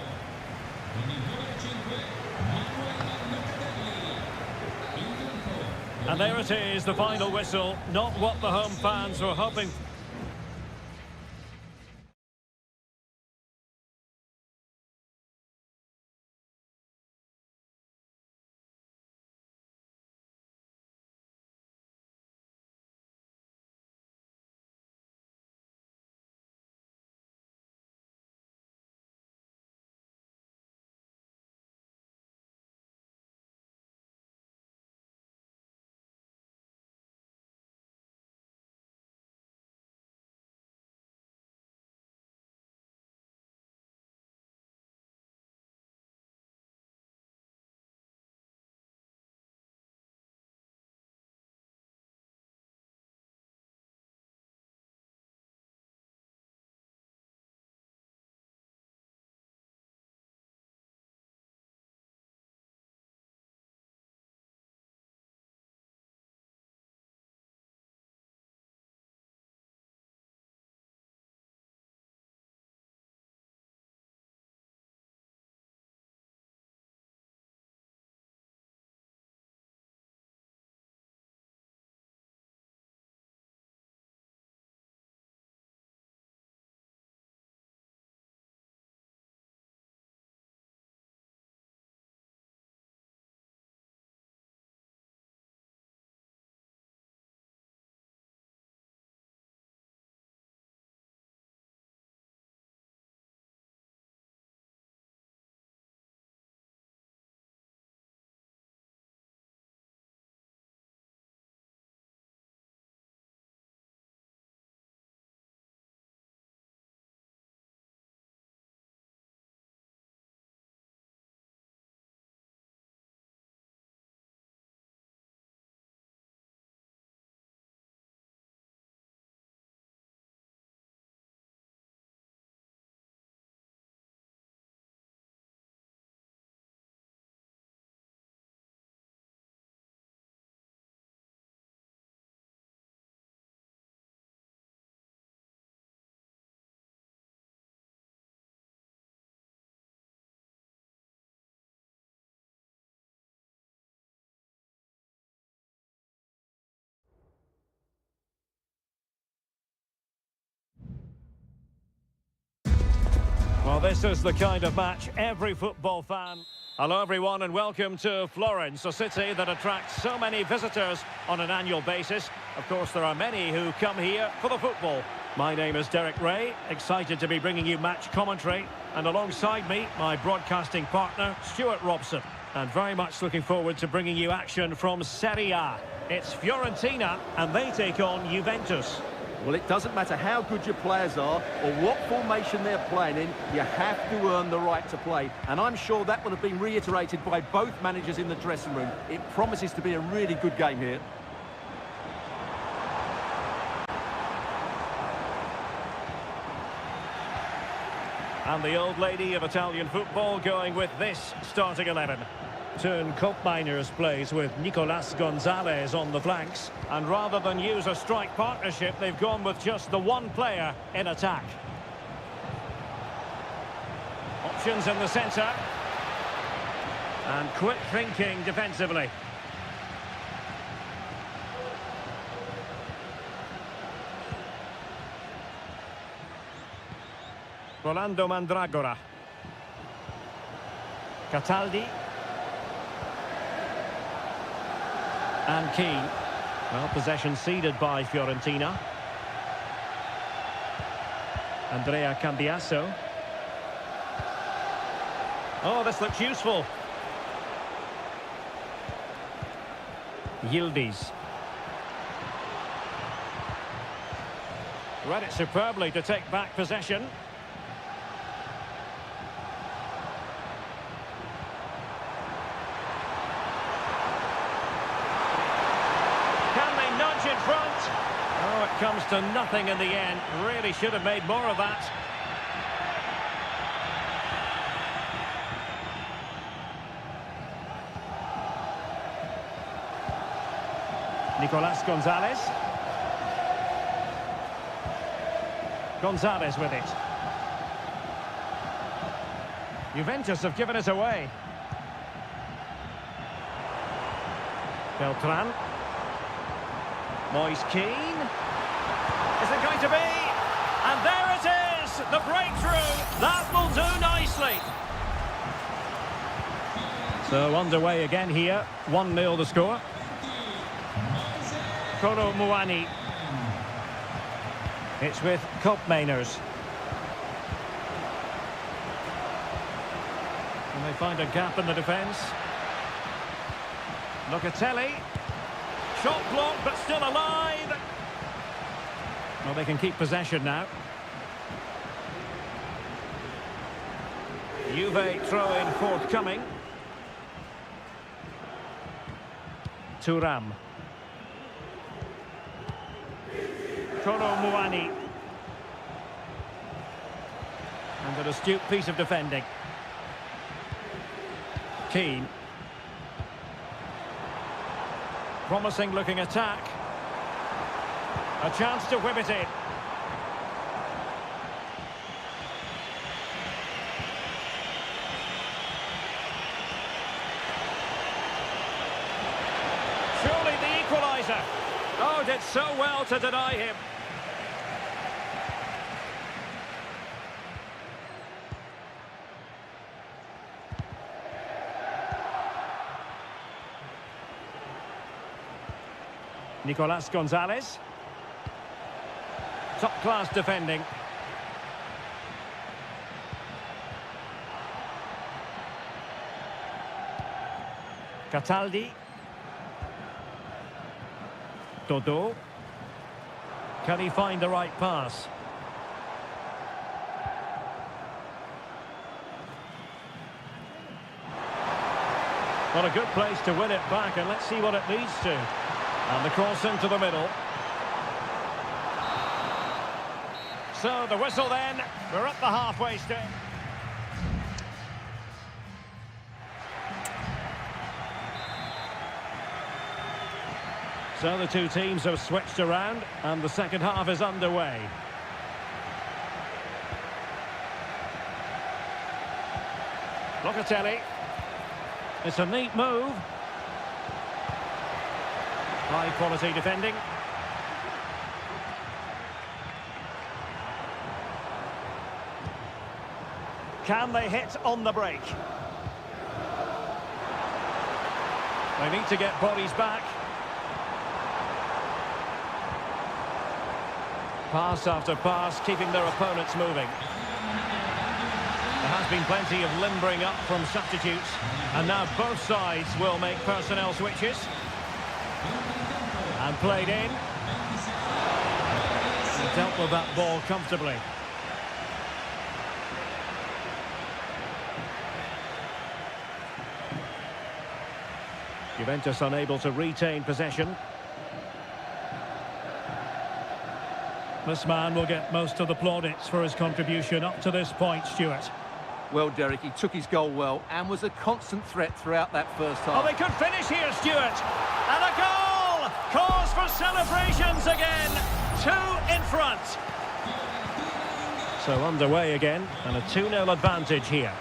And there it is, the final whistle. Not what the home fans were hoping for. Well, this is the kind of match every football fan... Hello everyone and welcome to Florence, a city that attracts so many visitors on an annual basis. Of course, there are many who come here for the football. My name is Derek Ray, excited to be bringing you match commentary. And alongside me, my broadcasting partner, Stuart Robson. And very much looking forward to bringing you action from Seria. It's Fiorentina and they take on Juventus. Well, it doesn't matter how good your players are or what formation they're playing in, you have to earn the right to play. And I'm sure that will have been reiterated by both managers in the dressing room. It promises to be a really good game here. And the old lady of Italian football going with this starting 11. Turn Koopmeiners plays with Nicolas Gonzalez on the flanks. And rather than use a strike partnership, they've gone with just the one player in attack. Options in the centre. And quick thinking defensively. Rolando Mandragora. Cataldi. And Keane. Well, possession ceded by Fiorentina. Andrea Cambiasso. Oh, this looks useful. Yildiz. Read it superbly to take back possession. In front. Oh, it comes to nothing in the end. Really should have made more of that. Nicolas Gonzalez. Gonzalez with it. Juventus have given it away. Beltran. Moise Keane. Is it going to be? And there it is! The breakthrough! That will do nicely! So underway again here. 1-0 the score. Kolo Muani. It's with Koopmeiners. And they find a gap in the defence. Locatelli. Shot blocked, but still alive. Well, they can keep possession now. Juve throw-in forthcoming. Thuram. Kolo Muani. And an astute piece of defending. Keane. Promising looking attack. A chance to whip it in. Surely the equaliser. Oh, did so well to deny him. Nicolas Gonzalez. Top-class defending. Cataldi. Dodo. Can he find the right pass? What a good place to win it back, and let's see what it leads to. And the cross into the middle. So the whistle then. We're at the halfway stage. So the two teams have switched around and the second half is underway. Locatelli. It's a neat move. High quality defending. Can they hit on the break? They need to get bodies back. Pass after pass, keeping their opponents moving. There has been plenty of limbering up from substitutes, and now both sides will make personnel switches. And played in. He dealt with that ball comfortably. Juventus unable to retain possession. This man will get most of the plaudits for his contribution up to this point, Stuart. Well, Derek, he took his goal well and was a constant threat throughout that first half. Oh, they could finish here, Stuart. And a goal! Cause for celebrations again. 2 in front. So underway again, and a 2-0 advantage here.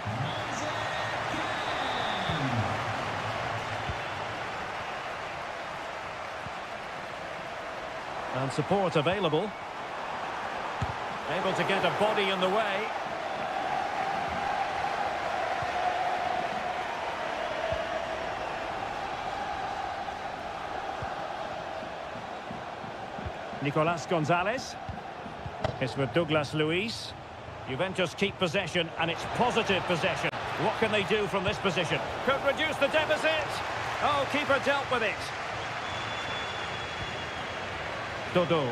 And support available. Able to get a body in the way. Nicolas Gonzalez. It's with Douglas Luiz. Juventus keep possession, and it's positive possession. What can they do from this position? Could reduce the deficit. Oh, keeper dealt with it. Dodo.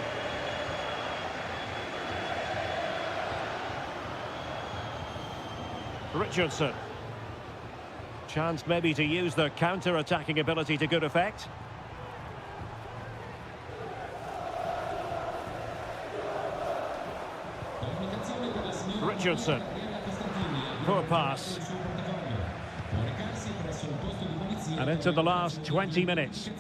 Richardson. Chance maybe to use their counter-attacking ability to good effect. Richardson. Poor pass. And into the last 20 minutes.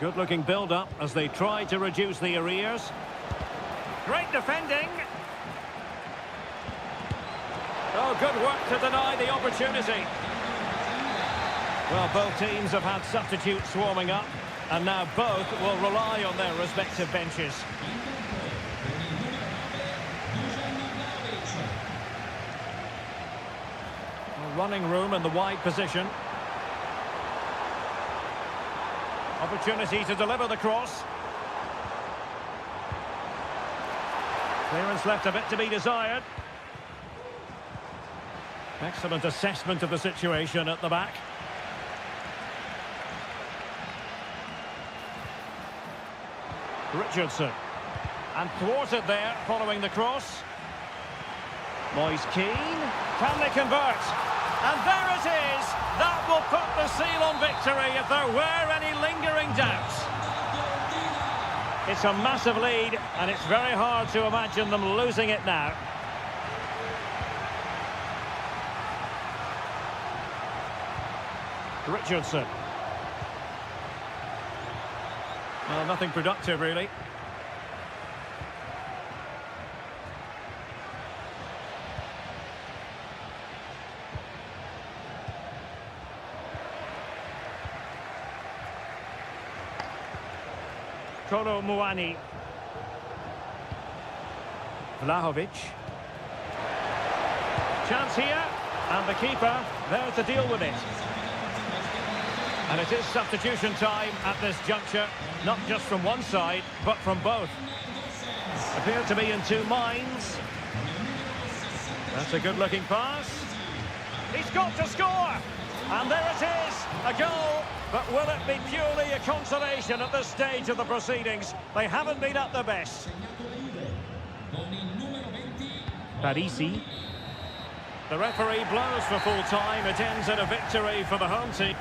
Good-looking build-up as they try to reduce the arrears. Great defending. Oh, good work to deny the opportunity. Well, both teams have had substitutes swarming up, and now both will rely on their respective benches. Running room in the wide position. Opportunity to deliver the cross. Clearance left a bit to be desired. Excellent assessment of the situation at the back. Richardson. And thwarted there following the cross. Moise Keane. Can they convert? And there it is! That will put the seal on victory if there were any lingering doubts. It's a massive lead, and it's very hard to imagine them losing it now. Richardson. Well, nothing productive, really. Kolo Muani. Vlahovic. Chance here, and the keeper there to deal with it. And it is substitution time at this juncture, not just from one side, but from both. Appear to be in two minds. That's a good-looking pass. He's got to score! And there it is, a goal. But will it be purely a consolation at this stage of the proceedings? They haven't been at their best. Parisi. The referee blows for full time. It ends in a victory for the home team.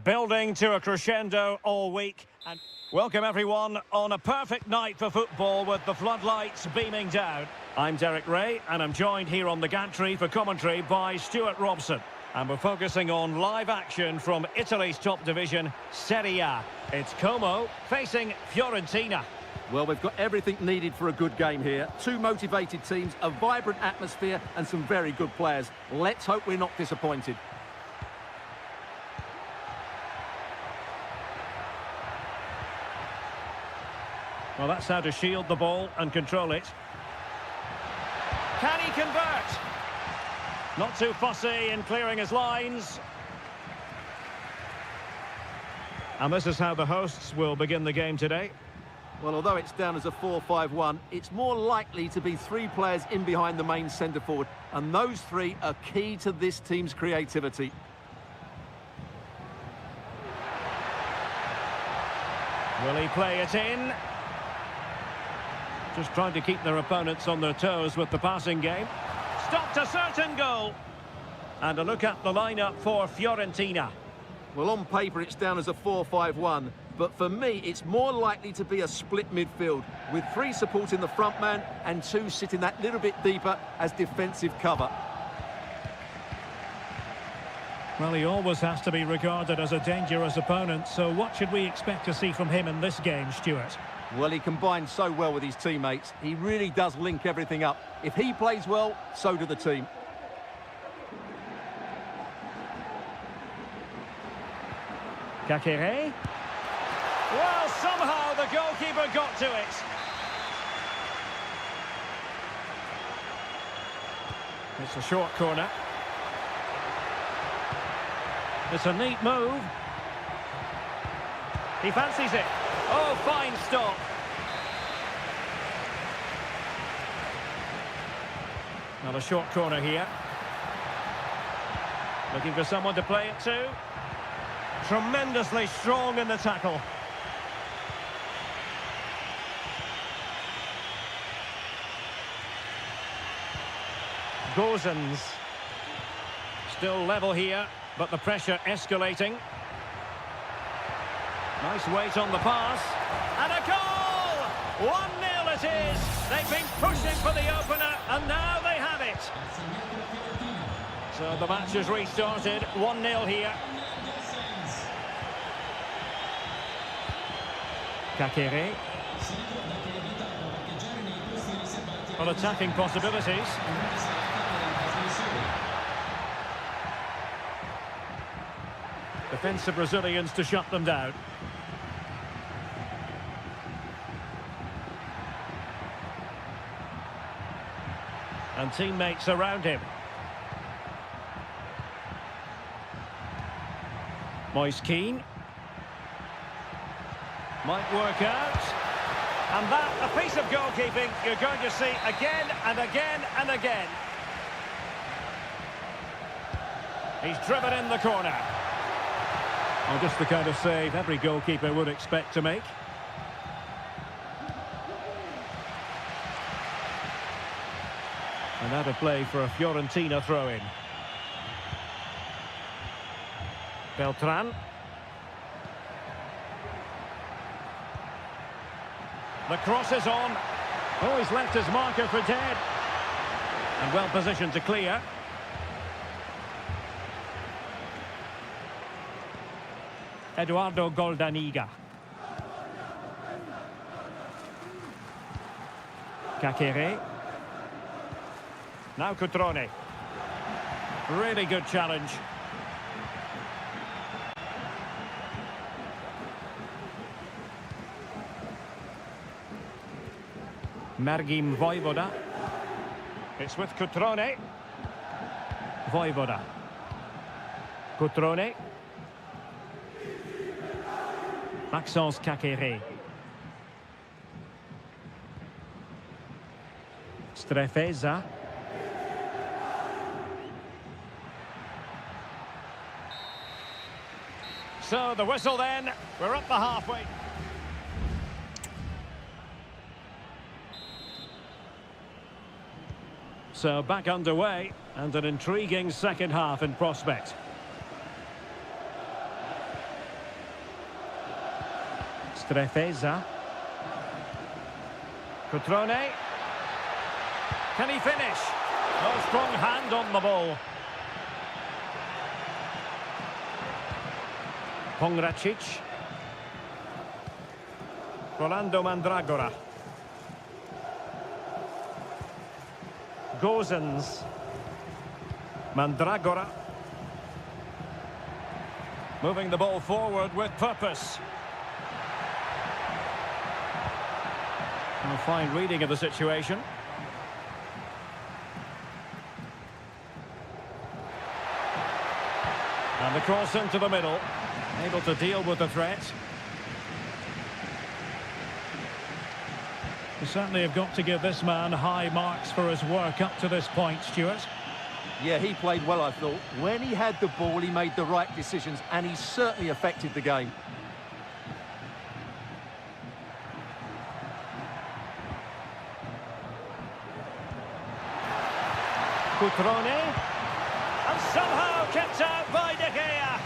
Building to a crescendo all week. And welcome everyone on a perfect night for football with the floodlights beaming down. I'm Derek Ray and I'm joined here on the gantry for commentary by Stuart Robson. And we're focusing on live action from Italy's top division, Seria. It's Como facing Fiorentina. Well, we've got everything needed for a good game here. Two motivated teams, a vibrant atmosphere and some very good players. Let's hope we're not disappointed. Well, that's how to shield the ball and control it. Can he convert? Not too fussy in clearing his lines. And this is how the hosts will begin the game today. Well, although it's down as a 4-5-1, it's more likely to be three players in behind the main centre-forward. And those three are key to this team's creativity. Will he play it in? Just trying to keep their opponents on their toes with the passing game. Stopped a certain goal. And a look at the lineup for Fiorentina. Well, on paper, it's down as a 4-5-1. But for me, it's more likely to be a split midfield, with three supporting the front man and two sitting that little bit deeper as defensive cover. Well, he always has to be regarded as a dangerous opponent, so what should we expect to see from him in this game, Stuart? Well, he combines so well with his teammates. He really does link everything up. If he plays well, so do the team. Kakere. Well, somehow the goalkeeper got to it. It's a short corner. It's a neat move. He fancies it. Oh, fine stop. Not a short corner here. Looking for someone to play it to. Tremendously strong in the tackle. Gozens. Still level here, but the pressure escalating. Nice weight on the pass. And a goal! 1-0 it is. They've been pushing for the opener, and now they have it. So the match has restarted. 1-0 here. Kakere. Well, attacking possibilities. Defensive Brazilians to shut them down. And teammates around him. Moise Keane. Might work out. And that, a piece of goalkeeping you're going to see again and again and again. He's driven in the corner. Well, just the kind of save every goalkeeper would expect to make. And that a play for a Fiorentina throw-in. Beltran. The cross is on. Oh, he's left his marker for dead. And well positioned to clear. Eduardo Goldaniga. Kakere. Now Cutrone. Really good challenge. Mergim Vojvoda. It's with Cutrone. Vojvoda. Cutrone. Maxence Kakere. Strefeza. So the whistle then. We're up the halfway. So back underway and an intriguing second half in prospect. Strefeza. Cutrone. Can he finish? No strong hand on the ball. Pongracic. Rolando Mandragora. Gozens. Mandragora. Moving the ball forward with purpose. A fine reading of the situation. And the cross into the middle. Able to deal with the threat. You certainly have got to give this man high marks for his work up to this point, Stuart. Yeah, he played well, I thought. When he had the ball, he made the right decisions, and he certainly affected the game. Cutrone. And somehow kept out by De Gea.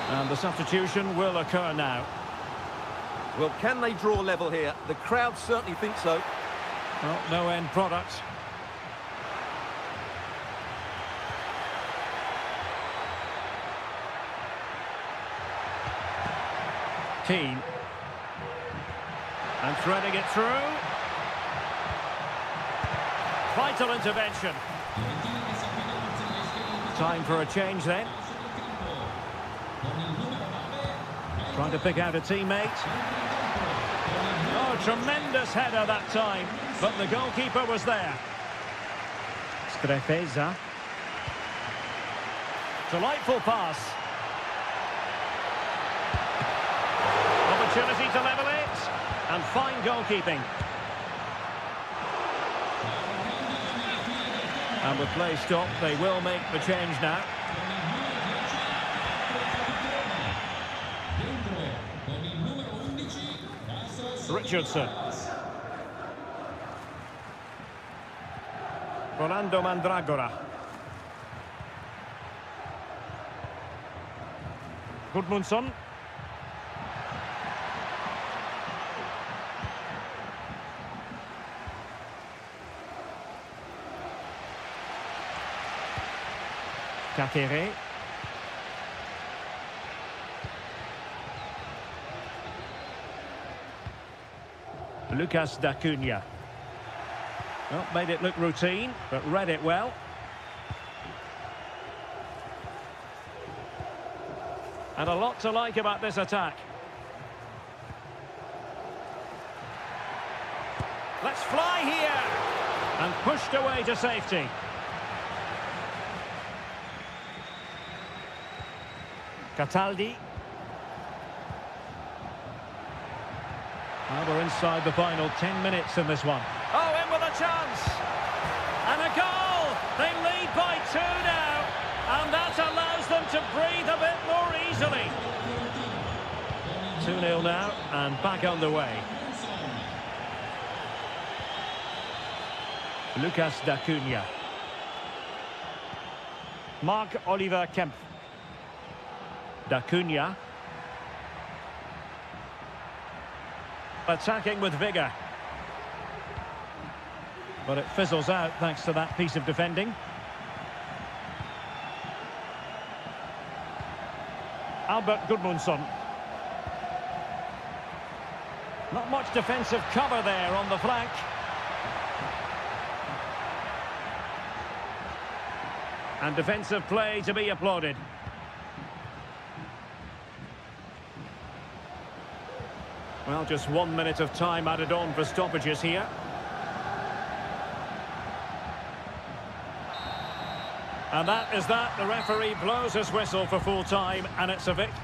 And the substitution will occur now. Well, can they draw level here? The crowd certainly think so. Well, no end product. Keane. And threading it through. Vital intervention. Time for a change then. Trying to pick out a teammate. Oh, tremendous header that time. But the goalkeeper was there. Strefeza. Delightful pass. Opportunity to level it. And fine goalkeeping. And with play stopped, they will make the change now. Richardson. Rolando Mandragora. Gudmundsson. Kakere. Lucas D'Acunha. Well, made it look routine, but read it well. And a lot to like about this attack. Let's fly here! And pushed away to safety. Cataldi. Well, we're inside the final 10 minutes in this one. Oh, in with a chance! And a goal! They lead by 2 now, and that allows them to breathe a bit more easily. 2-0 now, and back underway. Lucas D'Acunha. Marc-Oliver Kempf. D'Acunha. Attacking with vigour. But it fizzles out thanks to that piece of defending. Albert Gudmundsson. Not much defensive cover there on the flank. And defensive play to be applauded. Well, just 1 minute of time added on for stoppages here. And that is that. The referee blows his whistle for full time, and it's a victory.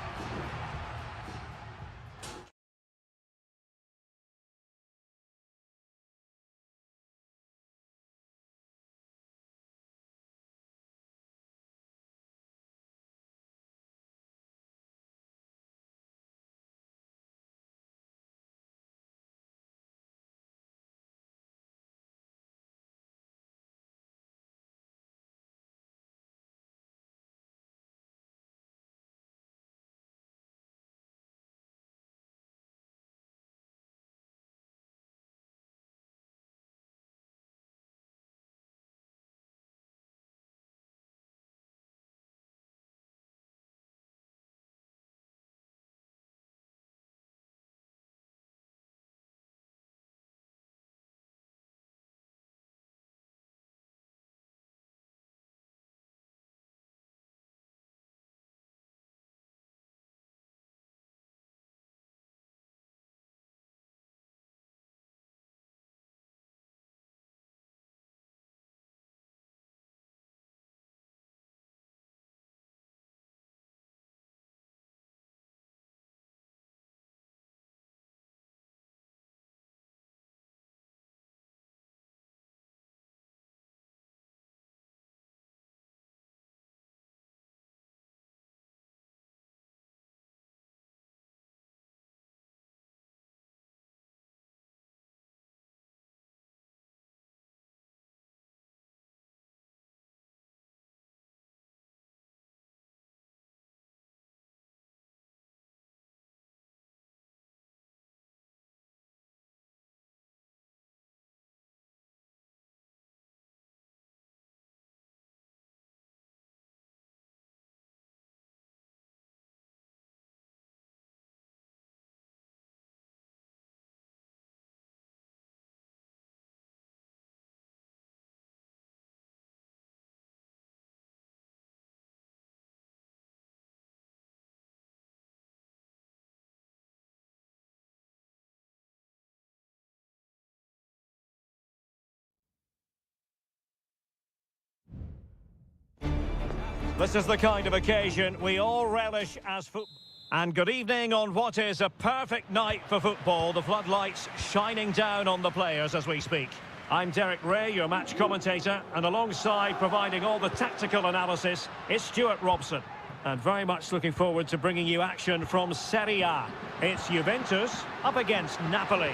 This is the kind of occasion we all relish as football. And good evening on what is a perfect night for football. The floodlights shining down on the players as we speak. I'm Derek Ray, your match commentator, and alongside providing all the tactical analysis is Stuart Robson. And very much looking forward to bringing you action from Seria. It's Juventus up against Napoli.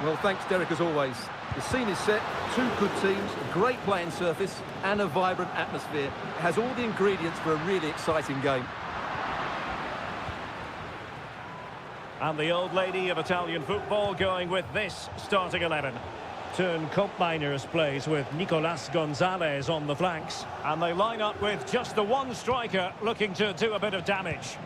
Well, thanks, Derek, as always. The scene is set, two good teams, a great playing surface, and a vibrant atmosphere. It has all the ingredients for a really exciting game. And the old lady of Italian football going with this starting 11. Turn Miners plays with Nicolas Gonzalez on the flanks. And they line up with just the one striker looking to do a bit of damage.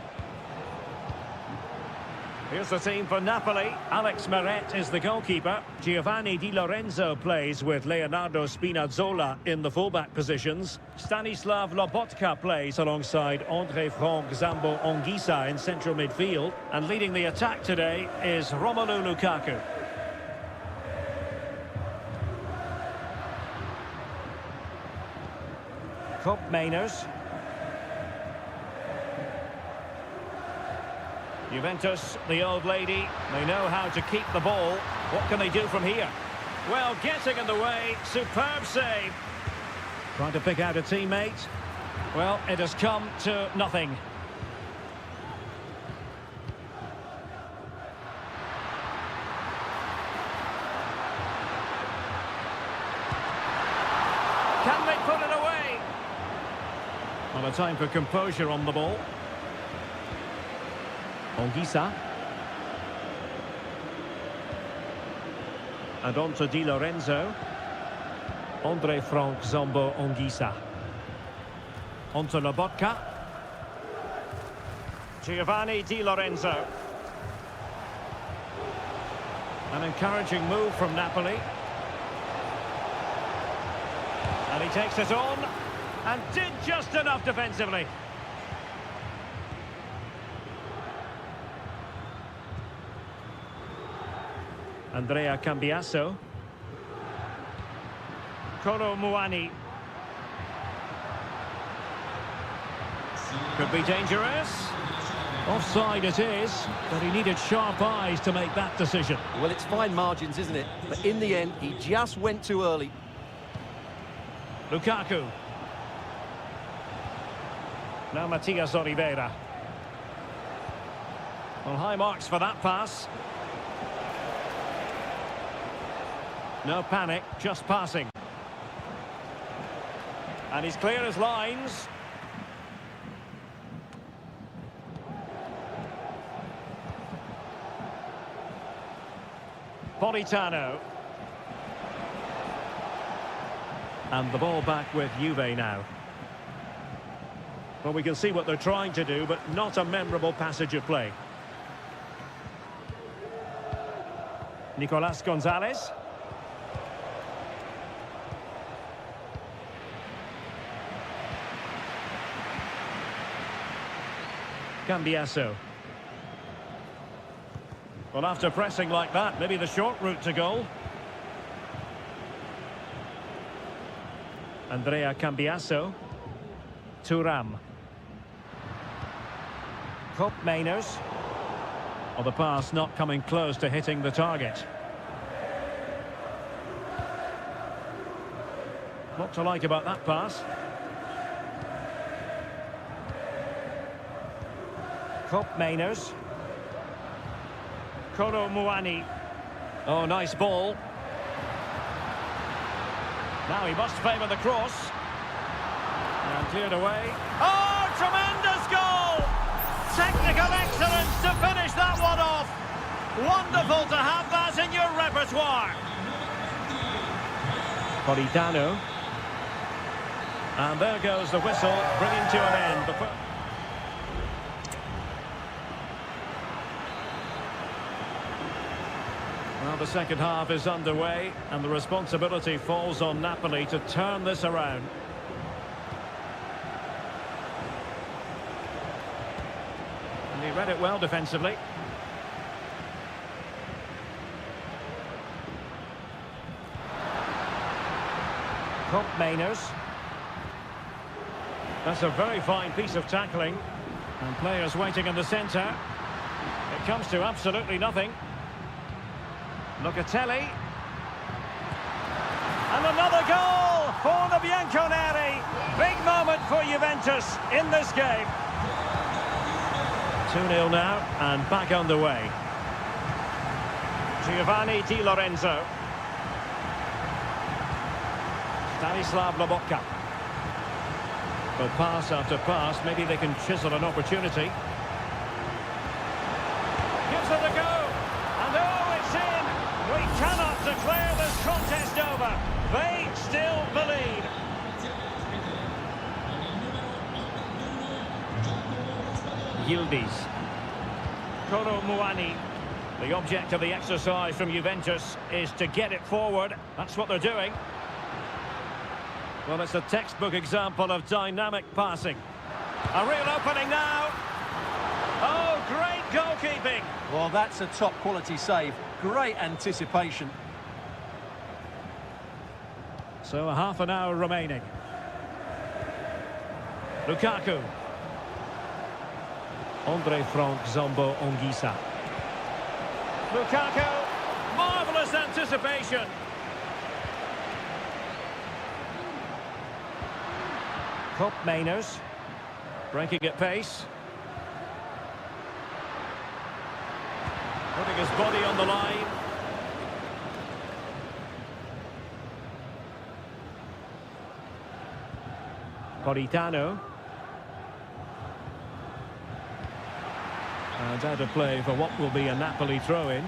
Here's the team for Napoli. Alex Meret is the goalkeeper. Giovanni Di Lorenzo plays with Leonardo Spinazzola in the fullback positions. Stanislav Lobotka plays alongside André Franck Zambo Anguissa in central midfield. And leading the attack today is Romelu Lukaku. Mainers. Juventus, the old lady, they know how to keep the ball. What can they do from here? Well, getting in the way, superb save. Trying to pick out a teammate. Well, it has come to nothing. Can they put it away? Well, a time for composure on the ball. Anguissa. And on to Di Lorenzo. André Franck Zambo Anguissa. On to Lobotka. Giovanni Di Lorenzo. An encouraging move from Napoli. And he takes it on. And did just enough defensively. Andrea Cambiasso. Kolo Muani. Could be dangerous. Offside it is, but he needed sharp eyes to make that decision. Well, it's fine margins, isn't it? But in the end, he just went too early. Lukaku. Now Matias Oliveira. Well, high marks for that pass. No panic, just passing. And he's clear as lines. Politano. And the ball back with Juve now. Well, we can see what they're trying to do, but not a memorable passage of play. Nicolas Gonzalez. Cambiasso. Well, after pressing like that, maybe the short route to goal. Andrea Cambiasso. Thuram. Mainers. Well, the pass not coming close to hitting the target. What to like about that pass? Mainers. Kolo Muani. Oh, nice ball. Now he must favour the cross. And cleared away. Oh, tremendous goal! Technical excellence to finish that one off. Wonderful to have that in your repertoire. Politano. And there goes the whistle, bringing to an end. Well, the second half is underway, and the responsibility falls on Napoli to turn this around. And he read it well defensively. Mainers. That's a very fine piece of tackling. And players waiting in the centre. It comes to absolutely nothing. Locatelli. And another goal for the Bianconeri. Big moment for Juventus in this game. 2-0 now, and back underway. Giovanni Di Lorenzo. Stanislav Lobotka. But pass after pass, maybe they can chisel an opportunity. Gives it a go. And oh, it's in. We cannot declare this contest over. They still believe. Yildiz. Koro Muani. The object of the exercise from Juventus is to get it forward. That's what they're doing. Well, it's a textbook example of dynamic passing. A real opening now. Oh, great goalkeeping. Well, that's a top-quality save. Great anticipation. So a half an hour remaining. Lukaku. Andre Frank Zombo Ongisa. Lukaku. Marvellous anticipation. Cup Mainers. Breaking at pace. Putting his body on the line. Politano. And out of play for what will be a Napoli throw-in.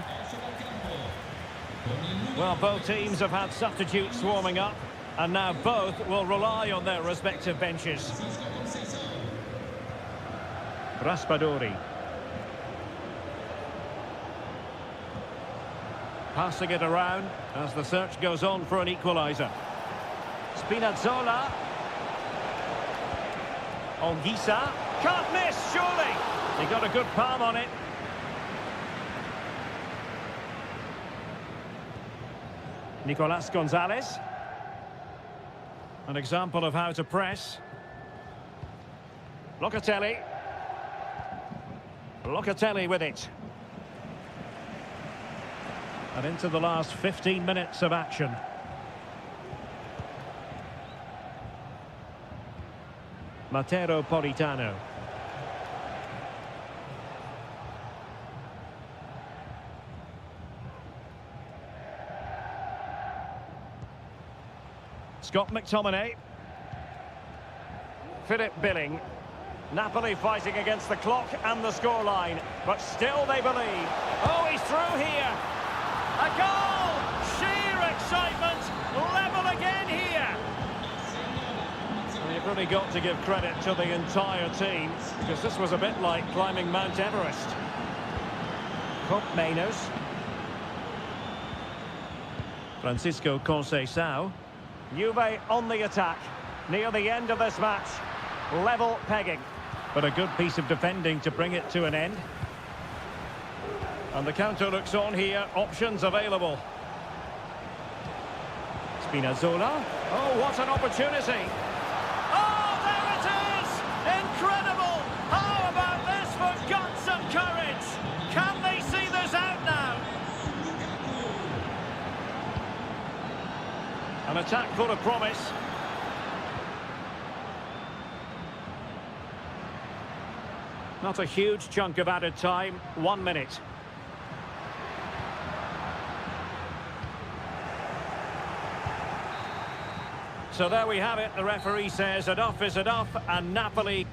Well, both teams have had substitutes warming up, and now both will rely on their respective benches. Raspadori. Passing it around as the search goes on for an equaliser. Spinazzola. Ongisa. Can't miss, surely. He got a good palm on it. Nicolas Gonzalez. An example of how to press. Locatelli. Locatelli with it. And into the last 15 minutes of action. Matteo Politano. Scott McTominay. Philip Billing. Napoli fighting against the clock and the scoreline, but still they believe. Oh, he's through here. A goal! Sheer excitement. Level again here. And you've really got to give credit to the entire team, because this was a bit like climbing Mount Everest. Cup Mainers. Francisco Conceição. Juve on the attack. Near the end of this match. Level pegging. But a good piece of defending to bring it to an end. And the counter looks on here. Options available. Spinazzola. Oh, what an opportunity. Oh, there it is! Incredible! How about this for guts and courage? Can they see this out now? An attack full of promise. Not a huge chunk of added time. 1 minute. So there we have it. The referee says enough is enough, and Napoli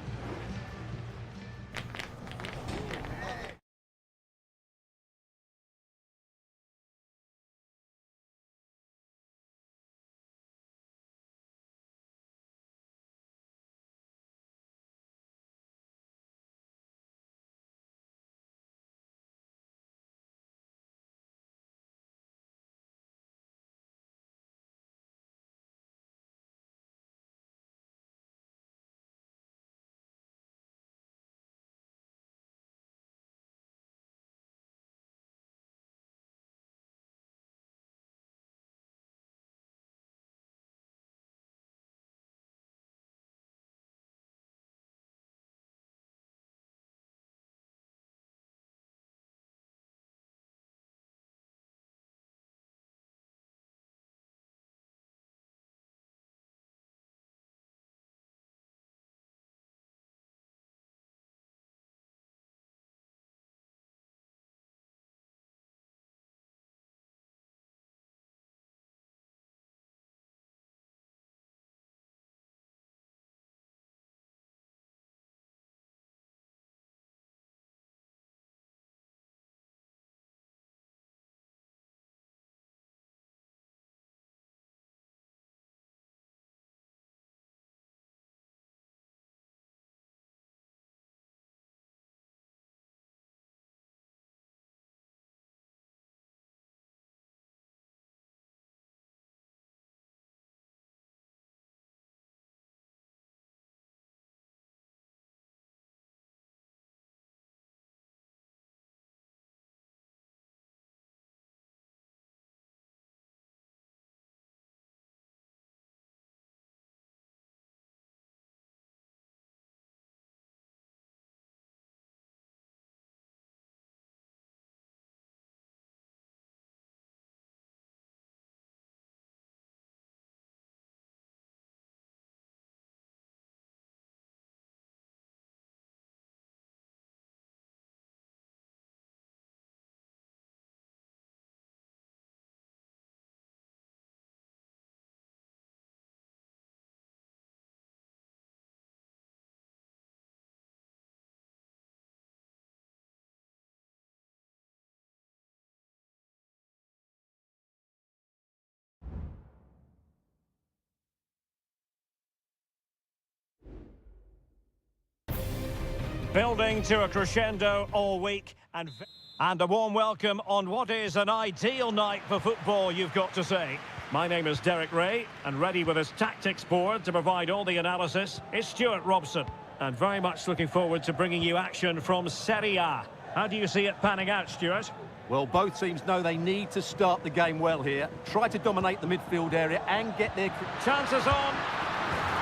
Building to a crescendo all week and a warm welcome on what is an ideal night for football, you've got to say. My name is Derek Ray, and ready with his tactics board to provide all the analysis is Stuart Robson. And very much looking forward to bringing you action from Seria. How do you see it panning out, Stuart? Well, both teams know they need to start the game well here. Try to dominate the midfield area and get their... Chances on.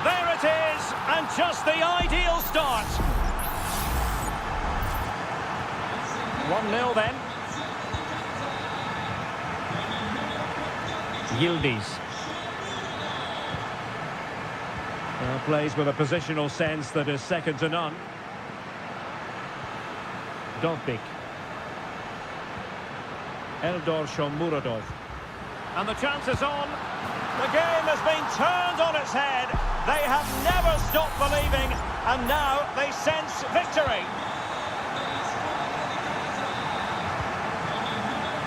There it is, and just the ideal start. 1-0 then. Yildiz. Plays with a positional sense that is second to none. Dovbik. Eldor Shomurodov. And the chance is on. The game has been turned on its head. They have never stopped believing, and now they sense victory.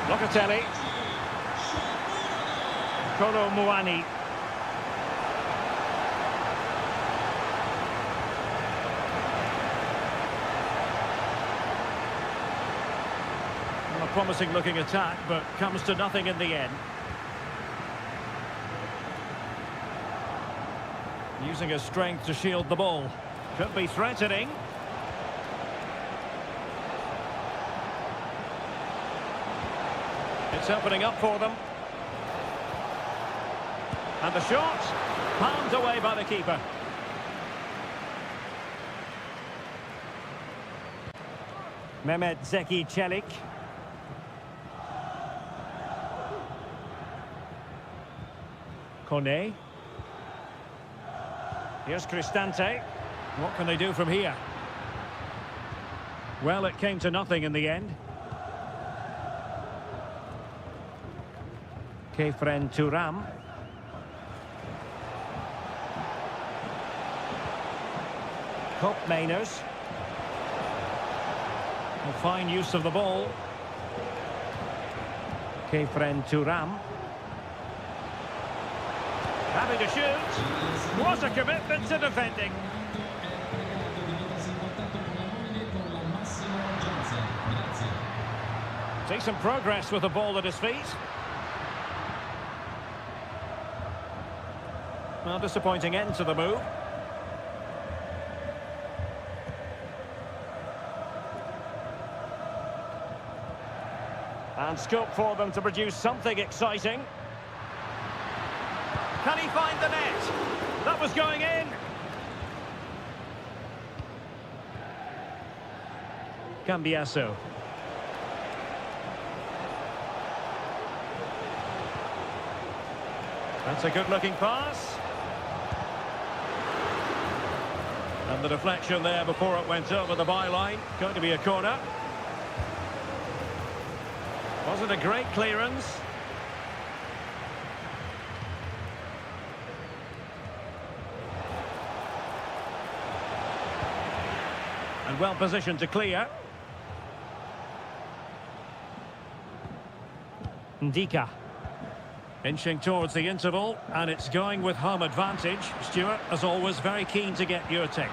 Locatelli. Kolo Muani. A promising looking attack, but comes to nothing in the end. Using his strength to shield the ball. Could be threatening. It's opening up for them. And the shot, palmed away by the keeper. Mehmet Zeki Çelik. Kone. Here's Cristante. What can they do from here? Well, it came to nothing in the end. Kefren Turam. Koopmeiners. A fine use of the ball. Kefren Turam. Having to shoot. What a commitment to defending. See some progress with the ball at his feet. Well, disappointing end to the move. And scope for them to produce something exciting. Can he find the net? That was going in. Cambiasso. That's a good-looking pass. And the deflection there before it went over the byline. Going to be a corner. Wasn't a great clearance. And well positioned to clear. Ndika. Inching towards the interval, and it's going with home advantage. Stuart, as always, very keen to get your take.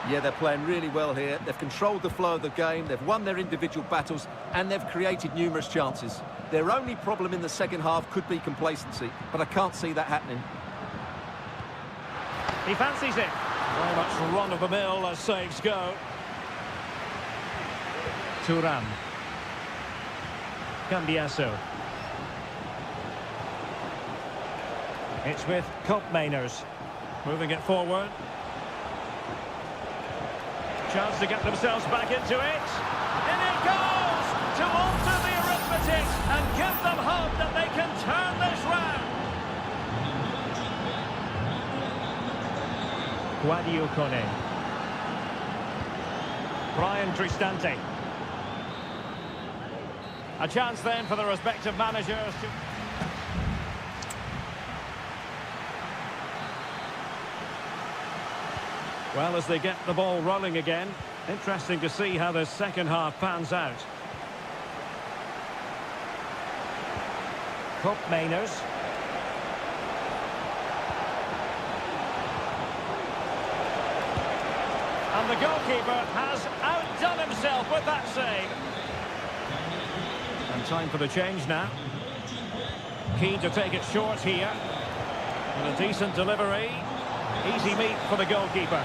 Yeah, they're playing really well here. They've controlled the flow of the game, they've won their individual battles, and they've created numerous chances. Their only problem in the second half could be complacency, but I can't see that happening. He fancies it. Very much run-of-the-mill as saves go. Turam. Cambiasso. It's with Koopmeiners. Moving it forward. Chance to get themselves back into it. In it goes! To alter the arithmetic and give them hope that they can turn this round. Guadio Kone. Brian Cristante. A chance then for the respective managers to... Well, as they get the ball rolling again, interesting to see how the second half pans out. Koopmeiners. And the goalkeeper has outdone himself with that save. And time for the change now. Keen to take it short here. And a decent delivery. Easy meet for the goalkeeper.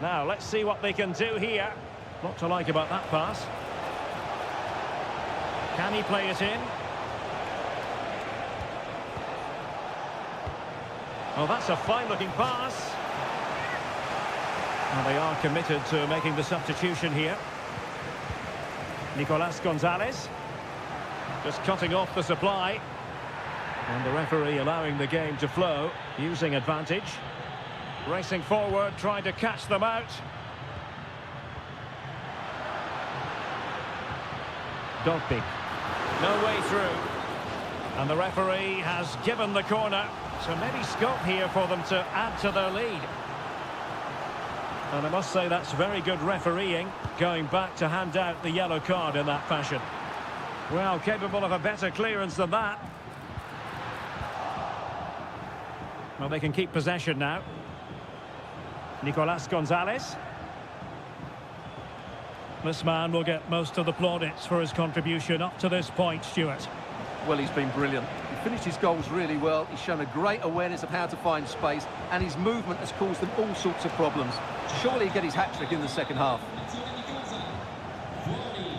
Now, let's see what they can do here. Not to like about that pass. Can he play it in? Oh, that's a fine-looking pass. And they are committed to making the substitution here. Nicolas Gonzalez. Just cutting off the supply. And the referee allowing the game to flow, using advantage. Racing forward, trying to catch them out. Dogby. No way through. And the referee has given the corner. So maybe scope here for them to add to their lead. And I must say that's very good refereeing, going back to hand out the yellow card in that fashion. Well, capable of a better clearance than that. Well, they can keep possession now. Nicolas Gonzalez. This man will get most of the plaudits for his contribution up to this point, Stuart. Well, he's been brilliant. He finished his goals really well. He's shown a great awareness of how to find space, and his movement has caused them all sorts of problems. Surely he'll get his hat-trick in the second half.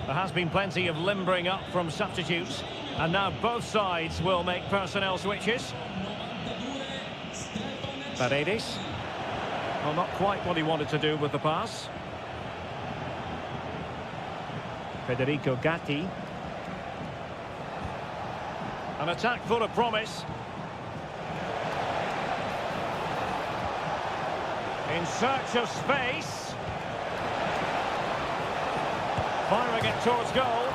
There has been plenty of limbering up from substitutes, and now both sides will make personnel switches. Paredes. Well, not quite what he wanted to do with the pass. Federico Gatti. An attack full of promise. In search of space. Firing it towards goal.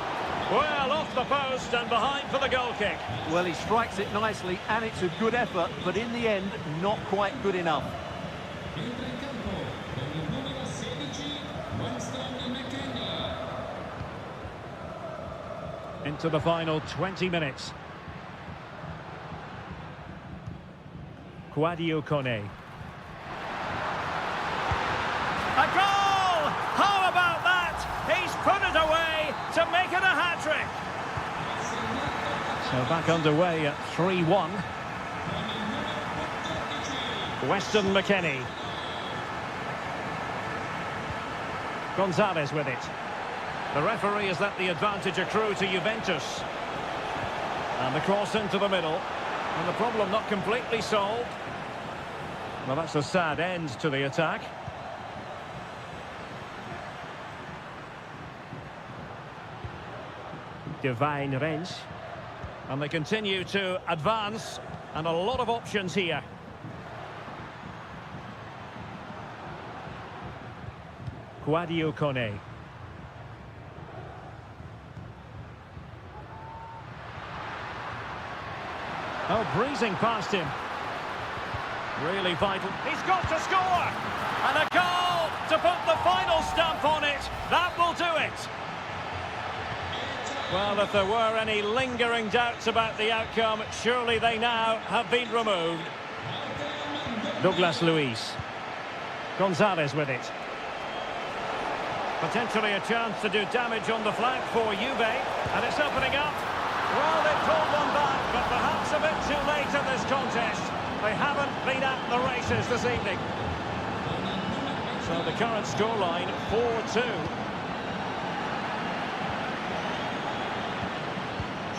Well, off the post and behind for the goal kick. Well, he strikes it nicely, and it's a good effort, but in the end, not quite good enough. Into the final 20 minutes. Quadio Kone. A goal! How about that? He's put it away to make it a hat-trick. So back underway at 3-1. Weston McKennie. Gonzalez with it. The referee has let the advantage accrue to Juventus. And the cross into the middle. And the problem not completely solved. Well, that's a sad end to the attack. Divine Rens. And they continue to advance. And a lot of options here. Quadio Kone. Oh, breezing past him. Really vital. He's got to score! And a goal to put the final stamp on it. That will do it. Well, if there were any lingering doubts about the outcome, surely they now have been removed. Douglas Luiz. Gonzalez with it. Potentially a chance to do damage on the flank for Juve. And it's opening up. Well, they've pulled one back, but perhaps a bit too late in this contest. They haven't been at the races this evening. So the current scoreline, 4-2.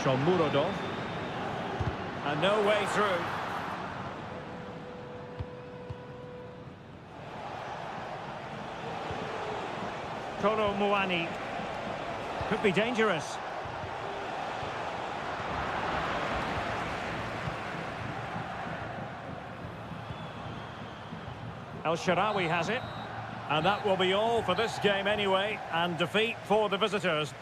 Shomurodov. And no way through. Kolo Muani. Could be dangerous. El Shaarawy has it. And that will be all for this game anyway. And defeat for the visitors.